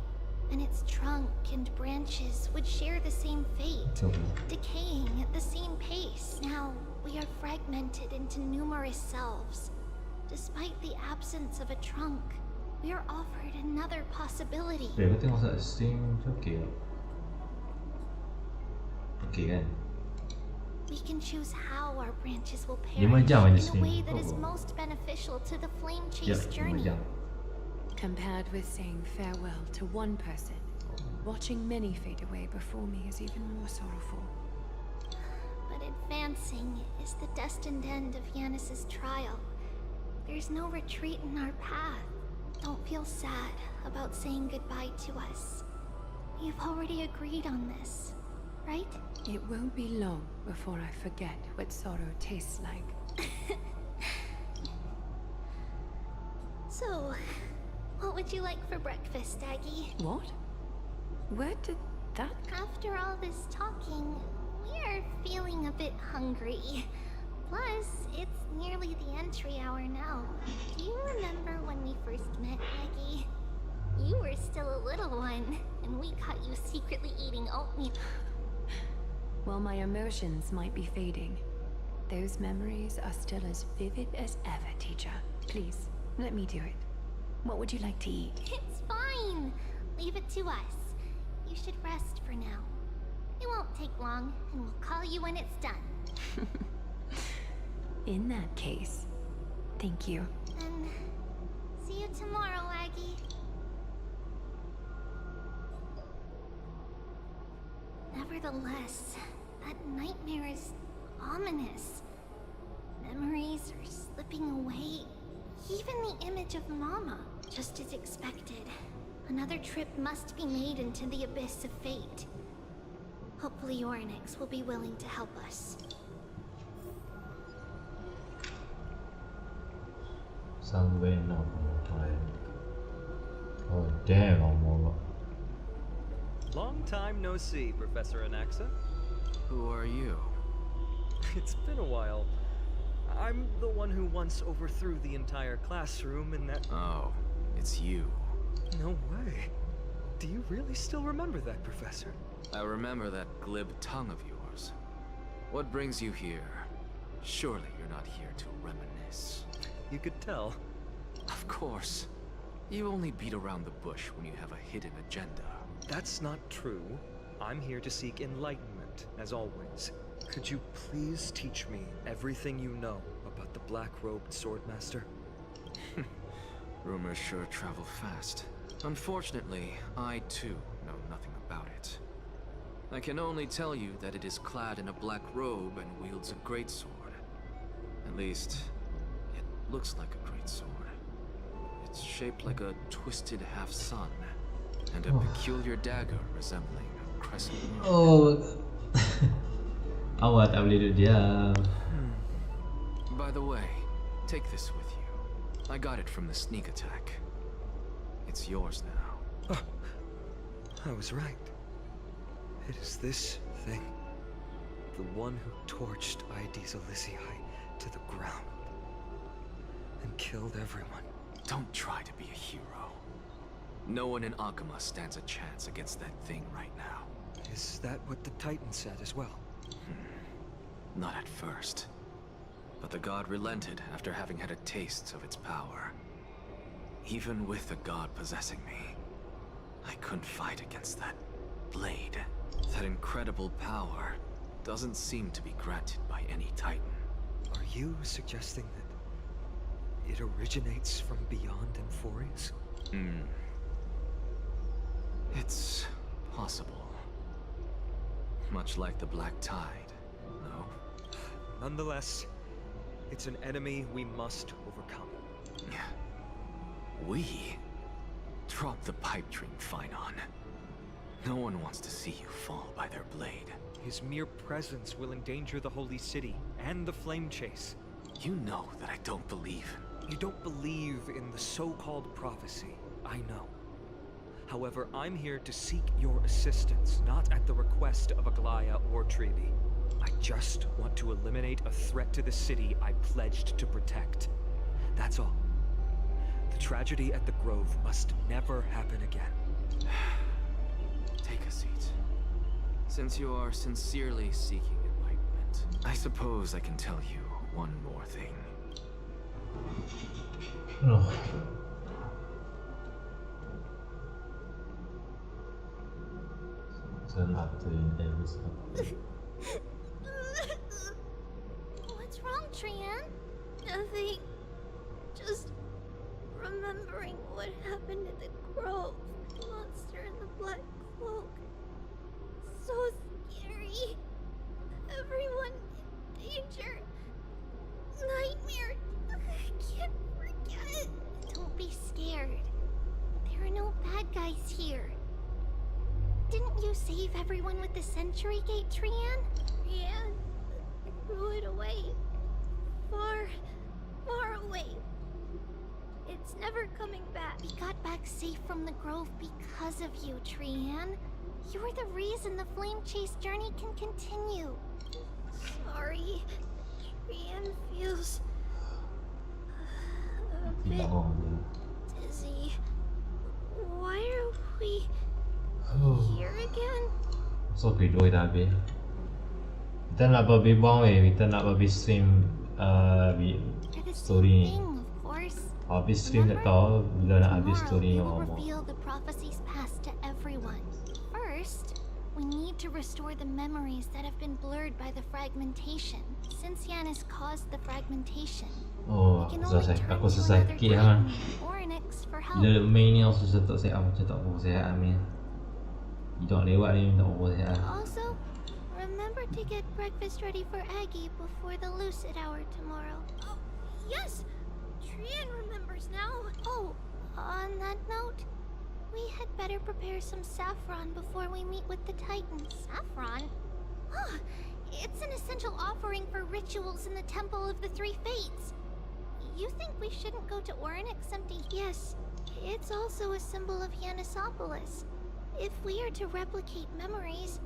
and its trunk and branches would share the same fate, decaying at the same pace. Now, we are fragmented into numerous selves. Despite the absence of a trunk, we are offered another possibility. Kau tengok kat Steam macam okey tak? Okey kan? We can choose how our branches will 5 jam perish aja in a way Steam. that is most beneficial to the flame Ya, chase 5 journey. jam. Compared with saying farewell to one person, watching many fade away before me is even more sorrowful. But advancing is the destined end of Yanis's trial. There's no retreat in our path. Don't feel sad about saying goodbye to us. We've already agreed on this, right? It won't be long before I forget what sorrow tastes like. So, what would you like for breakfast, Aggie? What? Where did that... After all this talking, we are feeling a bit hungry. Plus, it's nearly the entry hour now. Do you remember when we first met, Aggie? You were still a little one, and we caught you secretly eating oatmeal. While my emotions might be fading, those memories are still as vivid as ever, teacher. Please, let me do it. What would you like to eat? It's fine. Leave it to us. You should rest for now. It won't take long, and we'll call you when it's done. In that case, thank you. And see you tomorrow, Aggie. Nevertheless, that nightmare is ominous. Memories are slipping away. Even the image of Mama. Just as expected. Another trip must be made into the abyss of fate. Hopefully Orynyx will be willing to help us. Somewhere not more. Oh damn, I'm more. Long time no see, Professor Anaxa. Who are you? It's been a while. I'm the one who once overthrew the entire classroom in that... Oh, it's you. No way. Do you really still remember that, Professor? I remember that glib tongue of yours. What brings you here? Surely you're not here to reminisce. You could tell. Of course. You only beat around the bush when you have a hidden agenda. That's not true. I'm here to seek enlightenment, as always. Could you please teach me everything you know about the black-robed swordmaster? Rumors sure travel fast. Unfortunately, I too know nothing about it. I can only tell you that it is clad in a black robe and wields a greatsword. At least, it looks like a greatsword. It's shaped like a twisted half-sun. and a peculiar dagger resembling a crescent moon. Oh. Awak tak boleh duduk diam. By the way, take this with you. I got it from the sneak attack. It's yours now. Oh, I was right. It is this thing. The one who torched Aedes Elysiae to the ground. And killed everyone. Don't try to be a hero. No one in Akama stands a chance against that thing right now. Is that what the Titan said as well? Not at first. But the god relented after having had a taste of its power. Even with the god possessing me, I couldn't fight against that blade. That incredible power doesn't seem to be granted by any Titan. Are you suggesting that it originates from beyond Amphoreus? It's possible. Much like the Black Tide, no? Nonetheless, it's an enemy we must overcome. We? Drop the pipe dream, Phynon. No one wants to see you fall by their blade. His mere presence will endanger the Holy City and the Flame Chase. You know that I don't believe. You don't believe in the so-called prophecy, I know. However, I'm here to seek your assistance, not at the request of Aglaya or Trebi. I just want to eliminate a threat to the city I pledged to protect. That's all. The tragedy at the Grove must never happen again. Take a seat. Since you are sincerely seeking enlightenment, I suppose I can tell you one more thing. No. Turn up to every step. What's wrong, Trian? Nothing. Just remembering what happened at the Grove. The monster in the black cloak. So scary. Everyone in danger. Nightmare. I can't forget. Don't be scared. There are no bad guys here. Didn't you save everyone with the Century Gate, Trian? Trian threw it away. Far, far away. It's never coming back. We got back safe from the Grove because of you, Trian. You're the reason the Flame Chase journey can continue. Sorry. Trian feels a bit dizzy. Why are we here again? So kedua dah habis. Kita nak buang kita nak stream story ni. Habis stream tak tahu bila nak habis story ni apa. Reveal the prophecies past to everyone. First, we need to restore the memories that have been blurred by the fragmentation. Since Yanis caused the fragmentation, Oh, aku selesai sikit kan. Bila main ni aku susah tak sihat macam tak apa sihat Amin. Hidup lewat ni tak apa sihat. Also, remember to get breakfast ready for Aggie before the lucid hour tomorrow. Oh, yes! Trian remembers now. Oh, on that note, we had better prepare some saffron before we meet with the Titans. Saffron? Huh, it's an essential offering for rituals in the Temple of the Three Fates. You think we shouldn't go to Orynyx empty? Yes, it's also a symbol of Yanisopolis. If we are to replicate memories,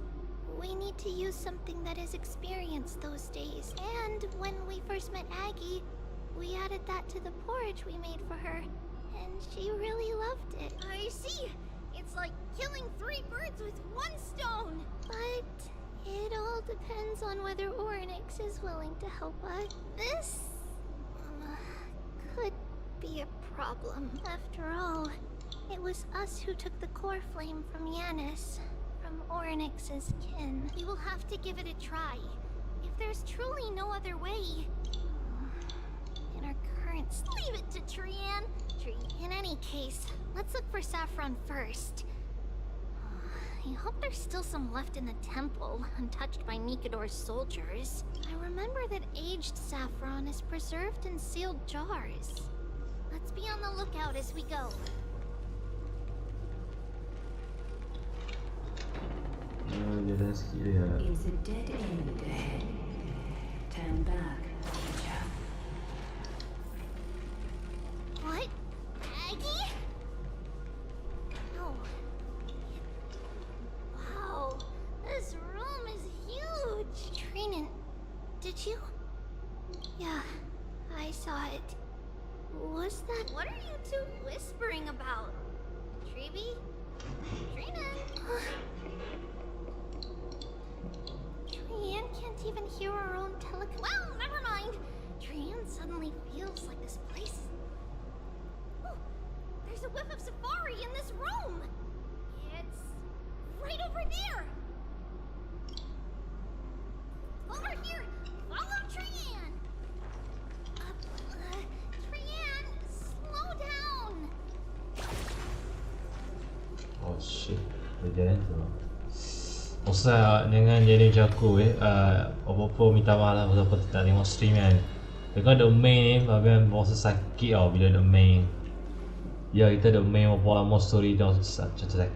we need to use something that has experienced those days. And when we first met Aggie, we added that to the porridge we made for her, and she really loved it. I see. It's like killing 3 birds with 1 stone. But it all depends on whether Orynyx is willing to help us. This could be a problem. After all, it was us who took the core flame from Yanis, from Orynyx's kin. We will have to give it a try. If there's truly no other way, in our current Leave it to Trian. In any case, let's look for saffron first. I hope there's still some left in the temple, untouched by Mikador's soldiers. I remember that aged saffron is preserved in sealed jars. Let's be on the lookout as we go. Dia dah sikit dia. It's a dead end ahead. Turn back, future. What? Aggie? No. Wow, this room is huge. Trinan, did you? Yeah, I saw it. Was that? What are you two whispering about? Treeby? Trinan? Trian can't even hear our own Well, never mind. Trian suddenly feels like this place. Oh, there's a whiff of safari in this room. It's right over there. Over here. Follow Trian. Trian, slow down. Oh shit, berjalan tu. Usah jangan jadi macam aku apa-apa minta maaf lah pasal aku tak tengok stream kan. Dekat duk main ni, Fabian rasa sakit tau bila duk main. Ya, kita duk main berapa lama story tu macam sakit.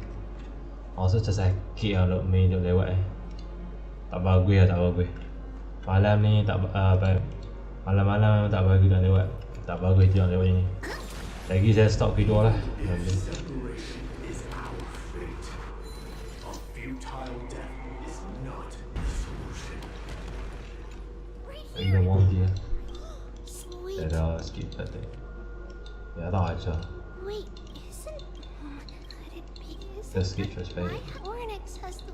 Rasa macam sakit lah duk main duk lewat Tak bagus lah, tak bagus. Malam ni tak malam-malam memang tak bagus nak lewat. Tak bagus dia nak lewat ni. Lagi saya stop video lah. Ini mau dia. Dah skip tadi. Ya dah aja. Wait, could it be? Just skip just fade. Ornix has the.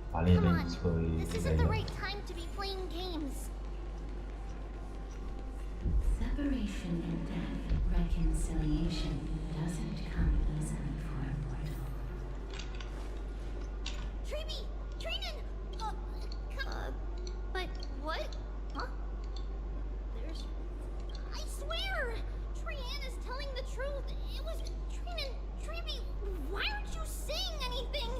Paling Come on, lagi sekali. this isn't the right time to be playing games. Separation and death, reconciliation doesn't come easily for a mortal. Treeby! Trinan! But what? Huh? There's... I swear! Trian is telling the truth. It was... Trinan, Treeby, why aren't you saying anything?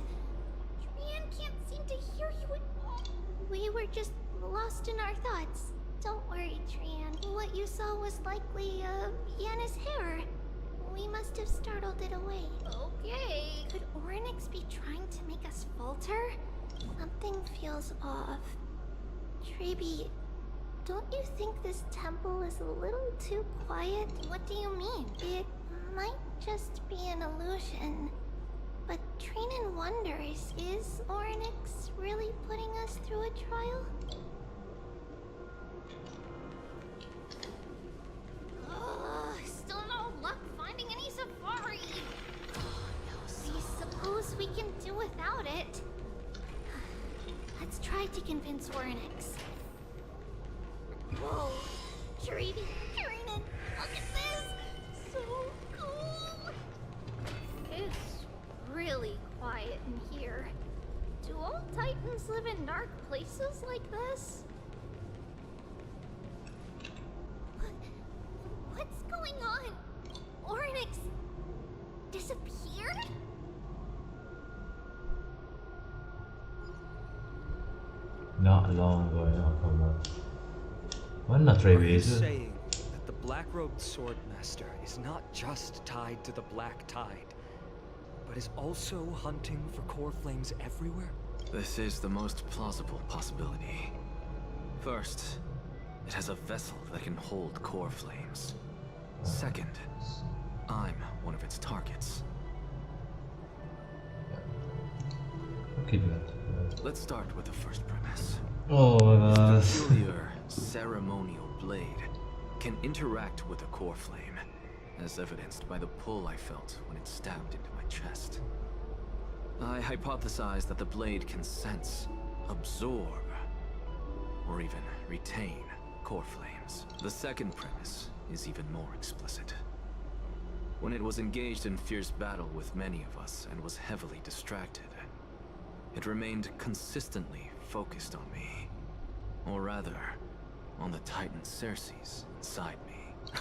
Trian can't seem to hear you at all. We were just lost in our thoughts. Don't worry, Trian. What you saw was likely, Yana's hair. We must have startled it away. Okay. Could Ornix be trying to make us falter? Something feels off. Treeby, don't you think this temple is a little too quiet? What do you mean? It might just be an illusion. But Trinan wonders, is Ornix really putting us through a trial? Still no luck finding any safari. I suppose we can do without it. Let's try to convince Ornix. Whoa, Treeby, Trinan, look at this! So cool! It's really quiet in here. Do all Titans live in dark places like this? What's going on? Ornix disappeared? Not long ago, come on. Mana Are Treeby you is? saying that the black-robed sword master is not just tied to the Black Tide, but is also hunting for core flames everywhere? This is the most plausible possibility. First, it has a vessel that can hold core flames. Second, I'm one of its targets. Okay, Let's start with the first premise. Oh my god. This peculiar ceremonial blade can interact with a core flame, as evidenced by the pull I felt when it stabbed into my chest. I hypothesized that the blade can sense, absorb, or even retain core flames. The second premise is even more explicit. When it was engaged in fierce battle with many of us and was heavily distracted, it remained consistently focused on me. Or rather, on the Titan Ceres inside me.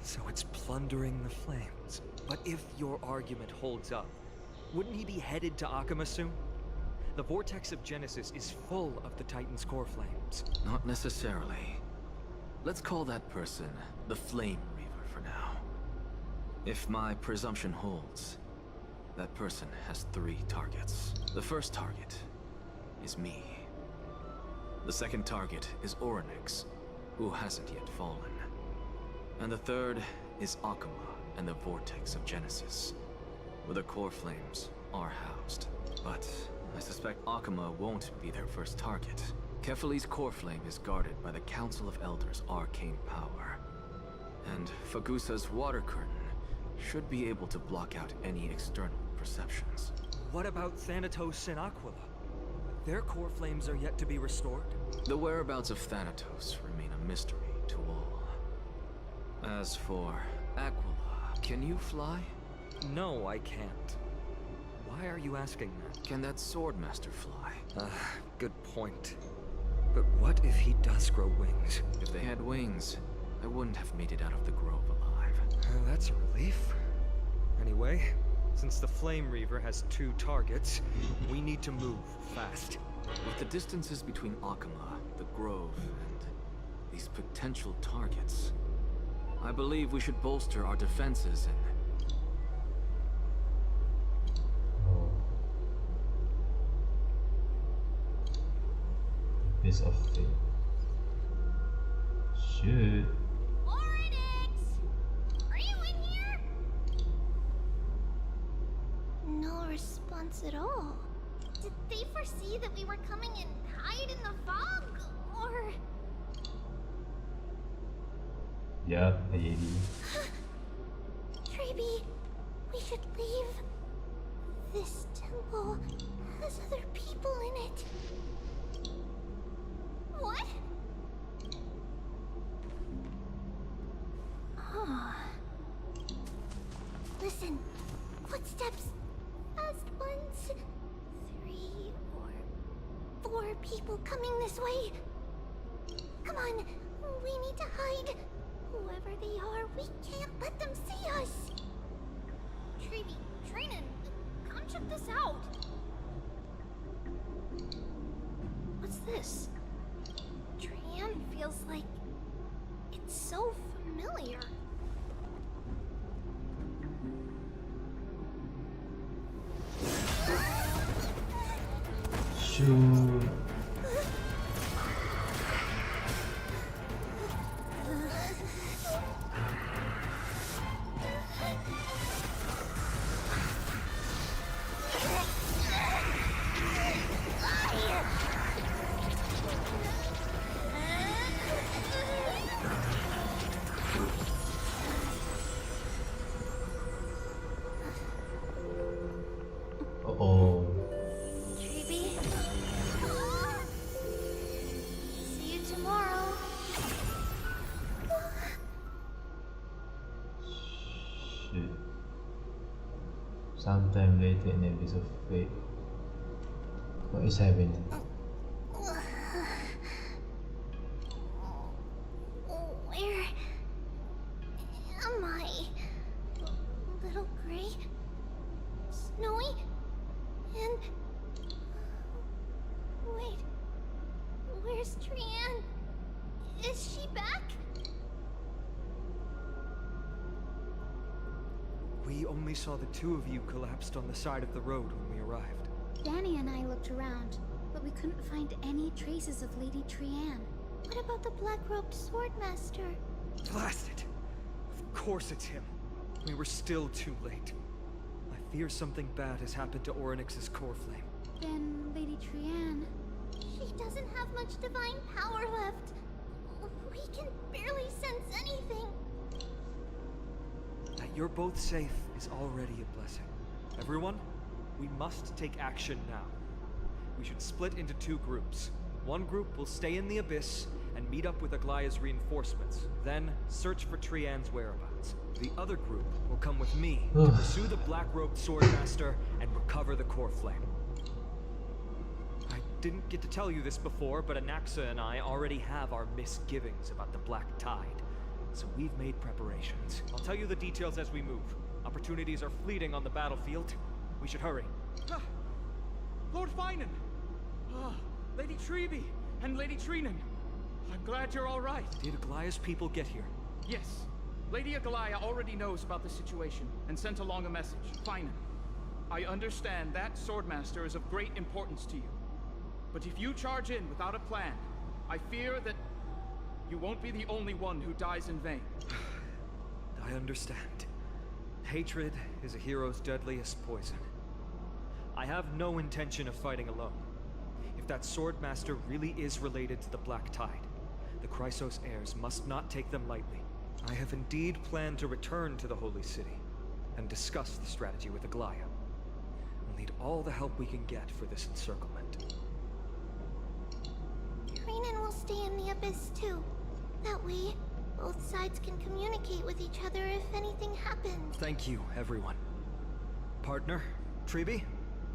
So it's plundering the flames. But if your argument holds up, wouldn't he be headed to Akama soon? The vortex of Genesis is full of the Titan's core flames. Not necessarily. Let's call that person the Flame Reaver for now. If my presumption holds, That person has 3 targets. The first target is me. The second target is Orynyx, who hasn't yet fallen. And the third is Akuma and the Vortex of Genesis, where the core flames are housed. But I suspect Akuma won't be their first target. Kefali's core flame is guarded by the Council of Elders' arcane power. And Fagusa's water curtain should be able to block out any external perceptions. What about Thanatos and Aquila? Their core flames are yet to be restored. The whereabouts of Thanatos remain a mystery to all. As for Aquila, can you fly? No, I can't. Why are you asking that? Can that Swordmaster fly? Good point. But what if he does grow wings? If they had wings, I wouldn't have made it out of the grove alive. That's a relief. Anyway, since the Flame Reaver has 2 targets, we need to move fast. With the distances between Akuma, the grove, and these potential targets, I believe we should bolster our defenses and... Piece of fate. Shoot. Orynyx! Are you in here? No response at all. Did they foresee that we were coming and hide in the fog? Or... Yeah, maybe. Treeby, we should leave. This temple has other people in it. What? Oh. Listen, footsteps. Fast ones. 3 or 4 people coming this way. Come on, we need to hide. Whoever they are, we can't let them see us. Treeby, Trinan, come check this out. What's this? Trian feels like it's so familiar. Shoot. Uh-oh. Treeby. See you tomorrow. Shit. Sometime later in Abyss of Fate. What is happening? Where am I? Little gray? Snowy? And... wait... where's Trian? Is she back? We only saw the 2 of you collapsed on the side of the road when we arrived. Danny and I looked around, but we couldn't find any traces of Lady Trian. What about the black-robed swordmaster? Blast it! Of course it's him. We were still too late. I fear something bad has happened to Orynyx's core flame. Then Lady Trian... She doesn't have much divine power left. We can barely sense anything. That you're both safe is already a blessing. Everyone, we must take action now. We should split into 2 groups. One group will stay in the Abyss and meet up with Aglaya's reinforcements, then search for Trian's whereabouts. The other group will come with me to pursue the black-robed swordmaster and recover the core flame. I didn't get to tell you this before, but Anaxa and I already have our misgivings about the Black Tide, so we've made preparations. I'll tell you the details as we move. Opportunities are fleeting on the battlefield. We should hurry. Lord Finan! Lady Treeby and Lady Trinan. I'm glad you're all right. Did Aglaya's people get here? Yes. Lady Aglaya already knows about the situation and sent along a message. Finan, I understand that Swordmaster is of great importance to you. But if you charge in without a plan, I fear that you won't be the only one who dies in vain. I understand. Hatred is a hero's deadliest poison. I have no intention of fighting alone. If that Swordmaster really is related to the Black Tide, the Chrysos heirs must not take them lightly. I have indeed planned to return to the Holy City and discuss the strategy with Aglaya. We'll need all the help we can get for this encirclement. Renan will stay in the Abyss too. That way, both sides can communicate with each other if anything happens. Thank you, everyone. Partner, Treeby,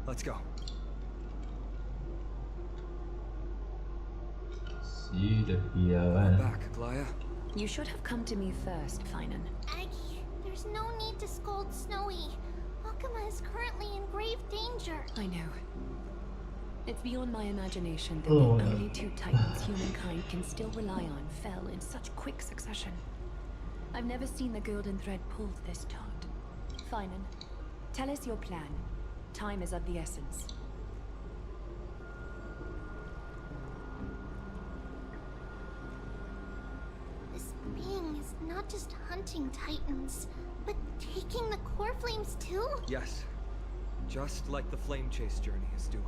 let's go. See the Welcome back, Aglaya. You should have come to me first, Finan. Aggie, there's no need to scold Snowy. Akuma is currently in grave danger. I know. It's beyond my imagination that the only two titans humankind can still rely on fell in such quick succession. I've never seen the golden thread pulled this taut. Finan, tell us your plan. Time is of the essence. This being is not just hunting titans, but taking the core flames too? Yes. Just like the Flame Chase journey is doing.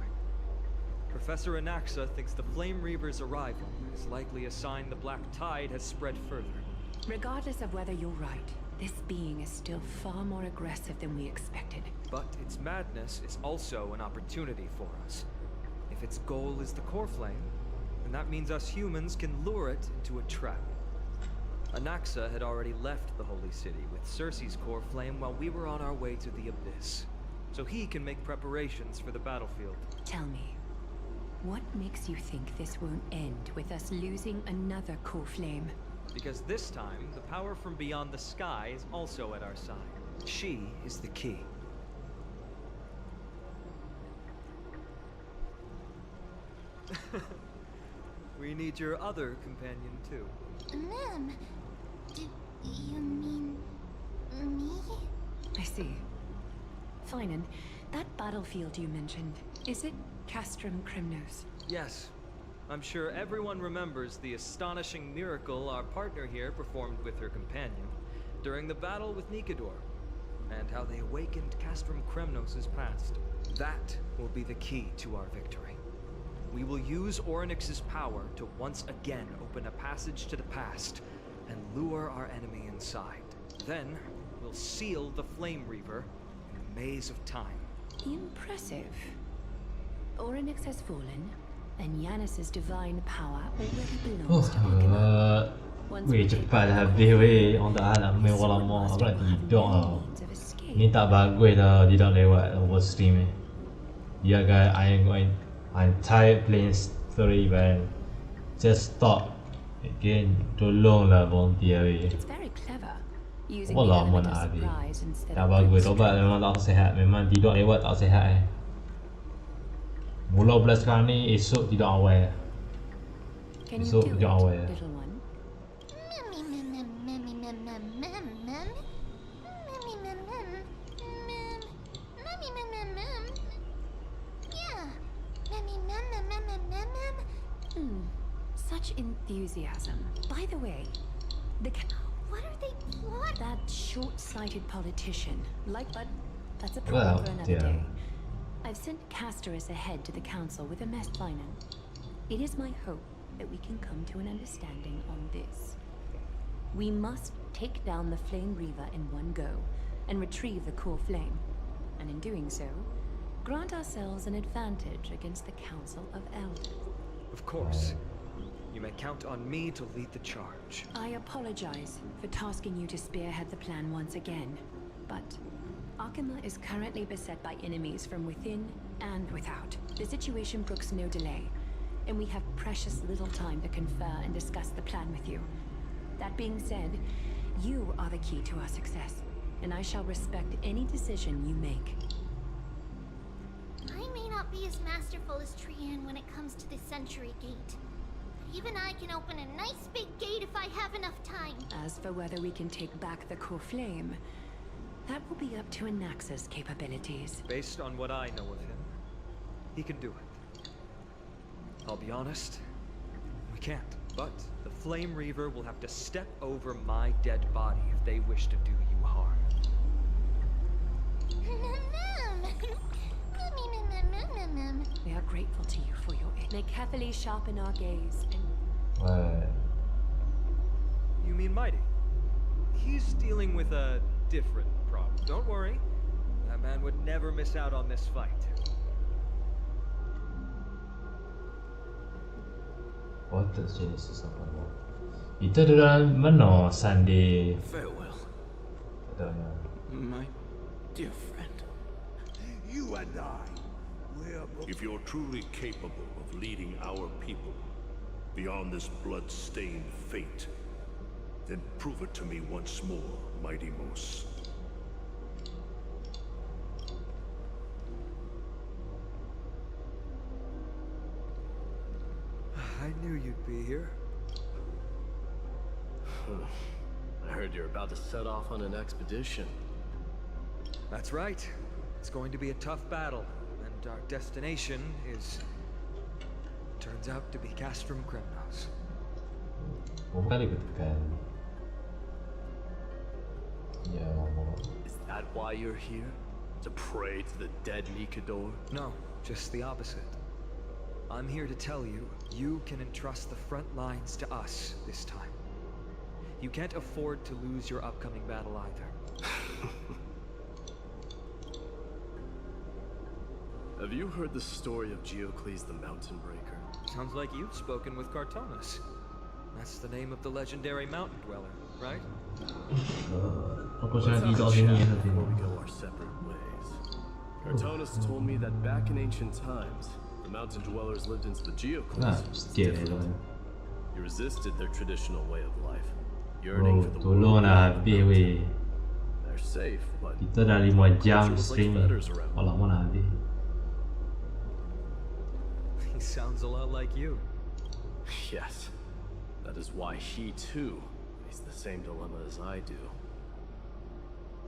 Professor Anaxa thinks the Flame Reaver's arrival is likely a sign the Black Tide has spread further. Regardless of whether you're right, this being is still far more aggressive than we expected. But its madness is also an opportunity for us. If its goal is the core flame, then that means us humans can lure it into a trap. Anaxa had already left the Holy City with Cersei's core flame while we were on our way to the Abyss, so he can make preparations for the battlefield. Tell me, what makes you think this won't end with us losing another core flame? Because this time, the power from beyond the sky is also at our side. She is the key. We need your other companion, too. Ma'am, do you mean me? I see. Finan, that battlefield you mentioned, is it Castrum Krymnos? Yes. I'm sure everyone remembers the astonishing miracle our partner here performed with her companion during the battle with Nikador, and how they awakened Castrum Krymnos' past. That will be the key to our victory. We will use Orynyx's power to once again open a passage to the past and lure our enemy inside. Then, we'll seal the Flame Reaver in the maze of time. Impressive. Orynyx has fallen, and Yanis's divine power already belongs to Akuma. Weh, cepat dah habis weh. Orang tak nak main orang lama. Aku nak tidur tau. Ni tak bagus tau. Dia tak lewat overstream ni. Yeah guys, I'm tired playing story man. Just stop. Again, tolonglah volunteer weh. It's very clever. Using Apa the lama element nak of habis. surprise instead Tak of bagus. brute Tobat memang tak sihat. Memang tidur lewat tak sihat Mula bulan sekarang ni, esok tidak awal. Can you Esok do tidak it, awal. little one? Such enthusiasm. By the way, what are they plotting? That short-sighted politician, but that's a Well, problem for another yeah. day. I've sent Castorus ahead to the council with a mess Finan. It is my hope that we can come to an understanding on this. We must take down the Flame Reaver in one go and retrieve the core flame. And in doing so, grant ourselves an advantage against the Council of Elders. Of course. You may count on me to lead the charge. I apologize for tasking you to spearhead the plan once again, but Akuma is currently beset by enemies from within and without. The situation brooks no delay, and we have precious little time to confer and discuss the plan with you. That being said, you are the key to our success, and I shall respect any decision you make. I may not be as masterful as Trian when it comes to the Century Gate. But even I can open a nice big gate if I have enough time. As for whether we can take back the core flame, That will be up to Anaxa's capabilities. Based on what I know of him, he can do it. I'll be honest, we can't. But the Flame Reaver will have to step over my dead body if they wish to do you harm. We are grateful to you for your aid. May carefully sharpen our gaze and... Ouais. You mean Mighty? He's dealing with a different problem. Don't worry. That man would never miss out on this fight. What the Genesis apa ni? Itu dalam mana Sunday? Farewell. My dear friend. You and I, if you're truly capable of leading our people beyond this blood-stained fate, then prove it to me once more, Mighty Mos. I knew you'd be here. I heard you're about to set off on an expedition. That's right. It's going to be a tough battle, and our destination is... turns out to be Castrum Kremnos. Very good plan. Yeah. Is that why you're here? To pray to the dead Nikador? No, just the opposite. I'm here to tell you, you can entrust the front lines to us this time. You can't afford to lose your upcoming battle either. Have you heard the story of Geocles the Mountain Breaker? Sounds like you've spoken with Cartonus. That's the name of the legendary mountain dweller, right? Let's have a chat before we go our separate ways. Cartonus told me that back in ancient times, the mountain dwellers lived into the Geocles. He resisted their traditional way of life, yearning for the world. They're safe, but kita dah 5 jam stream. Malah mana habis. He sounds a lot like you. Yes, that is why he too faced the same dilemma as I do.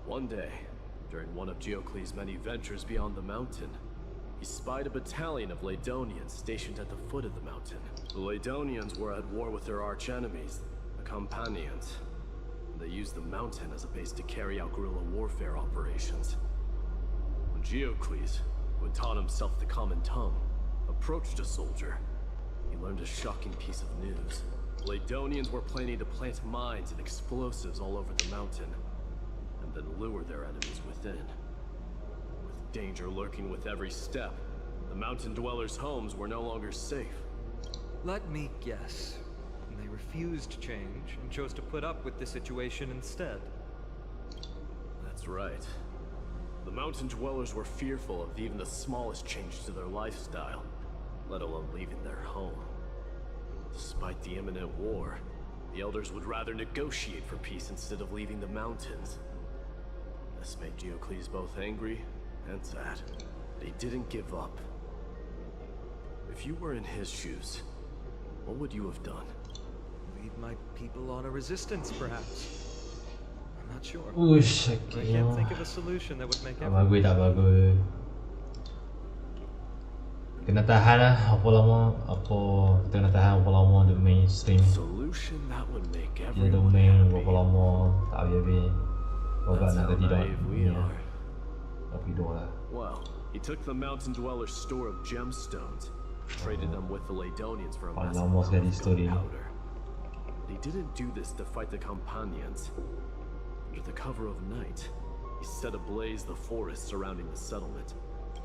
One day, during one of Geocles' many ventures beyond the mountain, he spied a battalion of Laedonians stationed at the foot of the mountain. The Laedonians were at war with their arch-enemies, the Companions. They used the mountain as a base to carry out guerrilla warfare operations. When Geocles, who had taught himself the common tongue, approached a soldier, he learned a shocking piece of news. The Laedonians were planning to plant mines and explosives all over the mountain, and then lure their enemies within. With danger lurking with every step, the mountain dwellers' homes were no longer safe. Let me guess. They refused change and chose to put up with the situation instead. That's right. The mountain dwellers were fearful of even the smallest change to their lifestyle, let alone leaving their home. Despite the imminent war, the elders would rather negotiate for peace instead of leaving the mountains. This made Geocles both angry and sad. But he didn't give up. If you were in his shoes, what would you have done? Lead my people on a resistance, perhaps. I'm not sure. Ush, I can't think of a solution that would make tak bagus, tak bagus. Kena tahan lah, apa kita kena tahan apa lama untuk main stream. Solution that would make Kita dah everyone main happy. berapa lama, tak habis-habis. Bapak That's nak how tidur. naive we are. Tak tidur lah. Well, he took the mountain dweller's store of gemstones, traded them with the Laedonians for a Paling massive lama amount sekali of story ni. gunpowder. He didn't do this to fight the Companions. Under the cover of night, he set ablaze the forest surrounding the settlement.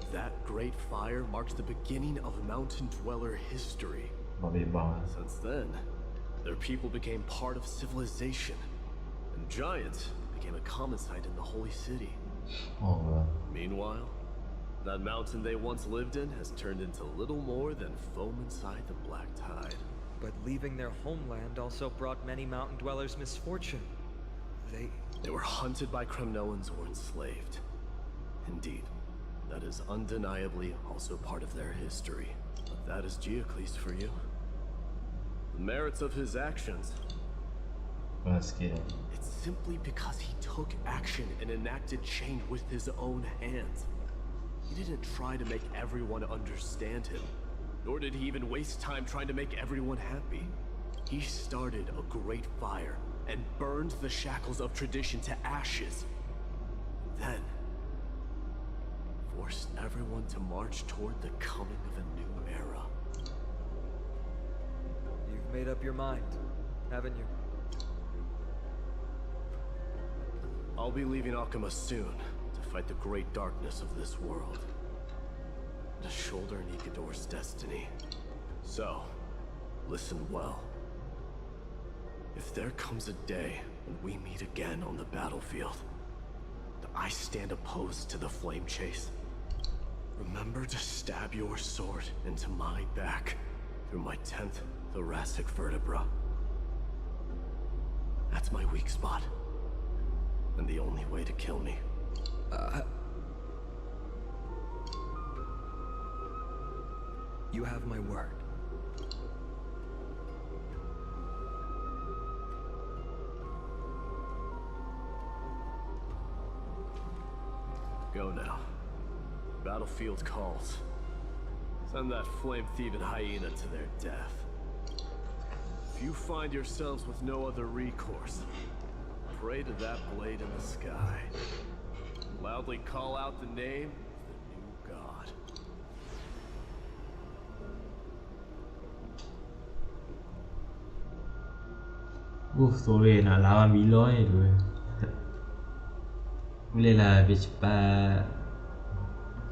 That great fire marks the beginning of mountain dweller history. Since then, their people became part of civilization, and giants became a common sight in the holy city. Meanwhile, that mountain they once lived in has turned into little more than foam inside the black tide. But leaving their homeland also brought many mountain dwellers misfortune. They were hunted by Kremnoans or enslaved. Indeed, that is undeniably also part of their history. But that is Geocles for you. The merits of his actions, It's simply because he took action and enacted change with his own hands. He didn't try to make everyone understand him, nor did he even waste time trying to make everyone happy. He started a great fire and burned the shackles of tradition to ashes. Then, forced everyone to march toward the coming of a new era. You've made up your mind, haven't you? I'll be leaving Akuma soon to fight the great darkness of this world, to shoulder Nikador's destiny. So, listen well. If there comes a day when we meet again on the battlefield, that I stand opposed to the flame chase, remember to stab your sword into my back through my 10th thoracic vertebra. That's my weak spot, and the only way to kill me. You have my word. Go now. Battlefield calls. Send that flame-thieving hyena to their death. If you find yourselves with no other recourse, pray to that blade in the sky. Loudly call out the name of the new god. Story nak lawan Bilo ni tu. Bolehlah lebih cepat.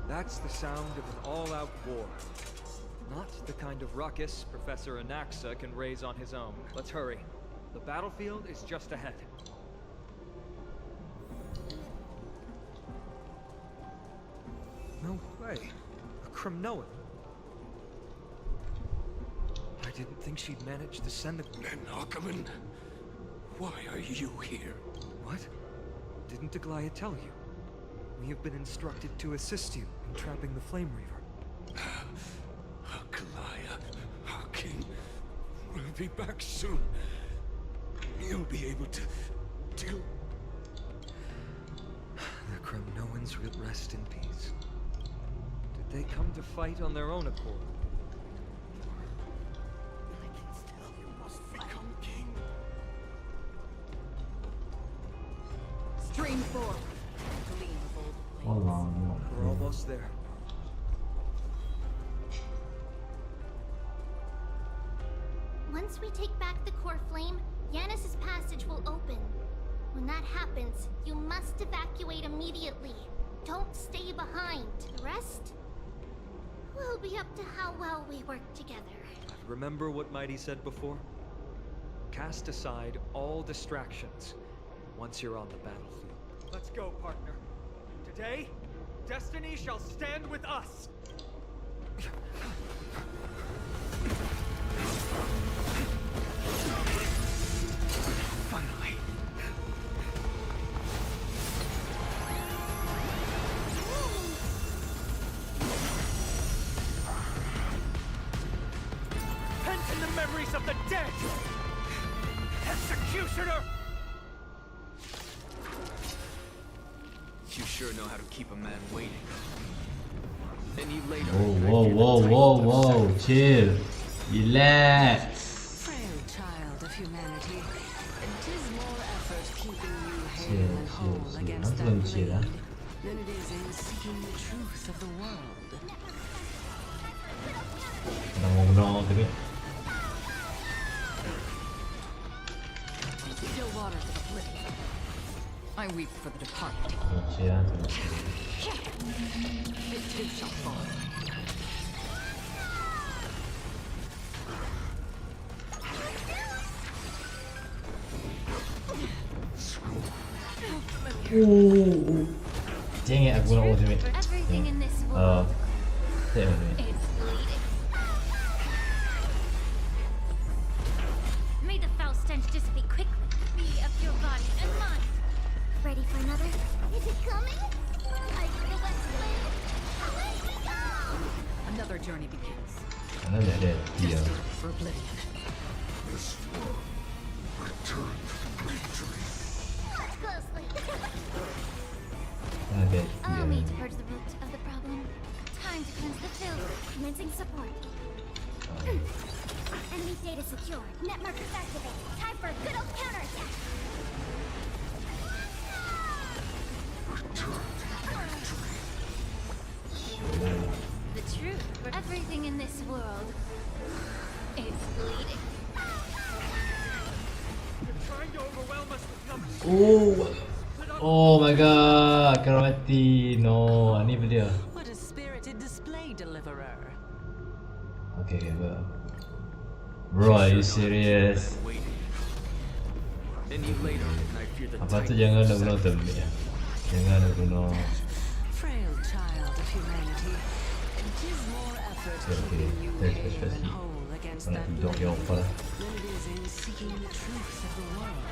That's the sound of an all-out war. Not the kind of ruckus Professor Anaxa can raise on his own. Let's hurry. The battlefield is just ahead. No way. A Kremnoan. I didn't think she'd managed to send the... Akuma, why are you here? What? Didn't Aglaya tell you? We have been instructed to assist you in trapping the Flame Reaver. Aglaya, our king, will be back soon. You'll be able to deal... The Kremnoans will rest in peace. Did they come to fight on their own accord? You must become king. Stream forward. We're almost there. Once we take back the core flame, Yanis's passage will open. When that happens, you must evacuate immediately. Don't stay behind. The rest will be up to how well we work together. Remember what Mighty said before? Cast aside all distractions once you're on the battlefield. Let's go, partner. Today, destiny shall stand with us! Finally. Pent in the memories of the dead! Executioner! You sure know how to keep a man waiting. And you later. Whoa, chill. Relax. Frail child of humanity, it is more effort keeping you hale and whole against that blade than it is in seeking the truth of the world. Still waters of oblivion. I weep for the departed. It too shall fall. Ooh. Dang it, I went ultimate. Everything in this world is bleeding. May the foul stench dissipate quickly. Be of your body and mind. Ready for another? Is it coming? I for the West Blade. Away we go! Another journey begins. Another dead. Destined for oblivion. This world returned Commencing support. Enemy data secure. Net markers activated. Time for a good old counterattack. The truth for everything in this world is bleeding. You're trying to overwhelm us with numbers. Oh my god, kena mati. No, ni apa dia? What a spirited display, deliverer. Okay, bro, are you serious? Apa tu jangan nak bunuh temen dia. Jangan nak bunuh. Frail child of humanity, it is more effort keeping you hale and whole against that blade than it is in seeking the truth of the world.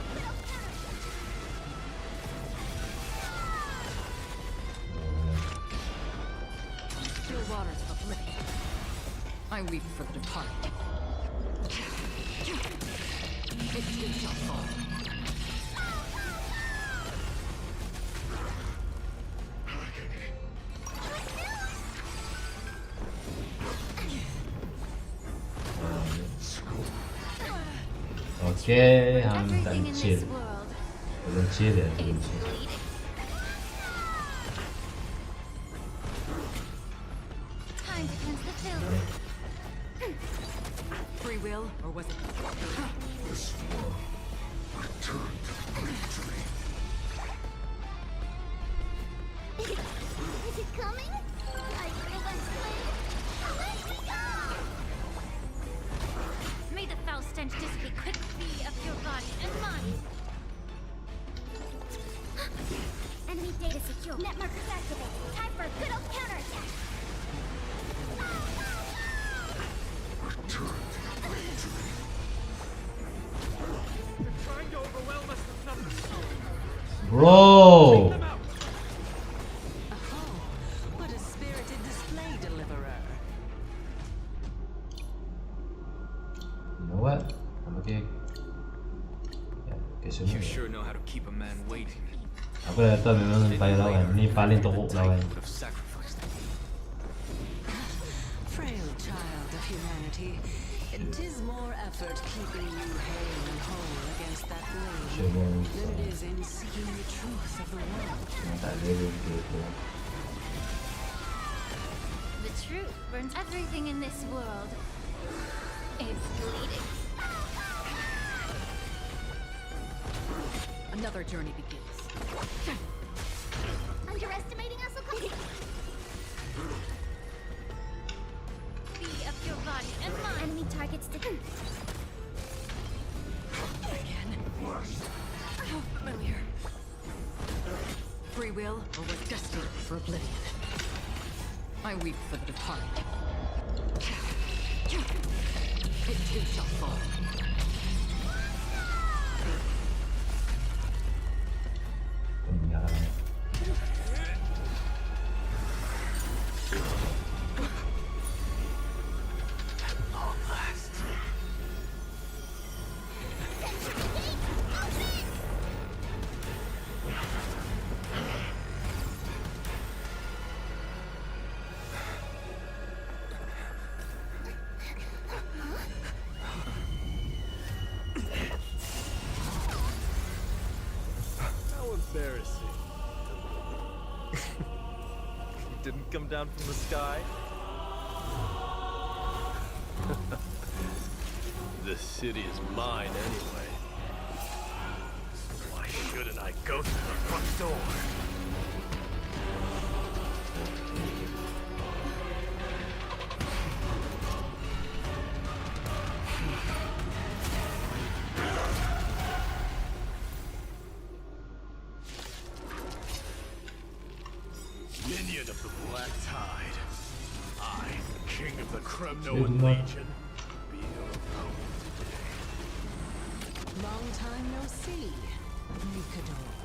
Still waters of oblivion. I weep for the departed. It too shall fall. Okay, I'm chill. Belum chill ya, belum chill. Time to cleanse the filth. Free will, or was it? This war returned to me. Is it coming? I feel my slave. Let me go! May the foul stench dissipate quickly of your body and mind. Enemy data secure. Net markers activated. Time for a good old counterattack. You're trying to overwhelm us with numbers. Bro! What a spirited display, deliverer. You know what? I'm okay. Ya, okay, You sure know how to keep a man waiting. Aku dah tahu memang ni payah lawan. Ni paling teruk lawan. Frail child of humanity, it is more effort keeping you hale and whole against that blade than it is in seeking the truth of the world. The truth burns everything in this world. It's bleeding. Another journey begins. Underestimating us will come. Be of your body and mind. Enemy targets to Again. How familiar. Free will, or was destined for oblivion. I weep for the departed. It too shall fall. Embarrassing. It didn't come down from the sky. This city is mine anyway. Why shouldn't I go through the front door? Minion of the Black Tide. I, King of the Kremnoan Legion, be your opponent today. Long time no see, Mikador.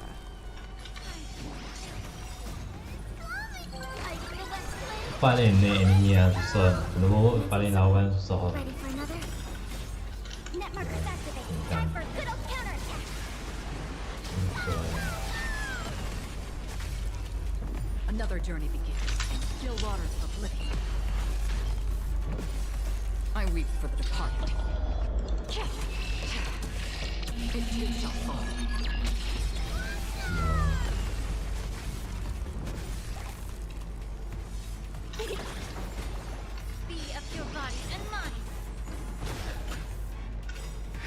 Paling ni enemy yang susah. Dulu paling lawan susah. Ready for another? Net markers activated. Time for a good old counterattack. Another journey begins. Still waters of oblivion. I weep for the departed. It too shall fall. Be of your body and mine.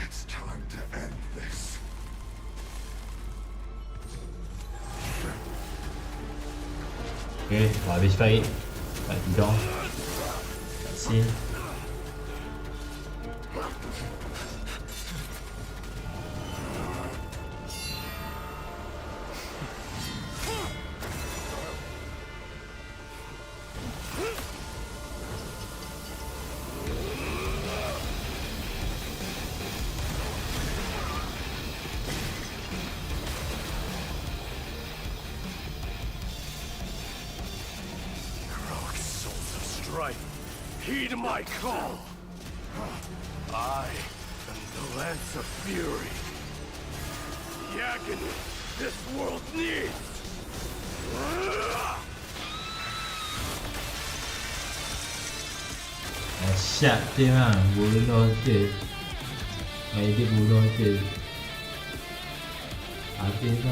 It's time to end this. Okay, on va habis pareil. Pas évident. Facile. Heroic souls of strife, heed my call. I am the Lance of Fury. The agony this world needs. 下对嘛，无论对，没得无论对，啊对嘛。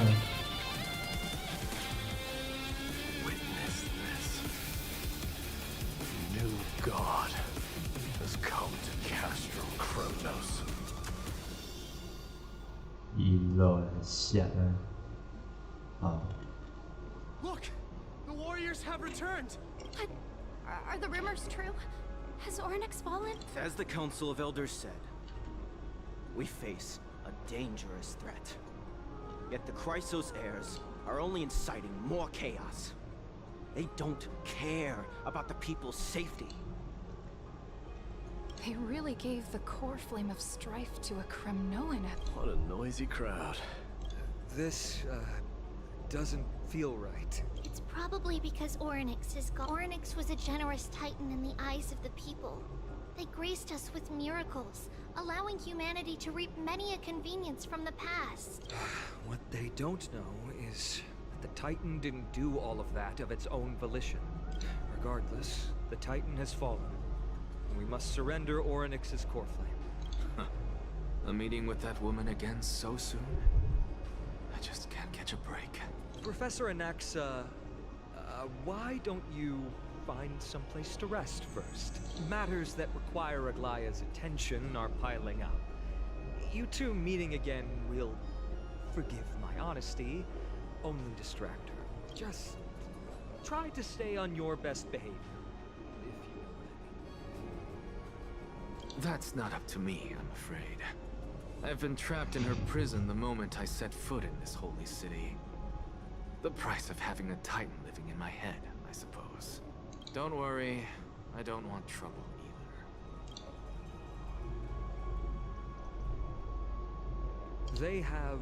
Witness this. New God has come to Castro Kronos. 一落下啊，好。 Look! The warriors have returned! But are the rumors true? Has Ornyx fallen? As the Council of Elders said, we face a dangerous threat. Yet the Chrysos heirs are only inciting more chaos. They don't care about the people's safety. They really gave the core flame of strife to a Kremnoan. What a noisy crowd. This, doesn't feel right. It's probably because Ornyx is gone. Ornyx was a generous titan in the eyes of the people. They graced us with miracles, allowing humanity to reap many a convenience from the past. What they don't know is that the Titan didn't do all of that of its own volition. Regardless, the Titan has fallen, and we must surrender Ornyx's core flame. A meeting with that woman again so soon? I just can't catch a break. Professor Anaxa, why don't you find someplace to rest first? Matters that require Aglaya's attention are piling up. You two meeting again will, forgive my honesty, only distract her. Just try to stay on your best behavior, if you know what I mean. That's not up to me, I'm afraid. I've been trapped in her prison the moment I set foot in this holy city. The price of having a Titan living in my head, I suppose. Don't worry, I don't want trouble either. They have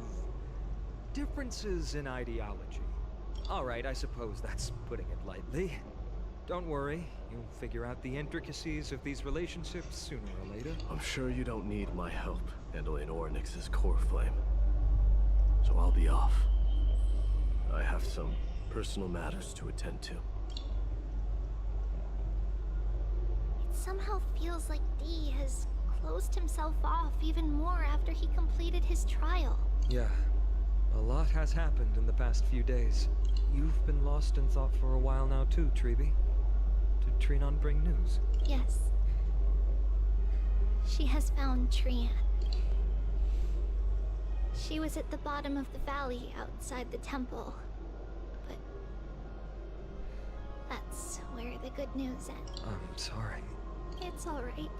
differences in ideology. Alright, I suppose that's putting it lightly. Don't worry, you'll figure out the intricacies of these relationships sooner or later. I'm sure you don't need my help handling Ornyx's core flame. So I'll be off. I have some personal matters to attend to. It somehow feels like D has closed himself off even more after he completed his trial. Yeah, a lot has happened in the past few days. You've been lost in thought for a while now too, Treeby. Did Trinon bring news? Yes. She has found Trian. She was at the bottom of the valley outside the temple. But that's where the good news ends. I'm sorry. It's alright.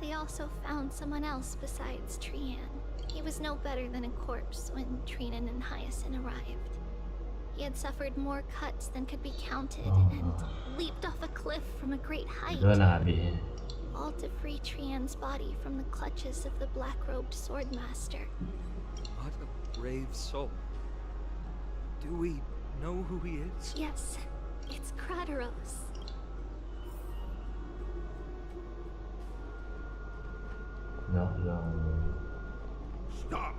They also found someone else besides Trian. He was no better than a corpse when Trinan and Hyacinth arrived. He had suffered more cuts than could be counted and leaped off a cliff from a great height. All to free Trian's body from the clutches of the black-robed swordmaster. What a brave soul. Do we know who he is? Yes, it's Krateros. No. Stop!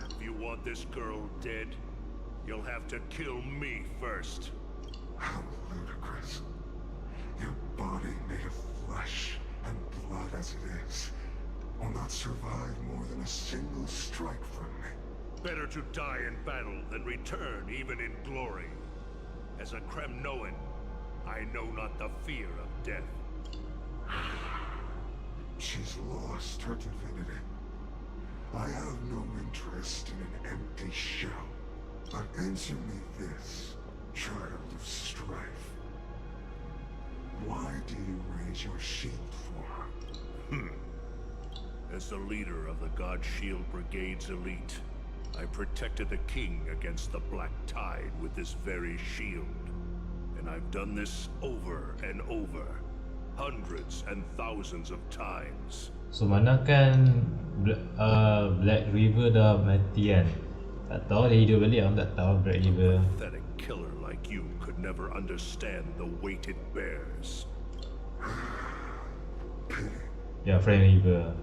If you want this girl dead, You'll have to kill me first. How ludicrous. Your body made of flesh and blood as it is will not survive more than a single strike from me. Better to die in battle than return even in glory. As a Kremnoan, I know not the fear of death. She's lost her divinity. I have no interest in an empty shell. But answer me this, child of strife. Why do you raise your shield for her? As the leader of the God Shield Brigade's elite, I protected the king against the Black Tide with this very shield. And I've done this over and over, hundreds and thousands of times. So mana kan Black River dah mati kan? Tak tahu dia hidup balik, aku tak tahu Black River. A pathetic killer like you could never understand the weight it bears. Ya, Friend River.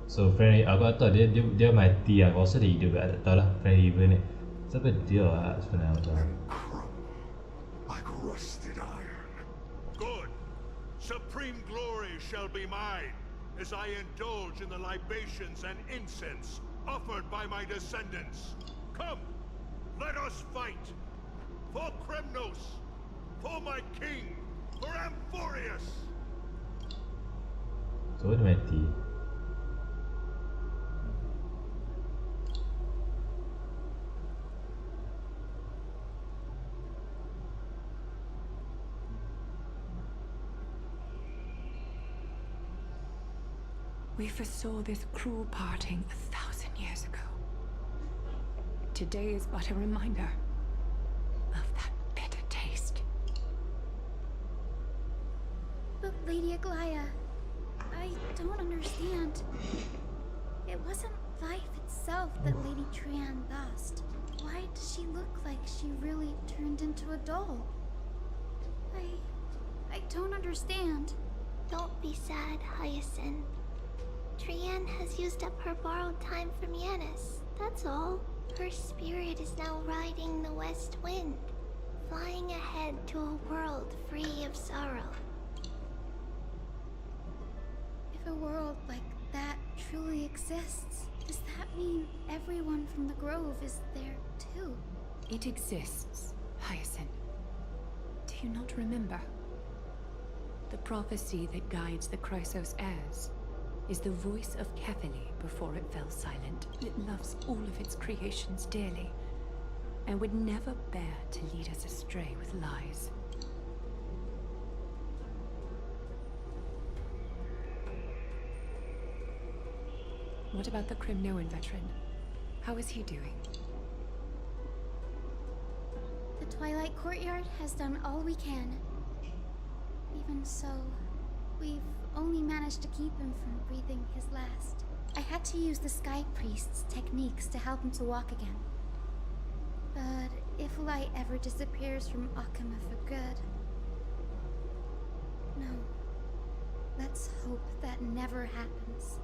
So Friend, aku tak tahu dia mati lah. Aku rasa dia hidup, tak tahu lah Friend River ni. Siapa dia lah sebenarnya, aku tahu. Like rusted iron. Good. Supreme glory shall be mine, as I indulge in the libations and incense offered by my descendants. Come, let us fight! For Kremnos! For my king! For Amphoreus! So dia mati. We foresaw this cruel parting 1,000 years ago. Today is but a reminder of that bitter taste. But Lady Aglaya, I don't understand. It wasn't life itself that Lady Trian lost. Why does she look like she really turned into a doll? I don't understand. Don't be sad, Hyacinth. Trian has used up her borrowed time from Yanis, that's all. Her spirit is now riding the west wind, flying ahead to a world free of sorrow. If a world like that truly exists, does that mean everyone from the Grove is there too? It exists, Hyacinth. Do you not remember? The prophecy that guides the Chrysos heirs is the voice of Kefili before it fell silent. It loves all of its creations dearly, and would never bear to lead us astray with lies. What about the Kremnoan veteran? How is he doing? The Twilight Courtyard has done all we can. Even so, we've only managed to keep him from breathing his last. I had to use the Sky Priest's techniques to help him to walk again. But if light ever disappears from Akama for good... No. Let's hope that never happens.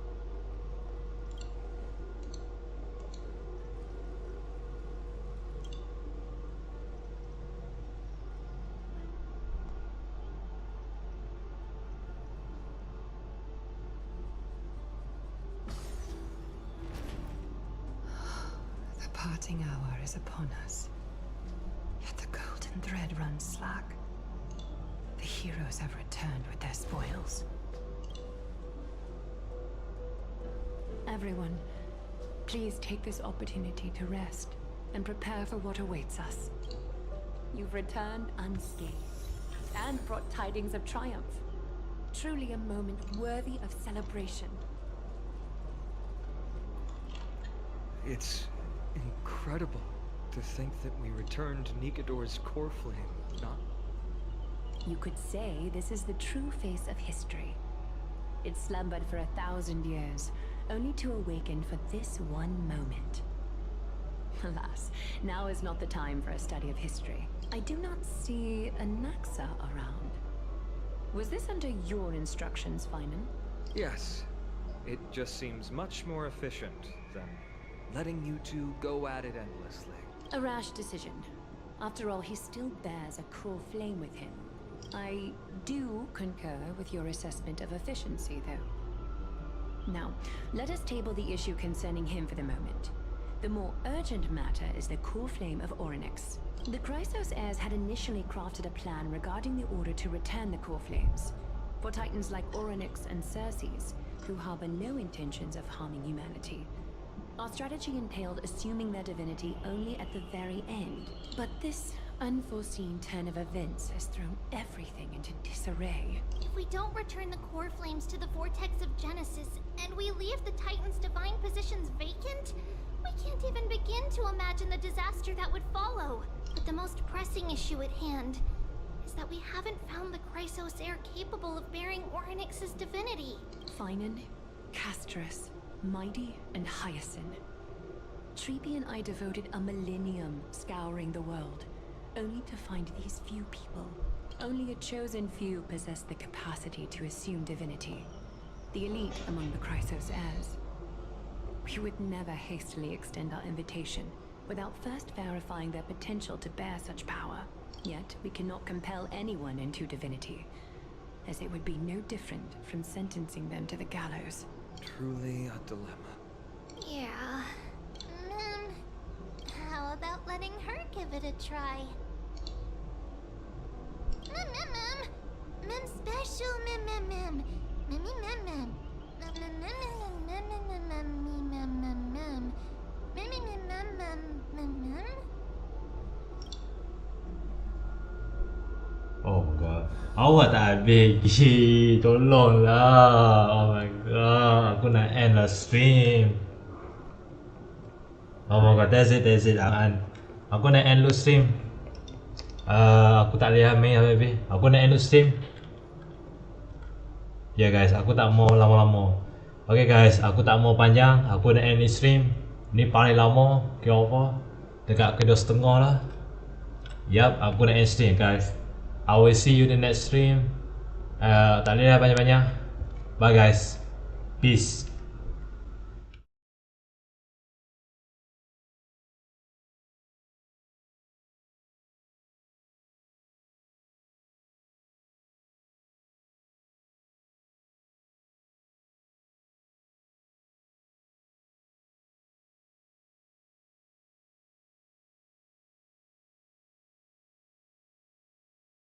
The parting hour is upon us. Yet the golden thread runs slack. The heroes have returned with their spoils. Everyone, please take this opportunity to rest and prepare for what awaits us. You've returned unscathed and brought tidings of triumph. Truly a moment worthy of celebration. It's incredible to think that we returned Nikador's core flame, not... You could say this is the true face of history. It slumbered for 1,000 years, only to awaken for this one moment. Alas, now is not the time for a study of history. I do not see a Naxa around. Was this under your instructions, Finan? Yes. It just seems much more efficient than letting you two go at it endlessly. A rash decision. After all, he still bears a core flame with him. I do concur with your assessment of efficiency, though. Now, let us table the issue concerning him for the moment. The more urgent matter is the core flame of Orynyx. The Chrysos heirs had initially crafted a plan regarding the order to return the core flames. For titans like Orynyx and Circes, who harbor no intentions of harming humanity. Our strategy entailed assuming their divinity only at the very end. But this unforeseen turn of events has thrown everything into disarray. If we don't return the core flames to the vortex of Genesis, and we leave the Titan's divine positions vacant, we can't even begin to imagine the disaster that would follow. But the most pressing issue at hand is that we haven't found the Chrysos heir capable of bearing Orynyx's divinity. Finan, Castris, Mighty, and Hyacinth. Treepy and I devoted a millennium scouring the world, only to find these few people. Only a chosen few possess the capacity to assume divinity. The elite among the Chrysos heirs. We would never hastily extend our invitation without first verifying their potential to bear such power. Yet, we cannot compel anyone into divinity, as it would be no different from sentencing them to the gallows. Truly a dilemma. Yeah. How about letting her give it a try? Mem special mem. Oh my god, awak tak habis lagi. Tolonglah. Oh my god, aku nak end lah stream. Oh my god, that's it. Aku nak end lu stream. Aku tak boleh main habis. Aku nak end lu stream. Ya guys, aku tak mau lama-lama. Okay guys, aku tak mau panjang. Aku nak end ni stream. Ni paling lama, kira apa? Dekat ke 2.5 lah. Yup, aku nak end stream guys. I will see you in the next stream. Tak boleh lah banyak-banyak. Bye guys. Peace.